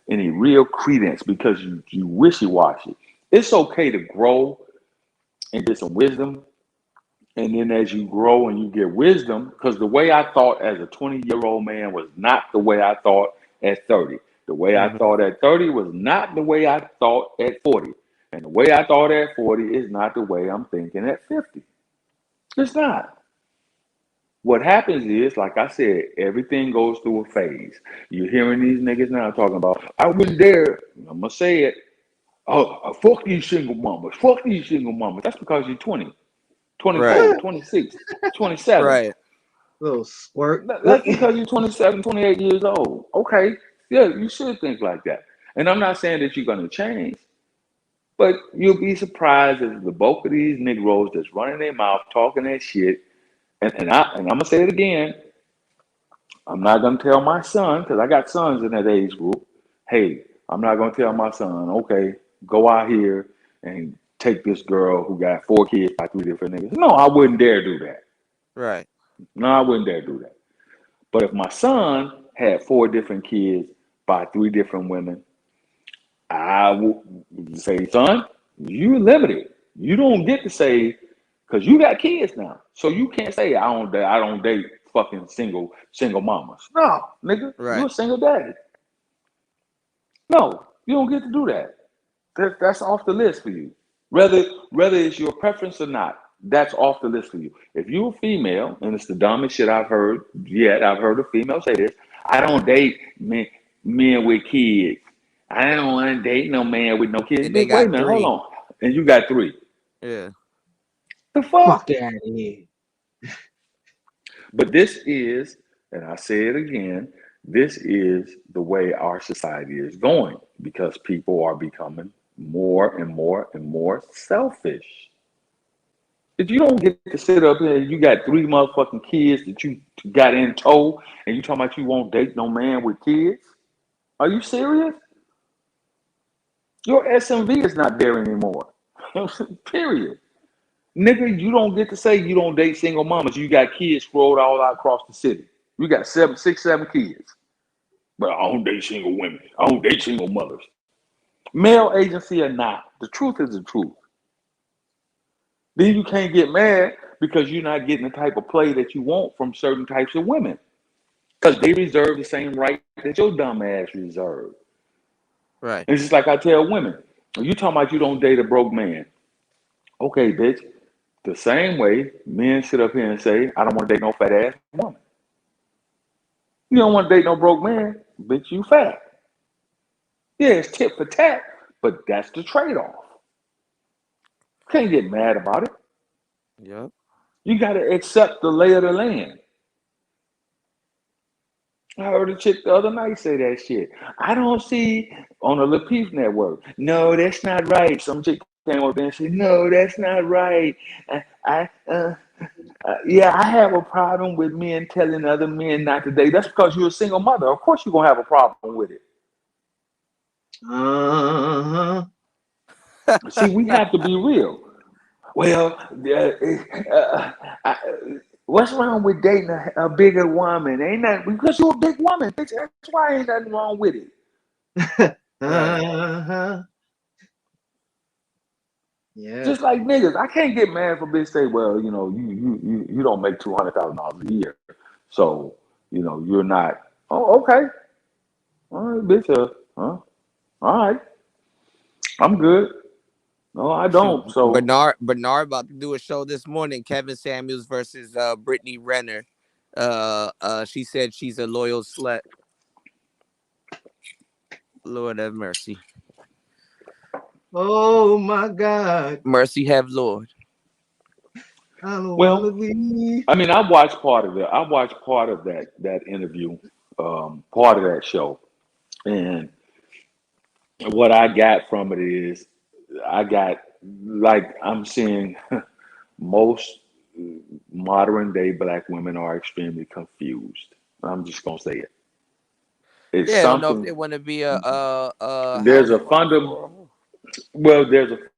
any real credence, because you wishy-washy. It's okay to grow and get some wisdom. And then as you grow and you get wisdom, because the way I thought as a 20-year-old man was not the way I thought at 30. The way I thought at 30 was not the way I thought at 40. And the way I thought at 40 is not the way I'm thinking at 50. It's not. What happens is, like I said, everything goes through a phase. You're hearing these niggas now talking about, I wouldn't dare, I'm going to say it, oh, fuck these single mamas, fuck these single mamas. That's because you're 20, 24, Right. 26, 27. Right. Little squirt. That's because you're 27, 28 years old. Okay, yeah, you should think like that. And I'm not saying that you're going to change, but you'll be surprised at the bulk of these Negroes that's running their mouth, talking that shit. And I'm gonna say it again. I'm not gonna tell my son, because I got sons in that age group. Hey, I'm not gonna tell my son, okay, go out here and take this girl who got 4 kids by 3 different niggas. No, I wouldn't dare do that. Right. No, I wouldn't dare do that. But if my son had 4 different kids by 3 different women, I would say, son, you're limited. You don't get to say, because you got kids now. So you can't say I don't date fucking single mamas. No, nigga, Right. you're a single daddy. No, you don't get to do that. That's off the list for you. Whether it's your preference or not, that's off the list for you. If you're a female, and it's the dumbest shit I've heard yet, I've heard a female say this, I don't date men with kids. I don't want to date no man with no kids. And they Wait got a minute, 3. hold on. And you got 3. Yeah. The fuck? Fuck that here. But this is, and I say it again, this is the way our society is going, because people are becoming more and more and more selfish. If you don't get to sit up here and you got 3 motherfucking kids that you got in tow, and you talking about you won't date no man with kids, are you serious? Your SMV is not there anymore. Period. Nigga, you don't get to say you don't date single mamas. You got kids scrolled all out across the city. You got 6, 7 kids. But I don't date single women. I don't date single mothers. Male agency or not, the truth is the truth. Then you can't get mad because you're not getting the type of play that you want from certain types of women. Because they reserve the same right that your dumb ass reserved. Right. It's just like I tell women, you talking about you don't date a broke man. Okay, bitch. The same way men sit up here and say, I don't want to date no fat ass woman. You don't want to date no broke man, bitch, you fat. Yeah, it's tit for tat, but that's the trade-off. Can't get mad about it. Yep. You got to accept the lay of the land. I heard a chick the other night say that shit. I don't see on the Lapeef network. No, that's not right. Some chick came up there and said, no, that's not right. Yeah, I have a problem with men telling other men not to date. That's because you're a single mother. Of course you're going to have a problem with it. See, we have to be real. Well, what's wrong with dating a bigger woman? Ain't that because you're a big woman, bitch? That's why ain't nothing wrong with it. Yeah. Just like niggas, I can't get mad for bitch say, well, you know, you don't make $200,000 a year, so you know you're not. Oh, okay, all right, bitch. All right, I'm good. No, I don't. So Bernard about to do a show this morning. Kevin Samuels versus Brittany Renner. She said she's a loyal slut. Lord have mercy. Oh my God. Mercy have Lord. Well, I mean, I watched part of it. I watched part of that interview, part of that show, and what I got from it is, I'm seeing most modern day Black women are extremely confused. I'm just gonna say it. I don't know if they want to be a there's a fundamental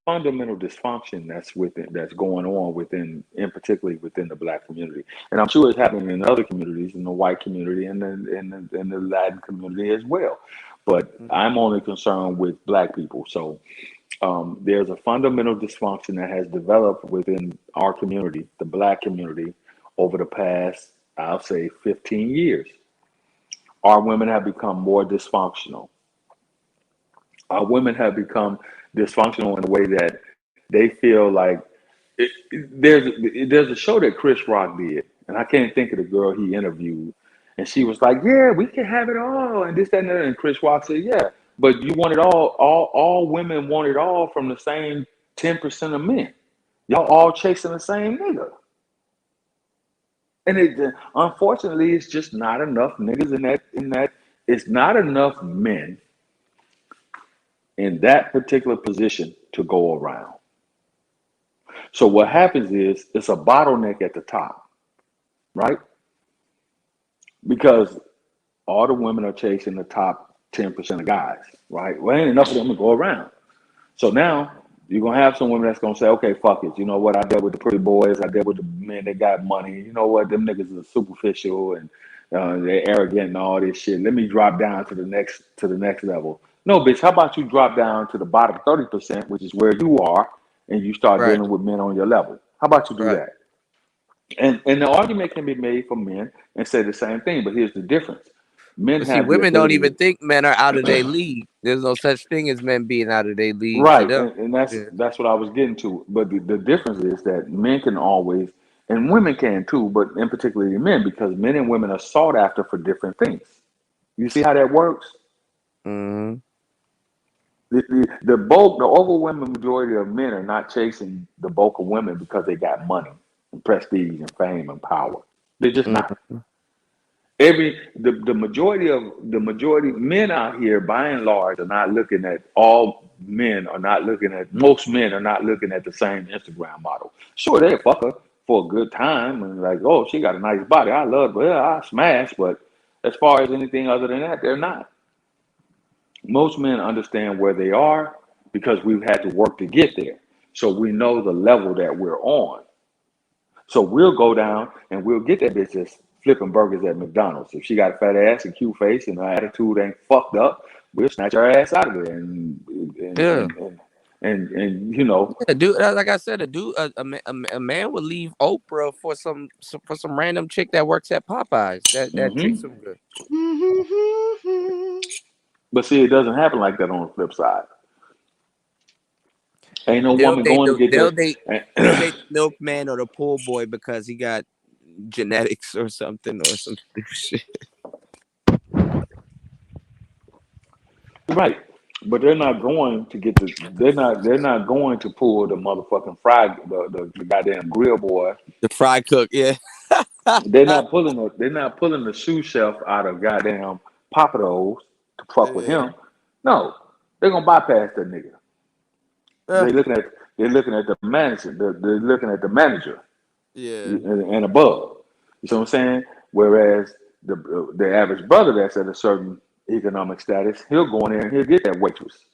fundamental dysfunction that's going on within, in particularly within the Black community, and I'm sure it's happening in other communities, in the white community and in the Latin community as well. But I'm only concerned with Black people. So there's a fundamental dysfunction that has developed within our community, the Black community, over the past, I'll say, 15 years. Our women have become more dysfunctional. Our women have become dysfunctional in a way that they feel like there's a show that Chris Rock did, and I can't think of the girl he interviewed, and she was like, "Yeah, we can have it all," and this, that, and that. And Chris Rock said, "Yeah, but you want it all. All women want it all from the same 10% of men. Y'all all chasing the same nigga." And unfortunately, it's just not enough niggas in that. It's not enough men in that particular position to go around. So what happens is it's a bottleneck at the top, right? Because all the women are chasing the top 10% of guys, right? Well, ain't enough of them to go around. So now you're going to have some women that's going to say, okay, fuck it. You know what? I dealt with the pretty boys. I dealt with the men that got money. You know what? Them niggas are superficial and they're arrogant and all this shit. Let me drop down to the next level. No, bitch, how about you drop down to the bottom 30%, which is where you are, and you start dealing with men on your level? How about you do that? And the argument can be made for men and say the same thing, but here's the difference. Men have women don't even think men are out of their league. There's no such thing as men being out of their league. Right, and that's what I was getting to. But the difference is that men can always, and women can too, but in particularly men, because men and women are sought after for different things. You see how that works? Mm-hmm. The overwhelming majority of men are not chasing the bulk of women because they got money and prestige and fame and power. They're just not. The majority men out here, by and large, are not looking at most men are not looking at the same Instagram model. Sure, they fuck her for a good time and like, oh, she got a nice body. I love her. I smash. But as far as anything other than that, they're not. Most men understand where they are because we've had to work to get there. So we know the level that we're on. So we'll go down and we'll get that bitch that's flipping burgers at McDonald's. If she got a fat ass and cute face and her attitude ain't fucked up, we'll snatch her ass out of there and you know. Yeah, dude, like I said, a man would leave Oprah for some random chick that works at Popeyes. That treats him good. But see, it doesn't happen like that on the flip side. Ain't no woman going to get they'll date the milkman or the pool boy because he got genetics or something or some shit. Right. But they're not going to get they're not going to pull the motherfucking the goddamn grill boy. The fry cook, yeah. They're not pulling the sous chef out of goddamn Papados to fuck with him. No, they're gonna bypass that nigga. They're looking at the manager. They're looking at the manager. Yeah. And above. You see what I'm saying? Whereas the average brother that's at a certain economic status, he'll go in there and he'll get that waitress.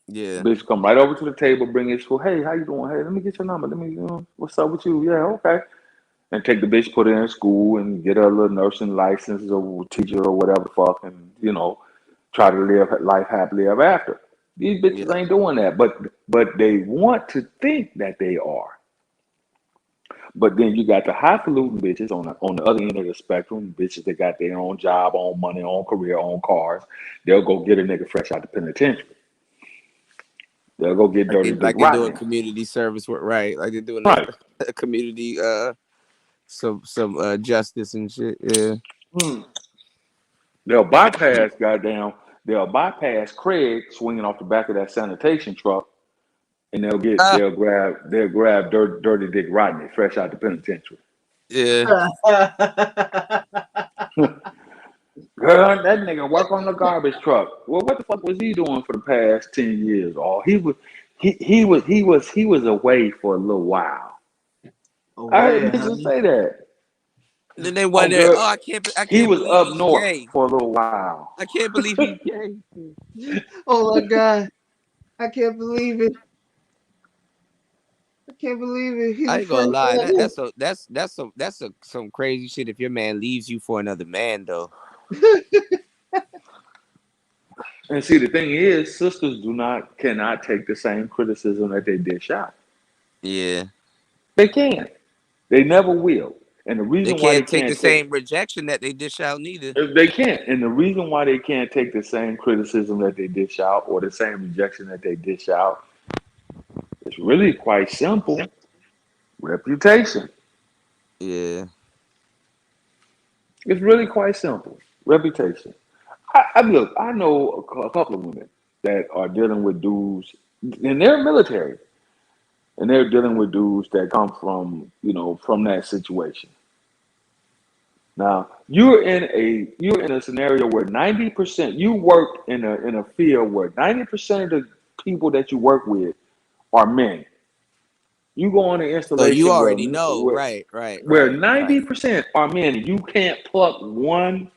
Yeah. Bitch come right over to the table, bring his food. Hey, how you doing? Hey, let me get your number. Let me, what's up with you? Yeah, okay. And take the bitch, put her in school and get her a little nursing license or teacher or whatever the fuck, and try to live life happily ever after. These bitches ain't doing that, but they want to think that they are. But then you got the highfalutin bitches on the other end of the spectrum, bitches that got their own job, own money, own career, own cars. They'll go get a nigga fresh out the penitentiary. They'll go get dirty. Like they're doing community service work, right? Like they're doing a community, some justice and shit. Yeah. They'll bypass Craig swinging off the back of that sanitation truck. And they'll grab Dirty Dick Rodney fresh out the penitentiary. Yeah. Girl, that nigga work on the garbage truck. Well, what the fuck was he doing for the past 10 years? Oh, he was away for a little while. I heard bitches say that. And then they wonder, I can't he was believe up he's north gay. for a little while. I can't believe he's gay. Oh my God. I can't believe it. I can't believe it. He's I a ain't gonna friend. lie. That's some crazy shit. If your man leaves you for another man, though. And see, the thing is, sisters cannot take the same criticism that they dish out. Yeah. They can't. They never will. And the They reason why they can't take the can't take same rejection that they dish out neither. they can't. And the reason why they can't take the same criticism that they dish out or the same rejection that they dish out is really quite simple. Reputation. Yeah. It's really quite simple. Reputation. Look, I know a couple of women that are dealing with dudes, and they're military, and they're dealing with dudes that come from, from that situation. Now, you're in a scenario where 90% you work in a field where 90% of the people that you work with are men. You go on an So you installation already know, right. where 90% are men. You can't pluck one.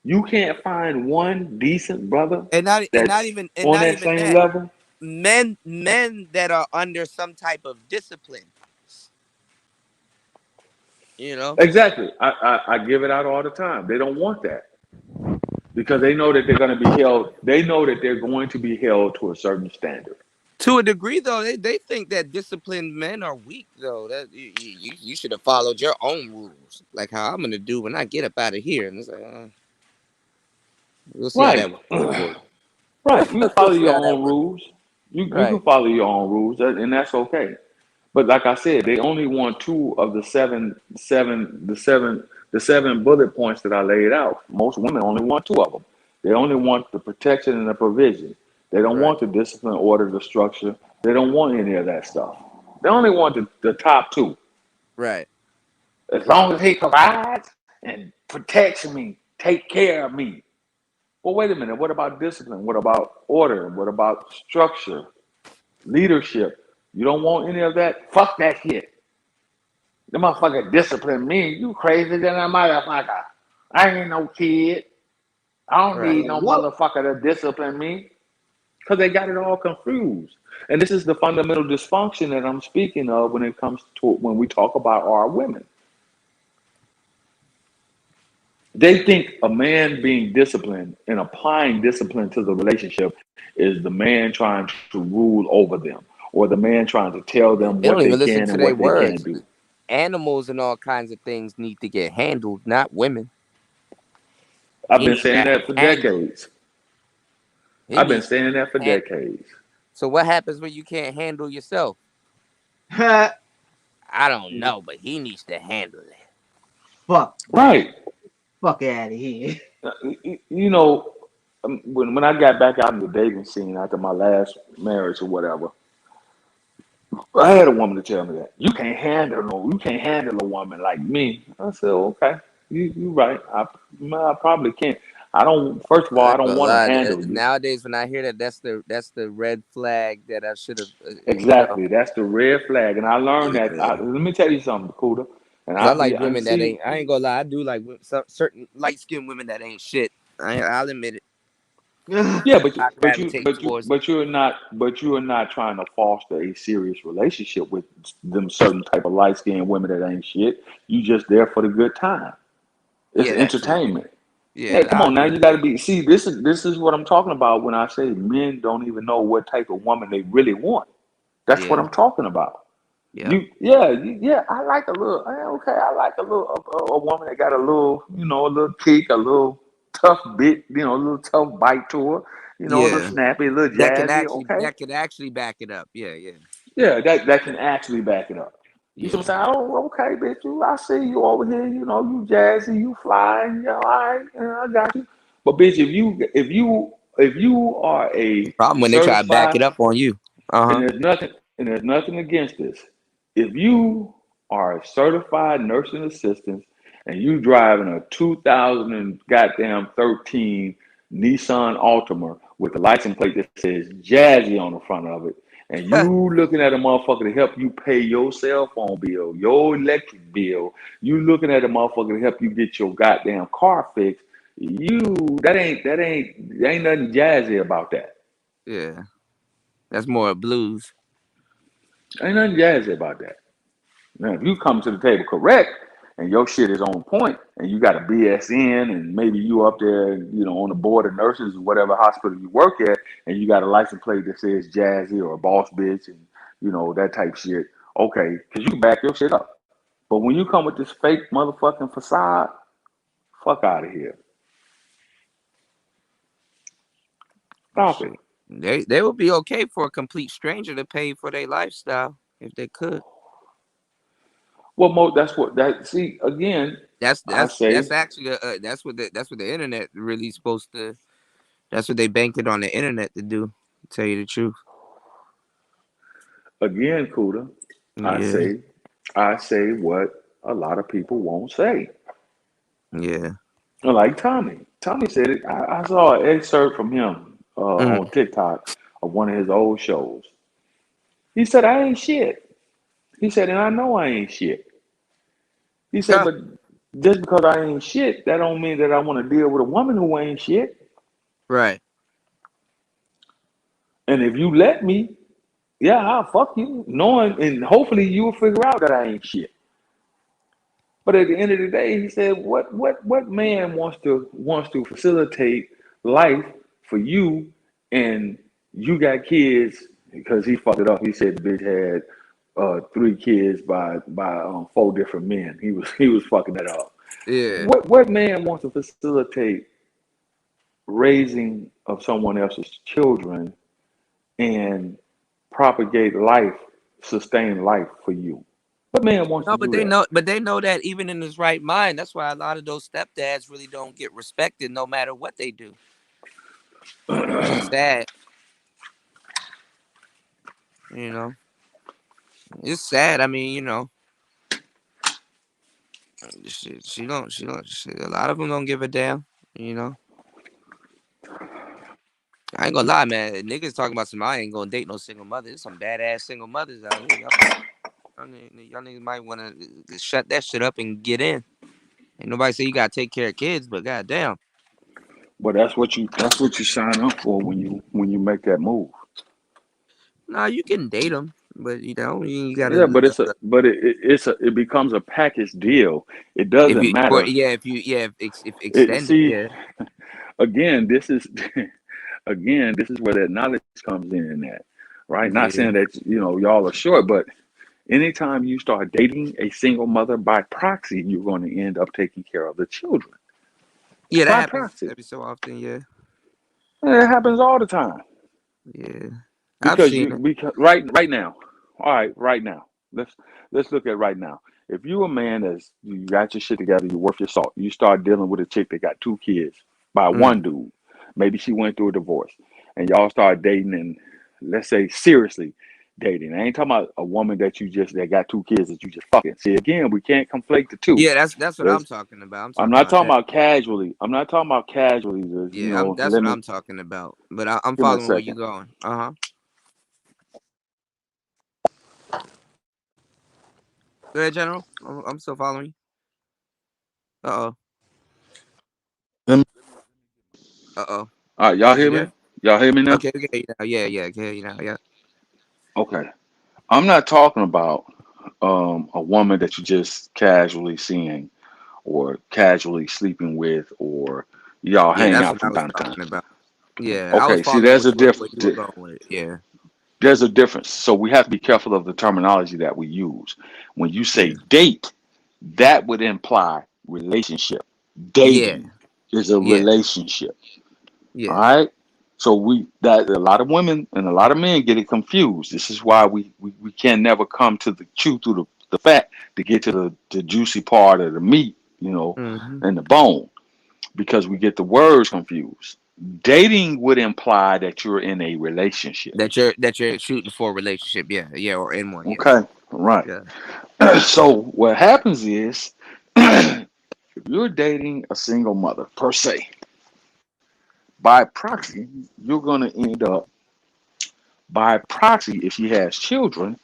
You can't find one decent brother And not that's even on that same level. Men that are under some type of discipline. Exactly. I give it out all the time. They don't want that because they know that they're going to be held. They know that they're going to be held to a certain standard. To a degree, though, they think that disciplined men are weak. Though that you should have followed your own rules, like how I'm gonna do when I get up out of here. And it's like, we'll see how that works for you. Right. You follow your own rules. You can follow your own rules, and that's okay. But like I said, they only want two of the seven bullet points that I laid out. Most women only want two of them. They only want the protection and the provision. They don't want the discipline, order, the structure. They don't want any of that stuff. They only want the top two. Right. As long as he provides and protects me, take care of me. Well, wait a minute. What about discipline? What about order? What about structure? Leadership? You don't want any of that? Fuck that shit. The motherfucker discipline me. You crazy than a motherfucker. I ain't no kid. I don't need no motherfucker to discipline me. Because they got it all confused. And this is the fundamental dysfunction that I'm speaking of when it comes to when we talk about our women. They think a man being disciplined and applying discipline to the relationship is the man trying to rule over them or the man trying to tell them They what don't they even listen can to and their what they words. can't do. Animals and all kinds of things need to get handled, not women. I've been saying that for decades. I've been saying that for decades. So what happens when you can't handle yourself? I don't know, but he needs to handle it. Fuck. Right. Fuck out of here. You know, when I got back out in the dating scene after my last marriage or whatever, I had a woman to tell me that you can't handle a woman like me. I said, okay, you right. I probably can't. I don't. First of all, I don't want to handle you. Nowadays, when I hear that, that's the red flag that I should have. Exactly, that's the red flag, and I learned that. Let me tell you something, Kuda. And I like women that ain't. I ain't gonna lie. I do like certain light skinned women that ain't shit. I'll admit it. Yeah, but you are not trying to foster a serious relationship with them certain type of light skinned women that ain't shit. You just there for the good time. It's entertainment. Yeah, come on now, you got to be. See, this is what I'm talking about when I say men don't even know what type of woman they really want. That's what I'm talking about. Yeah. I like a little. Okay, I like a woman that got a little, a little kick, a little tough bit, a little tough bite to her, a little snappy, a little jazzy. That can actually back it up. Yeah. Yeah, that can actually back it up. You know what I'm saying? Oh, okay, bitch. I see you over here. You jazzy, you fly. All right, I got you. But bitch, if you are a problem when they try to back it up on you, and there's nothing against this. If you are a certified nursing assistant and you driving a 2013 Nissan Altima with a license plate that says Jazzy on the front of it, and you looking at a motherfucker to help you pay your cell phone bill, your electric bill, you looking at a motherfucker to help you get your goddamn car fixed, that ain't nothing jazzy about that. Yeah. That's more blues. Ain't nothing jazzy about that. Now, if you come to the table correct and your shit is on point and you got a BSN and maybe you up there, on the board of nurses or whatever hospital you work at and you got a license plate that says Jazzy or Boss Bitch and, that type shit, okay, because you can back your shit up. But when you come with this fake motherfucking facade, fuck out of here. Stop it. They would be okay for a complete stranger to pay for their lifestyle if they could. Well, Mo, that's again. That's actually that's what the internet really supposed to. That's what they banked it on the internet to do. To tell you the truth. Again, Kuda, Yeah. I say what a lot of people won't say. Yeah. Like Tommy. Tommy said it. I saw an excerpt from him on TikTok of one of his old shows. He said, I ain't shit. He said, and I know I ain't shit. He said, but just because I ain't shit, that don't mean that I want to deal with a woman who ain't shit. Right. And if you let me, yeah, I'll fuck you, knowing, and hopefully you'll figure out that I ain't shit. But at the end of the day, he said, what man wants to facilitate life for you, and you got kids because he fucked it up. He said the bitch had 3 kids by 4 different men. He was fucking it up. Yeah. What man wants to facilitate raising of someone else's children and propagate life, sustain life for you? What man wants to do that? But they know that even in his right mind. That's why a lot of those stepdads really don't get respected no matter what they do. It's sad. It's sad. I mean, she don't. A lot of them don't give a damn. I ain't gonna lie, man. Niggas talking about I ain't gonna date no single mother. There's some badass single mothers out here. Y'all niggas might want to shut that shit up and get in. Ain't nobody say you gotta take care of kids, but goddamn. But that's what you sign up for when you make that move. Nah, you can date them, but you gotta. Yeah, but it becomes a package deal. It doesn't matter. If extended. Again, this is where that knowledge comes in at, right? Not saying that y'all are short, but anytime you start dating a single mother by proxy, you're going to end up taking care of the children. Yeah, that happens every so often. Yeah, it happens all the time. Yeah, because right now, all right, right now, let's look at right now. If you a man you got your shit together, you worth your salt, you start dealing with a chick that got 2 kids by one dude, maybe she went through a divorce, and y'all start dating, and let's say seriously dating. I ain't talking about a woman that got 2 kids that you just fucking. See, again, we can't conflate the two. Yeah, that's what I'm talking about. I'm not talking about casually. I'm not talking about casually. That's what I'm talking about. But I'm following where you're going. Go ahead, General. I'm still following you. Uh-oh. All right, y'all hear me? Y'all hear me now? Okay, yeah, yeah. Okay. I'm not talking about a woman that you just casually seeing or casually sleeping with, or y'all hang out from time to time. Yeah. Okay, see, there's a difference. Yeah. There's a difference. So we have to be careful of the terminology that we use. When you say date, that would imply relationship. Dating is a relationship. Yeah. All right. So a lot of women and a lot of men get it confused. This is why we can never come to the truth through the fat to get to the juicy part of the meat, and the bone, because we get the words confused. Dating would imply that you're in a relationship. That you're shooting for a relationship, yeah, or in one. Okay, right. Yeah. So what happens is, if you're dating a single mother per se, by proxy, you're going to end up, by proxy, if she has children,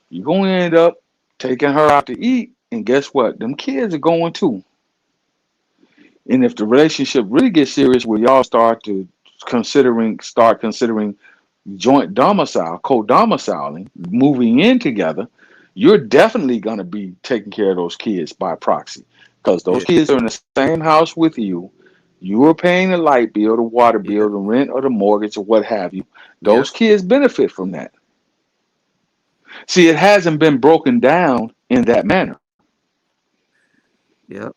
you're going to end up taking her out to eat, and guess what? Them kids are going too. And if the relationship really gets serious, where y'all start considering joint domicile, co-domiciling, moving in together, you're definitely going to be taking care of those kids by proxy because those Yeah. kids are in the same house with you. You are paying the light bill, the water bill, Yep. the rent, or the mortgage, or what have you. Yep. Those kids benefit from that. See, it hasn't been broken down in that manner. Yep.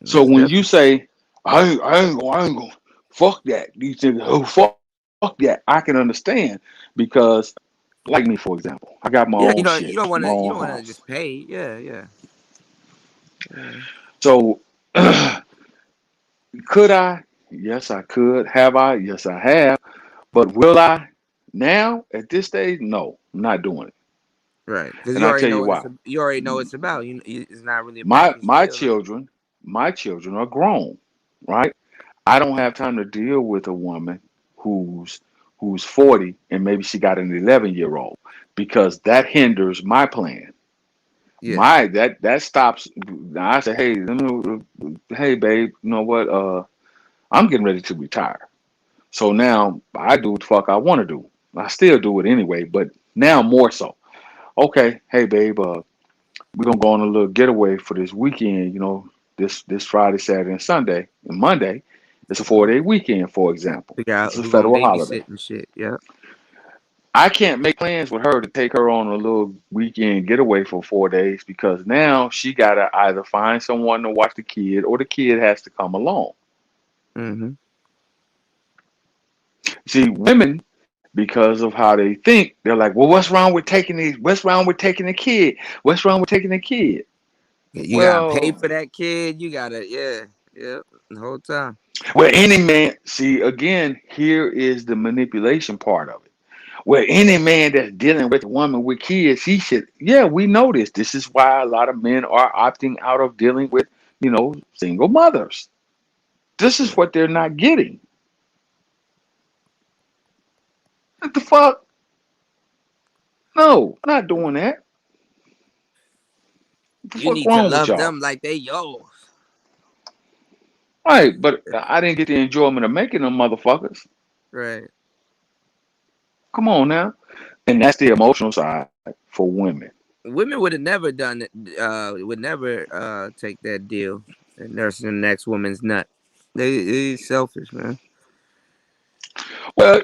So Most when you definitely. say, I ain't gonna, fuck that, these niggas, oh, fuck that, I can understand because, like me, for example, I got my Yeah, own you shit, don't want my to own just house. pay. Yeah, yeah. So could I? Yes, I could. Have I? Yes, I have. But will I now at this stage? No, I'm not doing it. Right, because And you I'll already tell know you what why. you already know what it's about. It's not really a My package my deal. children, my children are grown, right? I don't have time to deal with a woman who's 40 and maybe she got an 11-year-old because that hinders my plan. Yeah. My that stops. Now I say, hey, hey, babe, you know what? I'm getting ready to retire. So now I do what the fuck I want to do. I still do it anyway, but now more so. Okay, hey, babe, we're gonna go on a little getaway for this weekend. This Friday, Saturday, and Sunday, and Monday. It's a Uh, 4-day weekend, for example. Figure out It's a who gonna federal holiday. babysit and shit. Yeah. I can't make plans with her to take her on a little weekend getaway for 4 days because now she gotta either find someone to watch the kid or the kid has to come along. Mm-hmm. See, women, because of how they think, they're like, well, what's wrong with taking these? What's wrong with taking a kid? What's wrong with taking a kid? Yeah, you gotta pay Well, for that kid. You gotta, yeah, yeah, the whole time. where any man, see, again, here is the manipulation part of it. Where any man that's dealing with a woman with kids, he should, yeah, we know this. This is why a lot of men are opting out of dealing with, single mothers. This is Yeah. what they're not getting. What the fuck? No, not doing that. What the You fuck need to wrong with love y'all? them like they yours. Right, but I didn't get the enjoyment of making them motherfuckers. Right. Come on now. And that's the emotional side for women. Women would have never done it. Would never take that deal and nursing the next woman's nut. They selfish, man. Well,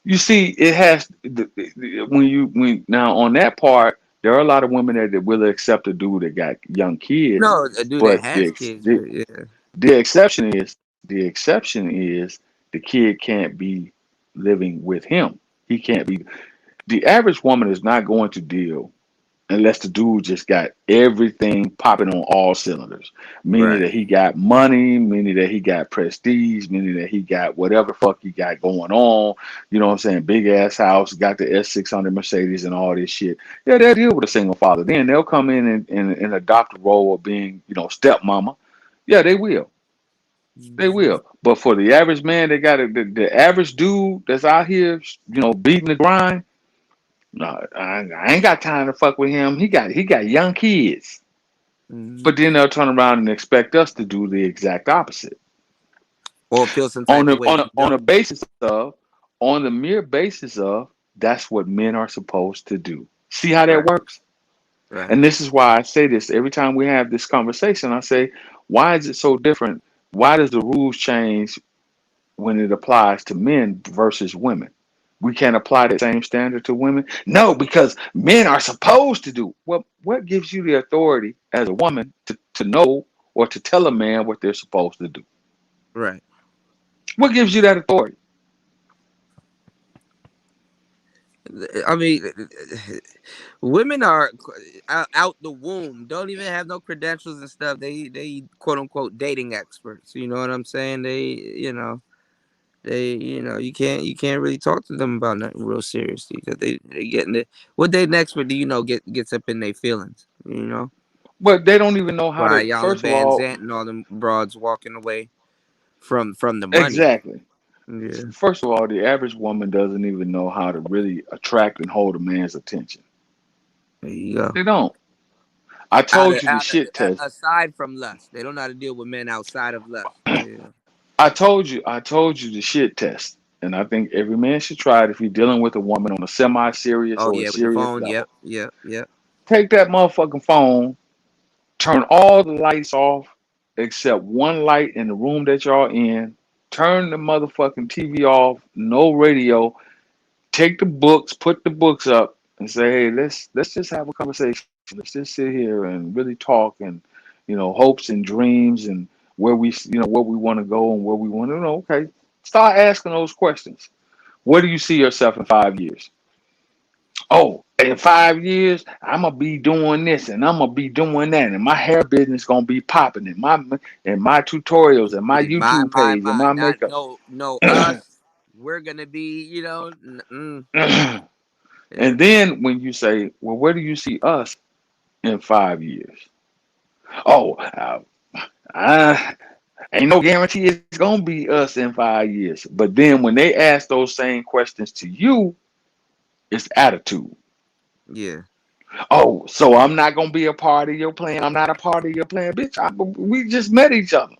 you see, it has when now on that part, there are a lot of women that will accept a dude that got young kids, No, a dude that but has kids, but yeah. the exception is the kid can't be living with him. He can't be. The average woman is not going to deal unless the dude just got everything popping on all cylinders, meaning Right. that he got money, meaning that he got prestige, meaning that he got whatever the fuck he got going on. You know what I'm saying? Big ass house, got the S600 Mercedes and all this shit. Yeah, they'll deal with a single father. Then they'll come in and adopt the role of being, stepmama. Yeah, they will. They Mhm. will. But for the average man, they got the average dude that's out here, beating the grind. No, I ain't got time to fuck with him. He got young kids. Mhm. But then they'll turn around and expect us to do the exact opposite. Or feel some On type the of way on if a, you on a don't. basis of on the mere basis of that's what men are supposed to do. See how that Right. works? Right. And this is why I say this every time we have this conversation. I say, why is it so different? Why does the rules change when it applies to men versus women? We can't apply that same standard to women? No, because men are supposed to do. Well, what gives you the authority as a woman to know or to tell a man what they're supposed to do? Right. What gives you that authority? I mean, women are out the womb. Don't even have no credentials and stuff. They quote unquote dating experts. You know what I'm saying? You can't really talk to them about nothing real seriously because they getting it. What dating expert do you know gets up in their feelings? But they don't even know how Why to, Iyanla first of all, Vanzant and all them broads walking away from the money. exactly. Yeah, First of all, the average woman doesn't even know how to really attract and hold a man's attention. there you go. They don't. I told you the shit test. Aside from lust, they don't know how to deal with men outside of lust. Yeah. I told you the shit test. and I think every man should try it if you're dealing with a woman on a semi-serious Oh or a yeah, with the serious phone. level. Yep. Take that motherfucking phone, turn all the lights off except one light in the room that y'all in. Turn the motherfucking TV off, no radio. Take the books, put the books up, and say, hey, let's just have a conversation. Let's just sit here and really talk, and hopes and dreams, and where where we want to go and where we want to know. Okay, start asking those questions. Where do you see yourself in 5 years? Oh, in 5 years, I'm gonna be doing this and I'm gonna be doing that, and my hair business gonna be popping, and my tutorials and my YouTube page and my Not makeup. no us. We're gonna be, yeah. And then when you say, well, where do you see us in 5 years? Oh, ain't no guarantee it's gonna be us in 5 years. But then when they ask those same questions to you, it's attitude. Yeah. Oh, so I'm not gonna be a part of your plan. I'm not a part of your plan, bitch. We just met each other.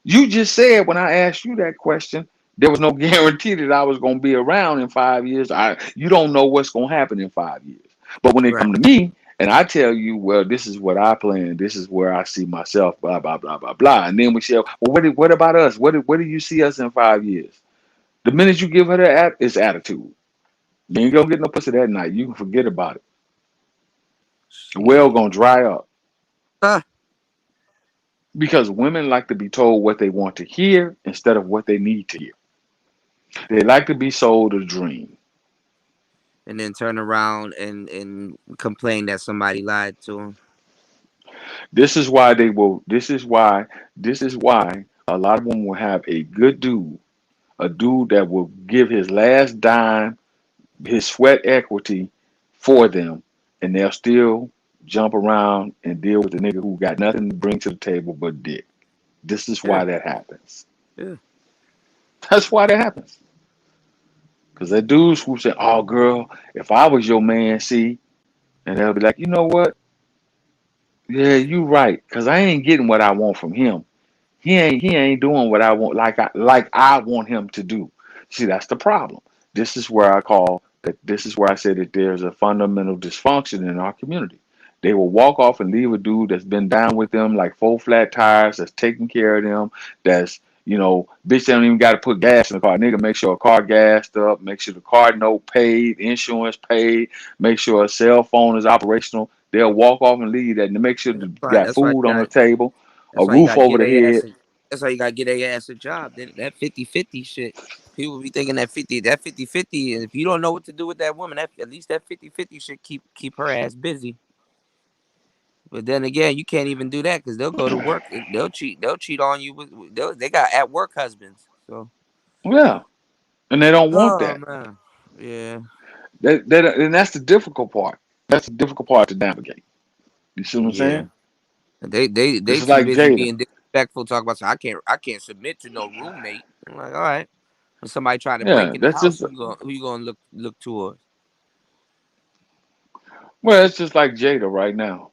You just said when I asked you that question, there was no guarantee that I was gonna be around in 5 years. You don't know what's gonna happen in 5 years. But when they Right. come to me and I tell you, well, this is what I plan, this is where I see myself, blah blah blah blah blah, and then we say, well, what about us? Where do you see us in 5 years? The minute you give her that, it's attitude. You ain't gonna get no pussy that night. You can forget about it. The well gonna dry up. Because women like to be told what they want to hear instead of what they need to hear. They like to be sold a dream. And then turn around and complain that somebody lied to them. This is why a lot of women will have a good dude, a dude that will give his last dime, his sweat equity for them, and they'll still jump around and deal with the nigga who got nothing to bring to the table but dick. This is why that happens. Yeah. That's why that happens. Because the dudes who say, oh, girl, if I was your man, see, and they'll be like, you know what? Yeah, you right. Because I ain't getting what I want from him. He ain't doing what I want like I want him to do. See, that's the problem. This is where I say that there's a fundamental dysfunction in our community. They will walk off and leave a dude that's been down with them like 4 flat tires, that's taking care of them, that's bitch, they don't even got to put gas in the car. Nigga, make sure a car gassed up, make sure the car note paid, insurance paid, make sure a cell phone is operational. They'll walk off and leave that, and make sure you got That's why food you on the got. table, a That's why you roof got to over get the a ass. head. That's why you got to get a ass a job. That 50-50 shit. People be thinking that 50-50, and if you don't know what to do with that woman, at least that 50-50 should keep her ass busy. But then again, you can't even do that because they'll go to work. They'll cheat on you. They got at work husbands. So Yeah, and they don't want oh that. man, yeah. And that's the difficult part. That's the difficult part to navigate. You see what I'm Yeah. saying? They This is too like busy Jada. being disrespectful. Talk about, so I can't submit to no roommate. I'm like, all right. When somebody trying to break Yeah, in the that's house, just who you gonna look towards? well, it's just like Jada right now.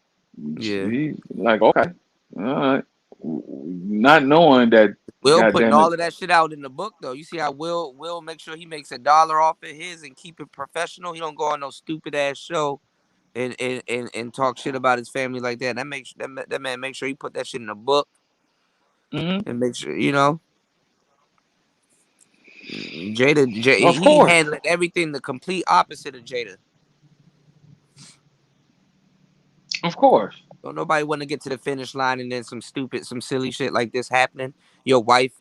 Yeah. He like okay, all right, not knowing that. Will God putting damn it. all of that shit out in the book though. You see how Will make sure he makes $1 off of his and keep it professional. He don't go on no stupid ass show and talk shit about his family like that. That man make sure he put that shit in the book Hmm. and make sure Of he course, handled everything the complete opposite of Jada. of course. Don't nobody want to get to the finish line and then some silly shit like this happening. Your wife,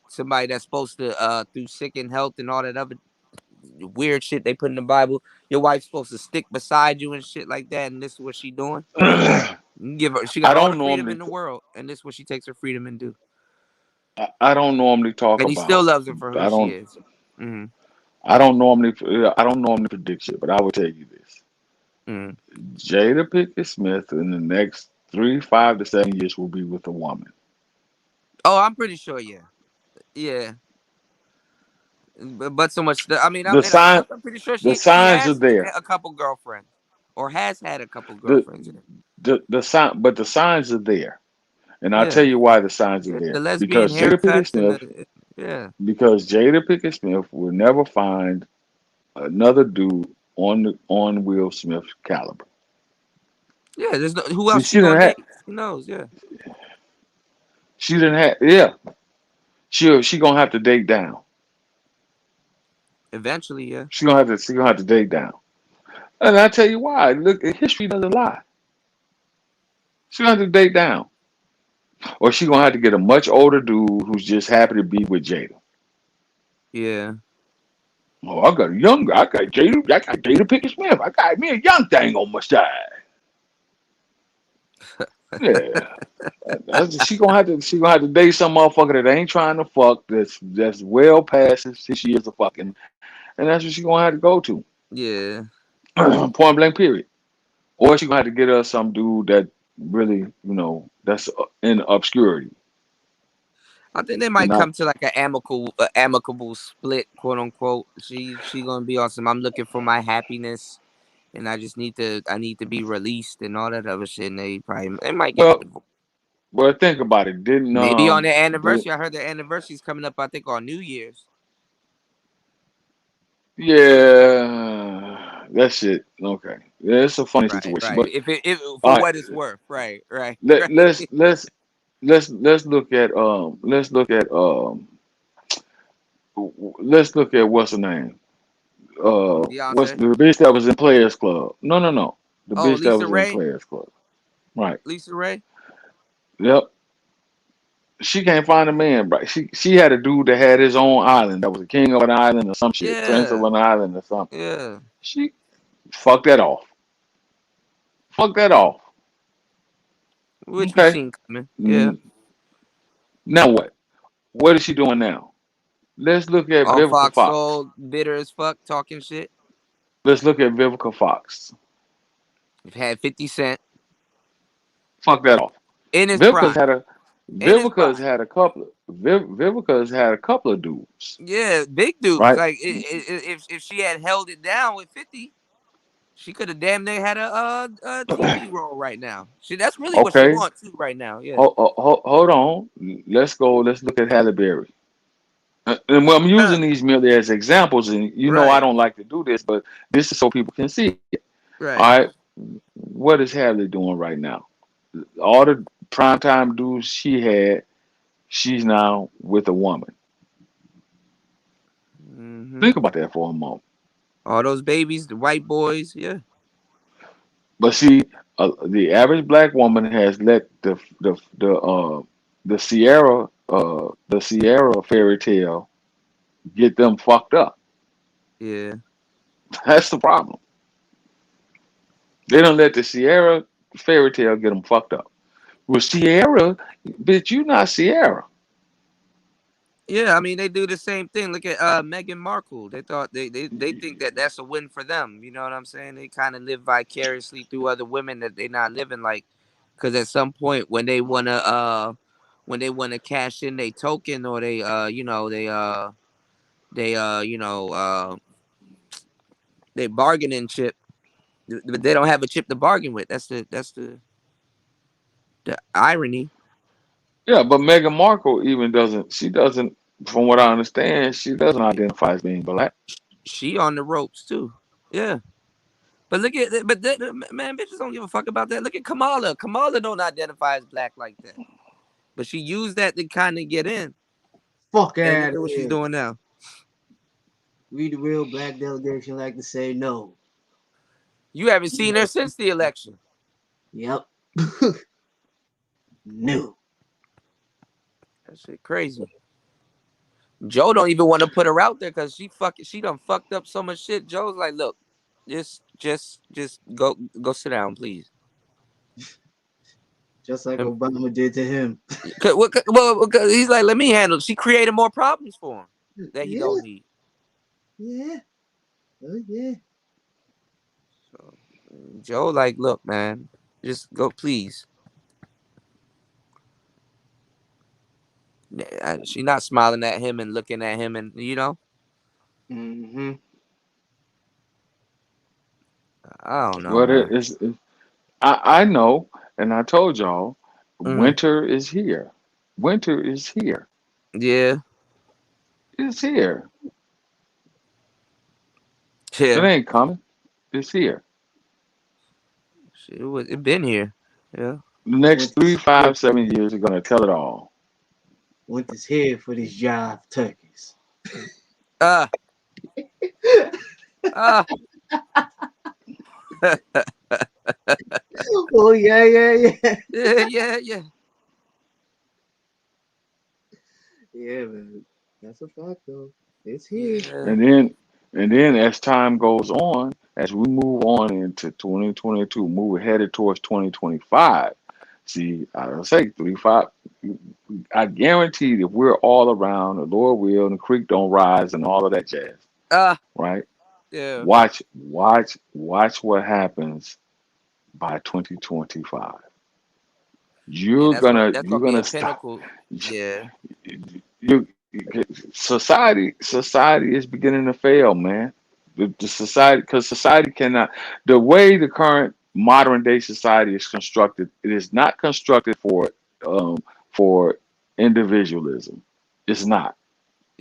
somebody that's supposed to through sick and health and all that other weird shit they put in the Bible. Your wife's supposed to stick beside you and shit like that, and this is what she doing. You give her, she I got all the don't freedom normally. in the world, and this is what she takes her freedom and do. I don't normally talk And he still about. loves her for who I she don't. is. Mm-hmm. I don't normally predict shit, but I will tell you this: Mm-hmm. Jada Pinkett Smith in the next 3, 5 to 7 years will be with a woman. Oh, I'm pretty sure. Yeah. But so much. I mean, The sign, I'm pretty sure the she signs are has there. a couple girlfriends, or has had a couple The girlfriends. but the signs are there, and I'll tell Yeah, you why the signs are yeah. The there. lesbian Because Jada Pinkett haircuts and Smith, the Yeah. Because Jada Pinkett Smith will never find another dude on Will Smith's caliber. Yeah. There's no who See, else she gonna date? Who knows? Yeah. she didn't have, yeah. She gonna have to date down. Eventually, yeah. She gonna have to date down. And I tell you why. Look, history doesn't lie. She gonna have to date down, or she gonna have to get a much older dude who's just happy to be with Jada. Yeah. Oh, I got Jada Pinkett Smith. I got me a young thing on my side. Yeah. She gonna have to date some motherfucker that ain't trying to fuck, that's well past his 6 years of fucking, and that's what she gonna have to go to. Yeah. Point blank period. Or she gonna have to get her some dude that really, that's in obscurity. I think they And might not come to like an amicable split, quote unquote. She gonna be on some. I'm looking for my happiness, and I need to be released and all that other shit. And they might get well, divorced. well, think about it. Didn't Maybe on their did, anniversary. I heard their anniversary's coming up. I think on New Year's. yeah, that shit. Okay, yeah, it's a funny Right, situation. right. But If all for right, what it's worth. Right, right, let right. let's look at let's look at what's her name. What's Beyonce. the bitch that was in Players Club? No. The Oh, bitch that Lisa was in Ray. Players Club. Right. Lisa Ray. Yep. She can't find a man, right? She had a dude that had his own island, that was a king of an island or some shit, prince of Yeah, an island or something. yeah. She fucked that off. Fuck that off. Which we Okay. seen coming. Yeah. Mm, Now what? What is she doing now? Let's look at On Vivica Fox Fox. Soul, bitter as fuck, talking shit. Let's look at Vivica Fox. We've had 50 Cent Fuck that off. in his Vivica's prime. had a In his Vivica's prime. had a couple. Vivica's had a couple of dudes, Yeah, big dudes. right? Like if she had held it down with 50, she could have damn near had a TV role right now. That's really what she Okay. wants too right now. Yeah. Hold on. Let's go. Let's look at Halle Berry. And I'm using these merely as examples, and I Right. don't like to do this, but this is so people can see it. All Right. right. What is Halle doing right now? All the primetime dudes she had, she's now with a woman. Hmm. Think about that for a moment. All those babies, the white boys. Yeah. But see, the average black woman has let the Sierra fairy tale get them fucked up. Yeah. That's the problem. They don't let the Sierra fairy tale get them fucked up. Well, Sierra, bitch, you not Sierra. Yeah, I mean they do the same thing. Look at Meghan Markle. They thought they think that that's a win for them. You know what I'm saying? They kind of live vicariously through other women that they're not living like. Because at some point when they wanna cash in their token or they bargaining chip, but they don't have a chip to bargain with. The irony. Yeah, but Meghan Markle even doesn't. She doesn't, from what I understand, she doesn't identify as being black. She on the ropes too. Yeah. But man, bitches don't give a fuck about that. Look at Kamala. Kamala don't identify as black like that. But she used that to kind of get in. Fuck And look out at of what she's here. doing now. We the real black delegation like to say no. You haven't seen her since the election. Yep. No. That shit crazy. Joe don't even want to put her out there because she done fucked up so much shit. Joe's like, look, just go sit down, please. Just like Obama did to him. Well, he's like, let me handle it. She created more problems for him that he don't need. Yeah. Oh yeah. So Joe, like, look, man, just go, please. She not smiling at him and looking at him, and Mm-hmm. I don't know, Well, man. I know, and I told y'all, Mm-hmm. winter is here. Winter is here. Yeah. It's here. It Yeah, ain't coming. It's here. it been here. Yeah. The next Winter's three, here. 5, 7 years are gonna tell it all. Winter's here for these jive turkeys. Ah, ah. Oh yeah, yeah, yeah. Yeah. Yeah, man. That's a fact though. It's here. And then as time goes on, as we move on into 2022, move headed towards 2025. See, I say 3, 5. I guarantee that we're all around the Lord will and the creek don't rise and all of that jazz. Right? Yeah. Watch what happens by 2025. You're That's gonna be a stop. pinnacle. Yeah. You society is beginning to fail, man. The society, because society cannot, the way the current modern day society is constructed, it is not constructed um for individualism. It's not.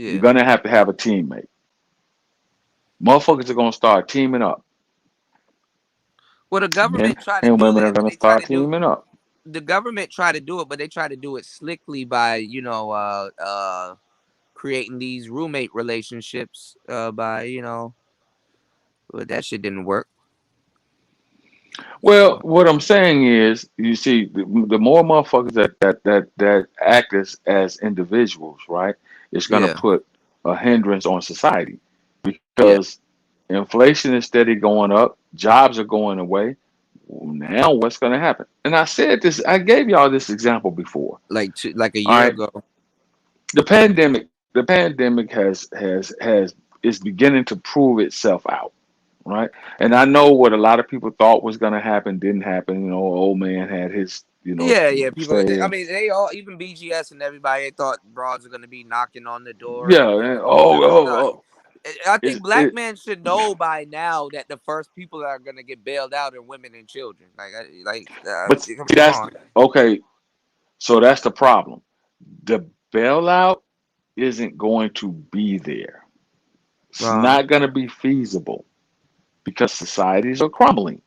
You're Yeah. gonna have to have a teammate. Motherfuckers are gonna start teaming up. Well, the Men government tried to and do women are that, but gonna they try start to do teaming up. the government try to do it, but they try to do it slickly by creating these roommate relationships by well, that shit didn't work. Well, So what I'm saying is, you see, the more motherfuckers that act as individuals, right? It's gonna yeah, put a hindrance on society yeah, because inflation is steady going up, jobs are going away. Now, what's gonna happen? And I said this, I gave y'all this example before. like a All year right, ago. the pandemic has is beginning to prove itself out, right? And I know what a lot of people thought was going to happen didn't happen. Old man had his, Yeah. People, I say, mean, they all, even BGS and everybody, they thought broads are gonna be knocking on the door yeah, and all oh, kind of oh, stuff. oh, I it's think black it, men should know by now that the first people that are gonna get bailed out are women and children. but see, Come that's on. okay. So that's the problem. The bailout isn't going to be there. It's Uh, not going to be feasible because societies are crumbling.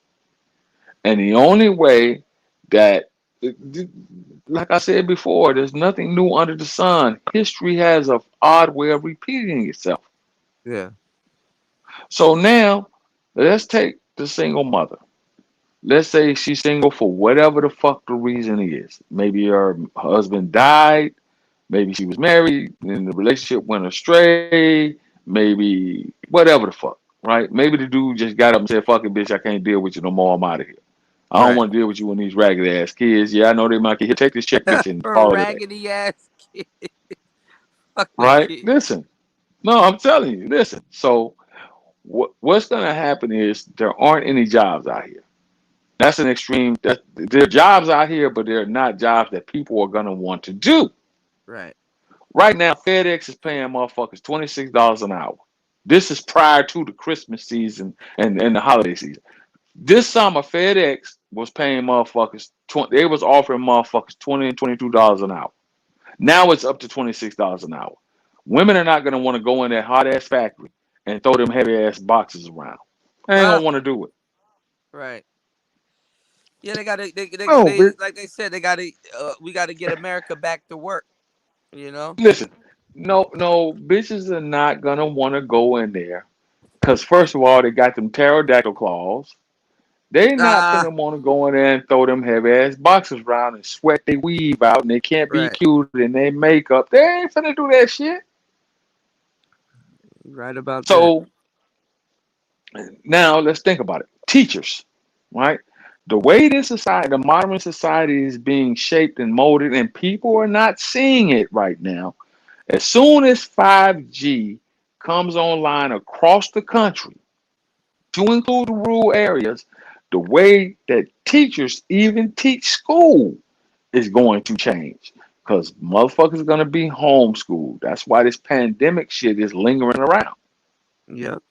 And the only way that, like I said before, there's nothing new under the sun. History has an odd way of repeating itself. yeah. So now, let's take the single mother. Let's say she's single for whatever the fuck the reason is. Maybe her husband died. Maybe she was married and the relationship went astray. Maybe whatever the fuck, right? Maybe the dude just got up and said, "Fuck it, bitch, I can't deal with you no more. I'm out of here. I don't Right. want to deal with you and these ragged ass kids. Yeah, I know they might here. Take this check, bitch, and A call it a day." raggedy ass kid. Fuck them Right? kids. Listen. No, I'm telling you. Listen. So what's going to happen is there aren't any jobs out here. That's an extreme. There are jobs out here, but they're not jobs that people are going to want to do. Right. Right now, FedEx is paying motherfuckers $26 an hour. This is prior to the Christmas season and the holiday season. This summer, FedEx was paying motherfuckers they was offering motherfuckers $20 and $22 an hour. Now it's up to $26 an hour. Women are not gonna want to go in that hot ass factory and throw them heavy ass boxes around. They ain't gonna want to do it. Right. Yeah, they gotta Oh, they but like they said, they gotta we gotta get America back to work, you know? Listen, no, bitches are not gonna want to go in there because first of all, they got them pterodactyl claws. They not Ah, finna want to go in there and throw them heavy ass boxes around and sweat they weave out, and they can't be right. cute in their makeup. They ain't finna do that shit. You're right about that. So now let's think about it. Teachers, right? The way this society, the modern society is being shaped and molded, and people are not seeing it right now. As soon as 5G comes online across the country, to include the rural areas, the way that teachers even teach school is going to change because motherfuckers are going to be homeschooled. That's why this pandemic shit is lingering around. Yep.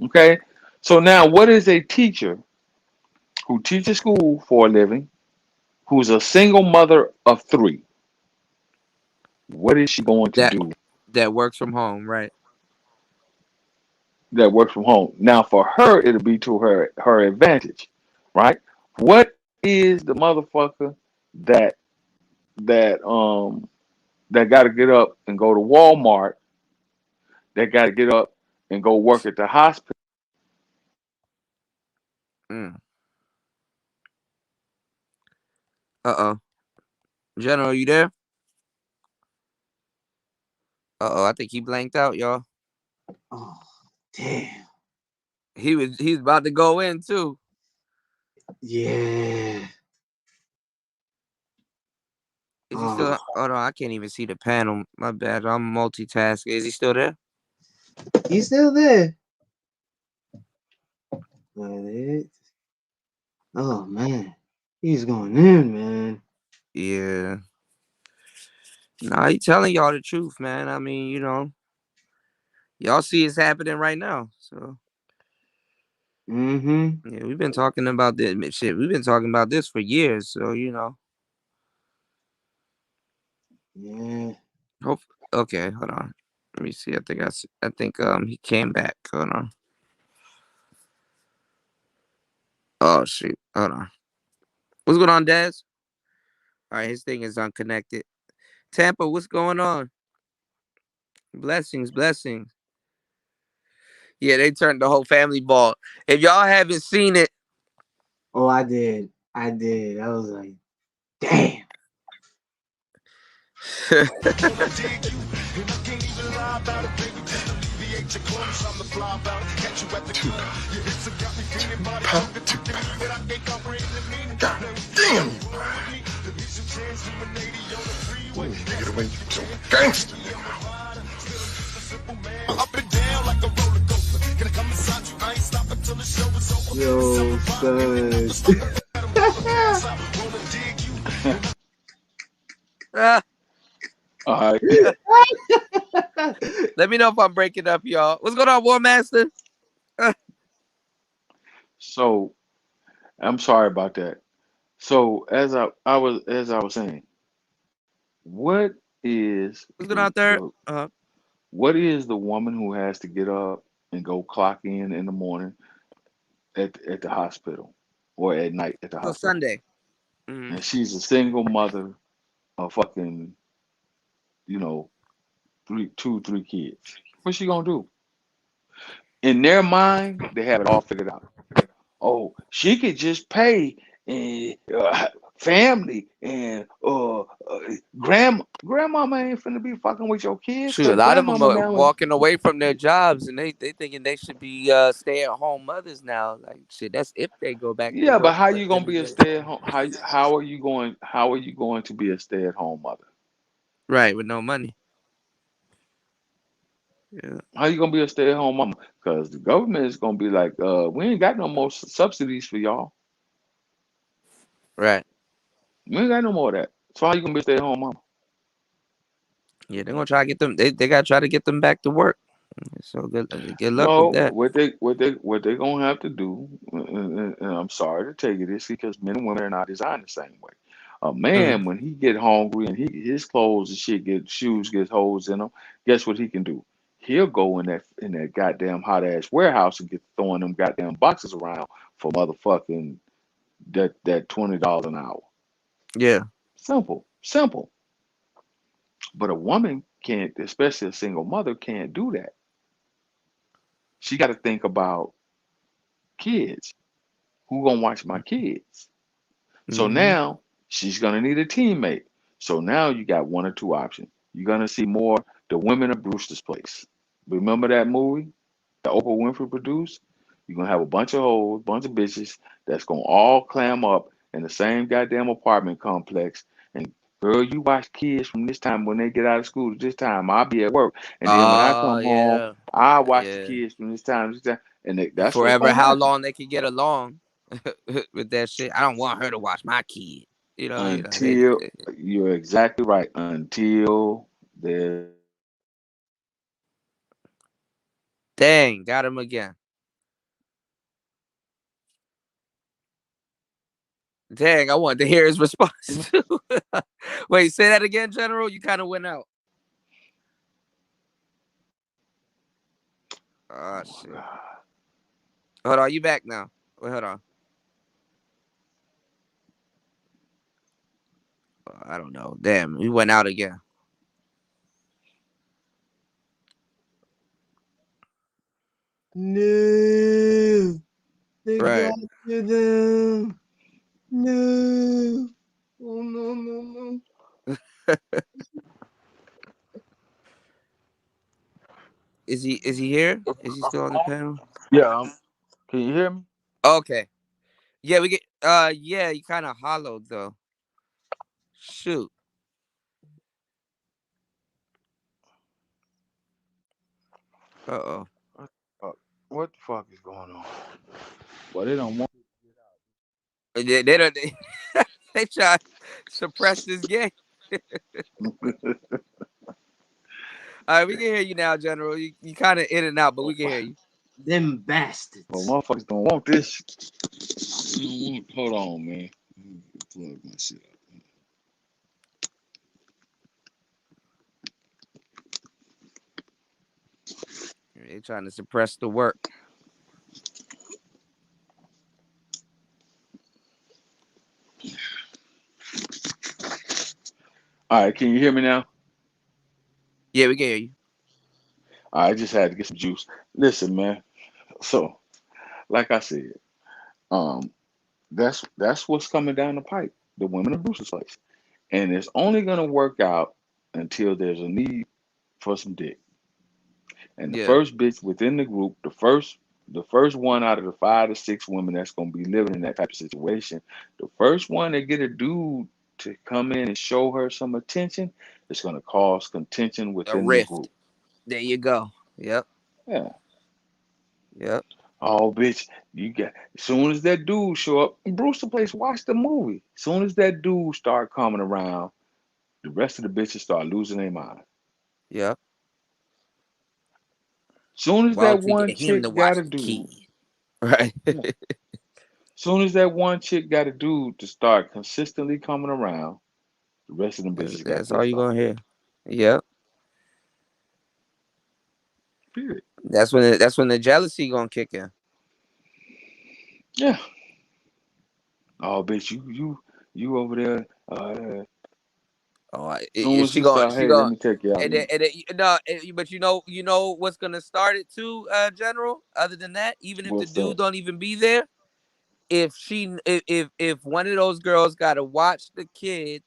Okay. So now, what is a teacher who teaches school for a living, who's a single mother of 3? What is she going to That do That works from home, right? That works from home. Now, for her, it'll be to her advantage, right? What is the motherfucker that that got to get up and go to Walmart? That got to get up and go work at the hospital. Mm. Uh-oh. General, you there? Uh-oh, I think he blanked out, y'all. Oh, damn. He's about to go in too. Yeah. Is he still? Hold on, I can't even see the panel. My bad. I'm multitasking. Is he still there? He's still there. But oh man, he's going in, man. Yeah. Nah, he telling y'all the truth, man. I mean, y'all see it's happening right now. So yeah, we've been talking about this shit. We've been talking about this for years. So Yeah. Okay, hold on. Let me see. I think he came back. Hold on. Oh shoot. Hold on. What's going on, Daz? All right, his thing is unconnected. Tampa, what's going on? Blessings. Yeah, they turned the whole family ball. If y'all haven't seen it. Oh, I did. I was like, damn. God damn you. Get away, you so gangster. Up and down like a roller coaster. Gonna come inside you, I ain't stopping till the show is over. Yo, son. All right. Let me know if I'm breaking up, y'all. What's going on, War Master? So, I'm sorry about that. So, as I was saying, what is What's going on, third? what is the woman who has to get up and go clock in the morning at the hospital or at night at the hospital? Sunday. And she's a single mother of fucking, 3 kids. What's she gonna do? In their mind, they have it all figured out. Oh, she could just pay family and grandmama ain't finna be fucking with your kids. Shoot, a lot of them are walking away from their jobs and they thinking they should be stay-at-home mothers now. Like shit, that's if they go back to work. But how you gonna be a stay-at-home? How are you going to be a stay-at-home mother? Right, with no money. Yeah. How you gonna be a stay-at-home mama? Because the government is gonna be like, we ain't got no more subsidies for y'all. Right. We ain't got no more of that. So how you gonna be a stay-at-home mama? Yeah, they're gonna try to get them. They gotta try to get them back to work. So good luck with that. What they gonna have to do, and I'm sorry to tell you this, because men and women are not designed the same way. A man, when he get hungry and his clothes and shit shoes get holes in them, guess what he can do? He'll go in that goddamn hot ass warehouse and get throwing them goddamn boxes around for motherfucking that $20 an hour. Yeah. Simple. But a woman can't, especially a single mother, can't do that. She got to think about kids. Who gonna watch my kids? So now she's gonna need a teammate. So now you got one or two options. You're gonna see more The Women of Brewster's Place. Remember that movie that Oprah Winfrey produced? You're gonna have a bunch of hoes, bunch of bitches that's gonna all clam up in the same goddamn apartment complex. And girl, you watch kids from this time when they get out of school to this time. I'll be at work, and then when I come home, I watch the kids from this time to this time. And that's forever. How long they can get along with that shit? I don't want her to watch my kid. You're exactly right. Until there's dang, got him again. Dang, I wanted to hear his response. Wait, say that again, General. You kind of went out. Oh shit. Hold on, you back now? Wait, hold on. I don't know. Damn, we went out again. No, they Right. got to them. No, oh no. Is he here? Is he still on the panel? Yeah. Can you hear me? Okay. Yeah, we get yeah, you kind of hollowed though. Shoot. Uh-oh. What the fuck is going on? Well, they don't want. They don't they try to suppress this game. All right, we can hear you now, General. You kind of in and out, but we can hear you. Them bastards. Well, motherfuckers don't want this. Hold on, man. Plug my shit up. They're trying to suppress the work. All right, can you hear me now? Yeah, we can hear you. I just had to get some juice. Listen, man. So, like I said, that's what's coming down the pipe. The women of Bruce's place, and it's only gonna work out until there's a need for some dick. And the Yeah. first bitch within the group, the first one out of the 5 to 6 women that's gonna be living in that type of situation, the first one that get a dude to come in and show her some attention, it's gonna cause contention A within the rift. group. There you go. Yep. Yeah. Yep. Oh, bitch, you got. As soon as that dude show up, Bruce the place watch the movie. As soon as that dude start coming around, the rest of the bitches start losing their mind. Yep. Soon as Why that don't we one get him to chick watch got a the dude, kid? Right. yeah. Soon as that one chick got a dude to start consistently coming around, the rest of them bitches got That's all pissed you're off. gonna hear. Yep. Period. That's when the jealousy gonna kick in. Yeah. Oh, bitch, you over there. Oh, Soon as she he gonna start, hey, let me take you out. but you know what's gonna start it too, General. Other than that, even if the What's dude that? don't even be there, if one of those girls gotta watch the kid,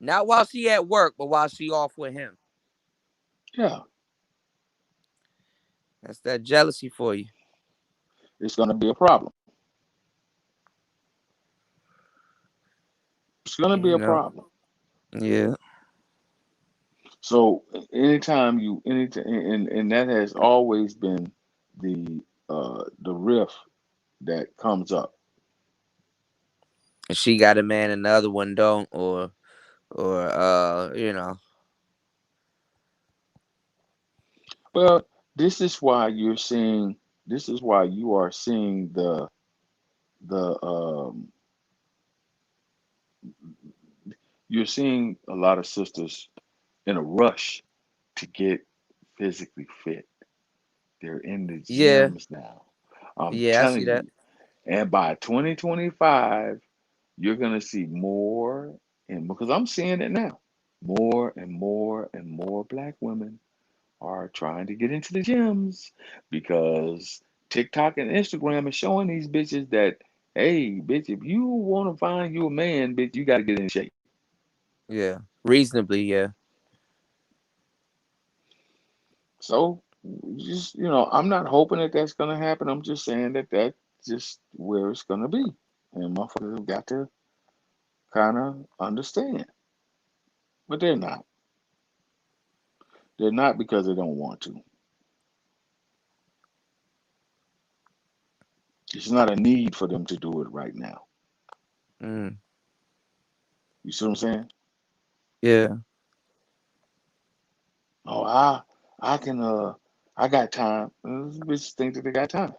not while she at work, but while she off with him, Yeah. that's that jealousy for you. It's gonna be a problem. It's gonna be You a know. problem. Yeah. So anytime and that has always been the riff that comes up. And she got a man and the other one don't, or you know. Well, this is why you're seeing. This is why you are seeing the you're seeing a lot of sisters in a rush to get physically fit. They're in the Yeah. gyms now. I'm Yeah, I see telling that. you. And by 2025, you're gonna see more, and because I'm seeing it now, more and more and more black women are trying to get into the gyms because TikTok and Instagram is showing these bitches that, hey, bitch, if you want to find you a man, bitch, you got to get in shape. Yeah. Reasonably, yeah. So, just, I'm not hoping that that's going to happen. I'm just saying that that's just where it's going to be. And motherfuckers have got to kind of understand. But they're not. They're not because they don't want to. It's not a need for them to do it right now. Mm. You see what I'm saying? Yeah. Oh, I can I got time. Bitches think that they got time.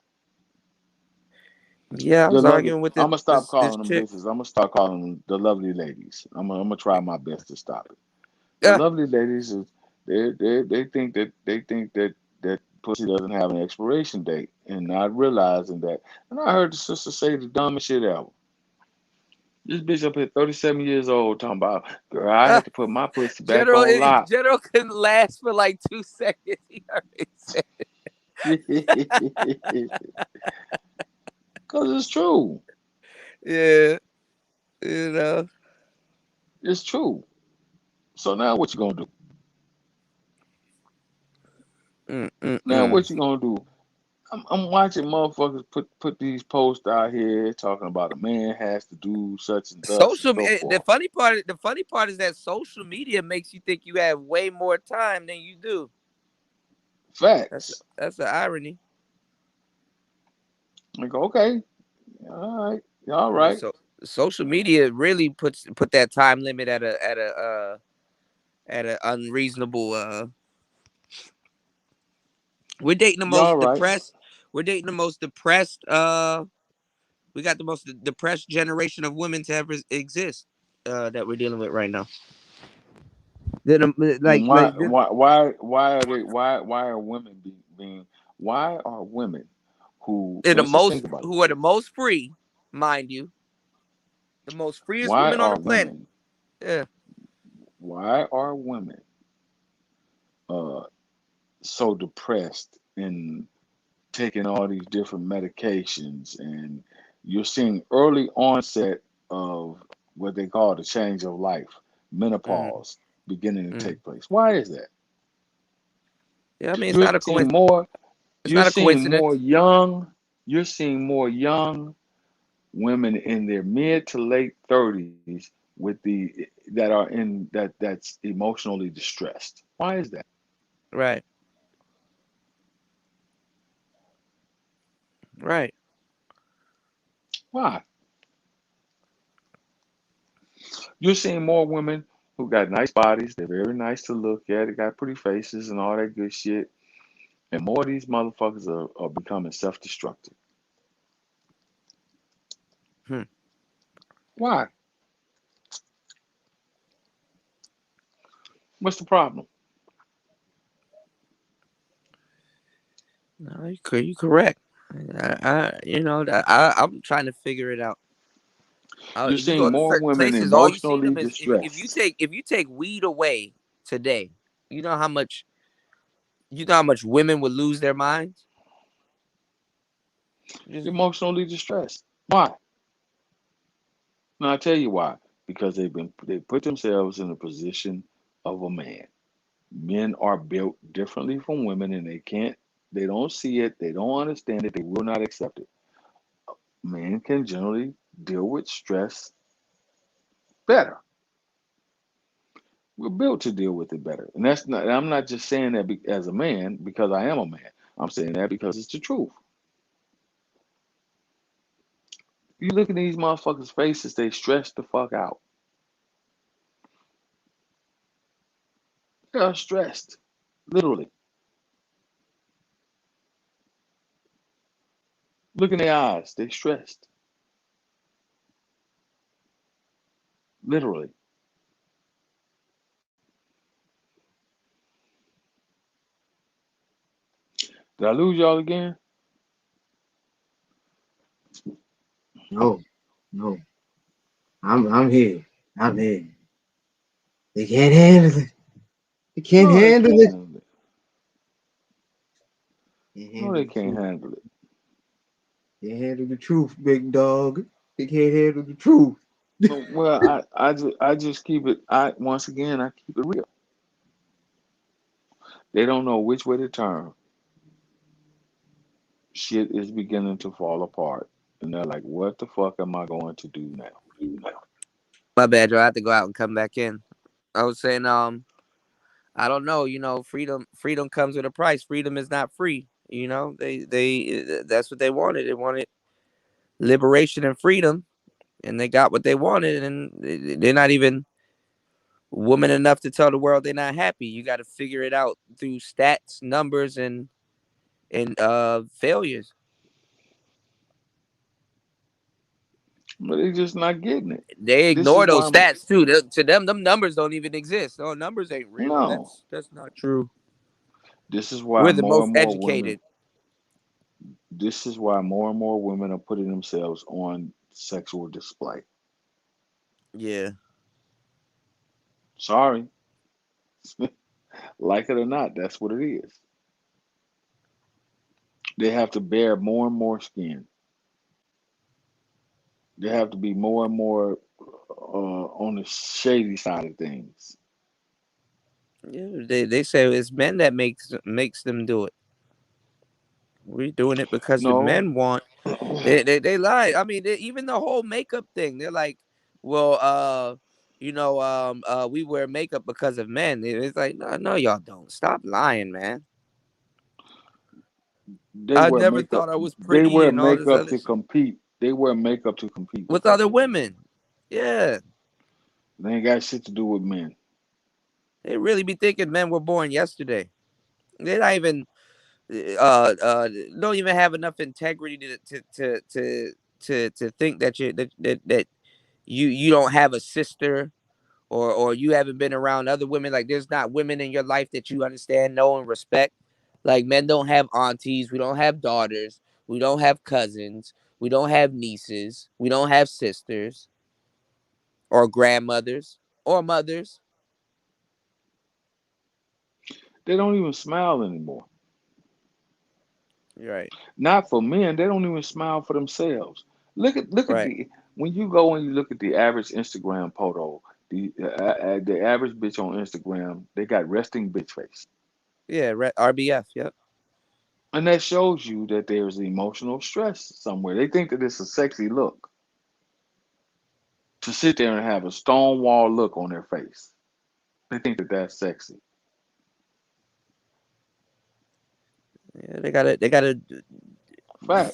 Yeah, I The was lovely. arguing with I'm gonna stop this calling them chick. bitches. I'm gonna start calling them the lovely ladies. I'm gonna try my best to stop it. The Yeah. lovely ladies is they think that pussy doesn't have an expiration date, and not realizing that. And I heard the sister say the dumbest shit ever. This bitch up here, 37 years old, talking about, girl, I had to put my pussy back on lock. General couldn't last for like 2 seconds. He already said it. Because it's true. Yeah, you know. It's true. So now what you gonna do? Now what you gonna do? I'm watching motherfuckers put these posts out here talking about a man has to do such and such. Social and so forth. the funny part is that social media makes you think you have way more time than you do. Facts. That's the irony. Like, okay, all right. So social media really put that time limit at an unreasonable. We're dating the most depressed. We're dating the most depressed. We got the most depressed generation of women to ever exist. That we're dealing with right now. Then why are women being why are women who are the most free, mind you, the most freest women on the planet? Yeah. Why are women so depressed and taking all these different medications, and you're seeing early onset of what they call the change of life, menopause, beginning to take place? Why is that? Yeah, I mean, it's not a coincidence. You're seeing more young women in their mid to late 30s that's emotionally distressed. Why is that? Right. Why? You're seeing more women who got nice bodies. They're very nice to look at. They got pretty faces and all that good shit. And more of these motherfuckers are becoming self-destructive. Why? What's the problem? No, you're correct. I'm trying to figure it out. You're seeing more women emotionally distressed. If you take weed away today, you know how much women would lose their minds? Emotionally distressed. Why? Now I'll tell you why. Because they put themselves in the position of a man. Men are built differently from women, and they don't see it, they don't understand it, they will not accept it. Men can generally deal with stress better. We're built to deal with it better. And I'm not just saying that as a man because I am a man. I'm saying that because it's the truth. You look at these motherfuckers' faces, they stress the fuck out. They are stressed, literally. Look in their eyes, they're stressed. Literally. Did I lose y'all again? No. I'm here. They can't handle it. They can't handle it. No, they can't handle it. They handle the truth, big dog. They can't handle the truth. Well, I just keep it. I keep it real. They don't know which way to turn. Shit is beginning to fall apart, and they're like, "What the fuck am I going to do now?" My bad, Joe. I have to go out and come back in. I was saying, I don't know. You know, freedom comes with a price. Freedom is not free. You know, that's what they wanted. They wanted liberation and freedom, and they got what they wanted, and they're not even woman enough to tell the world they're not happy. You got to figure it out through stats, numbers, and failures. But they're just not getting it. They ignore those stats too. To them numbers don't even exist. Oh, numbers ain't real. No. That's not true. This is why We're the more most and more women. educated. This is why more and more women are putting themselves on sexual display. Yeah. Sorry, like it or not, that's what it is. They have to bear more and more skin. They have to be more and more on the shady side of things. Yeah. They say it's men that makes them do it. We're doing it because the No, men want. They lie. I mean, even the whole makeup thing. They're like, well, we wear makeup because of men. It's like, no, no, y'all don't. Stop lying, man. they I wear never makeup. thought I was They pretty wear and all this makeup other to compete. They wear makeup to compete with with other other women. women. Yeah, They ain't got shit to do with men. they really be thinking men were born yesterday. They're not even don't even have enough integrity to think that you don't have a sister or you haven't been around other women. Like there's not women in your life that you understand, know, and respect. Like men don't have aunties, we don't have daughters, we don't have cousins, we don't have nieces, we don't have sisters or grandmothers or mothers. They don't even smile anymore. Right, Not for men. They don't even smile for themselves. Look at right. the when you go and you look at the average Instagram photo. The average bitch on Instagram, they got resting bitch face, Yeah, RBF. Yep. and that shows you that there's emotional stress somewhere. They think that it's a sexy look to sit there and have a stonewall look on their face. They think that that's sexy. Yeah, they gotta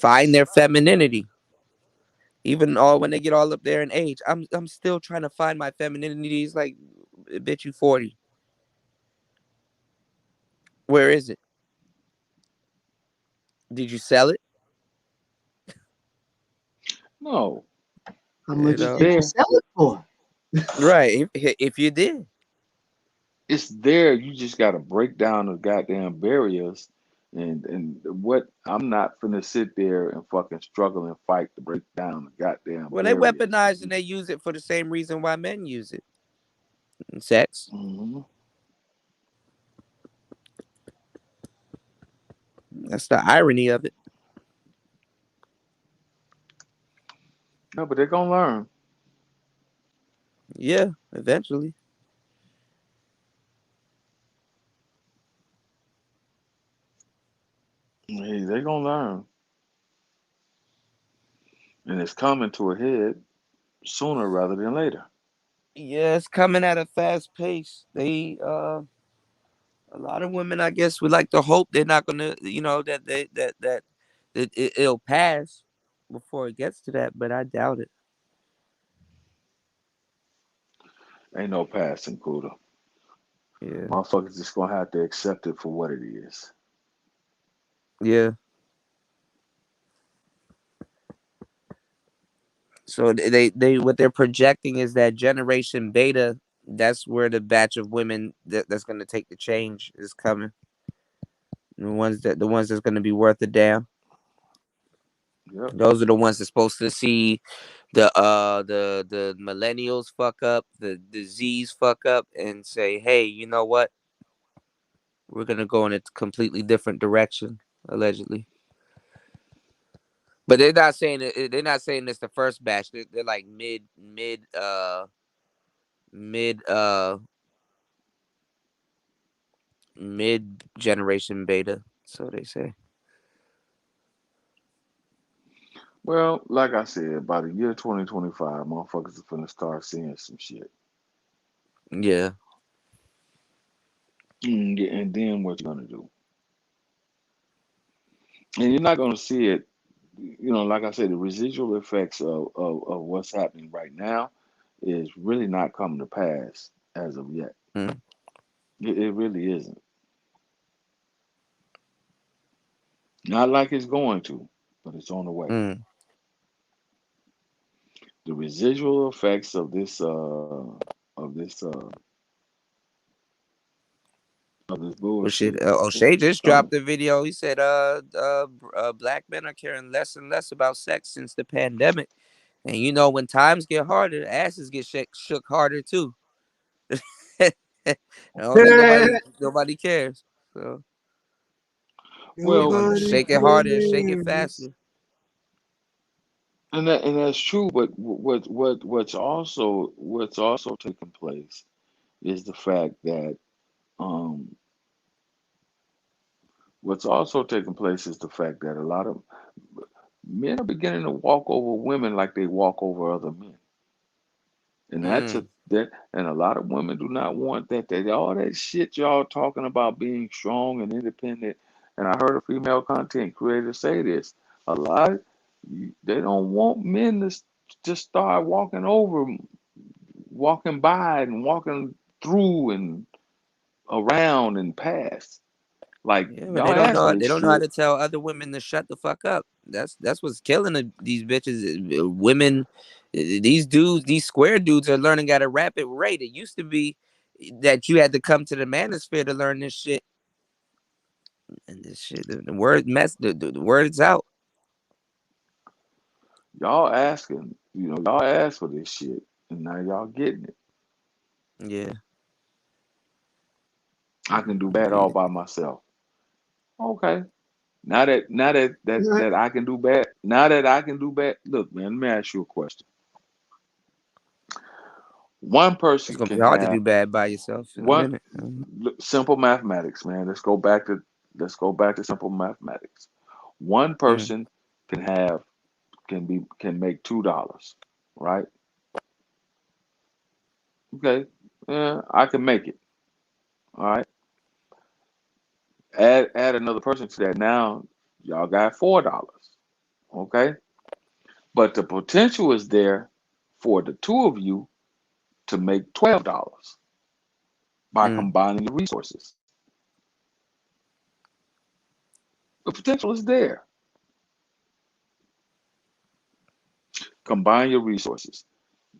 find Facts. their femininity. Even all when they get all up there in age, I'm still trying to find my femininity. It's like, bitch, you 40. Where is it? Did you sell it? No, How You much it's know, did you there. sell it for? right? If you did, It's there. You just got to break down the goddamn barriers. And what I'm not finna sit there and fucking struggle and fight to break down the goddamn well, they barriers. weaponize and they use it for the same reason why men use it: sex. Mhm. That's the irony of it. No, but they're gonna learn. Yeah, eventually. Hey, they're gonna learn, and it's coming to a head sooner rather than later. Yeah, it's coming at a fast pace. A lot of women, I guess, would like to hope they're not gonna, that it'll pass before it gets to that, but I doubt it. Ain't no passing, Kuda. Yeah, Motherfuckers just gonna have to accept it for what it is. yeah. So they what they're projecting is that generation beta. That's where the batch of women that's gonna take the change is coming. The ones that's gonna be worth a damn. Yep. Those are the ones that's supposed to see the millennials fuck up, the Z's fuck up, and say, hey, you know what? We're gonna go in a completely different direction, allegedly. But they're not saying it. They're not saying it's the first batch. They're like mid mid generation beta. So they say. Well, like I said, by the year 2025, motherfuckers are finna start seeing some shit. Yeah. Yeah, and then what you gonna do? And you're not gonna see it. Like I said, the residual effects of what's happening right now is really not coming to pass as of yet. Mm, It really isn't. Not like it's going to, but it's on the way. mm. The residual effects of this this Well, shit. bullshit. O'Shea just Some dropped a video. He said, black men are caring less and less about sex since the pandemic. And you know, when times get harder, asses get shook harder too. I don't think nobody cares. So they want to well, Nobody shake it harder and shake it cares. faster. and that's true. But what's also taking place is the fact that um what's also taking place is the fact that a lot of men are beginning to walk over women like they walk over other men. And Mm, and a lot of women do not want that. That all that shit y'all talking about being strong and independent. And I heard a female content creator say this. A lot they don't want men to just start walking by and walking through and around and past. Like yeah, but y'all ask for they this don't know how shit. to tell other women to shut the fuck up. That's what's killing these bitches. Women, these dudes, these square dudes are learning at a rapid rate. It used to be that you had to come to the manosphere to learn this shit. And this shit, the word the word's out. Y'all asking, y'all asked for this shit, and now y'all getting it. Yeah. I can do bad all by myself. Okay. Now that I can do bad, look, man, let me ask you a question. One It's person gonna be can hard to do have bad by yourself in a one minute. simple mathematics, man. Let's go back to simple mathematics. One Mm, person can make $2, right? Okay. Yeah, I can make it. All right. Add another person to that. Now y'all got $4. Okay. But the potential is there for the two of you to make $12 by mm. combining your resources. The potential is there. Combine your resources.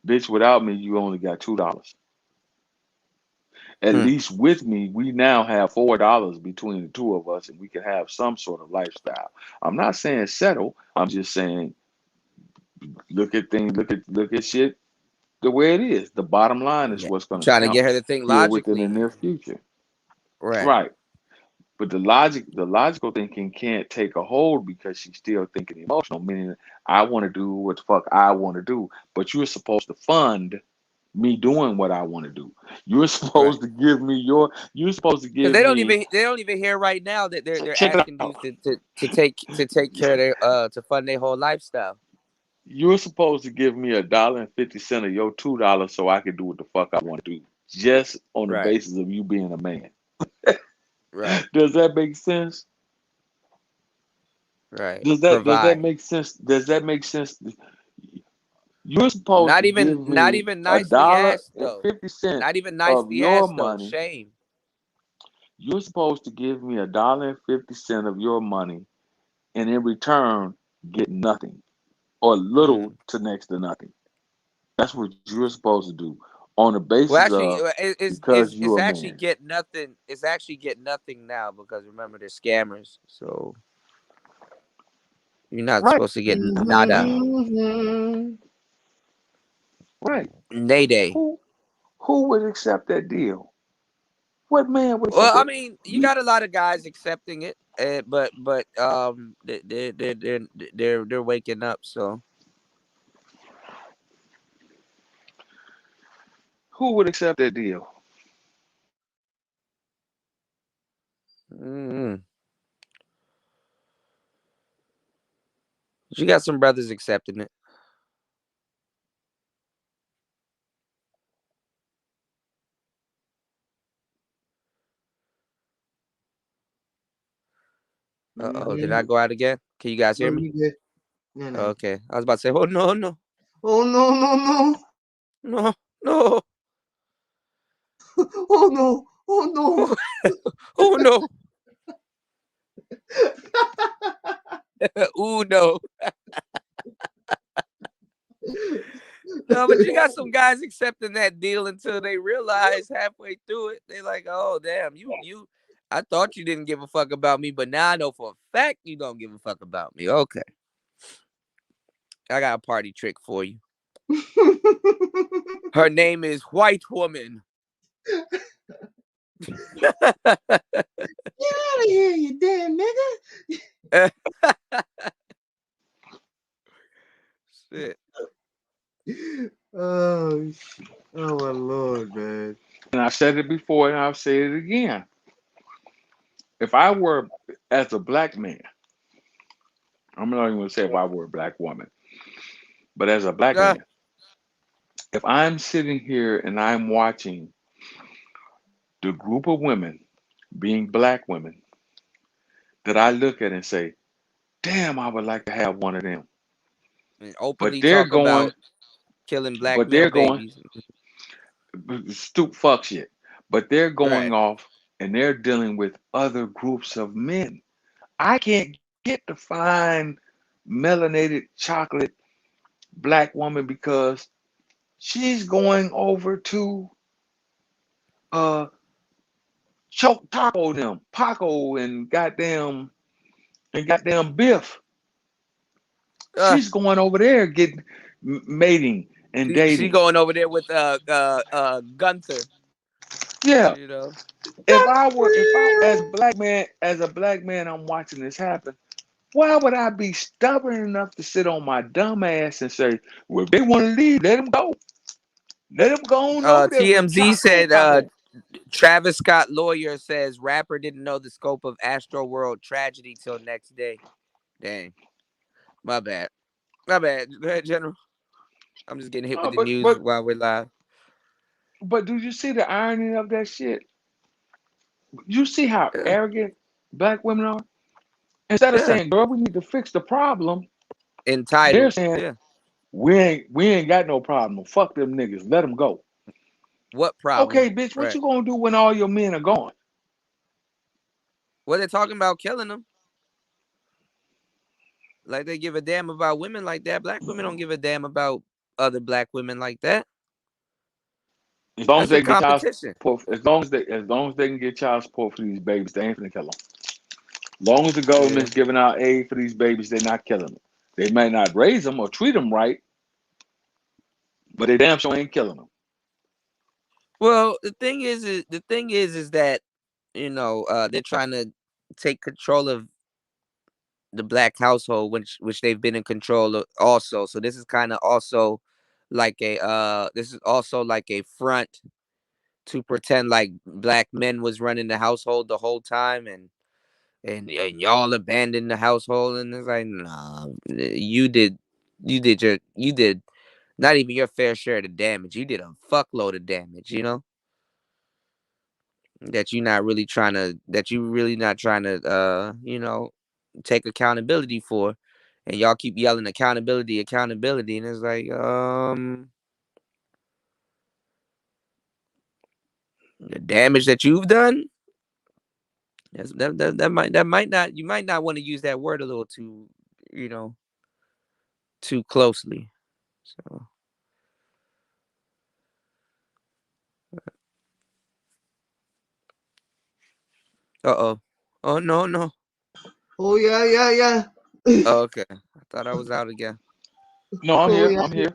Bitch, without me, you only got $2. At Hmm. least with me, we now have $4 between the two of us, and we can have some sort of lifestyle. I'm not saying settle. I'm just saying look at things, look at shit the way it is. The bottom line is Yeah. what's going to Trying to count get her to think here within the logically. near future. Right. Right. But the logical thinking can't take a hold because she's still thinking emotional, meaning I want to do what the fuck I want to do. But you're supposed to fund me doing what I want to do. You're Right. supposed to give me you're supposed to Because give me, they don't even hear right now that they're check it asking out. dudes to take care of their to fund their whole lifestyle. You're supposed to give me $1.50 of your $2 so I can do what the fuck I want to do. Just on the Right. basis of you being a man. Right. Does that make sense? Right. Does that Provide. make sense? Does that make sense? You're supposed Not to even give not me even a nicely dollar asked and though. 50 cents Not even of nicely your asked though. money. Shame. You're supposed to give me $1.50 of your money, and in return get nothing or little Mm. to next to nothing. That's what you're supposed to do on the Well, basis actually, of because it's you're a actually man. get nothing. It's actually get nothing now because remember they're scammers. So you're not Right. supposed to get nada. Mm-hmm. Right. Nayday. Who would accept that deal? What man would accept Well, I that? mean, you You got a lot of guys accepting it, but they're waking up. So who would accept that deal? mm, you got some brothers accepting it. Uh-oh, did I Mm-hmm. go out again? Can you guys No, hear me? you good. No. Okay, I was about to say, oh no, no, Oh no, no, no. no, no, Oh no. Oh no. oh no, ooh no. No, but you got some guys accepting that deal until they realize halfway through it, they like, oh damn, I thought you didn't give a fuck about me, but now I know for a fact you don't give a fuck about me. Okay. I got a party trick for you. Her name is White Woman. Get out of here, you damn nigga. Shit. Oh my Lord, man. And I said it before, and I'll say it again. If I were, as a black man, I'm not even going to say if I were a black woman, but as a black man, if I'm sitting here and I'm watching the group of women being black women that I look at and say, damn, I would like to have one of them. And But openly they're talk going, about killing black but male they're going, babies. stupid fuck shit. But they're going Right. off and they're dealing with other groups of men. I can't get to find melanated chocolate black woman because she's going over to choke taco them, Paco and goddamn Biff. She's going over there getting mating and She dating. going over there with Gunther. Yeah. You know. If I as a black man, I'm watching this happen. Why would I be stubborn enough to sit on my dumb ass and say, well, if they want to leave, let them go. Let them go on over there with TMZ said Paco. Travis Scott lawyer says rapper didn't know the scope of Astro World tragedy till next day. Dang. My bad. My bad. Go ahead, General. I'm just getting hit with the news while we're live. But do you see the irony of that shit? You see how arrogant black women are? Instead of saying, girl, we need to fix the problem, entitled. they're saying, we ain't got no problem. Fuck them niggas. Let them go. What problem? Okay, bitch, what you gonna do when all your men are gone? Well, they're talking about killing them. Like they give a damn about women like that. Black women don't give a damn about other black women like that. As long as they get child competition. support, as long as they can get child support for these babies, they ain't gonna kill them. As long as the government's giving out aid for these babies, they're not killing them. They might not raise them or treat them right, but they damn sure ain't killing them. Well, the thing is that you know they're trying to take control of the black household, which they've been in control of also. So this is kind of also like a front to pretend like black men was running the household the whole time and y'all abandoned the household, and it's like, nah, you did not even your fair share of the damage. You did a fuckload of damage, you know, that you really not trying to you know, take accountability for. And y'all keep yelling accountability, and it's like, the damage that you've done, that might not, you might not want to use that word a little too, you know, too closely. So oh no. Oh yeah. Oh, okay, I thought I was out again. No, I'm here. I'm here.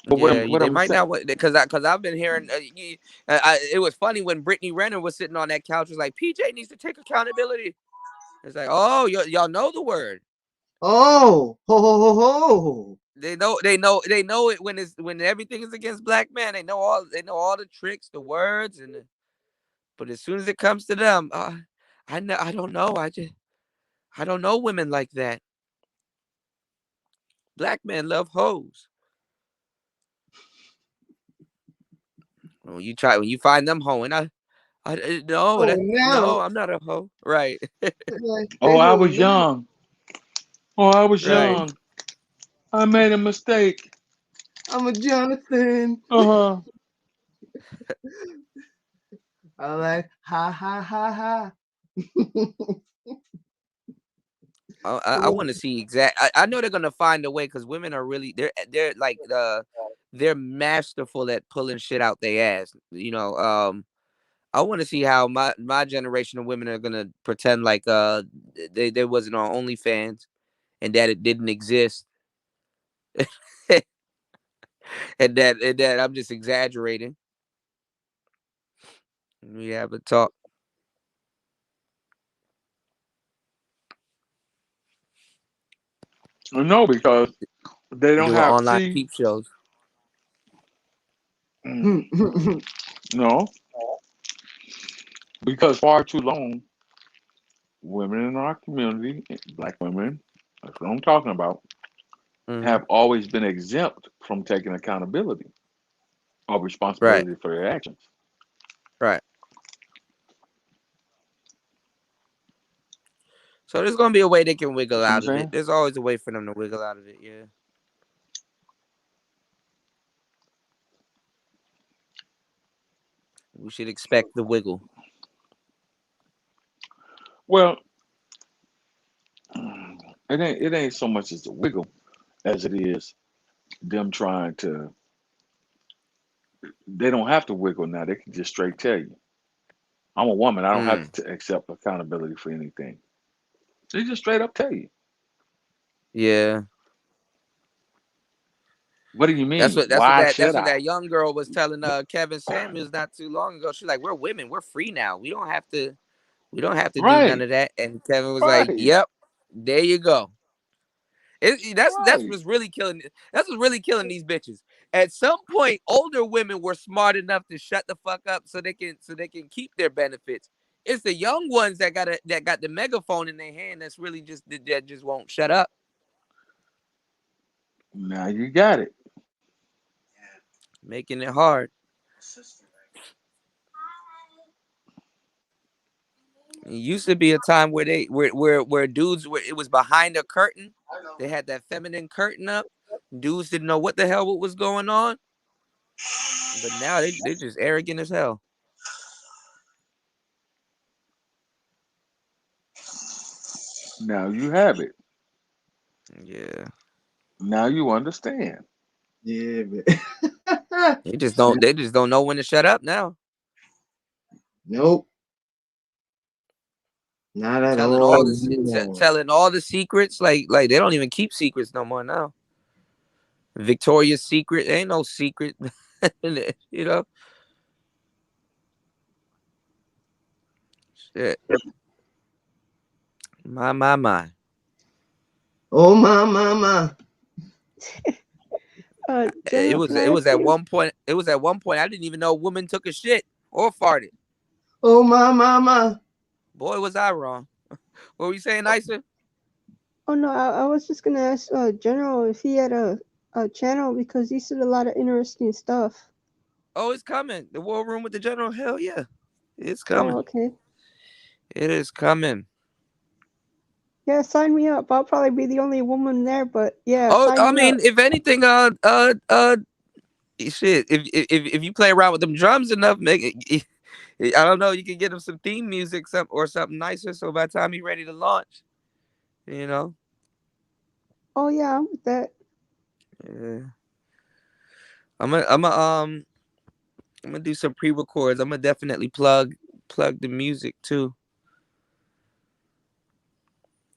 But what They I'm might saying, not, because I've been hearing. It was funny when Brittany Renner was sitting on that couch. Was like, PJ needs to take accountability. It's like, oh, y'all know the word. Oh, ho. They know it when everything is against black men. They know all the tricks, the words, but as soon as it comes to them, I don't know. I don't know women like that. Black men love hoes. When you find them hoeing, no, I'm not a hoe. Right. oh, I was young. Oh, I was Right. young. I made a mistake. I'm a Jonathan. Uh-huh. I like ha. I want to see exact. I know they're gonna find a way, because women are really they're like they're masterful at pulling shit out their ass. You know, I want to see how my generation of women are gonna pretend like they wasn't on OnlyFans and that it didn't exist, and that I'm just exaggerating. We have a talk. No, because they don't Doing have online see. peep shows. No, because far too long, women in our community, black women, that's what I'm talking about, Hmm. have always been exempt from taking accountability or Right, responsibility for their actions. right. So there's gonna be a way they can You wiggle see what I'm out of it. saying? There's always a way for them to wiggle out of it. Yeah. We should expect the wiggle. Well, it ain't so much as a wiggle as it is them trying to. They don't have to wiggle now. They can just straight tell you, "I'm a woman. I don't have Mm. to accept accountability for anything." They just straight up tell you. Yeah. What do you That's mean? what that's what Why that should that's what I? that young girl was telling Kevin Samuels not too long ago. She's like, "We're women. We're free now. We don't have to do none Right, of that." And Kevin was like, right, "Yep, there you go." That's right. what's really killing. That's what's really killing these bitches. At some point, older women were smart enough to shut the fuck up so they can keep their benefits. It's the young ones that got the megaphone in their hand that's really that just won't shut up, Now you got it. making it hard. It used to be a time where where dudes were it was behind a curtain. They had that feminine curtain up. Dudes didn't know what the hell what was going on. But now they just arrogant as hell. Now you have it. Yeah. Now you understand. Yeah, man. They just don't know when to shut up now. Nope, not at Telling all. all telling all the secrets, like they don't even keep secrets no more now. Victoria's Secret ain't no secret, you know. Shit, my. Oh my. It General, was can I it ask was at you? one point. It was at one point I didn't even know a woman took a shit or farted. Oh my. Boy, was I wrong. What were you saying, Isa? Oh no, I was just gonna ask General if he had a channel because he said a lot of interesting stuff. Oh, it's coming. The War Room with the General. Hell yeah, it's Oh, coming. okay. It is coming. Yeah, sign me up. I'll probably be the only woman there, but yeah, Oh, sign I me up. mean, if anything, shit. If you play around with them drums enough, make it. I don't know. You can get him some theme music, or something nicer. So by the time he's ready to launch, you know, Oh yeah, I'm with that. yeah. I'm gonna do some pre-records. I'm gonna definitely plug the music too,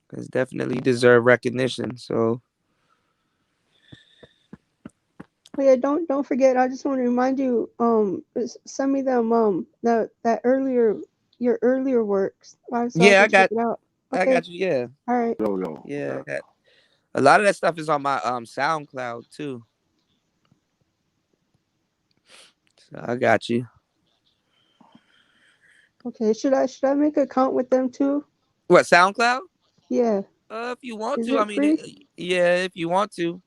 because definitely deserve recognition. So Oh yeah, don't forget. I just want to remind you. Send me them that earlier your earlier works, so I yeah, can check it out. I Okay. got you. Yeah, All right. Yo. yeah. I got, a lot of that stuff is on my SoundCloud too. So I got you. Okay. Should I make an account with them too? What, SoundCloud? Yeah. If you want Is to, I it mean, free? yeah, if you want to,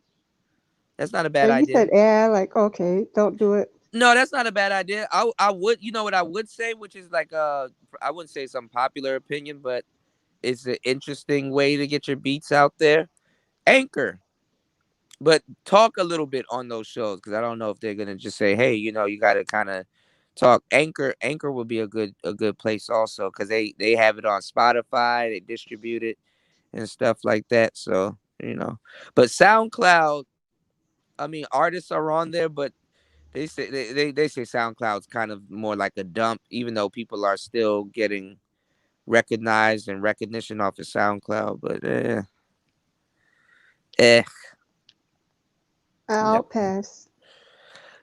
that's not a bad You idea. said yeah. Like okay, don't do it. No, that's not a bad idea. I would, you know what I would say, which is like I wouldn't say some popular opinion, but it's an interesting way to get your beats out there. Anchor, but talk a little bit on those shows because I don't know if they're gonna just say, hey, you got to kind of talk. Anchor would be a good place also because they have it on Spotify, they distribute it and stuff like that. So but SoundCloud, I mean, artists are on there, but They say they say SoundCloud's kind of more like a dump, even though people are still getting recognized and recognition off of SoundCloud. But I'll pass.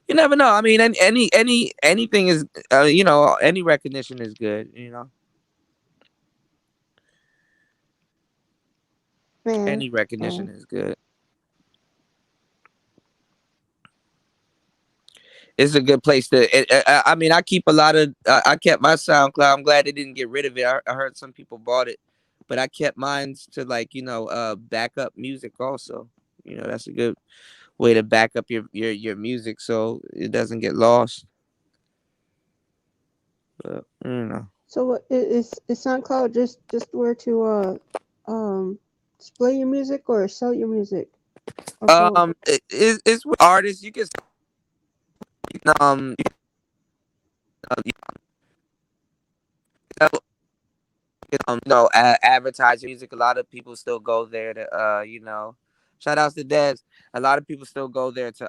You never know. I mean, anything is, any recognition is good. Man, Any recognition is good. It's a good place to. I mean, I keep a lot of. I kept my SoundCloud. I'm glad they didn't get rid of it. I heard some people bought it, but I kept mine to back up music also. That's a good way to back up your music so it doesn't get lost. But So what is SoundCloud just where to display your music or sell your music? It's with artists. You can advertise music. A lot of people still go there to shout outs to Dez. A lot of people still go there to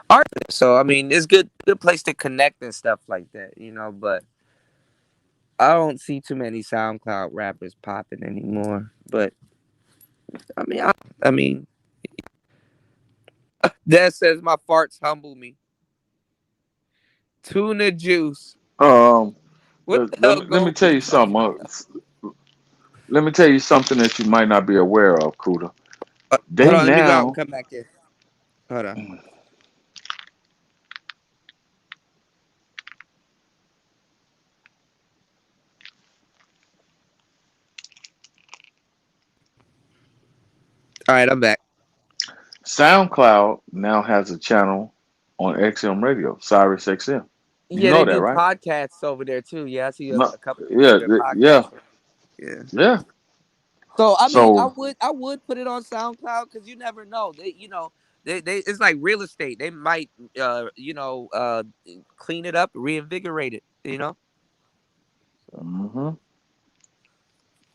artists. So I mean, it's good place to connect and stuff like that. But I don't see too many SoundCloud rappers popping anymore. But I mean, Dez says my farts humble me. Tuna juice. Let me tell you something. Let me tell you something that you might not be aware of, Kuda. Hold on, let me go out and come back in. Hold on. All right, I'm back. SoundCloud now has a channel on XM Radio, Sirius XM. You know they that, do right? podcasts over there too. Yeah, I see a couple. Yeah. So I mean, I would put it on SoundCloud because you never know. They it's like real estate. They might clean it up, reinvigorate it. Mm-hmm.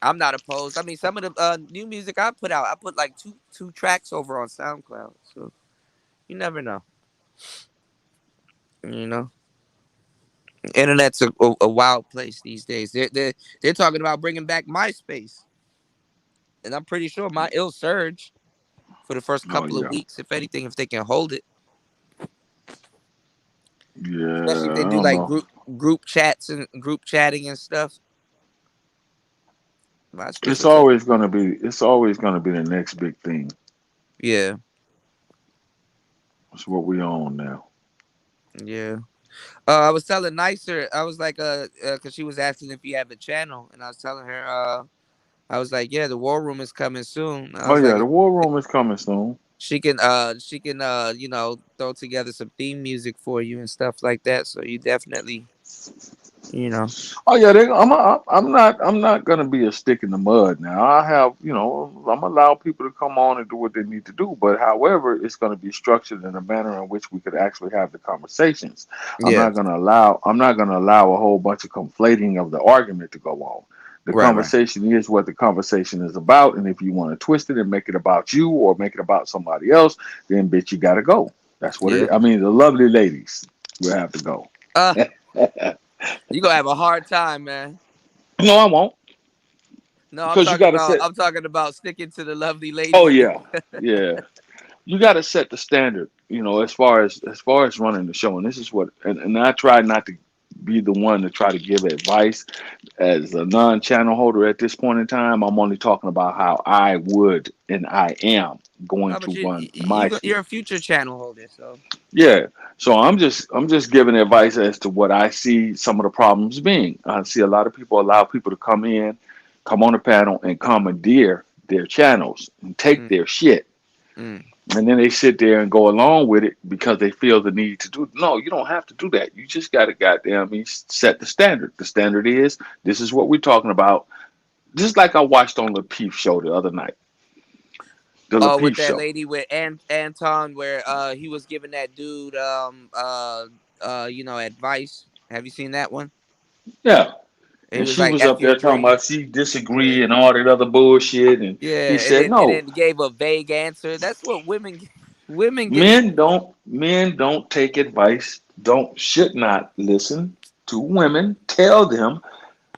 I'm not opposed. I mean, some of the new music I put out, I put like two tracks over on SoundCloud. So you never know. Internet's a wild place these days. They're talking about bringing back MySpace, and I'm pretty sure it'll surge for the first couple of weeks, if anything, if they can hold it. Yeah, especially if they do like group chats and group chatting and stuff. It's always gonna be the next big thing. Yeah, that's what we own now. Yeah. I was telling Nicer, I was like, because she was asking if you have a channel, and I was telling her, I was like, yeah, the War Room is coming soon. The War Room is coming soon. She can, throw together some theme music for you and stuff like that. So you definitely, Oh yeah, I'm not gonna be a stick in the mud now. I have, I'm allow people to come on and do what they need to do, but however, it's gonna be structured in a manner in which we could actually have the conversations. I'm not gonna allow a whole bunch of conflating of the argument to go on. The conversation is what the conversation is about, and if you want to twist it and make it about you or make it about somebody else, then bitch, you gotta go. That's what it is. I mean, the lovely ladies will have to go. You're gonna have a hard time, man. No, I won't. No, I'm talking about sticking to the lovely ladies. Oh yeah. Yeah. You gotta set the standard, as far as running the show. And this is what and I try not to be the one to try to give advice as a non-channel holder at this point in time. I'm only talking about how I would and I am going to run my show. You're a future channel holder, so yeah. So I'm just giving advice as to what I see some of the problems being. I see a lot of people allow people to come on the panel and commandeer their channels and take their shit. And then they sit there and go along with it because they feel the need to do it. No, you don't have to do that. You just got to set the standard. The standard is, this is what we're talking about. Just like I watched on the Peep show the other night. With that lady with Anton, where he was giving that dude advice. Have you seen that one? Yeah. And she was up there talking about she disagreed and all that other bullshit, and he said no. And then gave a vague answer. That's what women. Women get Men don't take advice, should not listen to women tell them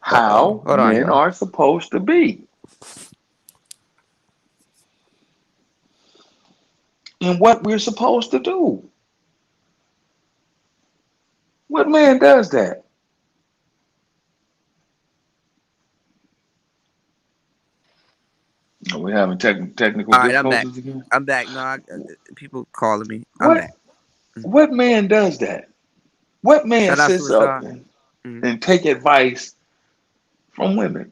how hold on, men y'all. are supposed to be. And what we're supposed to do. What man does that? Are we having technical All right, I'm back. difficulties again? I'm back. No, people calling me. I'm What back. what man does that? What man Shout out to sits up Rashad. and take advice from women?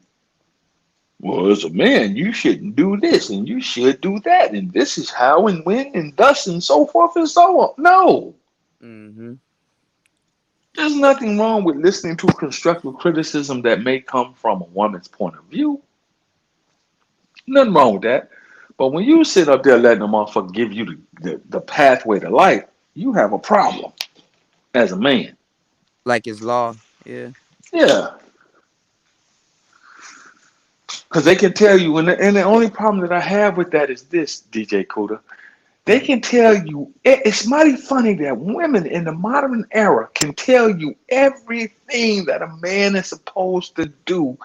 Well, as a man, you shouldn't do this and you should do that, and this is how and when and thus and so forth and so on. No, Mm-hmm. there's nothing wrong with listening to constructive criticism that may come from a woman's point of view. Nothing wrong with that. But when you sit up there letting a motherfucker give you the pathway to life, you have a problem as a man. Like it's law. Yeah. Yeah. Because they can tell you, and the only problem that I have with that is this, DJ Kuda. They can tell you, it's mighty funny that women in the modern era can tell you everything that a man is supposed to do,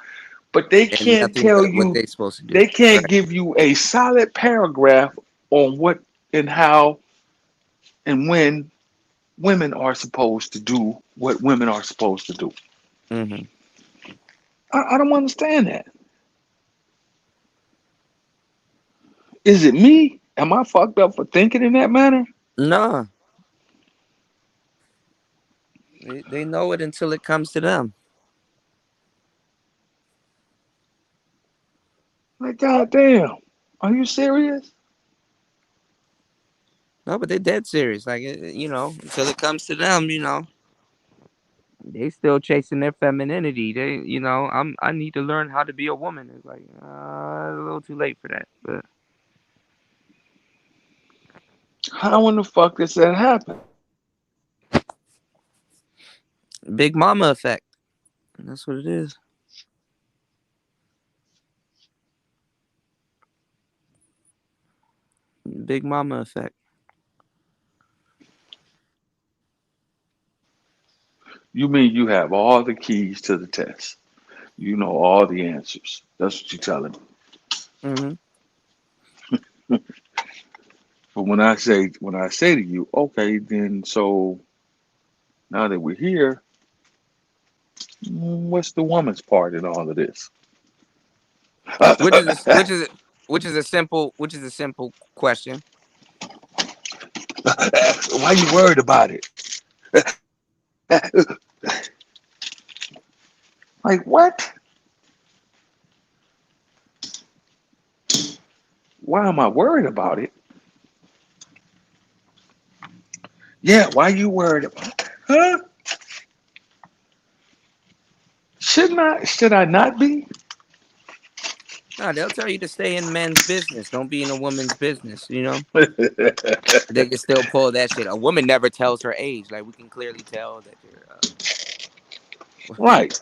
but they And can't nothing tell but what you, they supposed to do. they can't Right. give you a solid paragraph on what and how and when women are supposed to do what women are supposed to do. Mm-hmm. I don't understand that. Is it me? Am I fucked up for thinking in that manner? No. They know it until it comes to them. Like, goddamn, are you serious? No, but they're dead serious. Like, until it comes to them, they still chasing their femininity. I need to learn how to be a woman. It's like, a little too late for that. But How in the fuck does that happen? Big Mama effect. That's what it is. Big Mama effect. You mean you have all the keys to the test? You know all the answers. That's what you're telling me. Mm-hmm. But when I say to you, okay, then so now that we're here, what's the woman's part in all of this? Which is a simple question. Why you worried about it? Like what? Why am I worried about it? Yeah, why you worried about it? Huh? Should I not be? No, they'll tell you to stay in men's business. Don't be in a woman's business, They can still pull that shit. A woman never tells her age. Like, we can clearly tell that you're Right.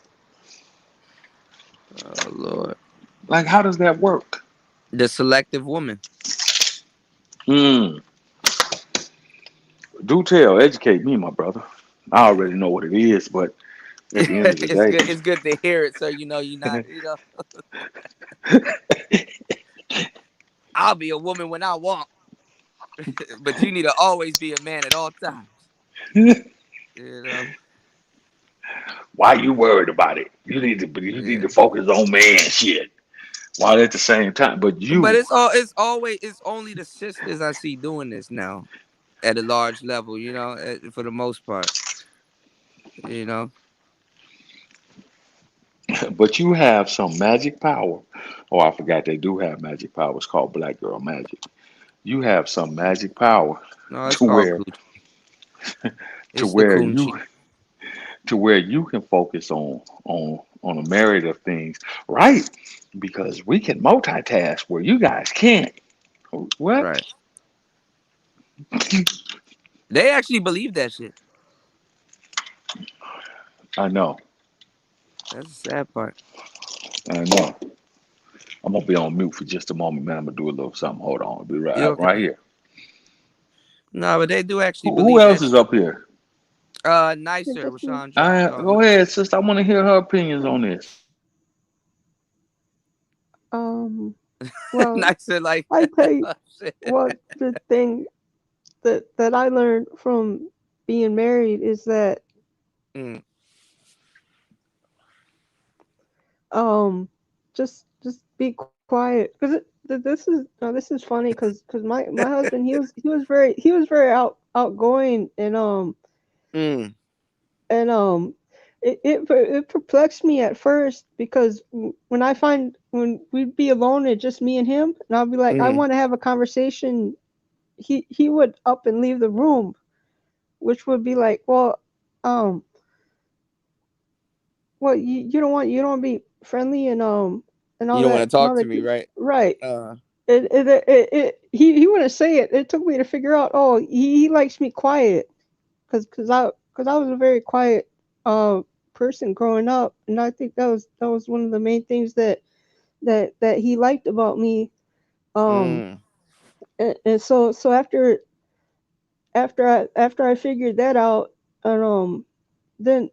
Oh Lord. Like, how does that work? The selective woman. Do tell, educate me, my brother. I already know what it is, but at the end of the day, It's good to hear it, so you're not, I'll be a woman when I want, but you need to always be a man at all times. Why you worried about it? You need to focus on man shit. While at the same time, but it's only the sisters I see doing this now at a large level, for the most part, But you have some magic power. Oh, I forgot they do have magic power. It's called Black Girl Magic. You have some magic power to where you can focus on a myriad of things, right? Because we can multitask where you guys can't. What? Right. They actually believe that shit. I know. That's the sad part. I know. I'm gonna be on mute for just a moment, man. I'm gonna do a little something. Hold on. I'll be right Okay. right here. No, but they do actually Who believe else that is shit. up here? Nicer, Just me. Rashawn dropped off. Go ahead, sister. I want to hear her opinions on this. Well, Nicer, like I tell you shit. what the thing that I learned from being married is that Mm, just be quiet because this is funny because my husband he was very outgoing mm, and it perplexed me at first because when we'd be alone and just me and him and I'll be like I mm. want to have a conversation, he would up and leave the room, which would be like, well, well, you don't want to be friendly and all You don't want that to talk to me, right? right. Uh, He wouldn't say it. It took me to figure out. Oh, he likes me quiet, because I was a very quiet person growing up, and I think that was one of the main things that he liked about me. Um, mm. and so after I figured that out, and then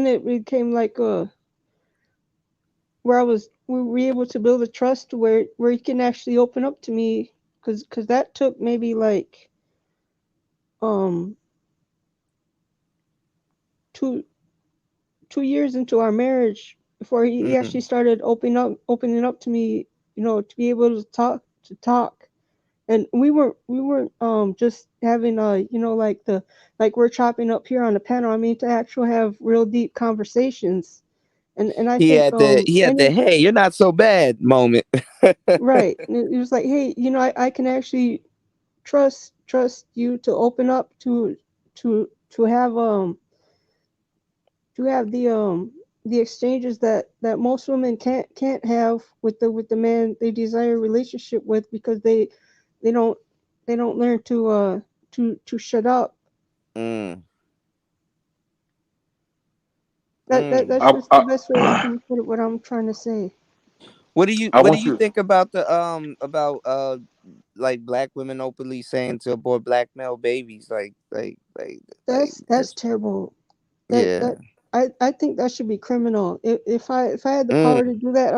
it became like we were able to build a trust where he can actually open up to me, because that took maybe like um 2 years into our marriage before he actually Mm. started opening up to me, to be able to talk. And we weren't just having like we're chopping up here on the panel. I mean, to actually have real deep conversations. And I think He had the any hey, you're not so bad moment. right. And it was like, hey, I can actually trust you to open up to have the exchanges that most women can't have with the man they desire a relationship with, because they don't they don't learn to shut up. Mm, That's mm. just the best way I can put it, what I'm trying to say. I What do want you you. think about the like black women openly saying to abort black male babies, like That's that's terrible. That yeah. that I think that should be criminal. If I had the power to Mm, do that,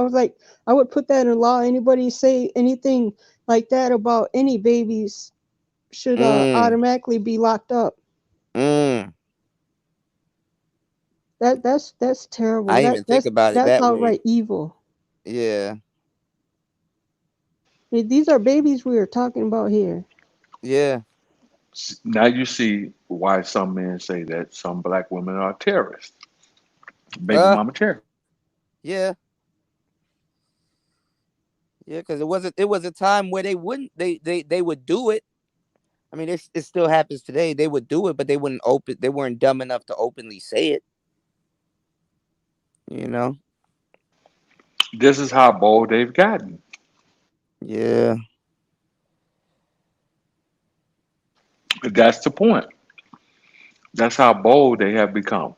I would put that in law. Anybody say anything like that about any babies should mm, automatically be locked up. mm. That's terrible. I didn't even think about it That's that way. outright evil. Yeah, I mean, these are babies we are talking about here. yeah. Now you see why some men say that some black women are terrorists, baby Uh, mama terrorists. yeah, yeah. Because it was a time where they wouldn't they would do it. I mean, it still happens today. They would do it, but they weren't dumb enough to openly say it. You know. This is how bold they've gotten. Yeah. That's the point. That's how bold they have become.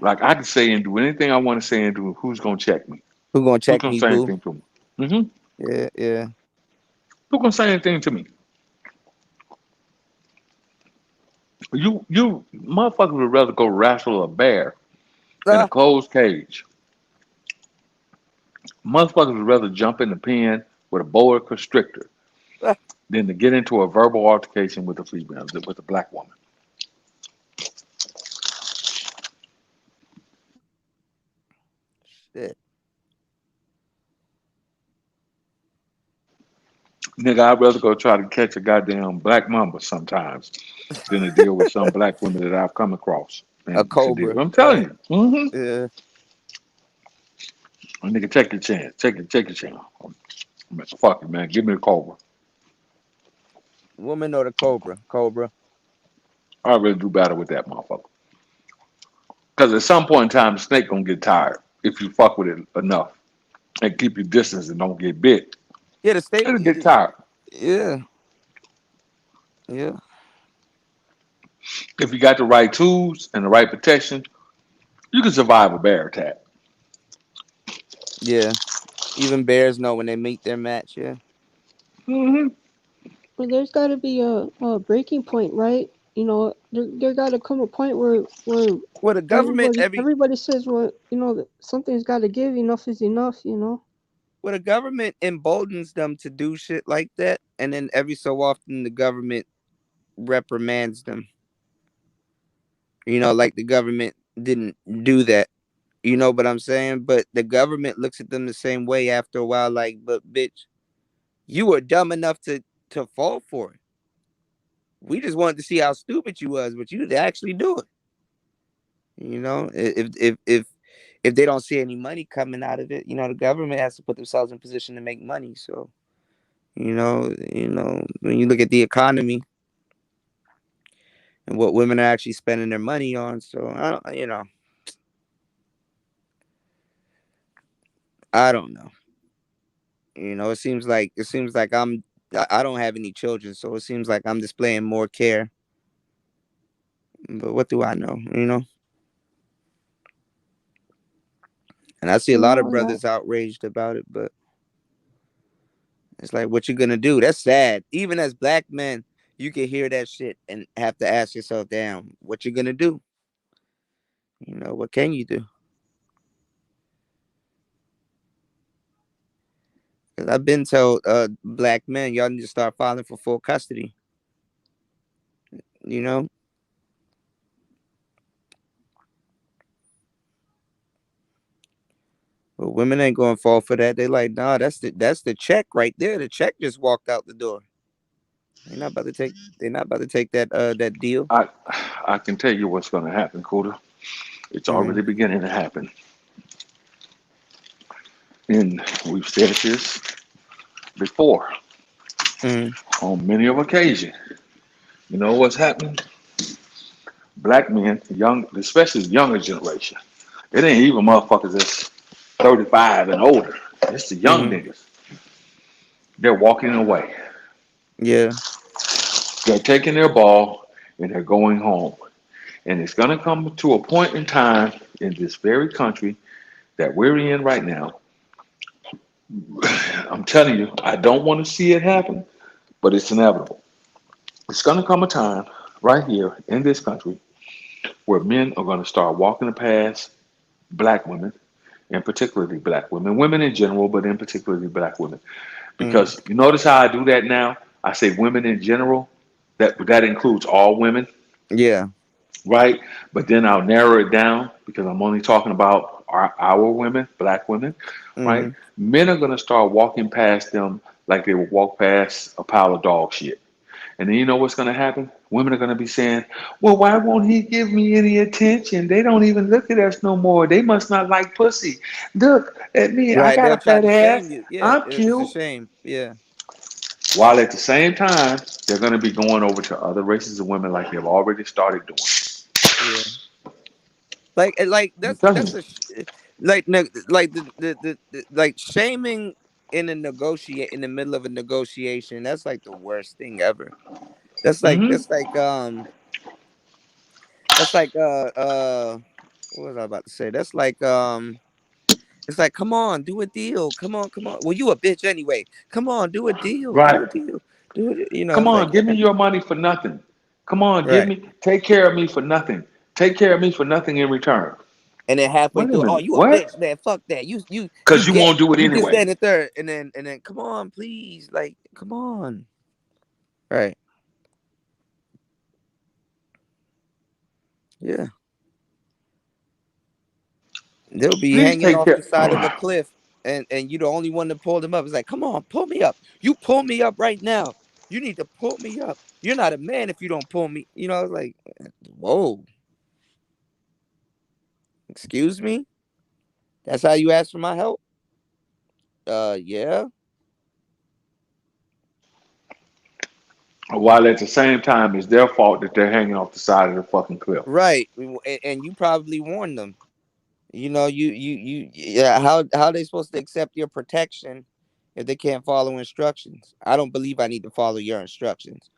Like I can say and do anything I want to say and do. Who's gonna check me? Who gonna Who's check gonna me, say boo? anything to me? Hmm. Yeah, yeah. Who's gonna say anything to me? You motherfuckers would rather go wrestle a bear in a Uh, closed cage. Motherfuckers would rather jump in the pen with a boa constrictor uh, than to get into a verbal altercation with a female, with a black woman. shit. Nigga, I'd rather go try to catch a goddamn black mamba sometimes than to deal with some black women that I've come across. A And to deal, cobra, I'm telling right? you. Mm-hmm. Yeah. Nigga, take your chance. Take your chance. Fuck it, man. Give me a cobra. Woman or the cobra? Cobra. I'd rather do battle with that motherfucker. Because at some point in time, the snake gonna get tired if you fuck with it enough and keep your distance and don't get bit. Yeah, the state. It'll get tired. Yeah, yeah, If you got the right tools and the right protection, you can survive a bear attack. yeah. Even bears know when they meet their match. Yeah. Hmm. Well, there's got to be a breaking point, right? You know, there got to come a point where Well, the government everybody says, well, you know, that something's got to give. Enough is enough. You know. well, the government emboldens them to do shit like that, and then every so often the government reprimands them. You know, like the government didn't do that. You know what I'm saying? But the government looks at them the same way after a while, like, but bitch, you were dumb enough to fall for it. We just wanted to see how stupid you was, but you didn't actually do it. You know, if they don't see any money coming out of it, you know, the government has to put themselves in position to make money. So, you know, when you look at the economy and what women are actually spending their money on, so I don't know. You know, it seems like I don't have any children, so it seems like I'm displaying more care. But what do I know? You know, and I see a lot of brothers outraged about it, but it's like, what you gonna do? That's sad. Even as black men, you can hear that shit and have to ask yourself, damn, what you gonna do? You know, what can you do? Because I've been told, black men, y'all need to start filing for full custody. You know? But women ain't gonna fall for that. They like, nah, that's the check right there. The check just walked out the door. They're not about to take that deal. I can tell you what's going to happen, Kuda. It's already beginning to happen. And we've said this before on many of occasions. You know what's happening? Black men, especially the younger generation, it ain't even motherfuckers that's 35 and older. It's the young niggas. They're walking away. Yeah. They're taking their ball and they're going home. And it's going to come to a point in time in this very country that we're in right now. I'm telling you, I don't want to see it happen, but it's inevitable. It's going to come a time right here in this country where men are going to start walking past black women, and particularly black women, women in general, but in particularly black women. Because you notice how I do that now? I say women in general. That includes all women. Yeah. Right? But then I'll narrow it down because I'm only talking about our women, black women, right? Men are going to start walking past them like they would walk past a pile of dog shit. And then you know what's going to happen? Women are going to be saying, well, why won't he give me any attention? They don't even look at us no more. They must not like pussy. Look at me. Right, I got they'll a try fat to ass. shame you. Yeah, I'm it's a cute. shame. Yeah. While at the same time, they're going to be going over to other races of women like they've already started doing. Yeah. Like that's like shaming in the middle of a negotiation. That's like the worst thing ever. That's like what was I about to say? That's like it's like, come on, do a deal. Come on. Well, you a bitch anyway. Come on, do a deal. Right. Do it. You know, Come on, like, give me your money for nothing. Come on, right. take care of me for nothing. Take care of me for nothing in return. And then halfway Wait a through, oh, minute, you a what? bitch, man. Fuck that. You Because you won't do it you get anyway. that in the third, and then come on, please, like, come on. Right. Yeah. They'll be Please hanging take off care. the side of a cliff, and you're the only one to pull them up. It's like, come on, pull me up. You pull me up right now. You need to pull me up. You're not a man if you don't pull me. You know, like, whoa. Excuse me? That's how you ask for my help? Yeah. While at the same time, it's their fault that they're hanging off the side of the fucking cliff. Right. And you probably warned them. You know, yeah, how are they supposed to accept your protection if they can't follow instructions? I don't believe I need to follow your instructions.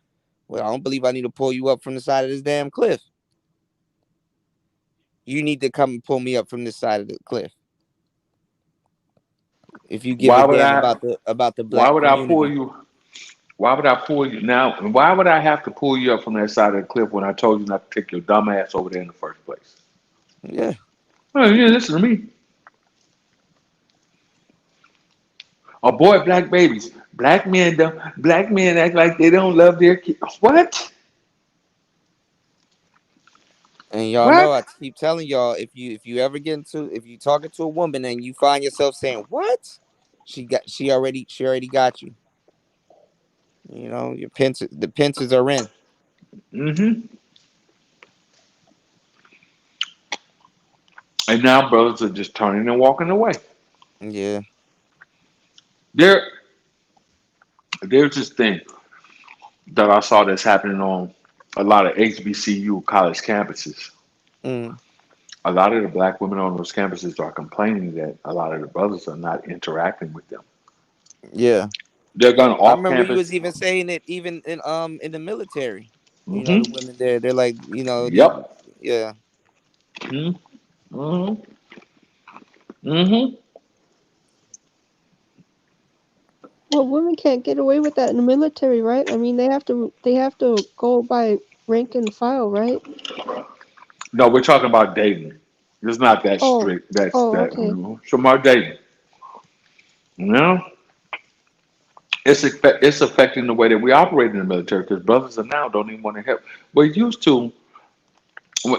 Well, I don't believe I need to pull you up from the side of this damn cliff. You need to come and pull me up from this side of the cliff. If you give a damn about the black community. Why would I pull you now? Why would I have to pull you up from that side of the cliff when I told you not to take your dumb ass over there in the first place? Yeah. Oh, yeah, listen to me. Oh boy, black babies. Black men don't. Black men act like they don't love their kids. What? And y'all know I What? keep telling y'all if you ever get into if you talking to a woman and you find yourself saying what she already got you. You know your the pincers are in. Mm-hmm. And now brothers are just turning and walking away. Yeah. There, there's this thing that I saw that's happening on a lot of HBCU college campuses. Mm. A lot of the black women on those campuses are complaining that a lot of the brothers are not interacting with them. Yeah. They're going I off remember you campus. was even saying it even in the military. You know, the Mm-hmm. women there, they're like, you know, Yep. yeah. Mm-hmm. Mm-hmm. Well, women can't get away with that in the military, right? I mean, they have to go by rank and file, right? No, we're talking about dating. It's not that Oh, strict. That's oh, that. okay. So about dating. You know, it's affecting the way that we operate in the military because brothers are now don't even want to help. We used to,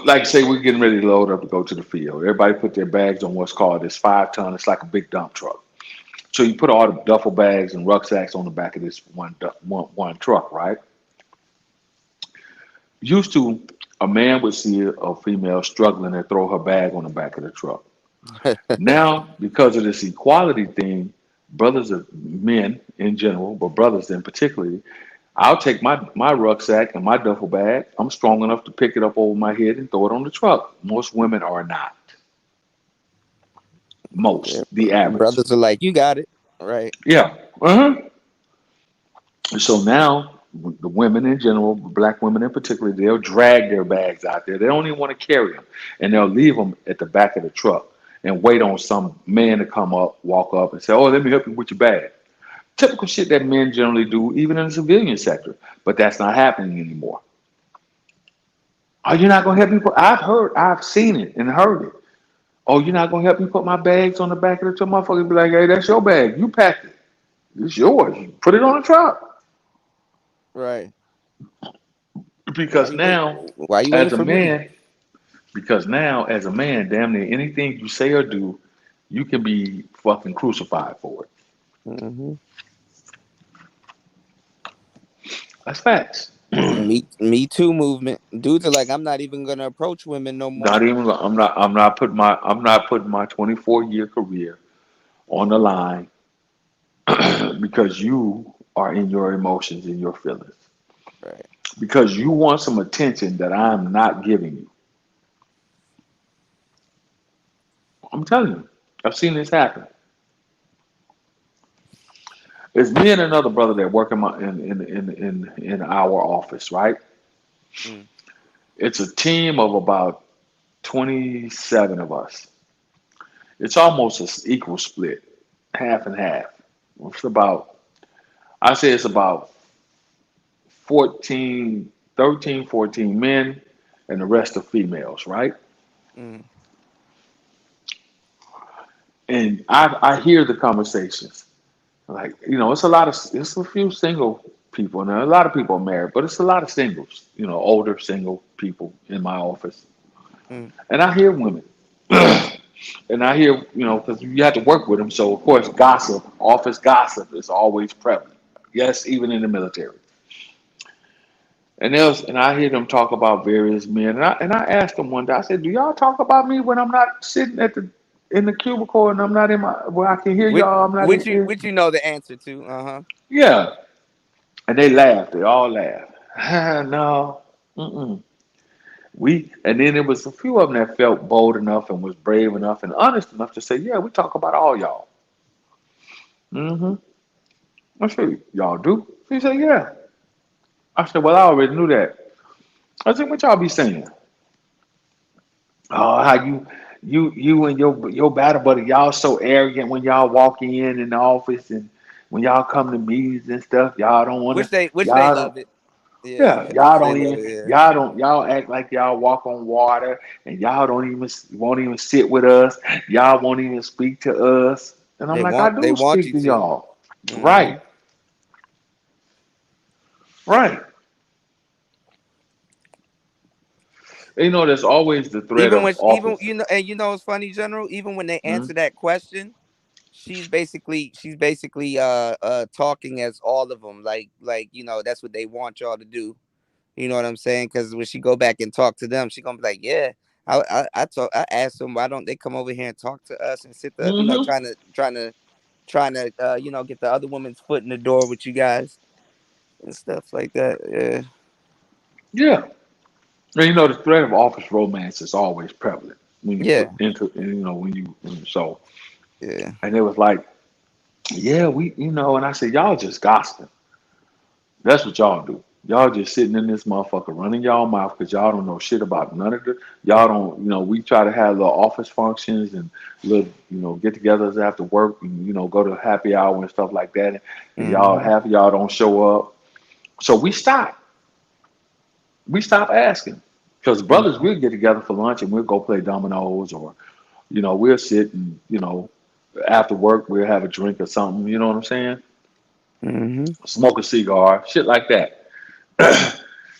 like say we're getting ready to load up to go to the field. Everybody put their bags on what's called this 5-ton. It's like a big dump truck. So you put all the duffel bags and rucksacks on the back of this one truck, right? Used to, a man would see a female struggling and throw her bag on the back of the truck. Now, because of this equality thing, brothers are men in general, but brothers in particularly, I'll take my rucksack and my duffel bag. I'm strong enough to pick it up over my head and throw it on the truck. Most women are not. Yeah. The average. Brothers are like, you got it. Right. Yeah. Uh-huh. So now the women in general, black women in particular, they'll drag their bags out there. They don't even want to carry them, and they'll leave them at the back of the truck and wait on some man to come up, walk up, and say, "Oh, let me help you with your bag." Typical shit that men generally do, even in the civilian sector, but that's not happening anymore. Oh, you're not gonna help me put? I've seen it and heard it. Oh, you're not gonna help me put my bags on the back of the truck? Motherfucker be like, "Hey, that's your bag. You packed it. It's yours. Put it on the truck." Right. Because now, Why you waiting as a for me? man, damn near anything you say or do, you can be fucking crucified for it. Mm-hmm. That's facts. Me too movement. Dudes are like, I'm not even gonna approach women no more. Not even. I'm not putting my 24-year career on the line because you are in your emotions and your feelings. Right. Because you want some attention that I'm not giving you. I'm telling you, I've seen this happen. It's me and another brother that work in our office, right? Mm. It's a team of about 27 of us. It's almost an equal split, half and half. It's about, I say it's about 14 men, and the rest are females, right? Mm. And I hear the conversations. Like, it's a few single people, and a lot of people are married, but it's a lot of singles, older single people in my office. Mm. And I hear women. And I hear, because you have to work with them. So, of course, office gossip is always prevalent. Yes, even in the military. And I hear them talk about various men. And I asked them one day, I said, do y'all talk about me when I'm not sitting in the cubicle and I'm not where I can hear y'all? I'm not in here? Which you know the answer to. Uh-huh. Yeah. And they laughed. They all laughed. No. Mm-mm. And then there was a few of them that felt bold enough and was brave enough and honest enough to say, yeah, we talk about all y'all. Mm-hmm. I said, y'all do? He said, yeah. I said, well, I already knew that. I said, what y'all be saying? Oh, how you and your battle buddy, y'all so arrogant when y'all walk in the office and when y'all come to meetings and stuff, y'all don't want to, Which they y'all don't, love it. Yeah, yeah, y'all they don't love even, it. y'all act like y'all walk on water, and y'all won't even sit with us. Y'all won't even speak to us. And I'm like, I They do want speak you to to. y'all. Hmm. Right, right. You know, there's always the threat Even of when even office. you know, and you know it's funny, General. Even when they Hmm. answer that question, she's basically talking as all of them, like you know that's what they want y'all to do. You know what I'm saying? Because when she go back and talk to them, she gonna be like, yeah. I asked them why don't they come over here and talk to us and sit the you know Hmm. trying to you know get the other woman's foot in the door with you guys and stuff like that. Yeah. Yeah. And you know, the threat of office romance is always prevalent when you Yeah. put into, you know, so, Yeah. and it was like, yeah, you know, and I said, y'all just gossiping. That's what y'all do. Y'all just sitting in this motherfucker running y'all mouth because y'all don't know shit about none of the, y'all don't, you know, we try to have little office functions and little, you know, get togethers after work and, you know, go to happy hour and stuff like that. And y'all, Hmm. half of y'all don't show up. So we stopped. We stopped asking. Because brothers, we'll get together for lunch and we'll go play dominoes or, you know, we'll sit and, you know, after work, we'll have a drink or something. You know what I'm saying? Hmm. Smoke a cigar, shit like that.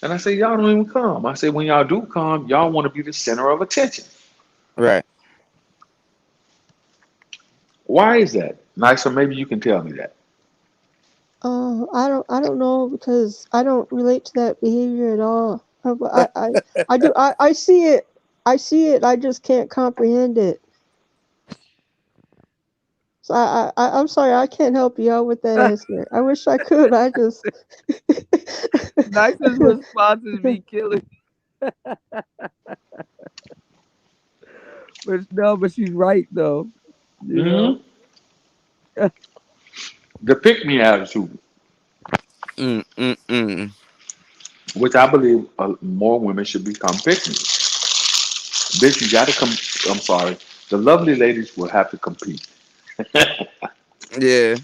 And I say, y'all don't even come. I say, when y'all do come, y'all want to be the center of attention. Right. Why is that? Nicer, maybe you can tell me that. I don't know because I don't relate to that behavior at all. I do I see it. I see it. I just can't comprehend it. So I'm sorry. I can't help you out with that answer. I wish I could. I just. Nicest responses be killing. But no, but she's right though. You know. Hmm. The pick me attitude, Mm. which I believe more women should become pick me. Bitch, you got to come. I'm sorry. The lovely ladies will have to compete. Yeah.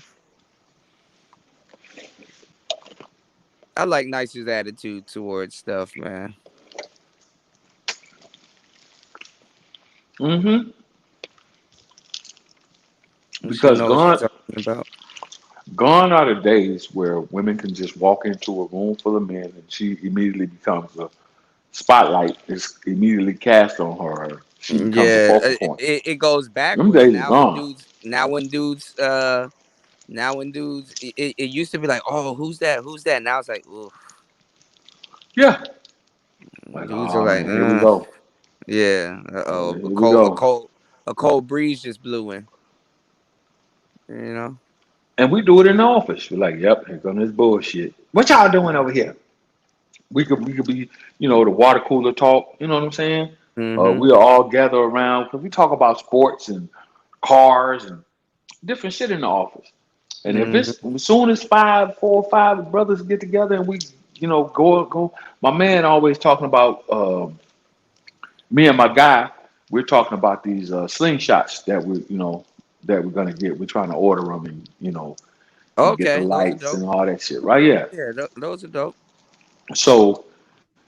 I like Nice's attitude towards stuff, man. Hmm. She Because know what she's talking about. gone are the days where women can just walk into a room full of men and she immediately becomes a spotlight is immediately cast on her. She becomes a Yeah, focal point. it goes Them backwards days are now when gone. dudes it used to be like, oh, who's that, now it's like, ooh, Yeah. Like, dudes are oh like, man, here we go. yeah, Here we go. a cold breeze just blew in, you know. And we do it in the office. We're like, yep, here comes this bullshit. What y'all doing over here? We could be, you know, the water cooler talk. You know what I'm saying? Mm-hmm. We'll all gather around because we talk about sports and cars and different shit in the office. And if Mm-hmm. it's as soon as 4 or 5 brothers get together and we, you know, go. My man always talking about me and my guy. We're talking about these slingshots that we're gonna get. We're trying to order them and and get the Okay, those are lights dope. and all that shit. Right? Yeah. Yeah, those are dope. So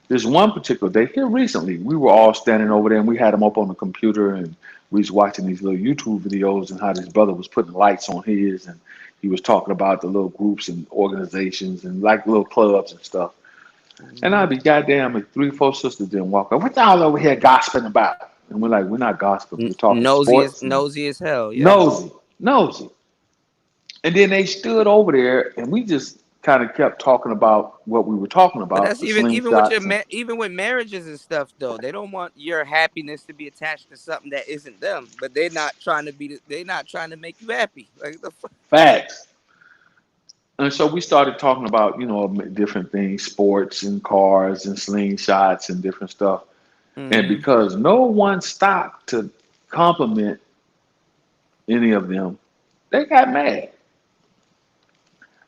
there's one particular day here recently. We were all standing over there and we had him up on the computer and we was watching these little YouTube videos and how this brother was putting lights on his and he was talking about the little groups and organizations and like little clubs and stuff. And I'd be goddamn if 3 or 4 sisters didn't walk up. What y'all over here gossiping about? And we're like, we're not gossiping. We're talking sports and Nosy as hell. Yep. nosy. And then they stood over there and we just kind of kept talking about what we were talking But about, that's the even with slingshots and even with marriages and stuff though. They don't want your happiness to be attached to something that isn't them. But they're not trying to make you happy. Like the fuck. facts. And so we started talking about, different things, sports and cars and slingshots and different stuff. And Mm-hmm. because no one stopped to compliment any of them, they got mad.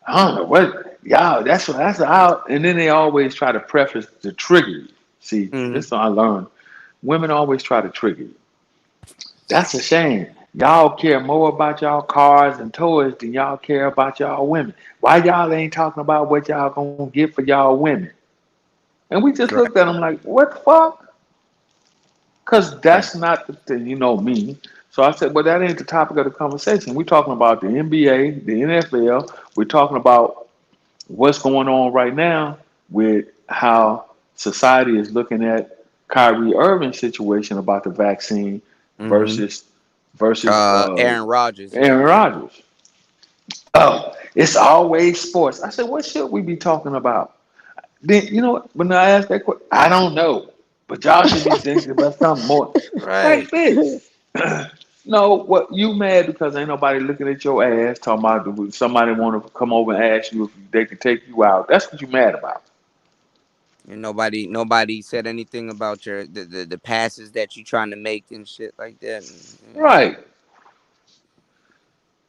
I don't know what y'all. That's how. And then they always try to preface to trigger you. See, Mm-hmm. this is what I learned. Women always try to trigger you. That's a shame. Y'all care more about y'all cars and toys than y'all care about y'all women. Why y'all ain't talking about what y'all gonna get for y'all women? And we just Right. looked at them like, what the fuck? Because Right. that's not the thing, me. So I said, well, that ain't the topic of the conversation. We're talking about the NBA, the NFL. We're talking about what's going on right now with how society is looking at Kyrie Irving's situation about the vaccine Mm-hmm. versus Aaron Rodgers. Yeah. Aaron Rodgers. Oh, it's always sports. I said, what should we be talking about? Then when I asked that question, I don't know, but y'all should be thinking about something more. Right. Like this. No, what you mad because ain't nobody looking at your ass talking about somebody want to come over and ask you if they can take you out. That's what you mad about. And nobody said anything about the passes that you trying to make and shit like that. Right,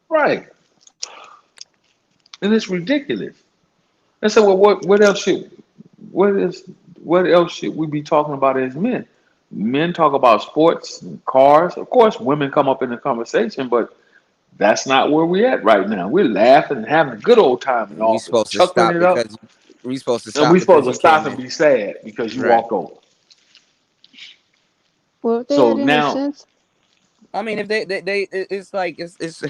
right. And it's ridiculous. And so, well, what else should we be talking about as men? Men talk about sports and cars. Of course, women come up in the conversation, but that's not where we're at right now. We're laughing and having a good old time in the We office, supposed to chuckling stop it up, because we supposed to and stop we're supposed because to you stop came and in. be sad because you Right. walked over. Well, if they So had any now, sense, I mean, if it's like it's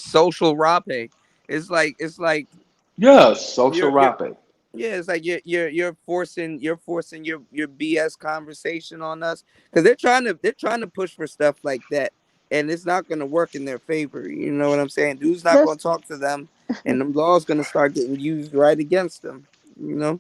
social rape. It's like yeah, social you're rapid. yeah, it's like you're forcing your BS conversation on us because they're trying to push for stuff like that, and it's not gonna work in their favor. You know what I'm saying? Dude's not that's gonna talk to them, and the law's gonna start getting used right against them. You know,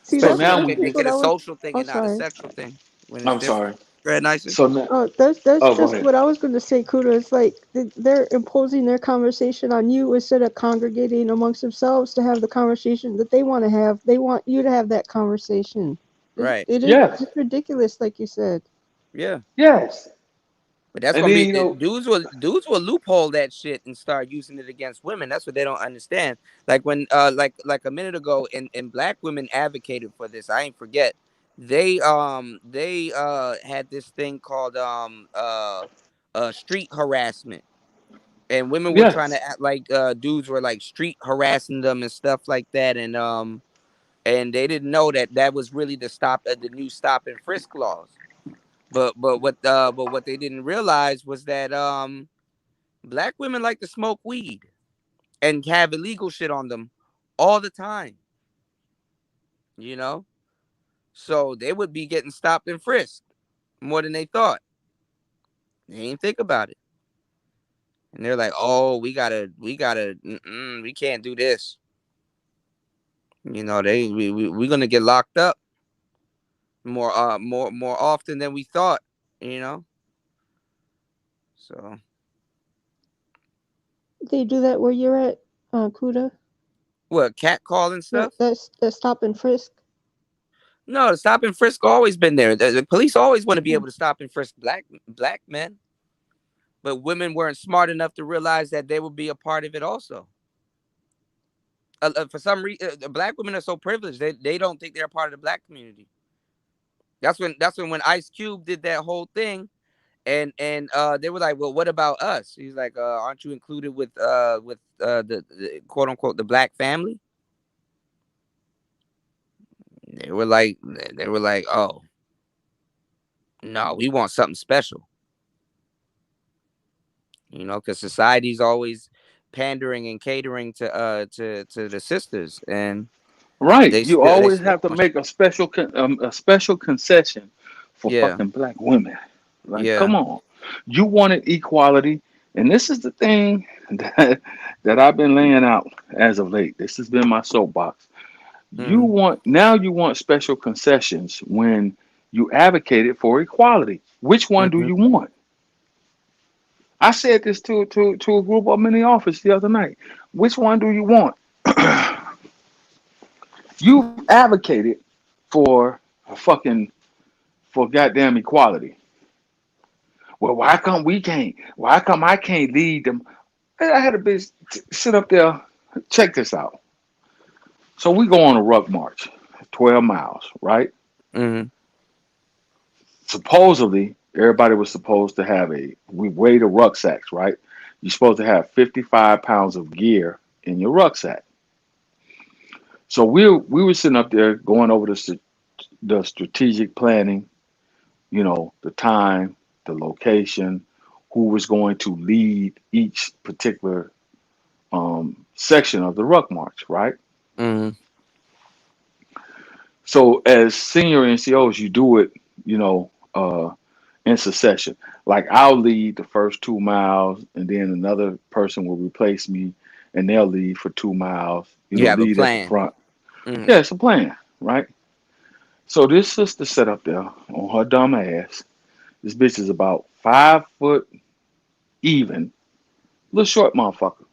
see, So especially that's now when we they just make get. it what a I was. social thing Oh, and not a sorry. sexual thing when it's I'm different. sorry. Go ahead, nicer. So now, Oh, that's oh, go just ahead. what I was going to say, Kuda. It's like they're imposing their conversation on you instead of congregating amongst themselves to have the conversation that they want to have. They want you to have that conversation. Right. It is Yes, it's ridiculous, like you said. Yeah. yes. But that's And gonna then be dudes will loophole that shit and start using it against women. That's what they don't understand. Like when like a minute ago, and black women advocated for this. I ain't forget. They had this thing called street harassment, and women were trying yes, to act like dudes were like street harassing them and stuff like that, and they didn't know that that was really the new stop and frisk laws. But what they didn't realize was that black women like to smoke weed and have illegal shit on them all the time, you know? So they would be getting stopped and frisked more than they thought. They ain't think about it. And they're like, "Oh, we can't do this." We're gonna get locked up more often than we thought, you know? So They do that where you're at, Kuda. what, cat calling No, stuff? that's stop and frisk. No, the stop and frisk always been there. The police always want to be able to stop and frisk black men, but women weren't smart enough to realize that they would be a part of it also. For some reason, black women are so privileged they don't think they're a part of the black community. That's when Ice Cube did that whole thing, and they were like, "Well, what about us?" He's like, "Aren't you included with the quote unquote the black family?" They were like, "Oh no, we want something special." Because society's always pandering and catering to the sisters, and right. they You still they always still have to want make a special concession for yeah, fucking black women. Like, yeah, come on, you wanted equality, and this is the thing that I've been laying out as of late. This has been my soapbox. mm, You want special concessions when you advocated for equality. Which one do mm-hmm, you want? I said this to a group of them in the office the other night. Which one do you want? You advocated for for goddamn equality. Well, why come we can't? Why come I can't lead them? I had a bitch sit up there. Check this out. So we go on a ruck march, 12 miles, right? mm-hmm, Supposedly everybody was supposed to have we weighed the rucksacks, right? You're supposed to have 55 pounds of gear in your rucksack. So we were sitting up there going over the strategic planning, you know, the time, the location, who was going to lead each particular section of the ruck march, right? Mm-hmm. So as senior NCOs, you do it, you know, in succession. Like I'll lead the first 2 miles, and then another person will replace me, and they'll lead for 2 miles. You have a lead at the plan. front. Mm-hmm. Yeah, it's a plan, right? So this sister sat up there on her dumb ass. This bitch is about 5 foot even, little short motherfucker,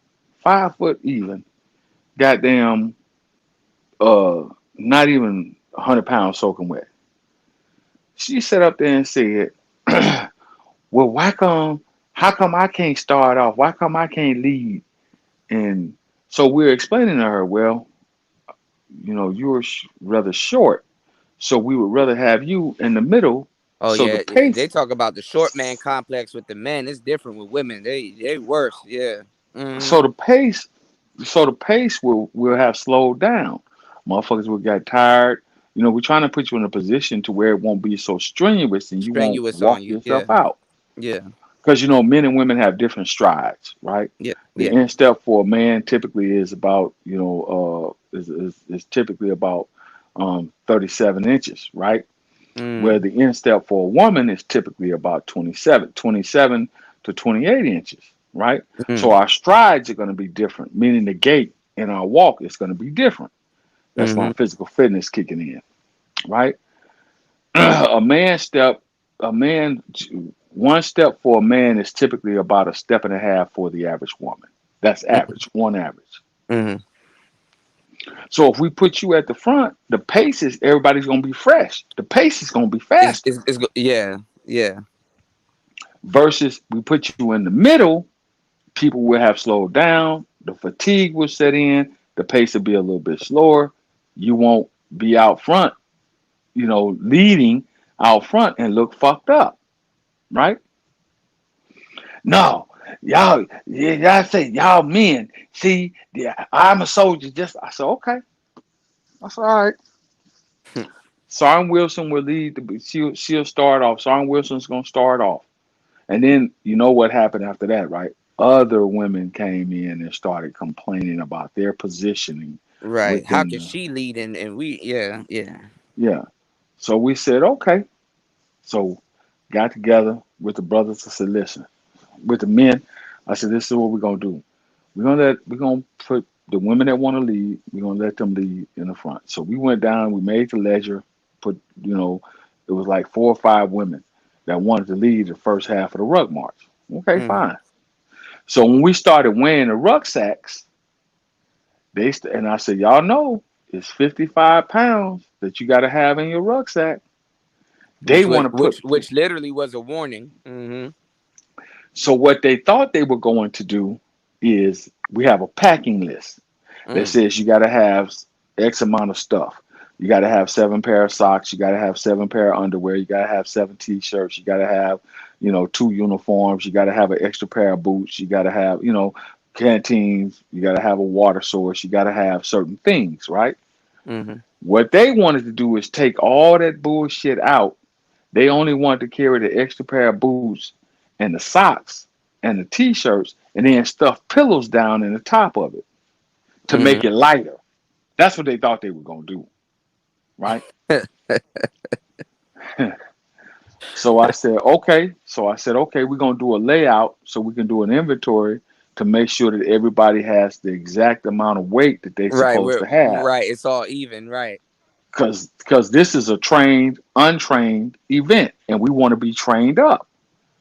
5 foot even, goddamn, not even 100 pounds soaking wet. She sat up there and said, well, how come I can't start off? Why come I can't lead? And so we're explaining to her, well, you know, you were rather short, so we would rather have you in the middle. Oh so yeah, the pace, they talk about the short man complex with the men. It's different with women. They worse. Yeah. Mm-hmm. So the pace will have slowed down. Motherfuckers will get tired. You know, we're trying to put you in a position to where it won't be so strenuous and you won't Strenuous walk on you. yourself Yeah. out. Yeah. Because, you know, men and women have different strides, right? Yeah. The Yeah. instep for a man typically is about, you know, is typically about 37 inches, right? Where the instep for a woman is typically about 27 to 28 inches, right? So our strides are going to be different, meaning the gait in our walk is going to be different. That's my physical fitness kicking in, right? One step for a man is typically about a step and a half for the average woman. That's average, on average. Mm-hmm. So if we put you at the front, the pace is everybody's going to be fresh. The pace is going to be fast. Yeah. Yeah. Versus we put you in the middle, people will have slowed down. The fatigue will set in. The pace will be a little bit slower. You won't be out front, you know, leading out front and look fucked up, right? No, y'all say y'all men. See, yeah, I'm a soldier. I said, okay, that's all right. Sergeant Wilson will lead. She'll start off. Sergeant Wilson's gonna start off, and then you know what happened after that, right? Other women came in and started complaining about their positioning. Right. How can she lead and we? Yeah. Yeah. Yeah. So we said, okay. So got together with the brothers and said, listen, with the men, I said, this is what we're gonna do. We're gonna put the women that want to lead, we're gonna let them lead in the front. So we went down, we made the ledger, put, you know, it was like 4 or 5 women that wanted to lead the first half of the ruck march. Okay, fine. So when we started weighing the rucksacks, and I said, y'all know it's 55 pounds that you got to have in your rucksack. They want to put, which literally was a warning. Mm-hmm. So what they thought they were going to do is we have a packing list that says you got to have X amount of stuff. You got to have 7 pair of socks. You got to have 7 pair of underwear. You got to have 7 t-shirts. You got to have, you know, 2 uniforms. You got to have an extra pair of boots. You got to have, you know, canteens. You got to have a water source. You got to have certain things, right? Mm-hmm. What they wanted to do is take all that bullshit out. They only wanted to carry the extra pair of boots and the socks and the t-shirts and then stuff pillows down in the top of it to make it lighter. That's what they thought they were going to do. Right? So I said, okay, we're going to do a layout so we can do an inventory to make sure that everybody has the exact amount of weight that they're supposed to have. Right. It's all even. Right. Because this is a trained, untrained event and we want to be trained up.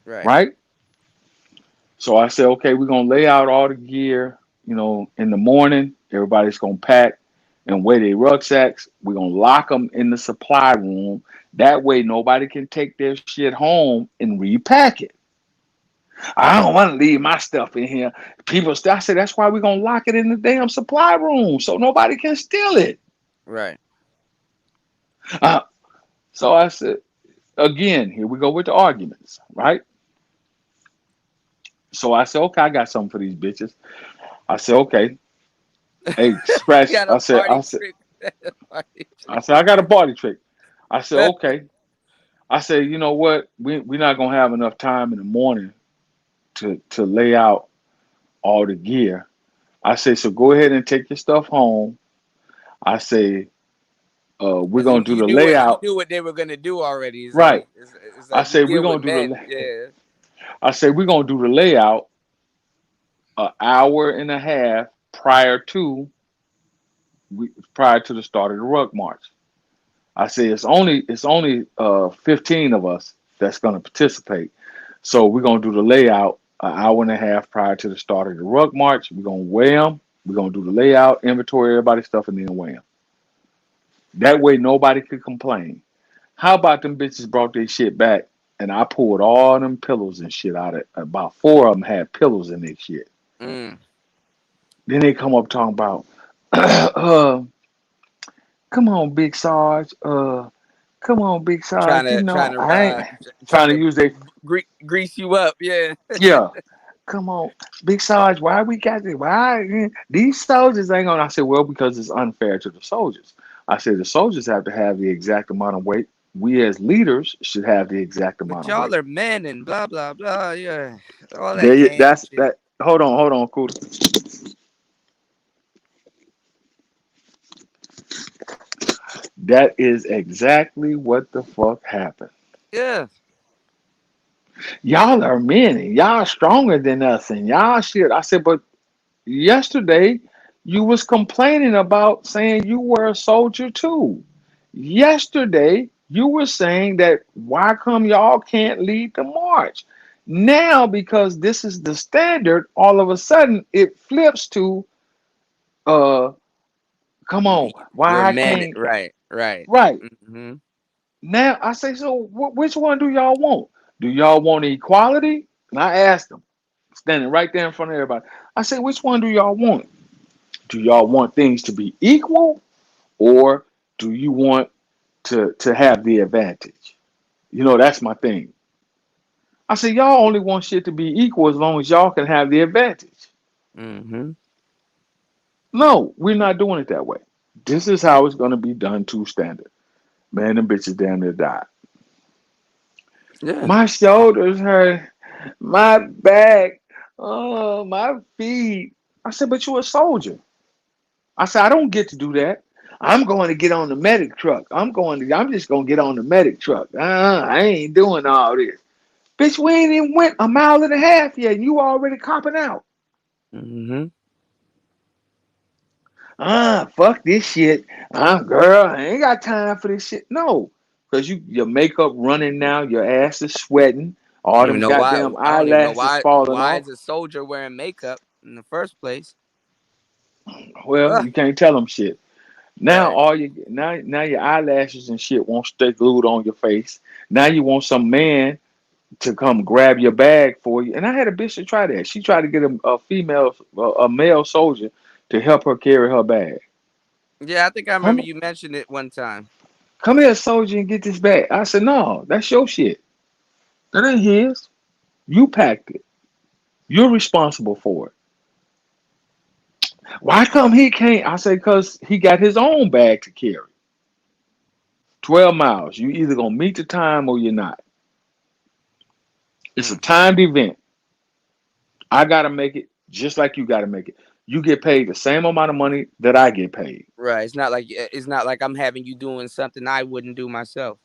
Right? So I said, okay, we're going to lay out all the gear, you know, in the morning. Everybody's going to pack and weigh their rucksacks. We're going to lock them in the supply room. That way nobody can take their shit home and repack it. I don't want to leave my stuff in here. I said, that's why we're going to lock it in the damn supply room so nobody can steal it. Right. So I said, again, here we go with the arguments, right? So I said, okay, I got something for these bitches. I said, okay, hey, scratch. Got a party trick. I said, I got a party trick. I said, okay. I said, you know what? We're not gonna have enough time in the morning to lay out all the gear. I say, so go ahead and take your stuff home. I say, we're gonna do the layout. You knew what they were gonna do already. It's Right. Like, it's I like say you we're deal gonna with do men. the. Yeah. I say we're gonna do the layout an hour and a half prior to the start of the ruck march. I say it's only 15 of us that's gonna participate. So we're gonna do the layout an hour and a half prior to the start of the ruck march. We're gonna weigh them. We're gonna do the layout, inventory everybody's stuff, and then weigh them. That way nobody could complain. How about them bitches brought their shit back and I pulled all them pillows and shit out of it. About 4 of them had pillows in their shit. Mm. Then they come up talking about, come on, Big Sarge. Come on, Big Sarge. Trying to use their grease you up. Yeah. yeah. Come on, Big Sarge. Why we got this? Why these soldiers ain't gonna? I said, well, because it's unfair to the soldiers. I said the soldiers have to have the exact amount of weight. We as leaders should have the exact amount But of weight. y'all are men and blah blah blah. Yeah. All that. That's that. Hold on, cool. That is exactly what the fuck happened. Yeah. Y'all are men and y'all stronger than us and y'all shit. I said, but yesterday you was complaining about saying you were a soldier too. Yesterday you were saying that why come y'all can't lead the march? Now because this is the standard, all of a sudden it flips to come on, why We're I men. can't Right. Mm-hmm. Now I say, so which one do y'all want? Do y'all want equality? And I asked them, standing right there in front of everybody. I say, which one do y'all want? Do y'all want things to be equal, or do you want to have the advantage? You know, that's my thing. I say, y'all only want shit to be equal as long as y'all can have the advantage. Mm-hmm. No, we're not doing it that way. This is how it's going to be done to standard. Man, them bitches damn near died. Yeah. My shoulders hurt, my back, oh, my feet. I said, but you're a soldier. I said, I don't get to do that. I'm going to get on the medic truck. I'm just going to get on the medic truck. I ain't doing all this. Bitch, we ain't even went a mile and a half yet, and you already copping out. Mm-hmm. Fuck this shit. Girl, I ain't got time for this shit. No, because your makeup running now, your ass is sweating, all them goddamn I don't even know eyelashes falling why off. is a soldier wearing makeup in the first place? Well, you can't tell them shit. Now Right. now your eyelashes and shit won't stay glued on your face. Now you want some man to come grab your bag for you. And I had a bitch to try that. She tried to get a male soldier to help her carry her bag. Yeah, I think I remember you mentioned it one time. Come here, soldier, and get this bag. I said, no, that's your shit. That ain't his. You packed it. You're responsible for it. Why come he can't? I said, because he got his own bag to carry. 12 miles. You either going to meet the time or you're not. It's a timed event. I got to make it just like you got to make it. You get paid the same amount of money that I get paid. Right. It's not like I'm having you doing something I wouldn't do myself.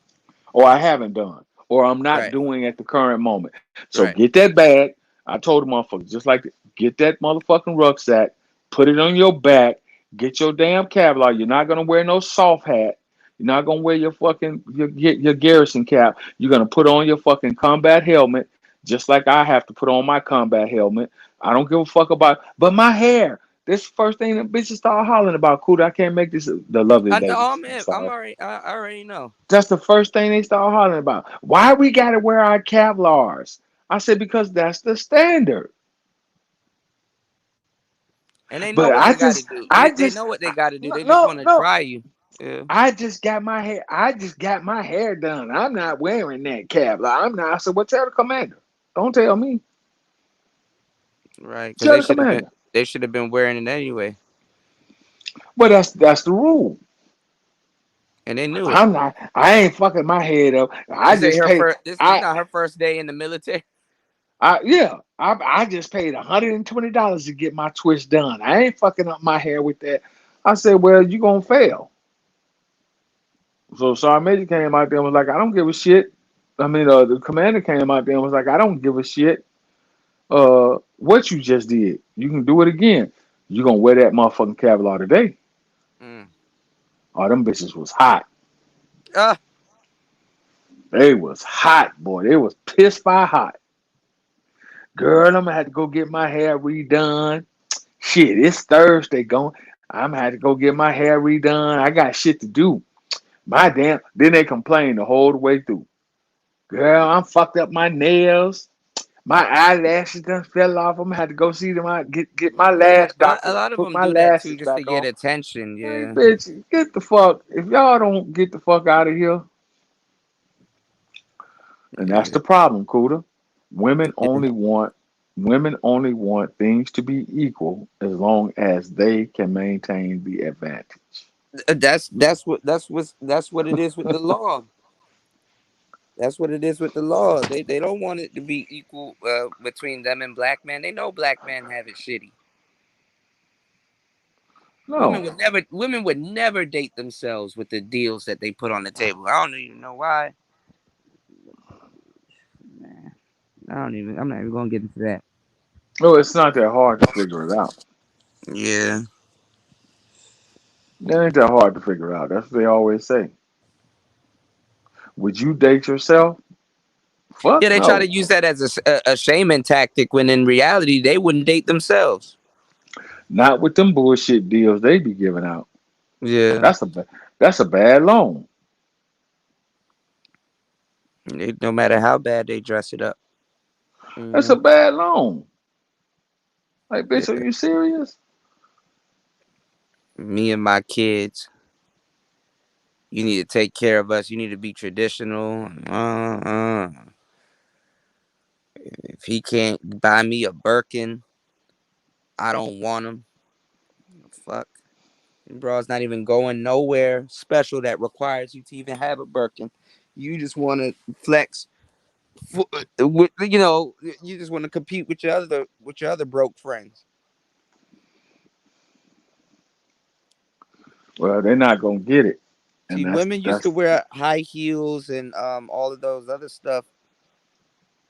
Or I haven't done. Or I'm not doing at the current moment. So Right. get that bag. I told the motherfucker, just like get that motherfucking rucksack, put it on your back, get your damn Kevlar. You're not gonna wear no soft hat. You're not gonna wear your fucking your garrison cap. You're gonna put on your fucking combat helmet, just like I have to put on my combat helmet. I don't give a fuck about, but my hair. This first thing that bitches start hollering about. Cool, I can't make this. The lovely I ladies. know, man. I already know. That's the first thing they start hollering about. Why we gotta wear our Kevlars? I said because that's the standard. And they know But what they got to do. They know what they got to do. They just want to try you. Yeah. I just got my hair done. I'm not wearing that cap. Like, I'm not. I said, well, tell the commander. Don't tell me. Right. Because Tell the commander. they should have been wearing it anyway. But that's the rule. And they knew it. I ain't fucking my head up. I This ain't just her paid. first. This not her first day in the military. I just paid $120 to get my twist done. I ain't fucking up my hair with that. I said, well, you gonna fail. So Sergeant Major came out there and was like, I don't give a shit. I mean, the commander came out there and was like, I don't give a shit. What you just did, you can do it again. You gonna wear that motherfucking Kevlar today? Oh, them bitches was hot. They was hot, boy. They was pissed by hot. Girl, I'm gonna have to go get my hair redone. Shit, it's Thursday. I'm gonna have to go get my hair redone. I got shit to do. My damn. Then they complain the whole way through. Girl, I'm fucked up my nails. My eyelashes done fell off. I'm gonna have to go see them. Get my lash doctor. A lot of Put them my do that too, lashes just to back get on. attention. Hey, Yeah. bitch, get the fuck. If y'all don't get the fuck out of here, and that's the problem, Kuda. Women only want things to be equal as long as they can maintain the advantage. That's what it is with the law. That's what it is with the law. They don't want it to be equal between them and black men. They know black men have it shitty. No. Women would never date themselves with the deals that they put on the table. I don't even know why. Man, I'm not even gonna get into that. No, it's not that hard to figure it out. Yeah. It ain't that hard to figure out. That's what they always say. Would you date yourself? Fuck Yeah, they try no. to use that as a shaming tactic when in reality they wouldn't date themselves. Not with them bullshit deals they be giving out. Yeah. That's a bad loan. No matter how bad they dress it up. That's a bad loan. Like, bitch, are you serious? Me and my kids. You need to take care of us. You need to be traditional. If he can't buy me a Birkin, I don't want him. Fuck. Bro, it's not even going nowhere special that requires you to even have a Birkin. You just want to flex. You just want to compete with your other broke friends. Well, they're not gonna get it. See, women used to wear high heels and all of those other stuff.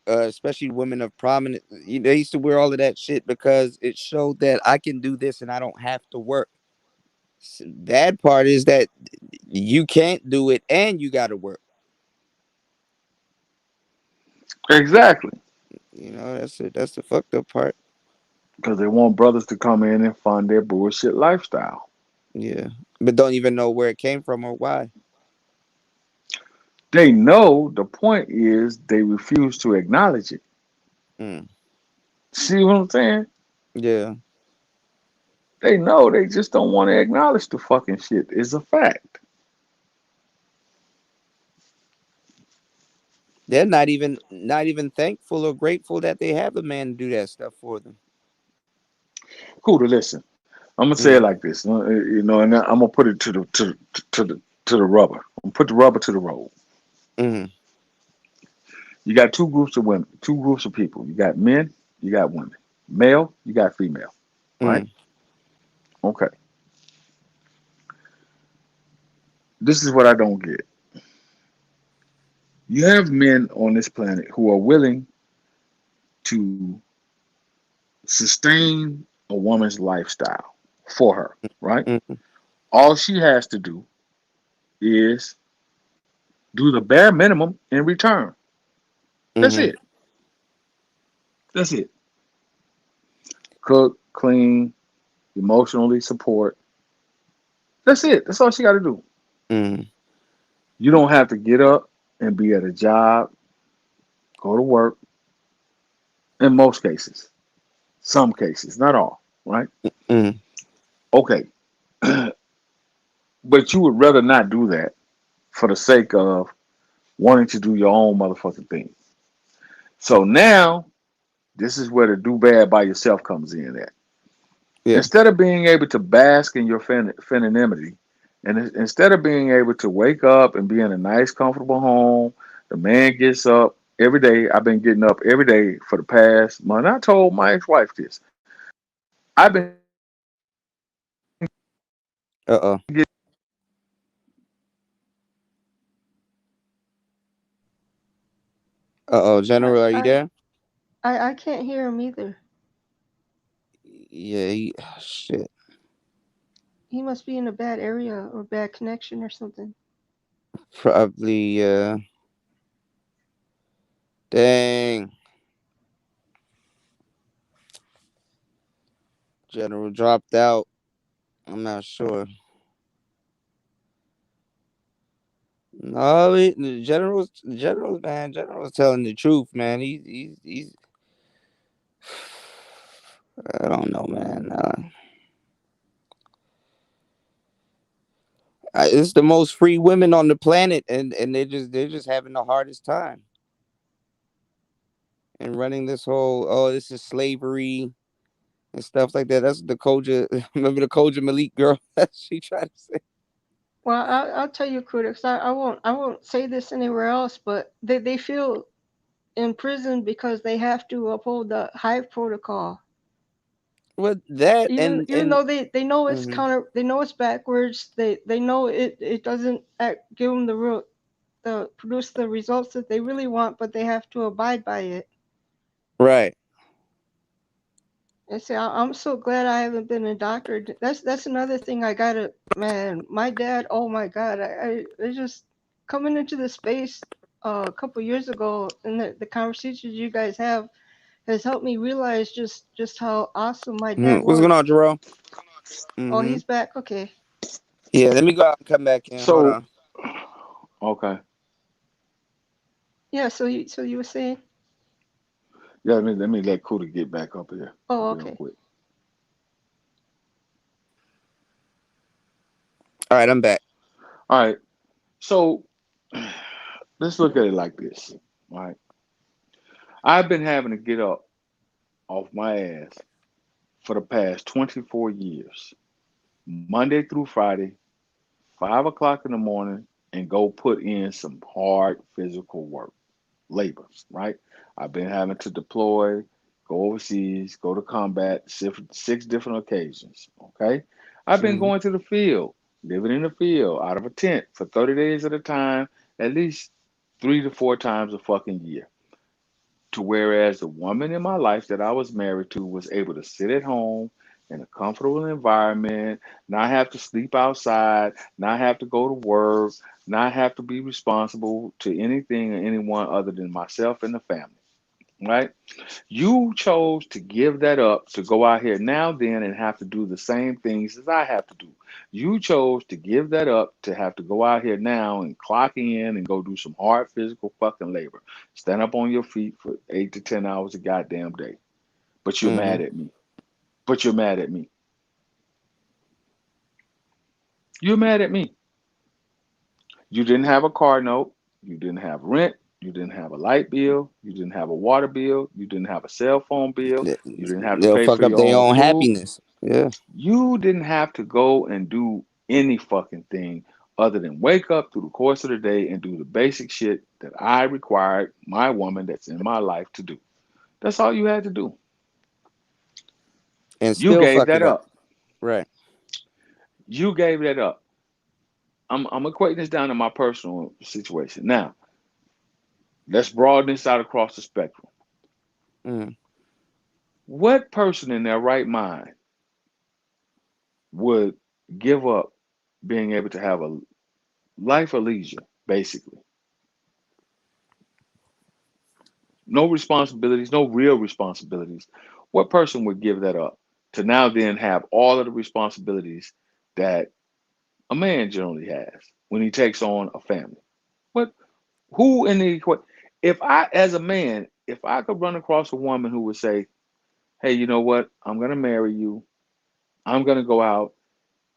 Especially women of prominent, they used to wear all of that shit because it showed that I can do this and I don't have to work. Bad part is that you can't do it and you got to work. Exactly. That's the fucked up part. Because they want brothers to come in and fund their bullshit lifestyle. Yeah, but don't even know where it came from or why. They know. The point is they refuse to acknowledge it. See what I'm saying? Yeah. They know. They just don't want to acknowledge the fucking shit. It's a fact. They're not even thankful or grateful that they have a man to do that stuff for them. Cool to listen. I'm gonna say it like this, and I'm gonna put it to the rubber. I'm gonna put the rubber to the road. You got two groups of women, two groups of people. You got men, you got women. Male, you got female. Right? Okay. This is what I don't get. You have men on this planet who are willing to sustain a woman's lifestyle for her, right? All she has to do is do the bare minimum in return. That's it. That's it. Cook, clean, emotionally support. That's it. That's all she got to do. You don't have to get up and be at a job, go to work. In most cases. Some cases, not all, right? Okay. But you would rather not do that for the sake of wanting to do your own motherfucking thing. So now this is where the do bad by yourself comes in at. Yeah. Instead of being able to bask in your femininity, and instead of being able to wake up and be in a nice, comfortable home, the man gets up every day. I've been getting up every day for the past month. I told my ex-wife this. I've been Uh-oh. Uh-oh, I General, are you I there? I can't hear him either. Yeah, shit. He must be in a bad area or bad connection or something. Probably, dang. General dropped out. I'm not sure. No, the general's man. General's telling the truth, man. He's. I don't know, man. It's the most free women on the planet, and they're just having the hardest time and running this whole this is slavery and stuff like that. That's the Koja. Remember the Koja Malik girl? She tried to say. Well, I'll tell you, critics. I won't say this anywhere else, but they feel in prison because they have to uphold the Hive protocol. Well, that Even though they know it's mhm. they know it's backwards. They know it doesn't give them the produce the results that they really want, but they have to abide by it. Right. And see, I'm so glad I haven't been indoctrinated. That's another thing I gotta, man. My dad, oh my God, I just coming into the space a couple years ago, and the conversations you guys have has helped me realize just how awesome my dad What's going was. on, Jerome? Oh, Hmm. he's back. Okay. Yeah, let me go out and come back in. Hold so on. okay. Yeah. So you were saying? Yeah, let me let Kuda get back up here Oh, real okay. quick. All right, I'm back. All right. So let's look at it like this. All right. I've been having to get up off my ass for the past 24 years, Monday through Friday, 5 o'clock in the morning, and go put in some hard physical work, labor, right? I've been having to deploy, go overseas, go to combat, six different occasions, okay? I've been Hmm. going to the field, living in the field out of a tent for 30 days at a time, at least 3 to 4 times a fucking year. To whereas the woman in my life that I was married to was able to sit at home in a comfortable environment, not have to sleep outside, not have to go to work, not have to be responsible to anything or anyone other than myself and the family. Right? You chose to give that up to go out here now then and have to do the same things as I have to do. You chose to give that up to have to go out here now and clock in and go do some hard physical fucking labor. Stand up on your feet for 8 to 10 hours a goddamn day. But you're Hmm. mad at me. But you're mad at me. You're mad at me. You didn't have a car note. You didn't have rent. You didn't have a light bill. You didn't have a water bill. You didn't have a cell phone bill. You didn't have to They'll pay fuck for up your their own own food. happiness. Yeah. You didn't have to go and do any fucking thing other than wake up through the course of the day and do the basic shit that I required my woman that's in my life to do. That's all you had to do. And You still gave fuck that it up. up. Right. You gave that up. I'm equating this down to my personal situation. Now, let's broaden this out across the spectrum. Mm. What person in their right mind would give up being able to have a life of leisure, basically? No responsibilities, no real responsibilities. What person would give that up to now then have all of the responsibilities that a man generally has when he takes on a family? What? Who in the if I, as a man, if I could run across a woman who would say, "Hey, you know what? I'm gonna marry you. I'm gonna go out.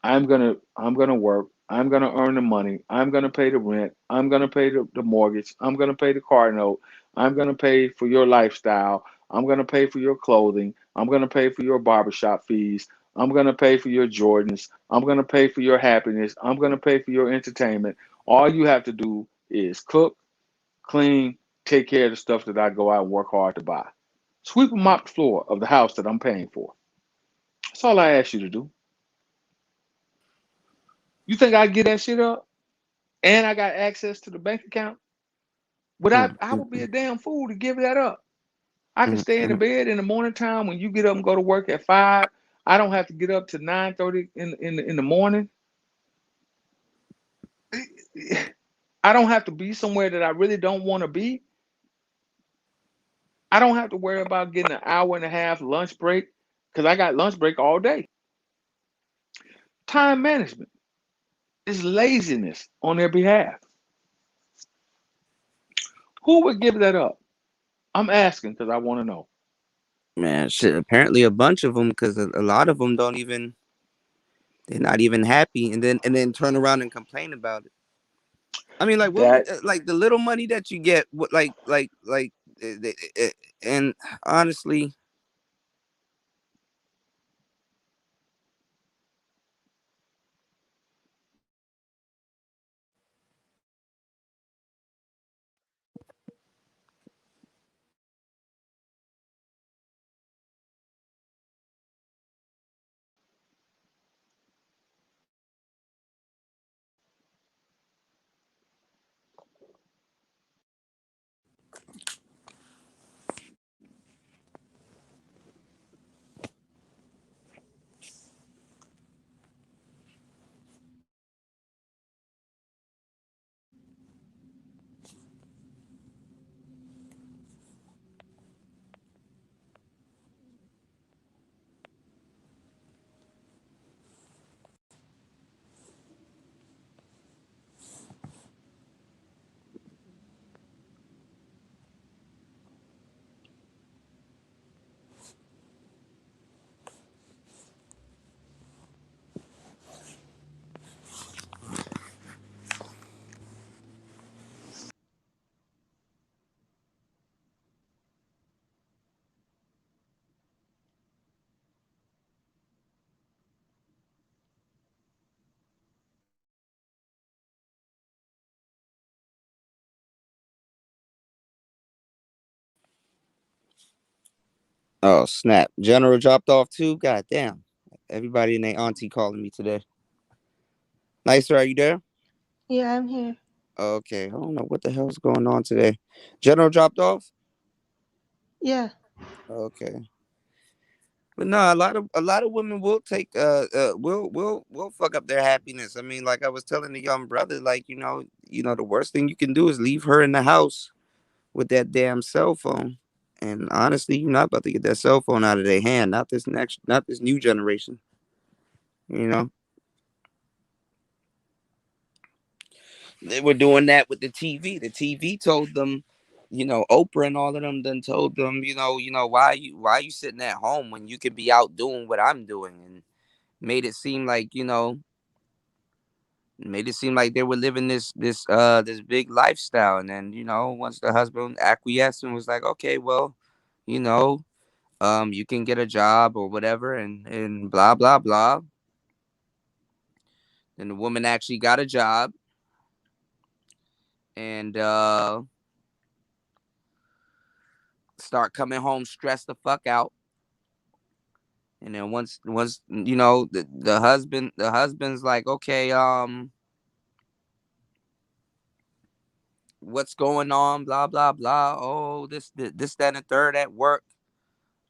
I'm gonna work. I'm going to earn the money. I'm going to pay the rent. I'm going to pay the mortgage. I'm going to pay the car note. I'm going to pay for your lifestyle. I'm going to pay for your clothing. I'm going to pay for your barbershop fees. I'm going to pay for your Jordans. I'm going to pay for your happiness. I'm going to pay for your entertainment. All you have to do is cook, clean, take care of the stuff that I go out and work hard to buy. Sweep and mop the floor of the house that I'm paying for. That's all I ask you to do. You think I get that shit up? And I got access to the bank account? I would be a damn fool to give that up. I can stay in the bed in the morning time when you get up and go to work at 5. I don't have to get up to 9:30 in the morning. I don't have to be somewhere that I really don't want to be. I don't have to worry about getting an hour and a half lunch break because I got lunch break all day. Time management is laziness on their behalf. Who would give that up? I'm asking because I want to know. Man, shit. Apparently, a bunch of them, because a lot of them don't even. They're not even happy, and then turn around and complain about it. I mean, like what? Like the little money that you get, what? And honestly. Oh snap! General dropped off too. God damn! Everybody and their auntie calling me today. Nicer, are you there? Yeah, I'm here. Okay, I don't know what the hell's going on today. General dropped off. Yeah. Okay, but no, a lot of women will take will fuck up their happiness. I mean, like I was telling the young brother, like the worst thing you can do is leave her in the house with that damn cell phone. And honestly, you're not about to get that cell phone out of their hand. Not this new generation. You know, they were doing that with the TV. The TV told them, Oprah and all of them then told them, why you sitting at home when you could be out doing what I'm doing, and made it seem like they were living this big lifestyle. And then once the husband acquiesced and was like, okay, well, you know you can get a job or whatever, and blah blah blah. Then the woman actually got a job, and start coming home stressed the fuck out. And then once the husband's like, okay, what's going on, blah blah blah, oh, this that and the third at work,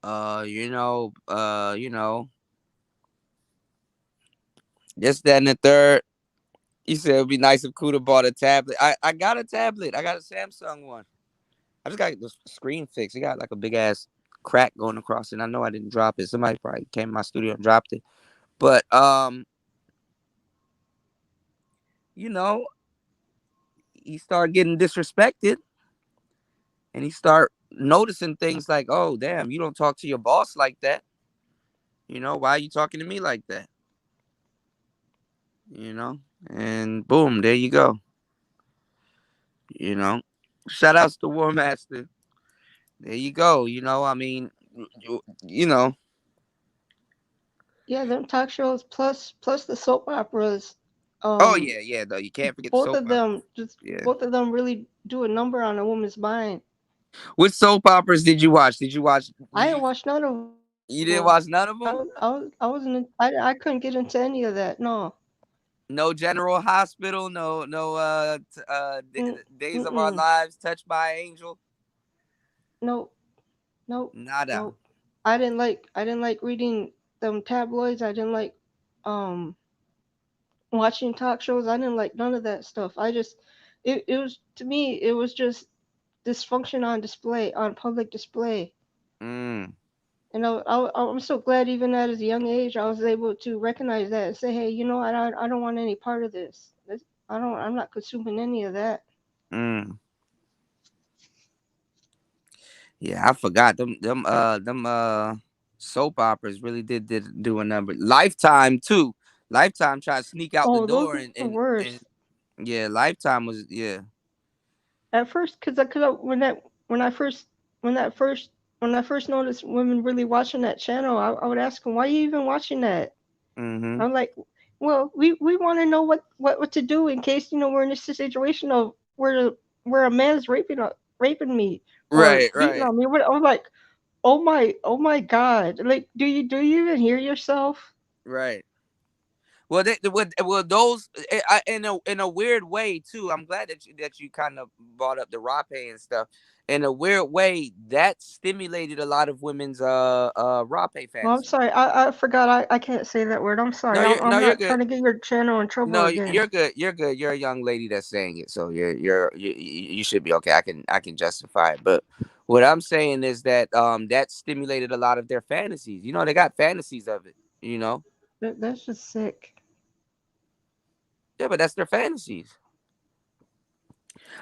uh you know uh you know this that and the third. He said it'd be nice if Kuda bought a tablet. I got a tablet. I got a Samsung one. I just got the screen fixed. It got like a big ass crack going across it. And I know I didn't drop it. Somebody probably came in my studio and dropped it. But you know, he started getting disrespected, and he start noticing things like, oh damn, you don't talk to your boss like that. Why are you talking to me like that? you know, and boom, there you go. You know, shout outs to War Master. There you go. You know, I mean, you know. Yeah, them talk shows plus the soap operas. Oh Um, yeah, yeah. Though you can't forget the both soap of operas. them just Yeah. both of them really do a number on a woman's mind. Which soap operas did you watch? Did you watch? I didn't watch none of them. You didn't watch none of I them? wasn't I couldn't get into any of that. No. No General Hospital. Days of Our Mm-mm. Lives. Touched by an Angel. Nope. Nope. Nada. Nope. I didn't like reading them tabloids. I didn't like um watching talk shows. I didn't like none of that stuff. It was to me it was just dysfunction on display, on public display. Mm. And I'm so glad even at a young age I was able to recognize that and say, hey, you know, I don't want any part of this. I'm not consuming any of that. Mm. Yeah, I forgot them soap operas really did do a number. Lifetime too. Lifetime tried to sneak out the Oh, those door were the and worst. yeah, Lifetime was yeah. At first, when that first when I first noticed women really watching that channel, I would ask them, why are you even watching that? Mm-hmm. I'm like, well, we want to know what to do in case, you know, we're in a situation of where a man's raping me or Right, beating right, on me. I'm like, oh my God, like, do you even hear yourself? right. Well, well, those in a weird way too. I'm glad that you kind of brought up the rape and stuff. In a weird way, that stimulated a lot of women's rape Oh, I'm fantasies. sorry, I forgot I can't say that word. I'm sorry. No, I'm you're not good. trying to get your channel in trouble No, again. you're good. You're good. You're a young lady that's saying it, so you should be okay. I can justify it. But what I'm saying is that that stimulated a lot of their fantasies. You know, they got fantasies of it. You know, That's just sick. yeah, but that's their fantasies.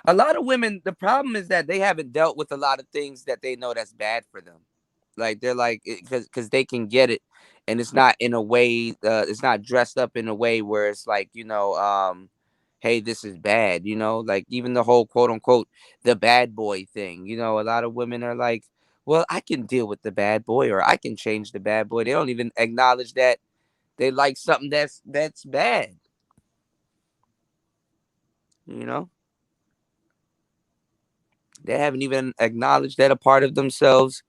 A lot of women, the problem is that they haven't dealt with a lot of things that they know that's bad for them. Like they're like because they can get it, and it's not in a way. It's not dressed up in a way where it's like hey, this is bad. You know, like even the whole quote unquote the bad boy thing. You know, a lot of women are like, well, I can deal with the bad boy, or I can change the bad boy. They don't even acknowledge that they like something that's bad. You know. They haven't even acknowledged that a part of themselves,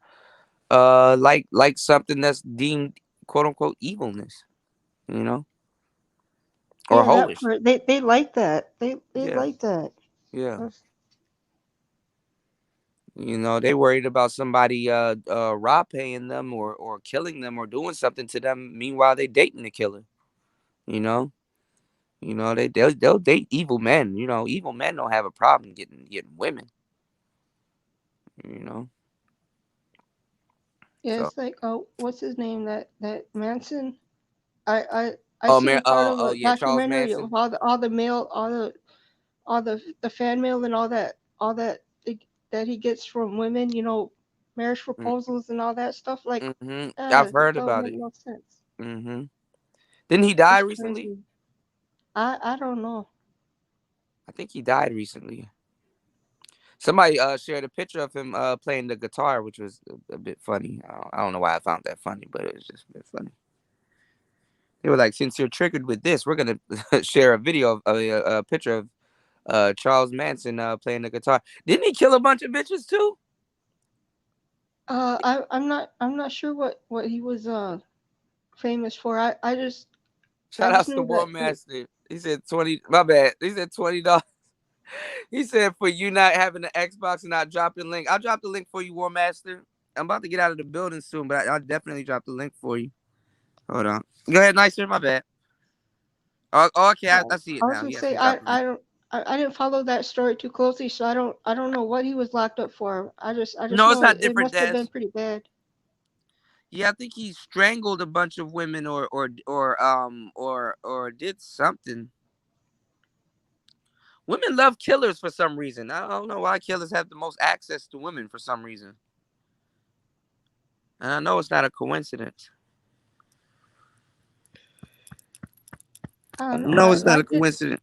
like something that's deemed quote unquote evilness, you know, or Yeah, that hoish. part they like that. They Yeah, like that. yeah. That's- You know, they worried about somebody raw paying them or killing them or doing something to them. Meanwhile, they dating the killer. You know, they'll date evil men. You know, evil men don't have a problem getting women. You know, Yeah, so it's like what's his name? That Manson. I seen a part of oh a yeah, Charles documentary Manson. of all the mail all the fan mail and all that that he gets from women. You know, marriage proposals and all that stuff. Like, Mm-hmm. I've it heard don't about make it. no sense. Mm-hmm. Didn't he die It's recently? crazy. I don't know. I think he died recently. Somebody shared a picture of him playing the guitar, which was a bit funny. I don't know why I found that funny, but it was just a bit funny. They were like, "Since you're triggered with this, we're gonna share a video of a picture of Charles Manson playing the guitar. Didn't he kill a bunch of bitches too?" I'm not sure what he was famous for. I Shout just outs to knew War that Master. He said 20. My bad. He said $20. He said for you not having the Xbox and not dropping link. I'll drop the link for you, War Master. I'm about to get out of the building soon, but I'll definitely drop the link for you. Hold on. Go ahead, Nicer. My bad. Oh, okay, I see I it was now. gonna He say actually dropped the link. I didn't follow that story too closely, so I don't know what he was locked up for. I just No, it's know not it different, must have Des. been pretty bad. Yeah, I think he strangled a bunch of women or did something. Women love killers for some reason. I don't know why killers have the most access to women for some reason. And I know it's not a coincidence. I don't know. No, it's not I a get coincidence.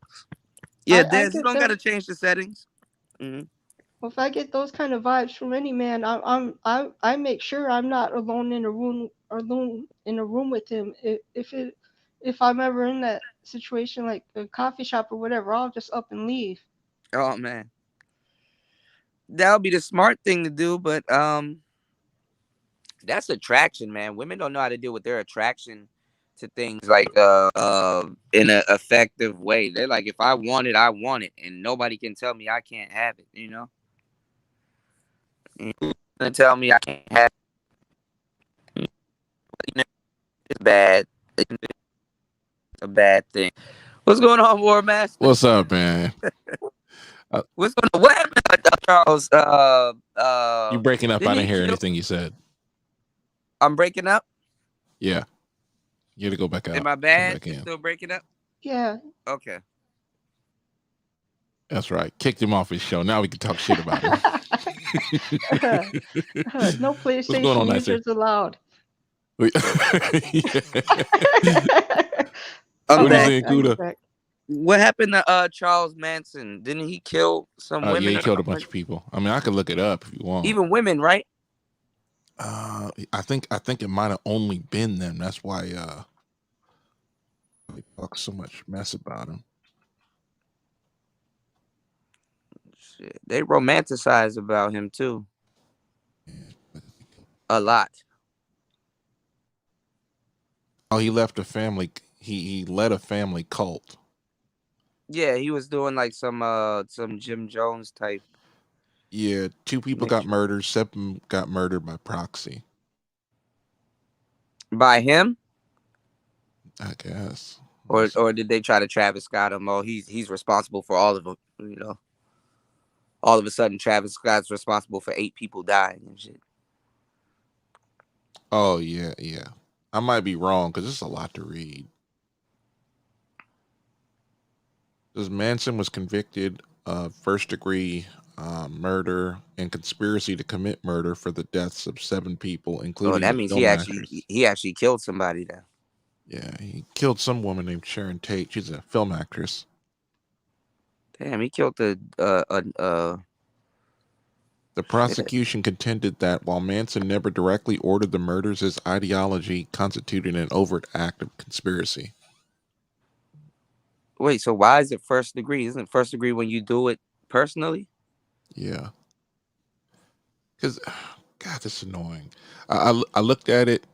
Yeah, I Dez, you get don't got to those. change the settings. Hmm. Well, if I get those kind of vibes from any man, I make sure I'm not alone in a room with him. If I'm ever in that situation, like a coffee shop or whatever, I'll just up and leave. Oh man, that would be the smart thing to do, but that's attraction, man. Women don't know how to deal with their attraction to things like in an effective way. They're like, if I want it, I want it, and nobody can tell me I can't have it. You know, you're gonna tell me I can't have it. You know, it's bad. It's a bad thing. What's going on, War Master? What's up, man? What's going on? What happened, Charles? You breaking up? I didn't hear kill- anything you said. I'm breaking up. Yeah, you got to go back out. Am I come bad? back in. Still breaking up? Yeah. Okay. That's right. Kicked him off his show. Now we can talk shit about him. No What's going on, PlayStation Nicer? users allowed. Yeah. I'm What is back. it, Kuda? What happened to Charles Manson? Didn't he kill some women? Yeah, he or killed a something? bunch of people. I mean, I could look it up if you want. Even women, right? I think it might have only been them. That's why they talk so much mess about him. Shit. They romanticize about him too. A lot. Oh, he left a family. He led a family cult. Yeah, he was doing like some Jim Jones type. Yeah, 2 people got murdered. 7 got murdered by proxy. By him? I guess. Or did they try to Travis Scott him? Oh, he's responsible for all of them. You know. All of a sudden, Travis Scott's responsible for 8 people dying and shit. Oh yeah. I might be wrong because it's a lot to read. This Manson was convicted of first-degree murder and conspiracy to commit murder for the deaths of 7 people, including. Oh, that means he actually killed somebody then. Yeah, he killed some woman named Sharon Tate. She's a film actress. Damn, he killed The prosecution contended that while Manson never directly ordered the murders, his ideology constituted an overt act of conspiracy. Wait, so why is it first degree? Isn't it first degree when you do it personally? Yeah. Because, God, this is annoying. I looked at it.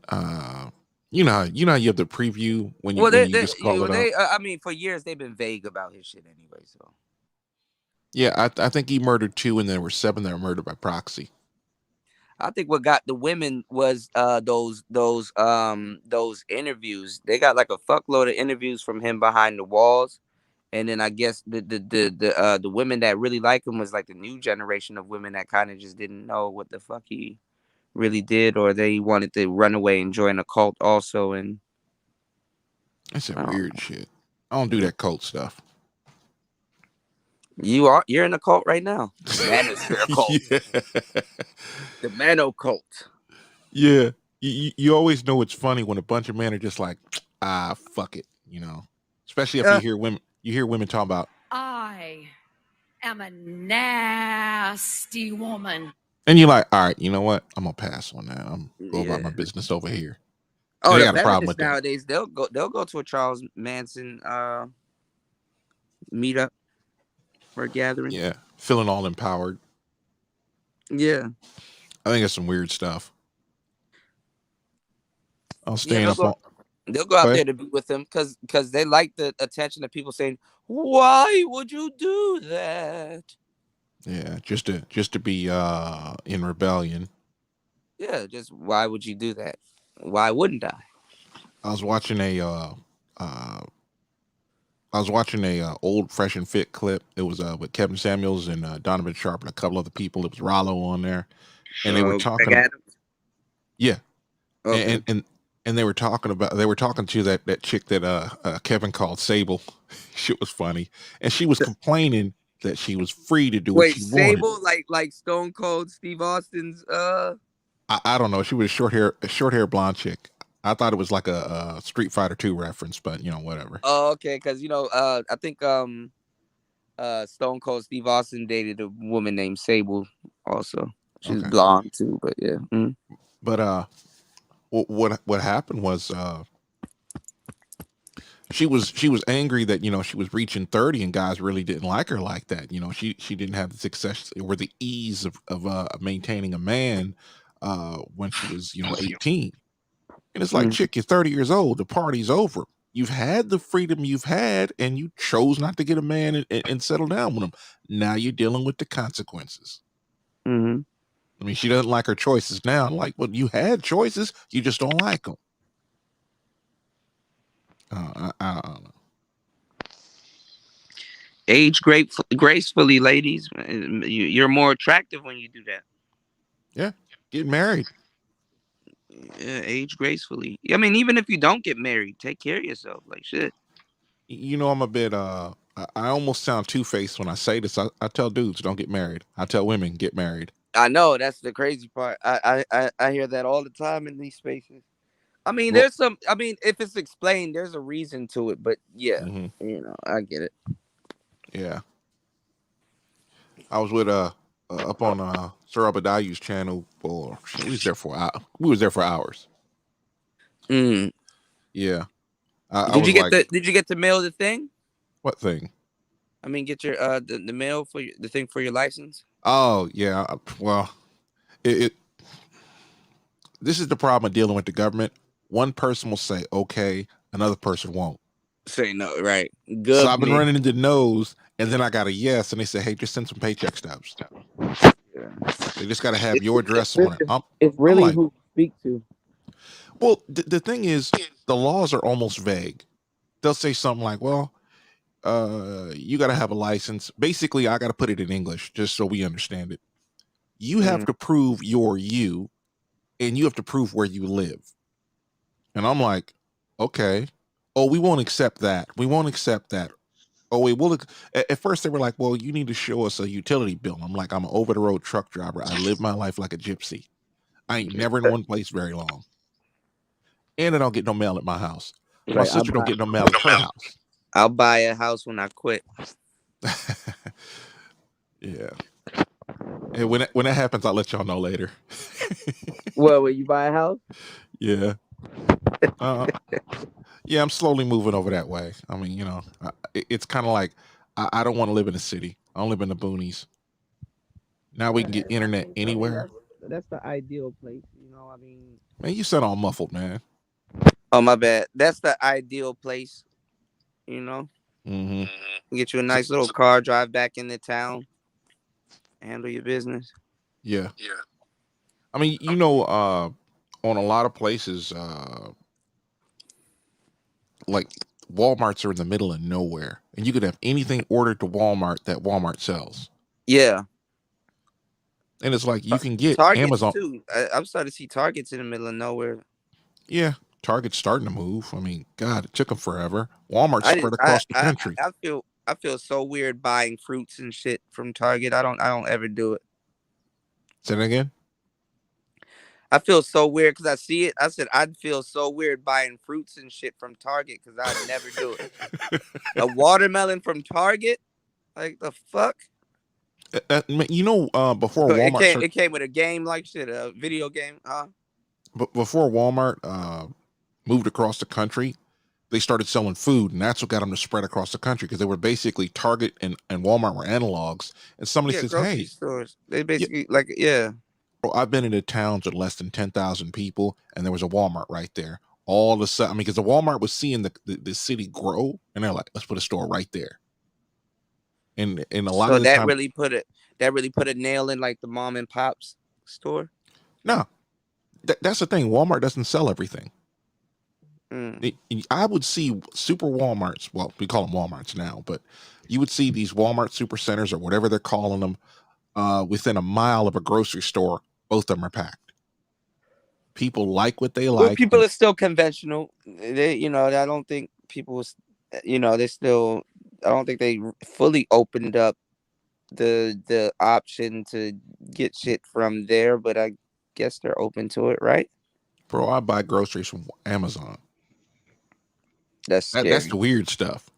You know how you have the preview when you just call it out. I mean, for years they've been vague about his shit anyway. So yeah, I think he murdered 2, and there were 7 that were murdered by proxy. I think what got the women was those interviews. They got like a fuckload of interviews from him behind the walls, and then I guess the women that really like him was like the new generation of women that kind of just didn't know what the fuck he really did, or they wanted to run away and join a cult also. And that's some weird shit. I don't do that cult stuff. You're in a cult right now. Manosphere cult. Yeah. The Mano cult. Yeah. You always know it's funny when a bunch of men are just like, fuck it, you know. Especially if you hear women talk about, I am a nasty woman. and you're like, all right, you know what? I'm gonna pass on that. I'm going about my business over here. Oh, they the got a problem with that. nowadays they'll go to a Charles Manson meetup or gathering. Yeah, feeling all empowered. Yeah, I think it's some weird stuff. I'll stand up. They'll go out there to be with him because they like the attention of people saying, "Why would you do that?" Yeah, just to be in rebellion. Yeah, just why would you do that? Why wouldn't I? I was watching a old Fresh and Fit clip. It was with Kevin Samuels and Donovan Sharp and a couple other people. It was Rollo on there, and they were talking. Yeah, okay. And they were talking to that chick that Kevin called Sable. Shit was funny, and she was complaining that she was free to do what she wanted. Sable, like Stone Cold Steve Austin's. I don't know. She was a short hair blonde chick. I thought it was like a Street Fighter 2 reference, but whatever. Oh, okay, because I think Stone Cold Steve Austin dated a woman named Sable also. She's blonde too, but yeah. Mm. But what happened was she was angry that she was reaching 30 and guys really didn't like her like that. She didn't have the success or the ease of maintaining a man when she was 18. And it's like, chick, you're 30 years old. The party's over. You've had the freedom you've had, and you chose not to get a man and settle down with him. Now you're dealing with the consequences. Mm-hmm. I mean, she doesn't like her choices now. I'm like, well, you had choices. You just don't like them. I don't know. Age gracefully, ladies. You're more attractive when you do that. Yeah, get married. Yeah, age gracefully. I mean, even if you don't get married, take care of yourself. Like shit. I'm a bit I almost sound two-faced when I say this. I tell dudes don't get married. I tell women get married. I know, that's the crazy part. I hear that all the time in these spaces. I mean, there's some. I mean, if it's explained, there's a reason to it. But yeah, I get it. Yeah. I was with up on Sir Abadayu's channel for we was there for hours. Mm. Yeah. Did you get to mail the thing? What thing? I mean, get your the mail for the thing for your license. Oh yeah. Well, this is the problem of dealing with the government. One person will say okay, another person won't say no. Right. Good. So I've been running into no's, and then I got a yes, and they say, hey, just send some paycheck stubs. Yeah. They just got to have your address on it. It's really like, who to speak to. Well, the thing is, the laws are almost vague. They'll say something like, well, you got to have a license. Basically, I got to put it in English just so we understand it. You have to prove you're you, and you have to prove where you live. And I'm like, okay. Oh, we won't accept that. We won't accept that. Oh, we will. At first, they were like, well, you need to show us a utility bill. I'm like, I'm an over-the-road truck driver. I live my life like a gypsy. I ain't never in one place very long. And I don't get no mail at my house. My sister don't get no mail at her house. I'll buy a house when I quit. Yeah. And when that happens, I'll let y'all know later. Well, will you buy a house? Yeah. Yeah, I'm slowly moving over that way. I mean, it's kind of like I don't want to live in the city. I don't live in the boonies. Now we can get internet anywhere. That's the ideal place, I mean. Man, you sound all muffled, man. Oh, my bad. That's the ideal place, Mm-hmm. Get you a nice little car, drive back into town, handle your business. Yeah. I mean, on a lot of places, like Walmarts are in the middle of nowhere, and you could have anything ordered to Walmart that Walmart sells. Yeah. And it's like you can get Targets Amazon too. I'm starting to see Targets in the middle of nowhere. Yeah, Target's starting to move. I mean, God, it took them forever. Walmart's spread across the country. I feel so weird buying fruits and shit from Target. I don't ever do it. Say that again. I feel so weird because I see it. I said I'd feel so weird buying fruits and shit from Target because I'd never do it. A watermelon from Target, like the fuck. Before Walmart, it came with a game like shit, a video game, huh? But before Walmart moved across the country, they started selling food, and that's what got them to spread across the country because they were basically Target and Walmart were analogs. And somebody says, "Hey, stores. They basically yeah." I've been into towns with less than 10,000 people, and there was a Walmart right there. All of a sudden, I mean, because the Walmart was seeing the city grow, and they're like, "Let's put a store right there." And a lot of that really put a nail in like the mom and pop's store. No, that's the thing. Walmart doesn't sell everything. I would see super Walmarts. Well, we call them Walmarts now, but you would see these Walmart super centers or whatever they're calling them within a mile of a grocery store. Both of them are packed. People like what they like. People are still conventional. They, I don't think people, they still. I don't think they fully opened up the option to get shit from there, but I guess they're open to it, right? Bro, I buy groceries from Amazon. That's scary. That's the weird stuff.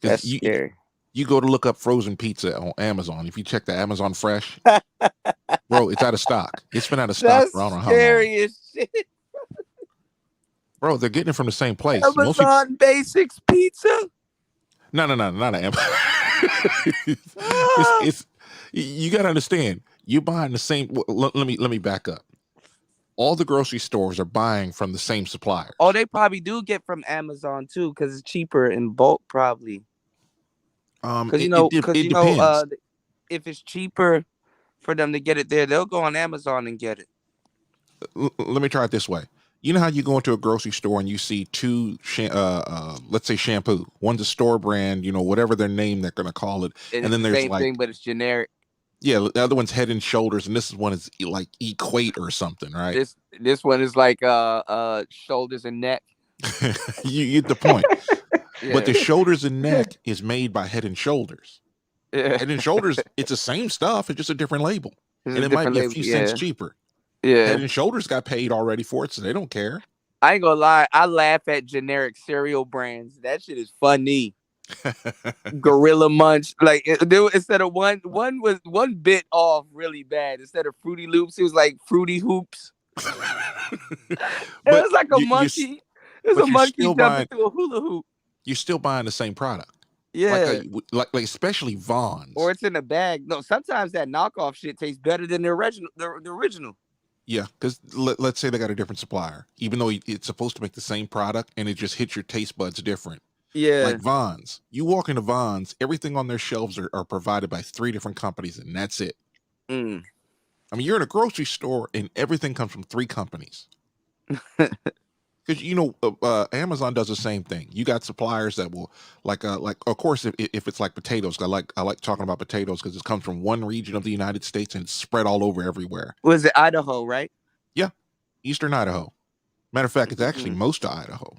That's scary. You go to look up frozen pizza on Amazon. If you check the Amazon Fresh, bro, it's out of stock. It's been out of stock That's for I don't know how scary long. as shit. Bro, they're getting it from the same place. Amazon Basics pizza? No, not an Amazon. it's you gotta understand. You're buying the same. Let me back up. All the grocery stores are buying from the same supplier. Oh, they probably do get from Amazon too, because it's cheaper in bulk, probably. Because if it's cheaper for them to get it there, they'll go on Amazon and get it. Let me try it this way. You know how you go into a grocery store and you see two, let's say shampoo. One's a store brand, whatever their name they're gonna call it, and then there's same thing, but it's generic. Yeah, the other one's Head and Shoulders, and this one is like Equate or something, right? This one is like Shoulders and Neck. You get the point. Yeah. But the Shoulders and Neck is made by Head and Shoulders. Yeah. Head and Shoulders, it's the same stuff, it's just a different label, and it might be a few cents cheaper. Yeah, Head and Shoulders got paid already for it, so they don't care. I ain't gonna lie, I laugh at generic cereal brands. That shit is funny. Gorilla Munch, like instead of one was one bit off really bad. Instead of Fruity Loops, it was like Fruity Hoops. It was like a monkey. It was a monkey jumping through a hula hoop. You're still buying the same product. Yeah, like especially Vons. Or it's in a bag. No, sometimes that knockoff shit tastes better than the original. The original. Yeah, because let's say they got a different supplier, even though it's supposed to make the same product, and it just hits your taste buds different. Yeah, like Vons. You walk into Vons, everything on their shelves are provided by 3 different companies, and that's it. I mean, you're in a grocery store, and everything comes from 3 companies. Because Amazon does the same thing. You got suppliers that will like of course if it's like potatoes, I like talking about potatoes because it comes from one region of the United States and it's spread all over everywhere. Was it Idaho, right? Yeah, Eastern Idaho. Matter of fact, it's actually most of Idaho.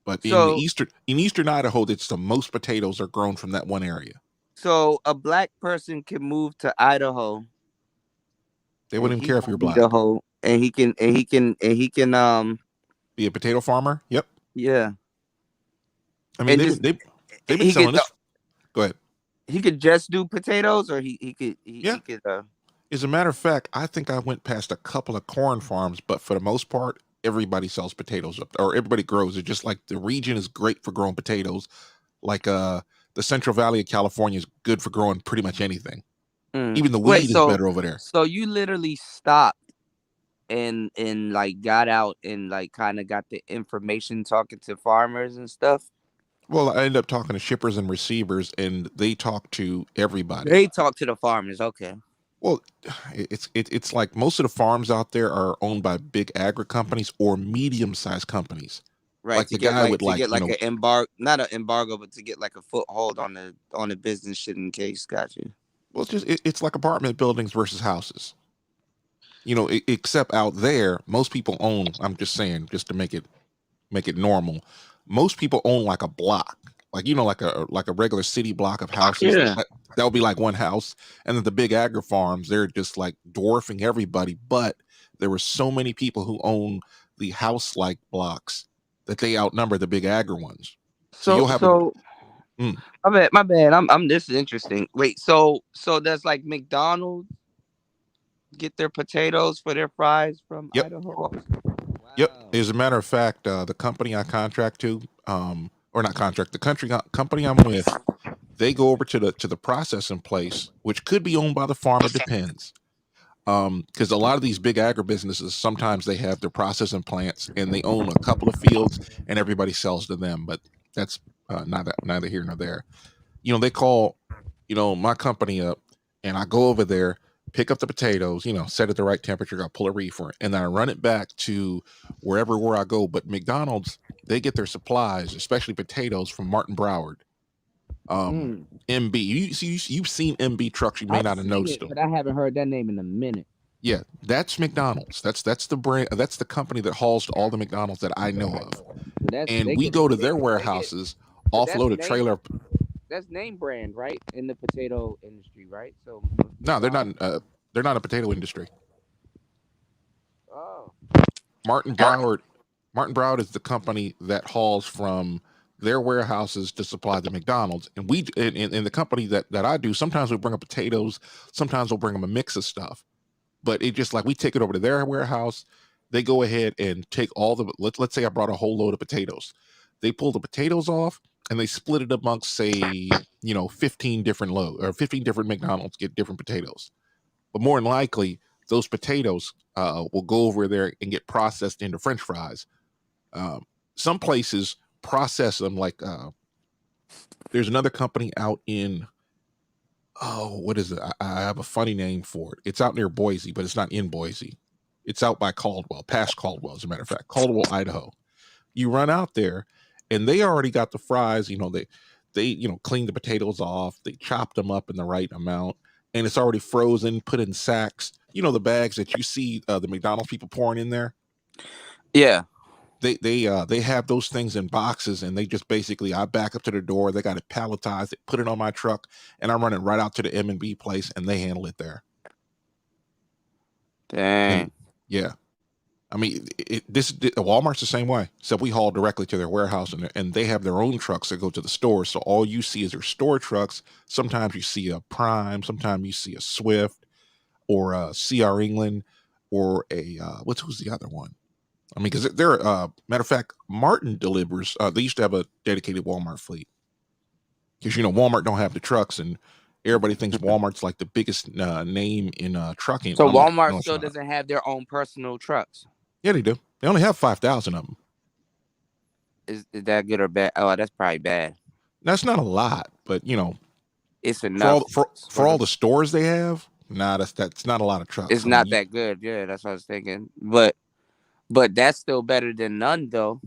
But in Eastern Idaho, it's the most potatoes are grown from that one area. So a black person can move to Idaho. They wouldn't even care if you're black. Idaho, and he can be a potato farmer. Yep. Yeah. I mean, they've been selling this. Go ahead. He could just do potatoes, or he could. As a matter of fact, I think I went past a couple of corn farms, but for the most part, everybody sells potatoes or everybody grows it. Just like the region is great for growing potatoes, like the Central Valley of California is good for growing pretty much anything. Even the weed is better over there. So you literally stopped and like got out and like kind of got the information talking to farmers and stuff. Well, I ended up talking to shippers and receivers, and they talk to everybody. They talk to the farmers, okay. Well, it's like most of the farms out there are owned by big agri companies or medium-sized companies. Right. Like the guy would like an embargo, not an embargo, but to get like a foothold on the business shit in case. Got you. Well, it's like apartment buildings versus houses. Except out there, most people own. I'm just saying, just to make it normal. Most people own like a block, like like a regular city block of houses. Yeah. That would be like one house, and then the big agri farms, they're just like dwarfing everybody. But there were so many people who own the house-like blocks that they outnumber the big agri ones. So you'll have my bad. This is interesting. Wait, so does like McDonald's get their potatoes for their fries from Idaho? Wow. Yep. As a matter of fact, the company I contract to, or not contract, the company I'm with, they go over to the processing place, which could be owned by the farm. It depends. Because a lot of these big agribusinesses, sometimes they have their processing plants and they own a couple of fields and everybody sells to them. But that's neither here nor there. They call, my company up and I go over there, pick up the potatoes, set at the right temperature, I pull a reefer, and then I run it back to where I go. But McDonald's, they get their supplies, especially potatoes, from Martin Broward. MB. You've seen MB trucks, you may not have noticed them. But I haven't heard that name in a minute. Yeah, that's McDonald's. That's the brand. That's the company that hauls to all the McDonald's that I know of. And we go to their warehouses, offload a trailer. That's name brand, right? In the potato industry, right? So no, they're not. They're not a potato industry. Oh. Martin Broward is the company that hauls from their warehouses to supply the McDonald's. And we in the company that I do, sometimes we bring up potatoes, sometimes we'll bring them a mix of stuff. But it just like we take it over to their warehouse, they go ahead and take all the let's say I brought a whole load of potatoes. They pull the potatoes off and they split it amongst, say, 15 different 15 different McDonald's get different potatoes. But more than likely, those potatoes will go over there and get processed into French fries. Some places process them like there's another company out in what is it? I have a funny name for it. It's out near Boise, but it's not in Boise. It's out by Caldwell, past Caldwell, as a matter of fact, Caldwell, Idaho. You run out there, and they already got the fries. They clean the potatoes off, they chopped them up in the right amount, and it's already frozen, put in sacks. The bags that you see the McDonald's people pouring in there. Yeah. They have those things in boxes, and they just basically, I back up to the door, they got it palletized, they put it on my truck, and I'm running right out to the M&B place, and they handle it there. Dang. And, yeah. I mean, Walmart's the same way. So we haul directly to their warehouse, and they have their own trucks that go to the store. So all you see is their store trucks. Sometimes you see a Prime, sometimes you see a Swift, or a CR England, or a who's the other one? I mean, because they're matter of fact, Martin delivers. They used to have a dedicated Walmart fleet, because Walmart don't have the trucks, and everybody thinks Walmart's like the biggest name in trucking. So Walmart still doesn't have their own personal trucks. Yeah, they do. They only have 5,000 of them. Is that good or bad? Oh, that's probably bad. That's not a lot, but it's enough for all the stores they have. Nah, that's not a lot of trucks. It's not that good. Yeah, that's what I was thinking. But that's still better than none, though.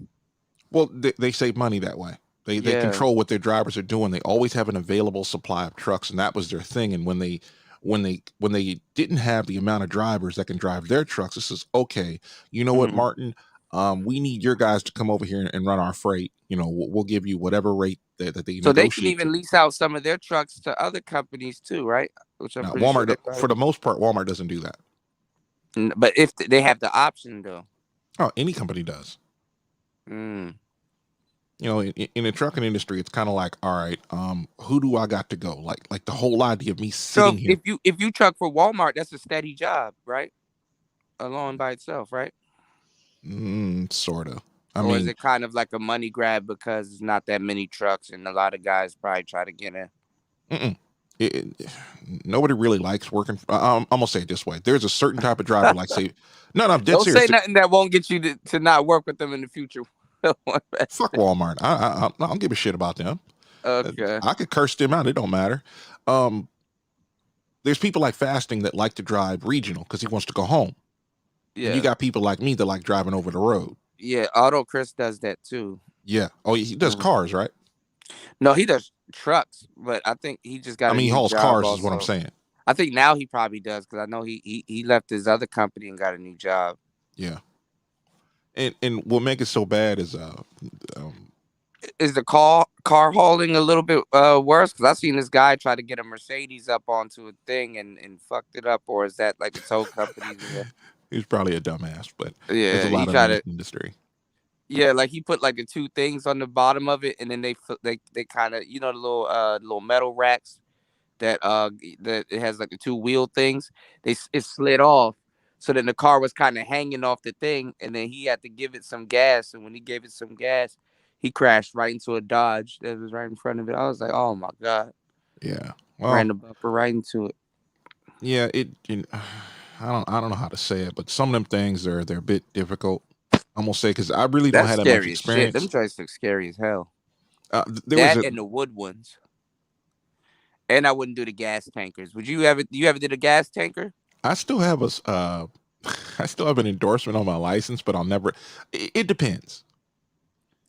Well, they save money that way. They control what their drivers are doing. They always have an available supply of trucks, and that was their thing. And when they didn't have the amount of drivers that can drive their trucks, it says, okay, you know what, Martin, we need your guys to come over here and run our freight. We'll give you whatever rate that they. So they can even lease out some of their trucks to other companies too, right? Which I'm Walmart, for the most part, Walmart doesn't do that. But if they have the option, though. Oh, any company does. In the trucking industry, it's kind of like, all right, who do I got to go? Like the whole idea of me sitting here. If you truck for Walmart, that's a steady job, right? Alone by itself, right? Sort of. Or is it kind of like a money grab because it's not that many trucks and a lot of guys probably try to get in? Nobody really likes working. I'm gonna say it this way: there's a certain type of driver, like say, no, I'm dead Don't serious. say nothing that won't get you to not work with them in the future. Fuck Walmart. I don't give a shit about them. Okay. I could curse them out. It don't matter. There's people like Fasting that like to drive regional because he wants to go home. Yeah. And you got people like me that like driving over the road. Yeah, Auto Chris does that too. Yeah. Oh, he does cars, right? No, he does trucks, but I think he just got. He hauls cars, is what I'm saying. I think now he probably does because I know he left his other company and got a new job. Yeah. And what makes it so bad is the car hauling a little bit worse? Because I seen this guy try to get a Mercedes up onto a thing and fucked it up, or is that like the tow company? He's probably a dumbass, but yeah, there's a lot of in the industry. Yeah, like he put like the two things on the bottom of it, and then they kind of the little metal racks that it has like the two wheel things. It slid off, so then the car was kind of hanging off the thing, and then he had to give it some gas. And when he gave it some gas, he crashed right into a Dodge that was right in front of it. I was like, oh my god. Yeah, ran the bumper right into it. Yeah, I don't know how to say it, but some of them things they're a bit difficult. I'm gonna say because I really don't have that much experience. Them joints look scary as hell. And the wood ones. And I wouldn't do the gas tankers. Would you ever? You ever did a gas tanker? I still have I still have an endorsement on my license, but I'll never. It depends.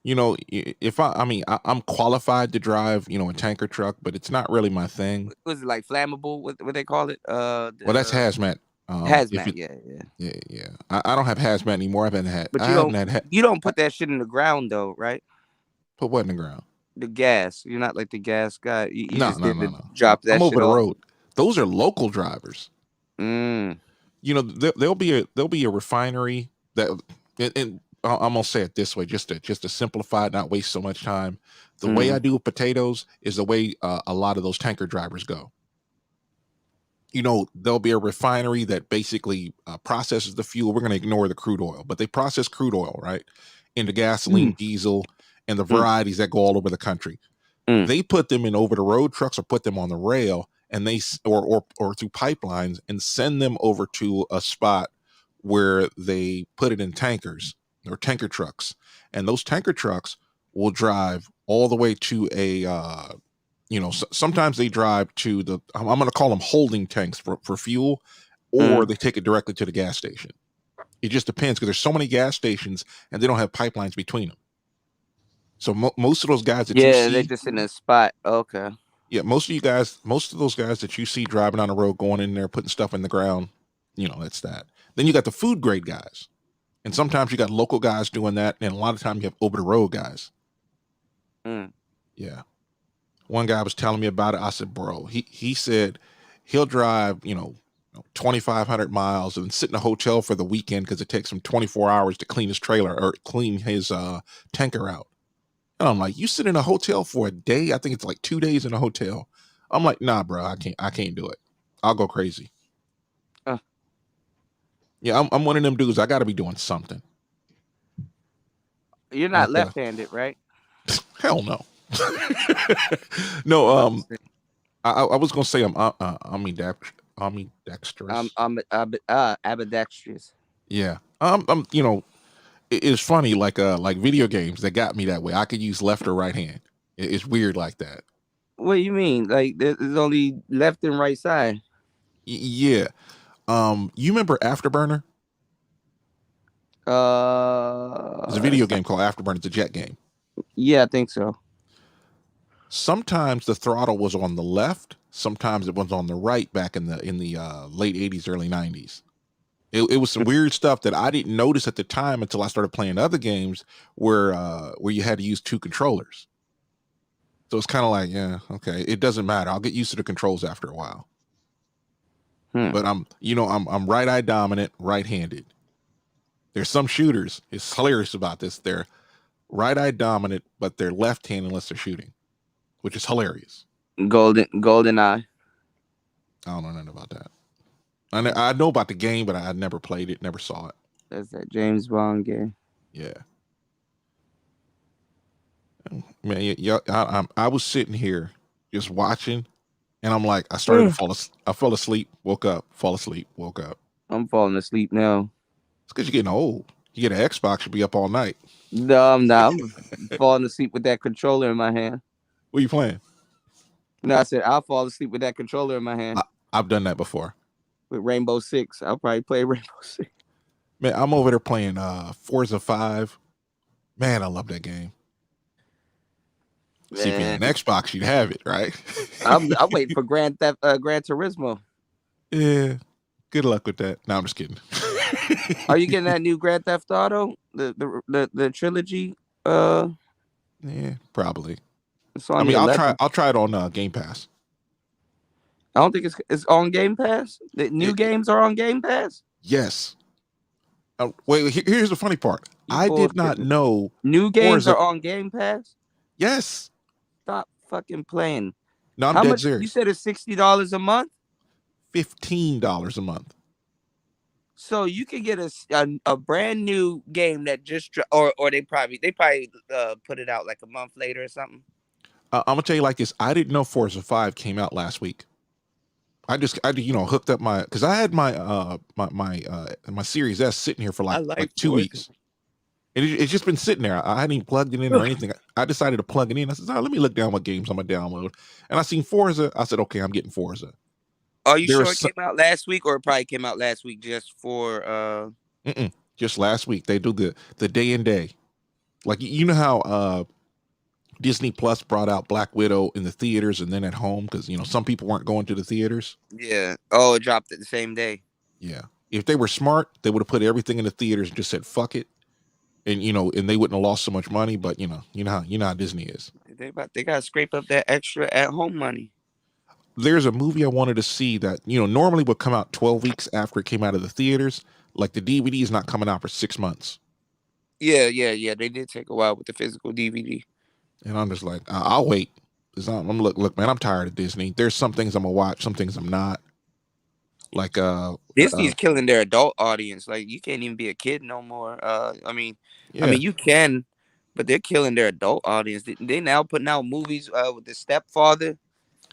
If I'm qualified to drive, a tanker truck, but it's not really my thing. Was it like flammable? What they call it? Well, that's hazmat. Hazmat, yeah. I don't have hazmat anymore. I haven't had. But you don't put that shit in the ground though, right? Put what in the ground? The gas. You're not like the gas guy. No. Drop that. I'm over shit the off. road. Those are local drivers. There'll be a refinery that And I'm gonna say it this way, just to simplify it, not waste so much time. The way I do potatoes is the way a lot of those tanker drivers go. You know, there'll be a refinery that basically processes the fuel. We're going to ignore the crude oil, but they process crude oil, right, into gasoline, diesel, and the varieties that go all over the country. They put them in over-the-road trucks or put them on the rail, and they or through pipelines and send them over to a spot where they put it in tankers or tanker trucks, and those tanker trucks will drive all the way to a sometimes they drive to the, I'm going to call them holding tanks for fuel, or they take it directly to the gas station. It just depends, because there's so many gas stations and they don't have pipelines between them. So most of those guys that you see, they're just in a spot. Okay. Yeah, most of those guys that you see driving on the road, going in there, putting stuff in the ground, that's that. Then you got the food grade guys, and sometimes you got local guys doing that, and a lot of times you have over the road guys. Yeah. One guy was telling me about it. I said, bro, he said he'll drive, 2,500 miles and sit in a hotel for the weekend because it takes him 24 hours to clean his trailer or clean his tanker out. And I'm like, you sit in a hotel for a day? I think it's like 2 days in a hotel. I'm like, nah, bro, I can't do it. I'll go crazy. Yeah, I'm one of them dudes. I got to be doing something. You're not left-handed, right? Hell no. No, I was gonna say I'm ambidextrous. Ambidextrous. Yeah. It's funny, like video games that got me that way. I could use left or right hand. It's weird like that. What do you mean? Like there's only left and right side? Yeah. You remember Afterburner? There's a video game called Afterburner. It's a jet game. Yeah, I think so. Sometimes the throttle was on the left, sometimes it was on the right back in the late 80s, early 90s. It was some weird stuff that I didn't notice at the time until I started playing other games where you had to use two controllers. So it's kind of like, yeah, okay, it doesn't matter. I'll get used to the controls after a while. But I'm right-eye dominant, right-handed. There's some shooters, it's hilarious about this. They're right-eye dominant, but they're left-handed unless they're shooting, which is hilarious. Golden Eye. I don't know nothing about that. I know about the game, but I never played it, never saw it. That's that James Bond game. Yeah. Man, I was sitting here just watching, and I'm like, I fell asleep, woke up, fall asleep, woke up. I'm falling asleep now. It's because you're getting old. You get an Xbox, you'll be up all night. No, I'm not. I'm falling asleep with that controller in my hand. What are you playing? No, I said I'll fall asleep with that controller in my hand. I've done that before. With Rainbow Six. I'll probably play Rainbow Six. Man, I'm over there playing Forza 5. Man, I love that game. See, if you had an Xbox, you'd have it, right? I'm waiting for Gran Turismo. Yeah. Good luck with that. No, I'm just kidding. Are you getting that new Grand Theft Auto? The trilogy? Yeah, probably. I mean, I'll try it on Game Pass. I don't think it's on Game Pass. The new games are on Game Pass. Yes. Wait, here's the funny part. I did not know new games are on Game Pass. Yes. Stop fucking playing. No, I'm dead serious. You said it's $60 a month. $15 a month. So you can get a brand new game that just or they probably put it out like a month later or something. I'm gonna tell you like this. I didn't know Forza 5 came out last week. I hooked up because I had my Series S sitting here for like 2 weeks. And it's just been sitting there. I hadn't even plugged it in or anything. I decided to plug it in. I said, let me look down what games I'm gonna download. And I seen Forza. I said, okay, I'm getting Forza. Are you sure it came out last week, or it probably came out last week just for just last week? They do the day and day. Like, you know how Disney Plus brought out Black Widow in the theaters and then at home because some people weren't going to the theaters. Yeah. Oh, it dropped it the same day. Yeah. If they were smart, they would have put everything in the theaters and just said fuck it, and and they wouldn't have lost so much money. But you know how Disney is. They got to scrape up that extra at home money. There's a movie I wanted to see that normally would come out 12 weeks after it came out of the theaters. Like the DVD is not coming out for 6 months. Yeah. They did take a while with the physical DVD. And I'm just like, I'll wait. I'm look, man. I'm tired of Disney. There's some things I'm gonna watch, some things I'm not. Like Disney's killing their adult audience. Like you can't even be a kid no more. I mean you can, but they're killing their adult audience. They now putting out movies with the Stepfather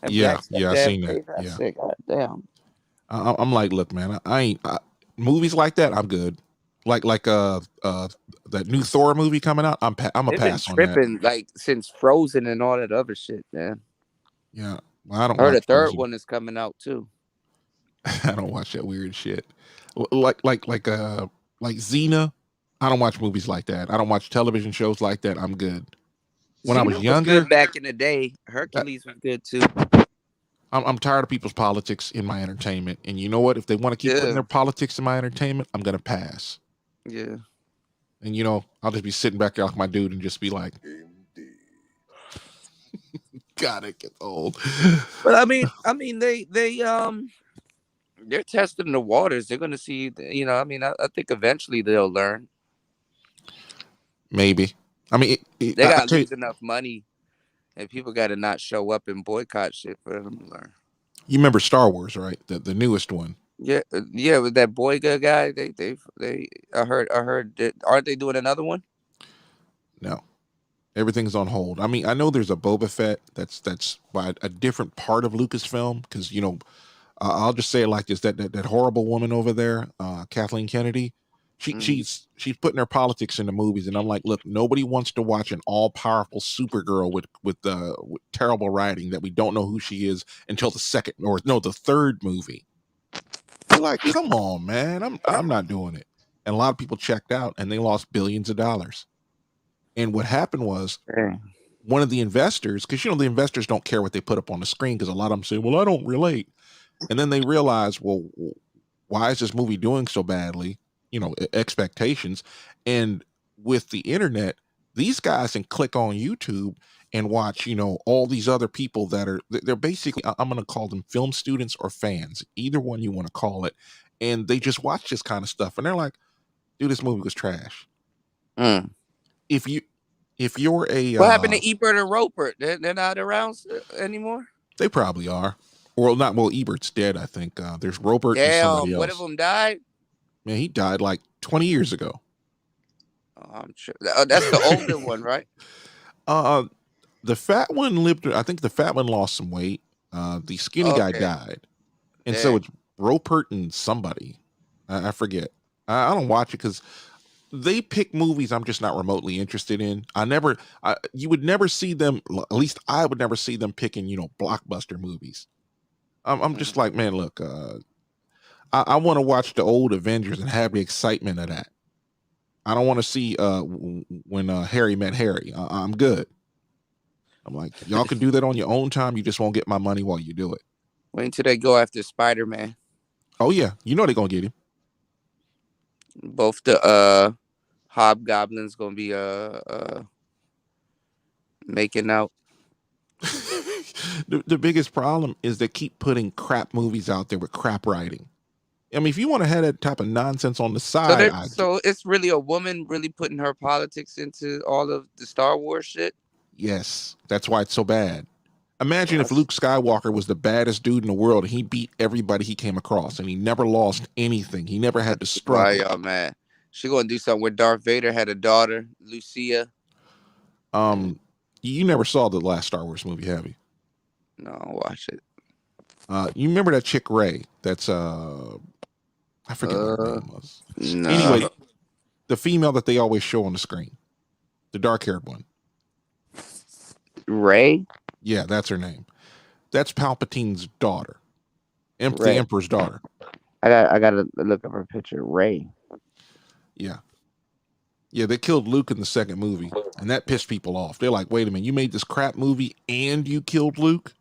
and yeah, Black I seen that. I Yeah, said, God damn. I'm like, look, man, I ain't movies like that. I'm good. Like that new Thor movie coming out. I'm a They've pass been on that. tripping like since Frozen and all that other shit, man. Yeah, well, I don't. I heard a watch third Frozen. one is coming out too. I don't watch that weird shit. Like Xena. I don't watch movies like that. I don't watch television shows like that. I'm good. When I was younger, good back in the day. Hercules was good too. I'm tired of people's politics in my entertainment. And you know what? If they want to keep putting their politics in my entertainment, I'm gonna pass. Yeah. And you know, I'll just be sitting back there like my dude and just be like, God, it gets old. But I mean, they're testing the waters. They're gonna see. I think eventually they'll learn. Maybe. I mean, they gotta lose enough money, and people gotta not show up and boycott shit for them to learn. You remember Star Wars, right? The newest one. Yeah, with that Boyega guy. I heard that, aren't they doing another one? No. Everything's on hold. I mean, I know there's a Boba Fett that's by a different part of Lucasfilm, because you know, I'll just say it like this: that horrible woman over there, Kathleen Kennedy, she's putting her politics into movies, and I'm like, look, nobody wants to watch an all powerful Supergirl with terrible writing that we don't know who she is until the third movie. You're like, come on, man, I'm not doing it. And a lot of people checked out, and they lost billions of dollars. And what happened was one of the investors, because you know the investors don't care what they put up on the screen, because a lot of them say, well, I don't relate. And then they realize, well, why is this movie doing so badly? You know, expectations. And with the internet, these guys can click on YouTube and watch, you know, all these other people they're basically, I'm going to call them film students or fans, either one you want to call it. And they just watch this kind of stuff. And they're like, dude, this movie was trash. If you're a what happened to Ebert and Roper? They're not around anymore. They probably are. Or not. Well, Ebert's dead, I think. There's Robert and somebody else. One of them died. Man, he died like 20 years ago. Oh, I'm sure. That's the older one, right? The fat one lived. I think the fat one lost some weight. The skinny guy died, and so it's Robert and somebody. I forget. I don't watch it because they pick movies I'm just not remotely interested in. You would never see them. At least I would never see them picking, you know, blockbuster movies. I'm just like, man, look, I want to watch the old Avengers and have the excitement of that. I don't want to see when Harry met Harry. I'm good. I'm like, y'all can do that on your own time. You just won't get my money while you do it. Wait until they go after Spider-Man. Oh yeah, you know they're gonna get him. Both the Hobgoblins gonna be making out. The biggest problem is they keep putting crap movies out there with crap writing. I mean, if you want to have that type of nonsense on the side, so it's really a woman really putting her politics into all of the Star Wars shit. Yes, that's why it's so bad. Imagine if Luke Skywalker was the baddest dude in the world and he beat everybody he came across and he never lost anything. He never had to struggle. Oh man, she gonna do something where Darth Vader had a daughter, Lucia. You never saw the last Star Wars movie, have you? No, watch it. You remember that chick Rey? That's I forget what her name was. No. Anyway, the female that they always show on the screen, the dark-haired one. Rey? Yeah, that's her name. That's Palpatine's daughter. The Emperor's daughter. I gotta look up her picture. Rey. Yeah. Yeah, they killed Luke in the second movie, and that pissed people off. They're like, wait a minute, you made this crap movie and you killed Luke?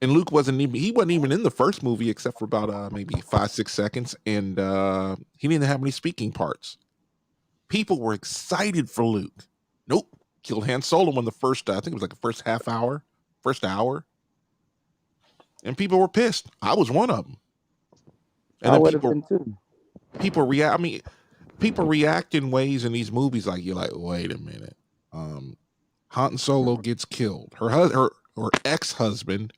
And Luke wasn't even in the first movie except for about maybe 5-6 seconds, and he didn't have any speaking parts. People were excited for Luke. Nope. Killed Han Solo in the first, I think it was like the first hour. And people were pissed. I was one of them. And I would have been too. People react. I mean, people react in ways in these movies like you're like, wait a minute. Han Solo gets killed. Her ex-husband.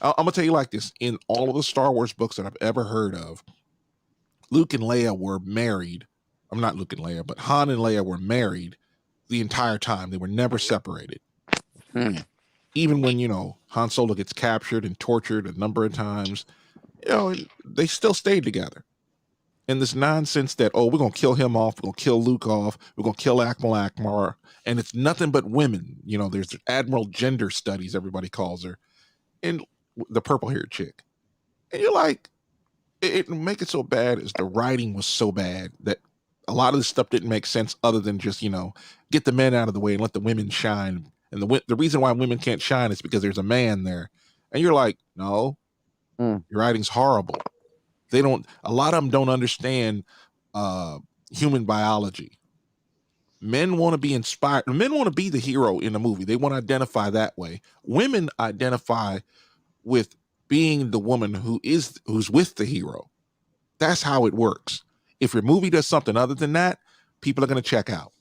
I'm gonna tell you like this: in all of the Star Wars books that I've ever heard of, Luke and Leia were married. I'm not Luke and Leia, but Han and Leia were married the entire time. They were never separated. Even when, you know, Han Solo gets captured and tortured a number of times, you know, they still stayed together. And this nonsense that, oh, we're going to kill him off, we're going to kill Luke off, we're going to kill Admiral Akbar, and it's nothing but women. You know, there's Admiral Gender Studies, everybody calls her, and the purple-haired chick. And you're like, it make it so bad is the writing was so bad that a lot of this stuff didn't make sense other than just, you know, get the men out of the way and let the women shine. And the reason why women can't shine is because there's a man there. And you're like, no, your writing's horrible. A lot of them don't understand human biology. Men want to be inspired. Men want to be the hero in the movie. They want to identify that way. Women identify with being the woman who's with the hero. That's how it works. If your movie does something other than that, people are going to check out.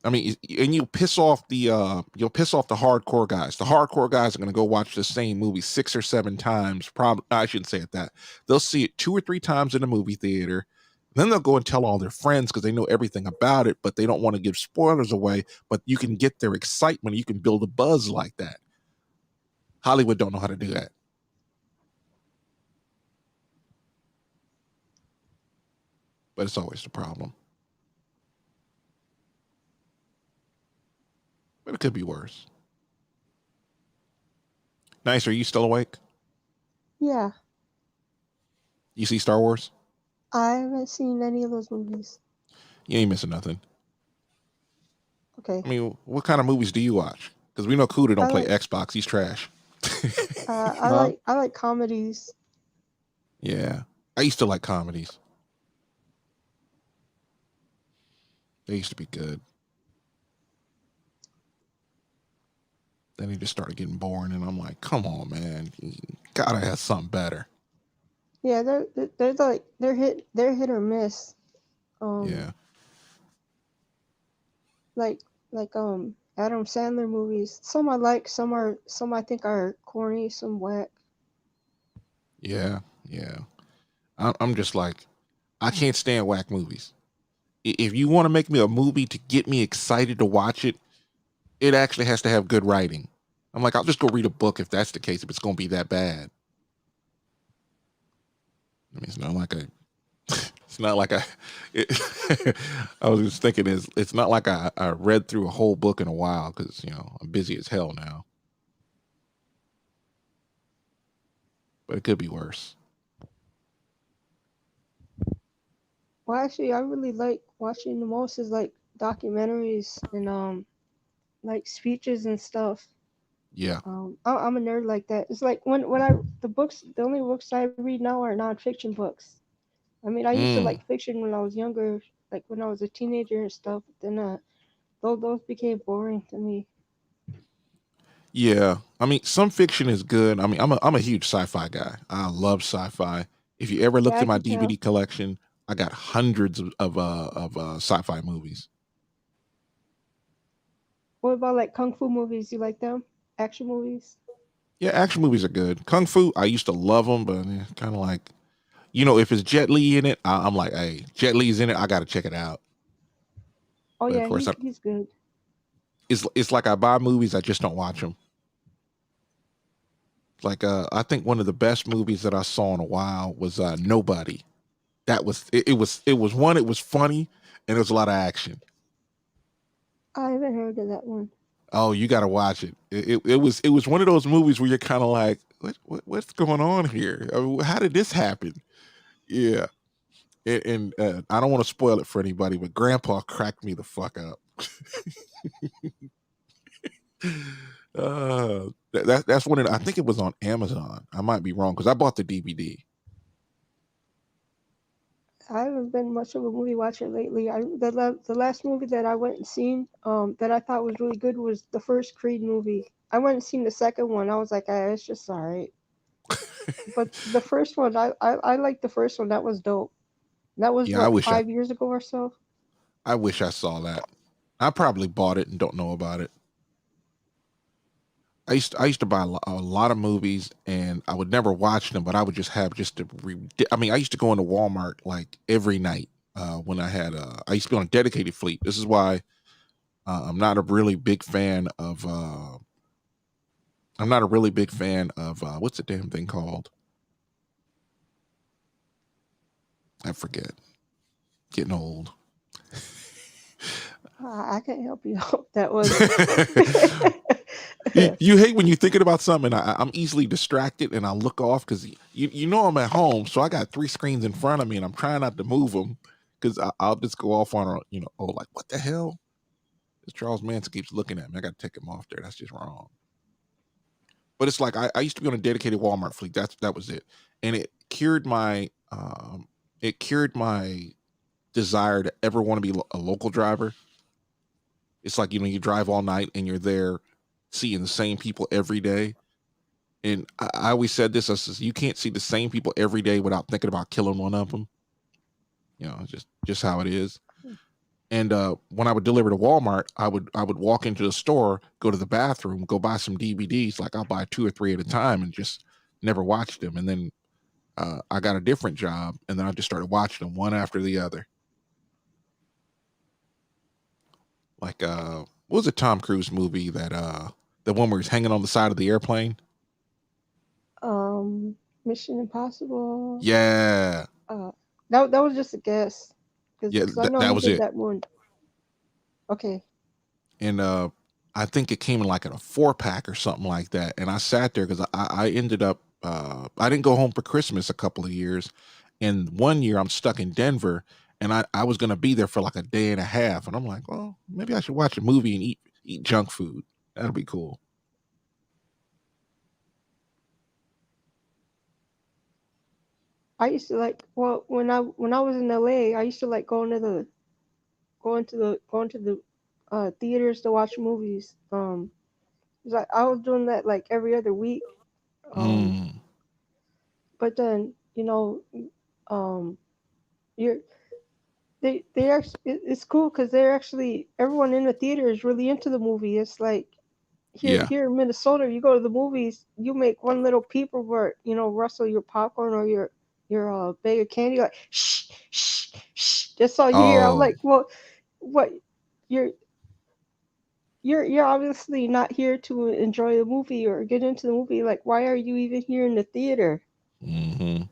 I mean, and you'll piss off the hardcore guys. The hardcore guys are going to go watch the same movie 6 or 7 times. Probably, I shouldn't say it that. They'll see it 2 or 3 times in the movie theater. Then they'll go and tell all their friends because they know everything about it, but they don't want to give spoilers away. But you can get their excitement. You can build a buzz like that. Hollywood don't know how to do that. But it's always the problem. But it could be worse. Nice, are you still awake? Yeah. You see Star Wars? I haven't seen any of those movies. You ain't missing nothing. Okay. I mean, what kind of movies do you watch? Because we know Cuda don't play Xbox. He's trash. I like comedies. Yeah. I used to like comedies. They used to be good. Then they just started getting boring, and I'm like, come on, man. You gotta have something better. Yeah, they're hit or miss. Yeah. Like Adam Sandler movies. Some I like, some I think are corny, some whack. Yeah. I'm just like, I can't stand whack movies. If you want to make me a movie to get me excited to watch it, it actually has to have good writing. I'm like, I'll just go read a book if that's the case, if it's going to be that bad. I mean, it's not like I was just thinking it's not like I read through a whole book in a while because, you know, I'm busy as hell now. But it could be worse. Well, actually, I really like watching the most is like documentaries and like speeches and stuff. Yeah. I'm a nerd like that. It's like when the only books I read now are nonfiction books. I mean, I used to like fiction when I was younger, like when I was a teenager and stuff. But then those became boring to me. Yeah, I mean, some fiction is good. I mean, I'm a huge sci-fi guy. I love sci-fi. If you ever looked Yeah, at I my can tell. DVD collection, I got hundreds of sci-fi movies. What about like kung fu movies? You like them? Action movies? Yeah, action movies are good. Kung Fu, I used to love them, but kind of like, you know, if it's Jet Li in it, I'm like, hey, Jet Li's in it, I got to check it out. Oh But of yeah, course, he's good. it's like I buy movies, I just don't watch them. Like I think one of the best movies that I saw in a while was Nobody. That was it was funny and there was a lot of action. I haven't heard of that one. Oh, you got to watch it. It was one of those movies where you're kind of like, what's going on here? I mean, how did this happen? Yeah. And I don't want to spoil it for anybody, but Grandpa cracked me the fuck up. That's one I think it was on Amazon. I might be wrong because I bought the DVD. I haven't been much of a movie watcher lately. The last movie that I went and seen that I thought was really good was the first Creed movie. I went and seen the second one. I was like, it's just alright. But the first one, I liked the first one. That was dope. That was Yeah, what, 5 years ago or so. I wish I saw that. I probably bought it and don't know about it. I used to buy a lot of movies, and I would never watch them, but I would just have I mean, I used to go into Walmart like every night when I used to be on a dedicated fleet. This is why I'm not a really big fan of what's the damn thing called? I forget. Getting old. I can't help you out. That was. You hate when you're thinking about something. I'm easily distracted, and I look off because you know I'm at home, so I got 3 screens in front of me, and I'm trying not to move them because I'll just go off on like what the hell? This Charles Manson keeps looking at me. I got to take him off there. That's just wrong. But it's like I used to be on a dedicated Walmart fleet. That was it, and it cured my desire to ever want to be a local driver. It's like, you drive all night and you're there seeing the same people every day. And I always said this, I says, you can't see the same people every day without thinking about killing one of them. Just how it is. And when I would deliver to Walmart, I would walk into the store, go to the bathroom, go buy some DVDs. Like I'll buy 2 or 3 at a time and just never watch them. And then I got a different job, and then I just started watching them one after the other. Like what was a Tom Cruise movie that the one where he's hanging on the side of the airplane? Mission Impossible. Yeah. That was just a guess. Yeah, that was it. That one. Okay. And I think it came in like in a 4-pack or something like that. And I sat there because I ended up I didn't go home for Christmas a couple of years, and one year I'm stuck in Denver. And I was going to be there for like a day and a half. And I'm like, well, maybe I should watch a movie and eat junk food. That'll be cool. I used to like, well, when I was in LA, I used to like going to the theaters to watch movies. I was doing that like every other week. But then, it's cool because they're actually, everyone in the theater is really into the movie. It's like here in Minnesota, you go to the movies, you make one little peeper where rustle your popcorn or your bag of candy, like shh shh shh. That's all you hear. I'm like, well, what you're obviously not here to enjoy the movie or get into the movie. Like, why are you even here in the theater? Mm-hmm.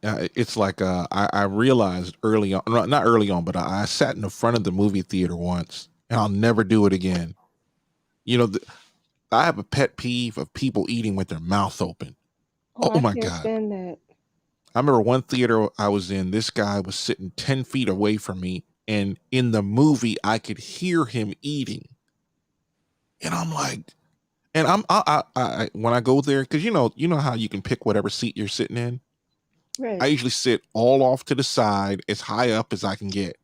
It's like I realized early on, not early on, but I sat in the front of the movie theater once, and I'll never do it again. I have a pet peeve of people eating with their mouth open. Oh my God. Stand that. I remember one theater I was in, this guy was sitting 10 feet away from me, and in the movie I could hear him eating. And I'm like, and I when I go there, because you know how you can pick whatever seat you're sitting in. Right. I usually sit all off to the side, as high up as I can get.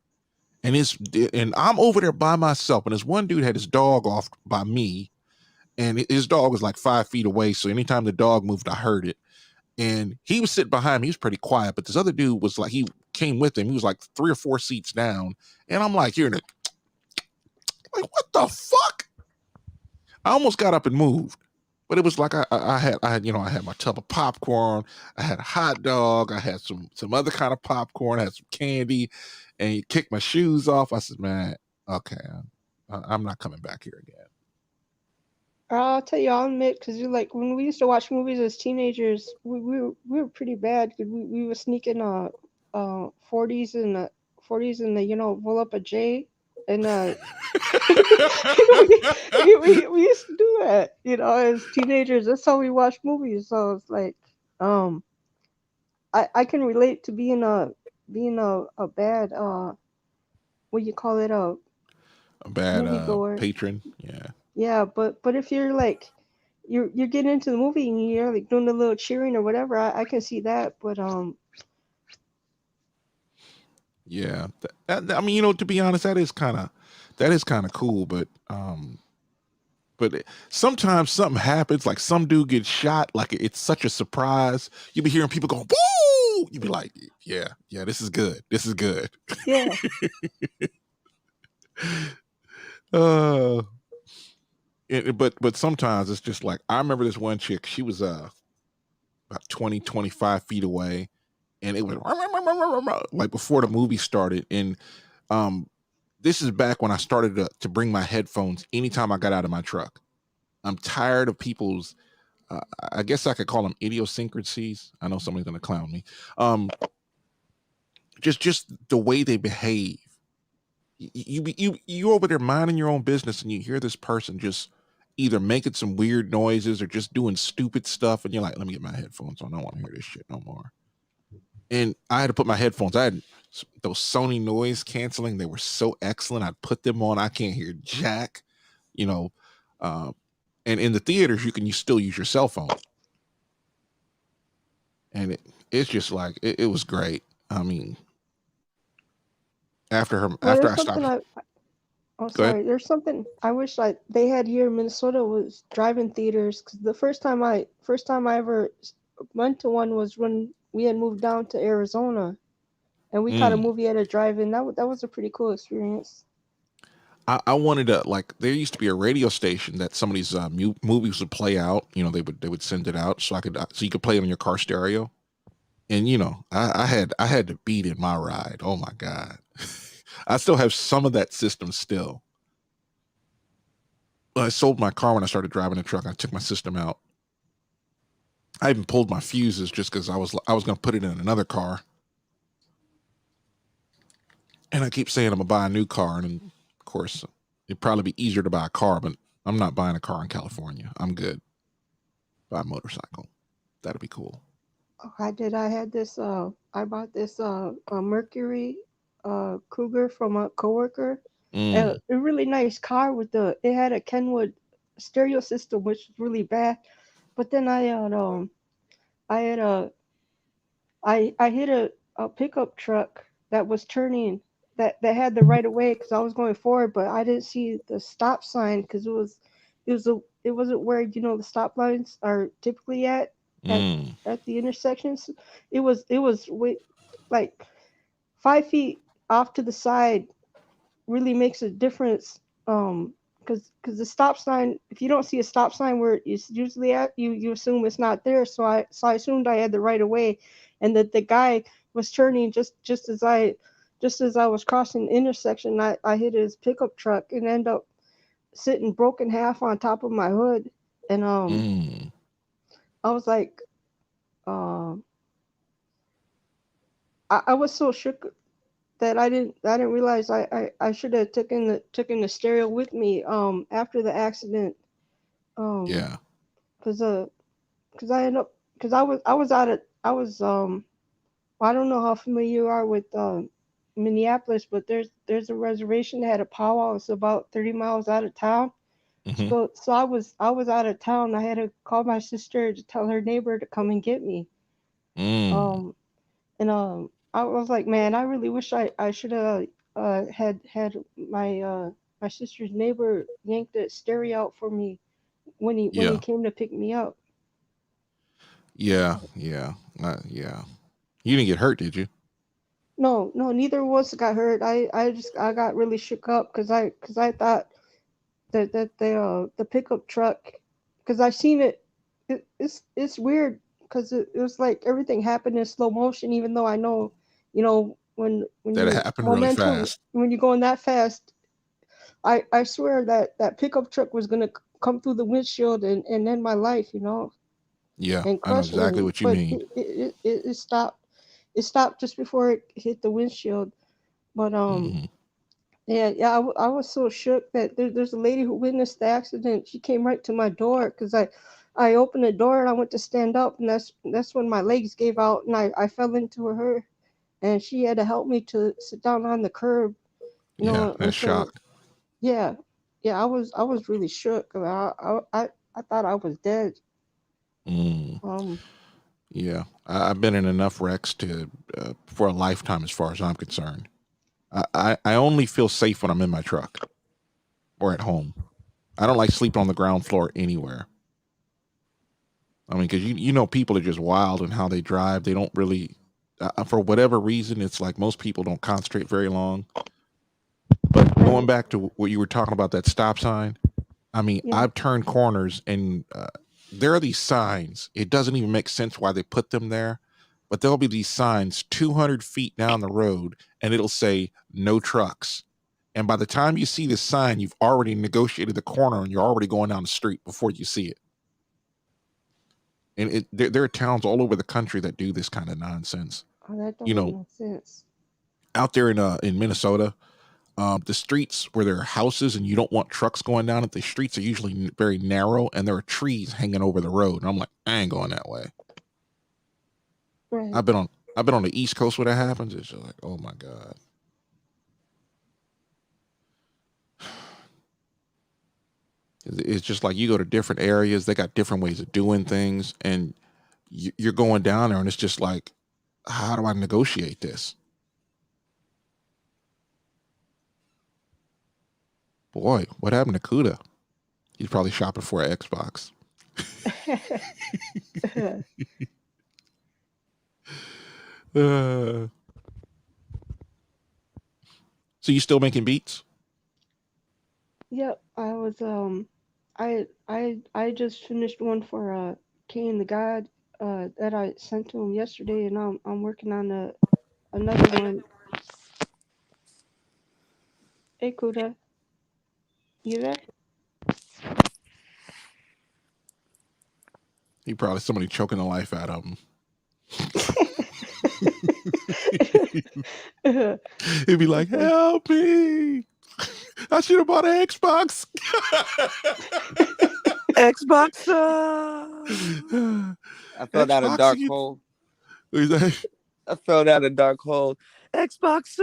And I'm over there by myself. And this one dude had his dog off by me. And his dog was like 5 feet away. So anytime the dog moved, I heard it. And he was sitting behind me. He was pretty quiet. But this other dude was like, he came with him. He was like 3 or 4 seats down. And I'm like, hearing it. Like, what the fuck? I almost got up and moved. But it was like I had my tub of popcorn, I had a hot dog, I had some other kind of popcorn, I had some candy, and he kicked my shoes off. I said, man, okay, I'm not coming back here again. I'll tell you, I'll admit, because when we used to watch movies as teenagers, we were pretty bad because we were sneaking 40s and the roll up a J. And we used to do that, as teenagers. That's how we watch movies. So it's like, I can relate to being a bad what do you call it, a bad moviegoer. Patron. Yeah. Yeah, but if you're like you're getting into the movie and you're like doing a little cheering or whatever, I can see that. But yeah, I mean, to be honest, that is kind of cool, but sometimes something happens, like some dude gets shot, like it's such a surprise. You be hearing people go, "Woo!" woo, you'd be like, yeah, this is good. This is good. Yeah. But sometimes it's just like, I remember this one chick, she was about 20, 25 feet away, and it was like before the movie started. And this is back when I started to bring my headphones anytime I got out of my truck. I'm tired of people's, I guess I could call them idiosyncrasies. I know somebody's going to clown me. Just the way they behave. You over there minding your own business, and you hear this person just either making some weird noises or just doing stupid stuff, and you're like, let me get my headphones on. I don't want to hear this shit no more. And I had to put my headphones. I had those Sony noise canceling. They were so excellent. I'd put them on. I can't hear jack, and in the theaters, you still use your cell phone. And it's just like, it was great. I mean, after I stopped. There's something I wish they had here in Minnesota was drive-in theaters. Because the first time I ever went to one was when we had moved down to Arizona, and we caught a movie at a drive-in. That was a pretty cool experience. I wanted to, like, there used to be a radio station that some of these movies would play out. They would send it out so you could play it on your car stereo. And I had to beat in my ride. Oh my God. I still have some of that system still. I sold my car when I started driving the truck. I took my system out. I even pulled my fuses just because I was going to put it in another car. And I keep saying I'm going to buy a new car. And of course, it'd probably be easier to buy a car, but I'm not buying a car in California. I'm good. Buy a motorcycle. That'd be cool. I did. I had this. I bought this a Mercury Cougar from a coworker. A really nice car it had a Kenwood stereo system, which was really bad. But then I hit a pickup truck that was turning that had the right of way because I was going forward, but I didn't see the stop sign because it wasn't where the stop lines are typically at the intersections. It was like 5 feet off to the side. Really makes a difference because the stop sign, if you don't see a stop sign where it's usually at, you assume it's not there. So I assumed I had the right of way, and that the guy was turning just as I was crossing the intersection. I hit his pickup truck and ended up sitting broken half on top of my hood. And I was like, I was so shook that I didn't realize I should have taken the stereo with me after the accident. Yeah. Because I ended up I don't know how familiar you are with Minneapolis, but there's a reservation that had a powwow. It's about 30 miles out of town. Mm-hmm. So I was out of town. I had to call my sister to tell her neighbor to come and get me. I was like, man, I really wish I should have had my sister's neighbor yank the stereo out for me when he came to pick me up. Yeah. You didn't get hurt, did you? No, neither of us got hurt. I got really shook up because I thought that the pickup truck, because I've seen it. It's weird because it was like everything happened in slow motion, even though I know, when that it happened really fast. When you're going that fast, I swear that pickup truck was gonna come through the windshield and end my life, Yeah, and I know exactly what you mean. It stopped. It stopped just before it hit the windshield. But yeah, I was so shook that there's a lady who witnessed the accident. She came right to my door because I opened the door and I went to stand up, and that's when my legs gave out and I fell into her, and she had to help me to sit down on the curb. That's shocked. Yeah, I was really shook. I thought I was dead. Yeah, I've been in enough wrecks for a lifetime, as far as I'm concerned. I only feel safe when I'm in my truck or at home. I don't like sleeping on the ground floor anywhere. I mean, because people are just wild in how they drive. They don't really for whatever reason, it's like most people don't concentrate very long. But going back to what you were talking about, that stop sign, I mean, Yeah. I've turned corners and there are these signs. It doesn't even make sense why they put them there, but there'll be these signs 200 feet down the road and it'll say no trucks. And by the time you see this sign, you've already negotiated the corner and you're already going down the street before you see it. And there are towns all over the country that do this kind of nonsense. Oh, that don't You make know, no sense. out there in Minnesota, the streets where there are houses and you don't want trucks going down it, the streets are usually very narrow and there are trees hanging over the road. And I'm like, I ain't going that way. Right. I've been on the East Coast where that happens. It's just like, oh my God. It's just like you go to different areas, they got different ways of doing things, and you're going down there and it's just like, how do I negotiate this? Boy, what happened to Kuda? He's probably shopping for an Xbox. So you still making beats? Yep, I was I just finished one for Kane the God that I sent to him yesterday, and I'm working on another one. Hey Kuda, you there? He probably somebody choking the life out of him. He'd be like, help me. I should have bought an Xbox. Xbox. I fell down a dark hole. I fell down a dark hole. Xbox.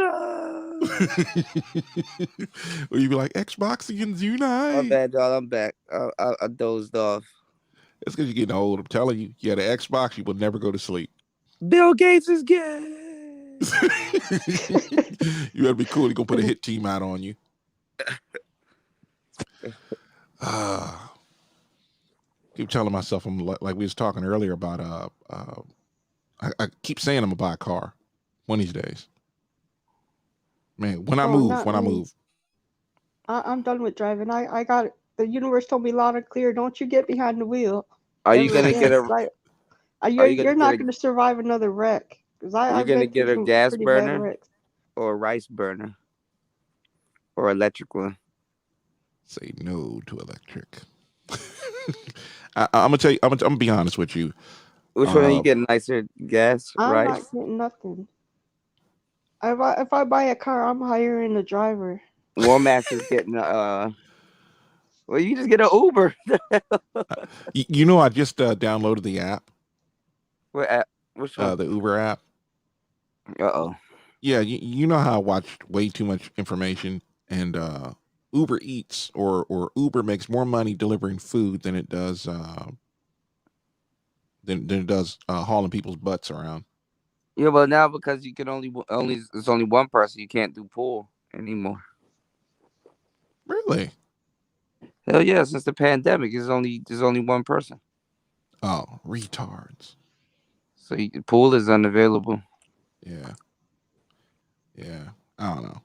Or you'd be like, Xboxians unite. My bad, dog. I'm back. I dozed off. It's because you're getting old. I'm telling you, you had an Xbox, you will never go to sleep. Bill Gates is gay. You better be cool. He's gonna put a hit team out on you. Keep telling myself, I'm like we was talking earlier about I keep saying I'm gonna buy a car one of these days. Man, when I move. I'm done with driving. I got it. The universe told me loud and clear, don't you get behind the wheel. Are you gonna get a you're not gonna survive another wreck. Are you gonna get a gas burner or a rice burner or electric one? Say no to electric. I'm gonna tell you. I'm gonna be honest with you. Which one are you getting? Nicer gas, I'm rice? not getting nothing. If I buy a car, I'm hiring a driver. Walmart is getting well, you just get an Uber. You know, I just downloaded the app. What app? Which one? The Uber app. Uh-oh. Yeah, you know how I watched way too much information, and Uber Eats or Uber makes more money delivering food than it does hauling people's butts around. Yeah, but now because you can only it's only one person, you can't do pool anymore. Really? Hell yeah! Since the pandemic, there's only one person. Oh, retards! So pool is unavailable. Yeah. I don't know.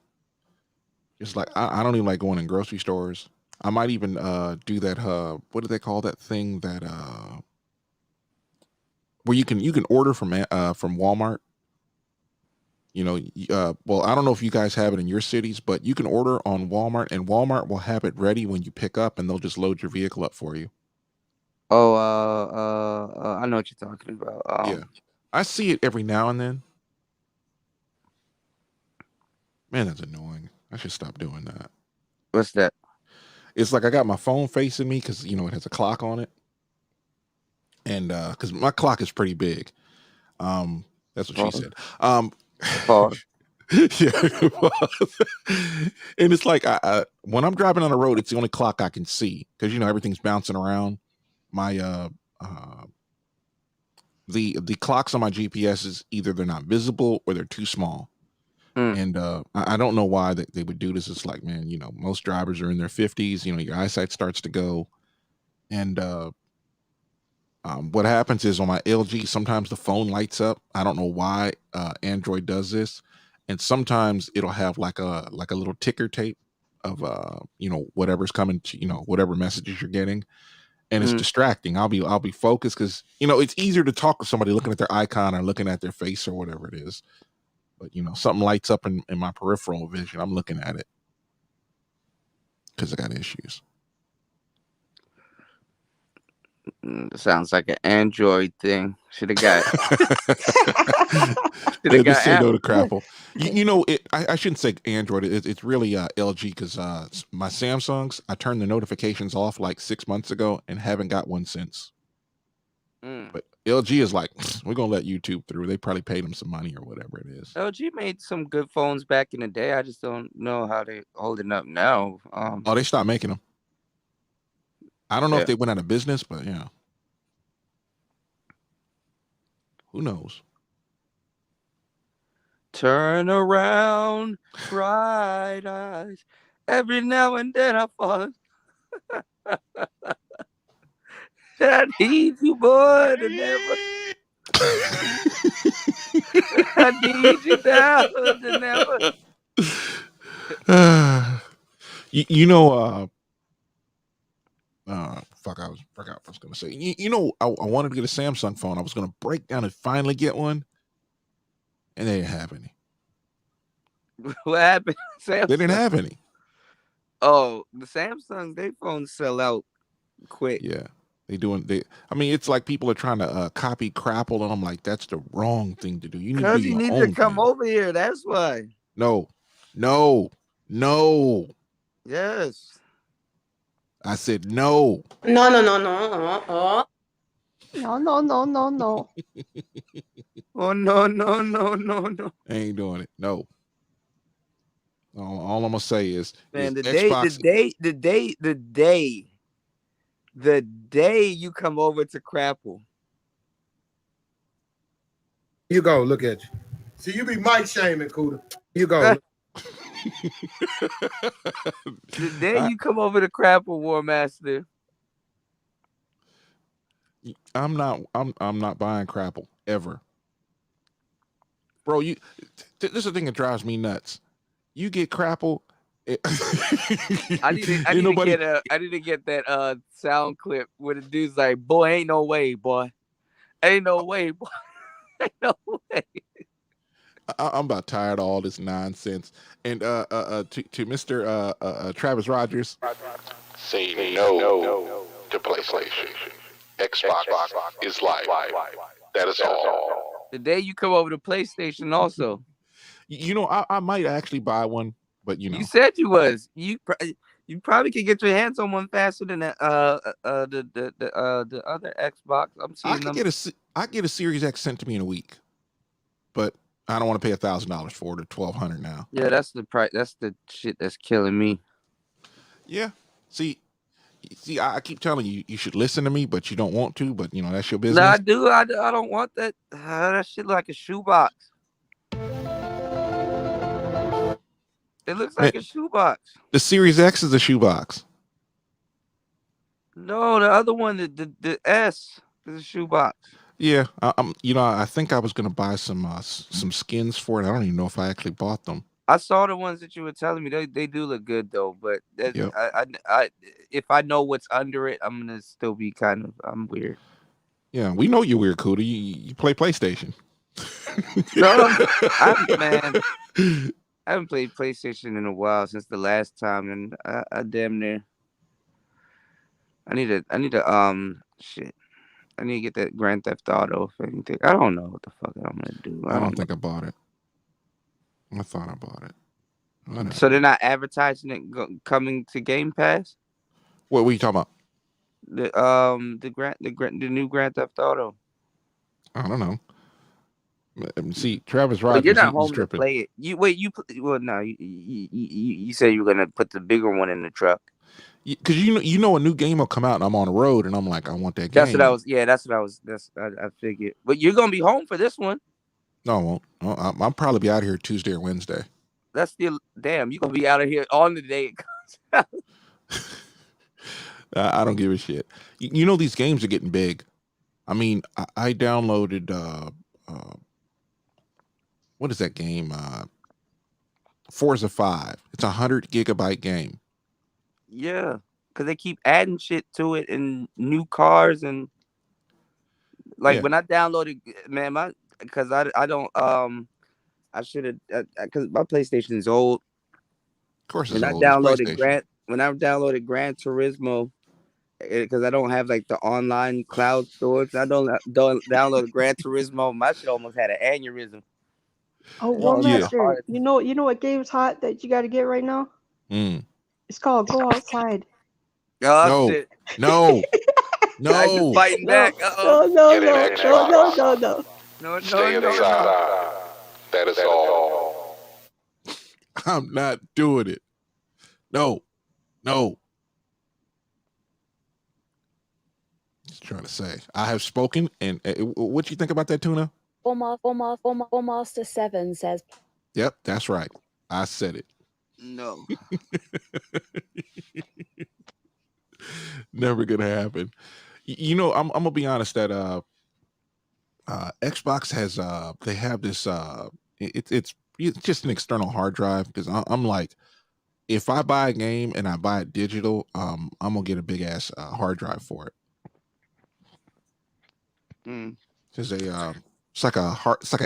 It's like I don't even like going in grocery stores. I might even do that. What do they call that thing that where you can order from Walmart? You know, well, I don't know if you guys have it in your cities, but you can order on Walmart, and Walmart will have it ready when you pick up, and they'll just load your vehicle up for you. Oh, I know what you're talking about. Yeah, I see it every now and then. Man, that's annoying. I should stop doing that. What's that? It's like I got my phone facing me because it has a clock on it, and because my clock is pretty big. That's what she said. Yeah. And it's like when I'm driving on the road, it's the only clock I can see because everything's bouncing around. My the clocks on my GPS is either they're not visible or they're too small. And I don't know why they would do this. It's like, man, most drivers are in their 50s. Your eyesight starts to go, and What happens is on my LG, sometimes the phone lights up. I don't know why Android does this, and sometimes it'll have like a little ticker tape of whatever's coming to whatever messages you're getting, and it's distracting. I'll be focused because it's easier to talk to somebody looking at their icon or looking at their face or whatever it is. But something lights up in my peripheral vision. I'm looking at it because I got issues. Sounds like an Android thing. Should have got. Just say no to Crapple. I shouldn't say Android. It's really LG because my Samsungs, I turned the notifications off like 6 months ago and haven't got one since. But LG is like, we're gonna let YouTube through. They probably paid them some money or whatever it is. LG made some good phones back in the day. I just don't know how they're holding up now. They stopped making them. I don't know if they went out of business, but who knows? Turn around, bright eyes. Every now and then I fall. I need you, boy, to never. I need you down to never. Fuck, I forgot what I was gonna say. I wanted to get a Samsung phone. I was gonna break down and finally get one, and they didn't have any. What happened? They didn't have any. Oh, the Samsung, their phones sell out quick. Yeah, it's like people are trying to copy Crapple, and I'm like, that's the wrong thing to do. You need to come over here. That's why. No. Yes. I said no. No. No. Oh no. I ain't doing it. No. All I'm gonna say is, man, the day you come over to Crapple. You go, look at you. See, you be Mike shaming, Cooter. You go. The day you come over to Crapple, War Master. I'm not buying Crapple ever. Bro, this is the thing that drives me nuts. You get Crapple. I need to get that sound clip where the dude's like, boy, ain't no way, boy. Ain't no way, boy. Ain't no way. I'm about tired of all this nonsense. And to Mr. Travis Rogers, say no to PlayStation. Xbox is life. That is all. The day you come over to PlayStation also. I might actually buy one, but you said you was. You probably could get your hands on one faster than the other Xbox. I'm seeing I get a Series X sent to me in a week, but I don't want to pay $1,000 for it, or $1,200 now. Yeah, that's the price. That's the shit that's killing me. Yeah. See, I keep telling you, you should listen to me, but you don't want to. But that's your business. No, I do. I don't want that. That shit like a shoebox. It looks like a shoebox. The Series X is a shoebox. No, the other one, the S, is a shoebox. Yeah, I think I was gonna buy some skins for it. I don't even know if I actually bought them. I saw the ones that you were telling me. They do look good though, but I if I know what's under it, I'm gonna still be I'm weird. Yeah, we know you're weird, Cooter. You play PlayStation. No, I haven't played PlayStation in a while since the last time, and I damn near. I need to shit. I need to get that Grand Theft Auto. If anything, I don't know what the fuck I'm gonna do. I don't think I bought it. I thought I bought it. Whatever. So they're not advertising it coming to Game Pass? What are you talking about? The new Grand Theft Auto. I don't know. See, Travis Rogers. You're not home to play it. You said you were gonna put the bigger one in the truck. Because a new game will come out and I'm on the road and I'm like, I want that game. That's what I was. I figured. But you're gonna be home for this one. No, I won't. I'll probably be out here Tuesday or Wednesday. That's still damn. You're gonna be out of here on the day it comes out. I don't give a shit. These games are getting big. I mean, I downloaded what is that game? Forza 5. It's a 100 GB game. Yeah, because they keep adding shit to it and new cars and like Yeah. when I downloaded, man, because I don't I should have because my PlayStation is old. Of course, it's When I old. It's downloaded PlayStation. Gran Turismo, because I don't have like the online cloud storage, I don't download Gran Turismo. My shit almost had an aneurysm. Oh, And War all that Master, hard- you know what game's hot that you got to get right now? It's called Go Outside. Oh No, shit! no, I just no. fighting No, back. no, no, no, no, no, no. No, Stay no, no, inside. no. That is all. I'm not doing it. No, no. Just trying to say, I have spoken. And what you think about that, Tuna? Master 7 says. Yep, that's right. I said it. No. Never gonna happen. You know, I'm gonna be honest that Xbox has they have this it's just an external hard drive because I'm like, if I buy a game and I buy it digital, I'm gonna get a big ass hard drive for it. It's like an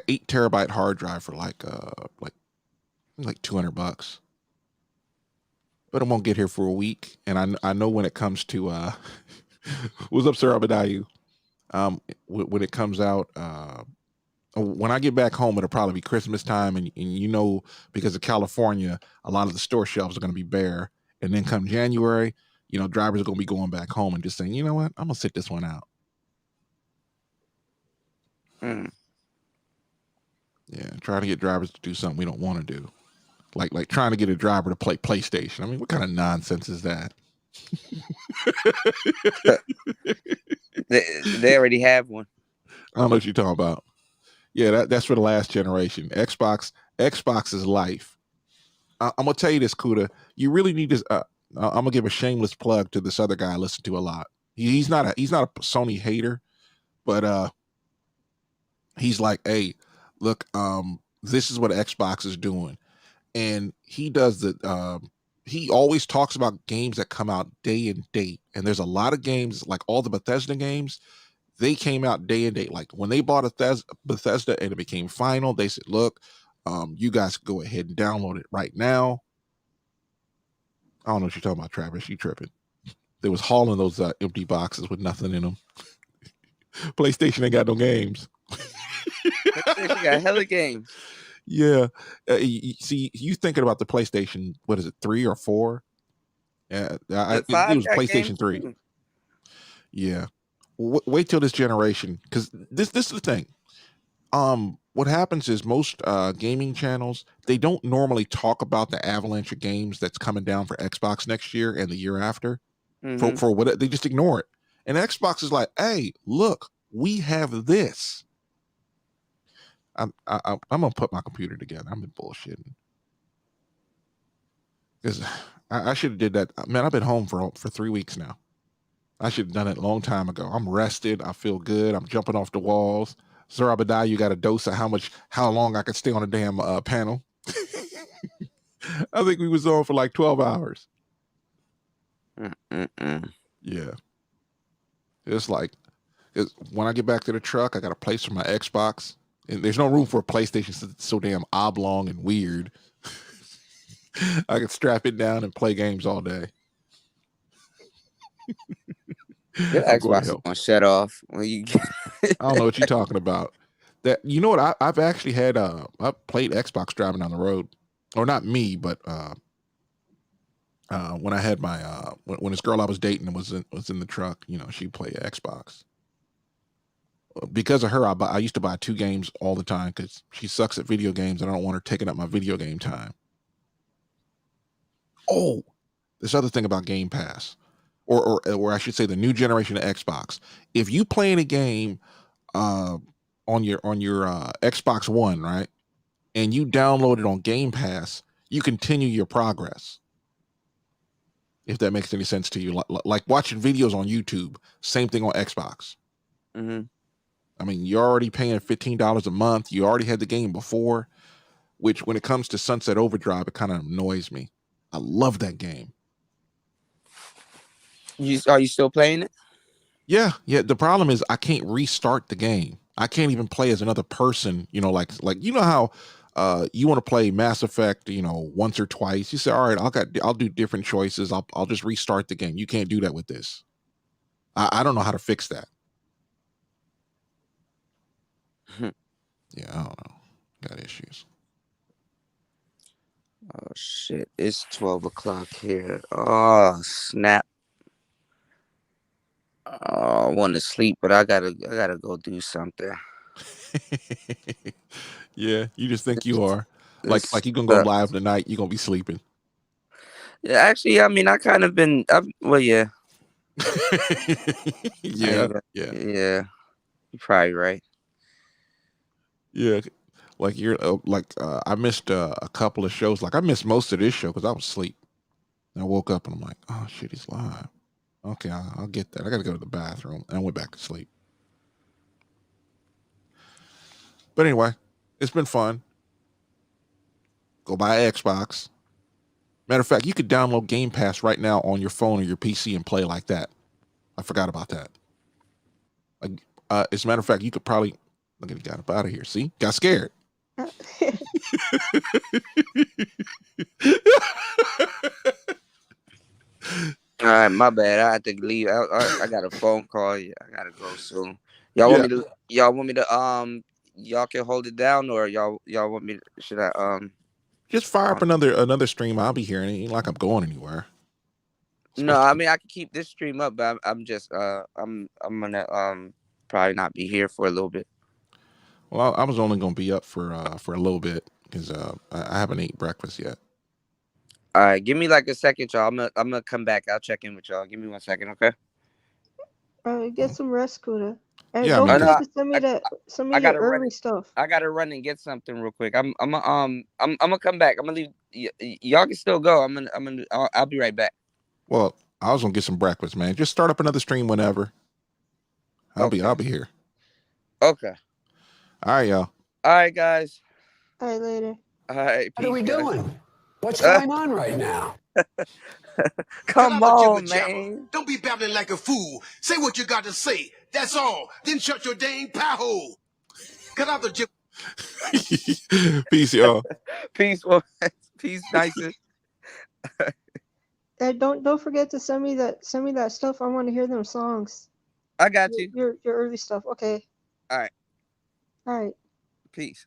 8 terabyte hard drive for like $200. But it won't get here for a week, and I know when it comes to what's up, Sir Abadayu? When it comes out, when I get back home, it'll probably be Christmas time, and you know, because of California, a lot of the store shelves are going to be bare, and then come January, you know, drivers are going to be going back home and just saying, you know what, I'm gonna sit this one out. Yeah, trying to get drivers to do something we don't want to do. Like trying to get a driver to play PlayStation. I mean, what kind of nonsense is that? They already have one. I don't know what you're talking about. Yeah, that's for the last generation. Xbox is life. I'm gonna tell you this, Kuda. You really need this. I'm gonna give a shameless plug to this other guy I listen to a lot. He's not a Sony hater, but he's like, hey, look, this is what Xbox is doing. And he does he always talks about games that come out day and date. And there's a lot of games, like all the Bethesda games, they came out day and date. Like when they bought Bethesda and it became final, they said, look, you guys go ahead and download it right now. I don't know what you're talking about, Travis. You tripping. They was hauling those empty boxes with nothing in them. PlayStation ain't got no games. PlayStation got hella games. Yeah. See, you thinking about the PlayStation, what is it, 3 or 4? Yeah, it was PlayStation 3. Too. Yeah. Wait till this generation, because this is the thing. What happens is most gaming channels, they don't normally talk about the avalanche of games that's coming down for Xbox next year and the year after. For what they just ignore it. And Xbox is like, hey, look, we have this. I'm gonna put my computer together. I'm been bullshitting. Because I should have did that. Man, I've been home for 3 weeks now. I should have done it a long time ago. I'm rested. I feel good. I'm jumping off the walls. Sir Abadai, you got a dose of how long I could stay on a damn panel. I think we was on for like 12 hours. Yeah. It's like, when I get back to the truck, I got a place for my Xbox. And there's no room for a PlayStation. It's so damn oblong and weird. I can strap it down and play games all day. Your Xbox is gonna shut off when you get. I don't know what you're talking about. That, you know what? I've actually had I've played Xbox driving down the road, or not me, but when I had my when this girl I was dating was in the truck, you know, she played Xbox. Because of her, I used to buy 2 games all the time because she sucks at video games and I don't want her taking up my video game time. Oh, this other thing about Game Pass, or I should say the new generation of Xbox. If you play in a game on your Xbox One, right, and you download it on Game Pass, you continue your progress. If that makes any sense to you, like watching videos on YouTube, same thing on Xbox. Mm-hmm. I mean, you're already paying $15 a month. You already had the game before, which when it comes to Sunset Overdrive, it kind of annoys me. I love that game. Are you still playing it? Yeah. The problem is I can't restart the game. I can't even play as another person. You know, like you know how you want to play Mass Effect, you know, once or twice. You say, all right, I'll do different choices. I'll just restart the game. You can't do that with this. I don't know how to fix that. Yeah, I don't know. Got issues. Oh shit! It's 12 o'clock here. Oh snap! Oh, I want to sleep, but I gotta go do something. Yeah, you just think you are like you gonna go live tonight. You're gonna be sleeping. Yeah, actually, I mean, I kind of been. Well, yeah. Yeah. You're probably right. Yeah, like you're I missed a couple of shows. Like I missed most of this show because I was asleep. And I woke up and I'm like, oh shit, he's live. Okay, I'll get that. I got to go to the bathroom, and I went back to sleep. But anyway, it's been fun. Go buy an Xbox. Matter of fact, you could download Game Pass right now on your phone or your PC and play like that. I forgot about that. Like, as a matter of fact, you could probably look at it, got up out of here. See, got scared. All right, my bad. I had to leave. I got a phone call. I gotta go soon. Y'all want me to? Y'all can hold it down, or y'all want me to? Should I just fire up another stream? I'll be here. It ain't like I'm going anywhere. No, I mean I can keep this stream up, but I'm just I'm gonna probably not be here for a little bit. Well, I was only gonna be up for a little bit because I haven't ate breakfast yet. All right, give me like a second, y'all. I'm gonna come back. I'll check in with y'all. Give me 1 second, okay? Get some rest, Kuda. And yeah, don't forget to send me the early stuff. I gotta run and get something real quick. I'm gonna come back. I'm gonna leave. Y'all can still go. I'll be right back. Well, I was gonna get some breakfast, man. Just start up another stream whenever. I'll be here. Okay. All right, y'all. All right, guys. All right, later. All right. What are we doing? What's going on right now? Come on, man. Don't be babbling like a fool. Say what you got to say. That's all. Then shut your dang pie hole. Cut out the jib. Peace, y'all. Peace, peace, nice. Don't forget to send me that stuff. I want to hear them songs. I got you. Your early stuff. Okay. All right. All right. Peace.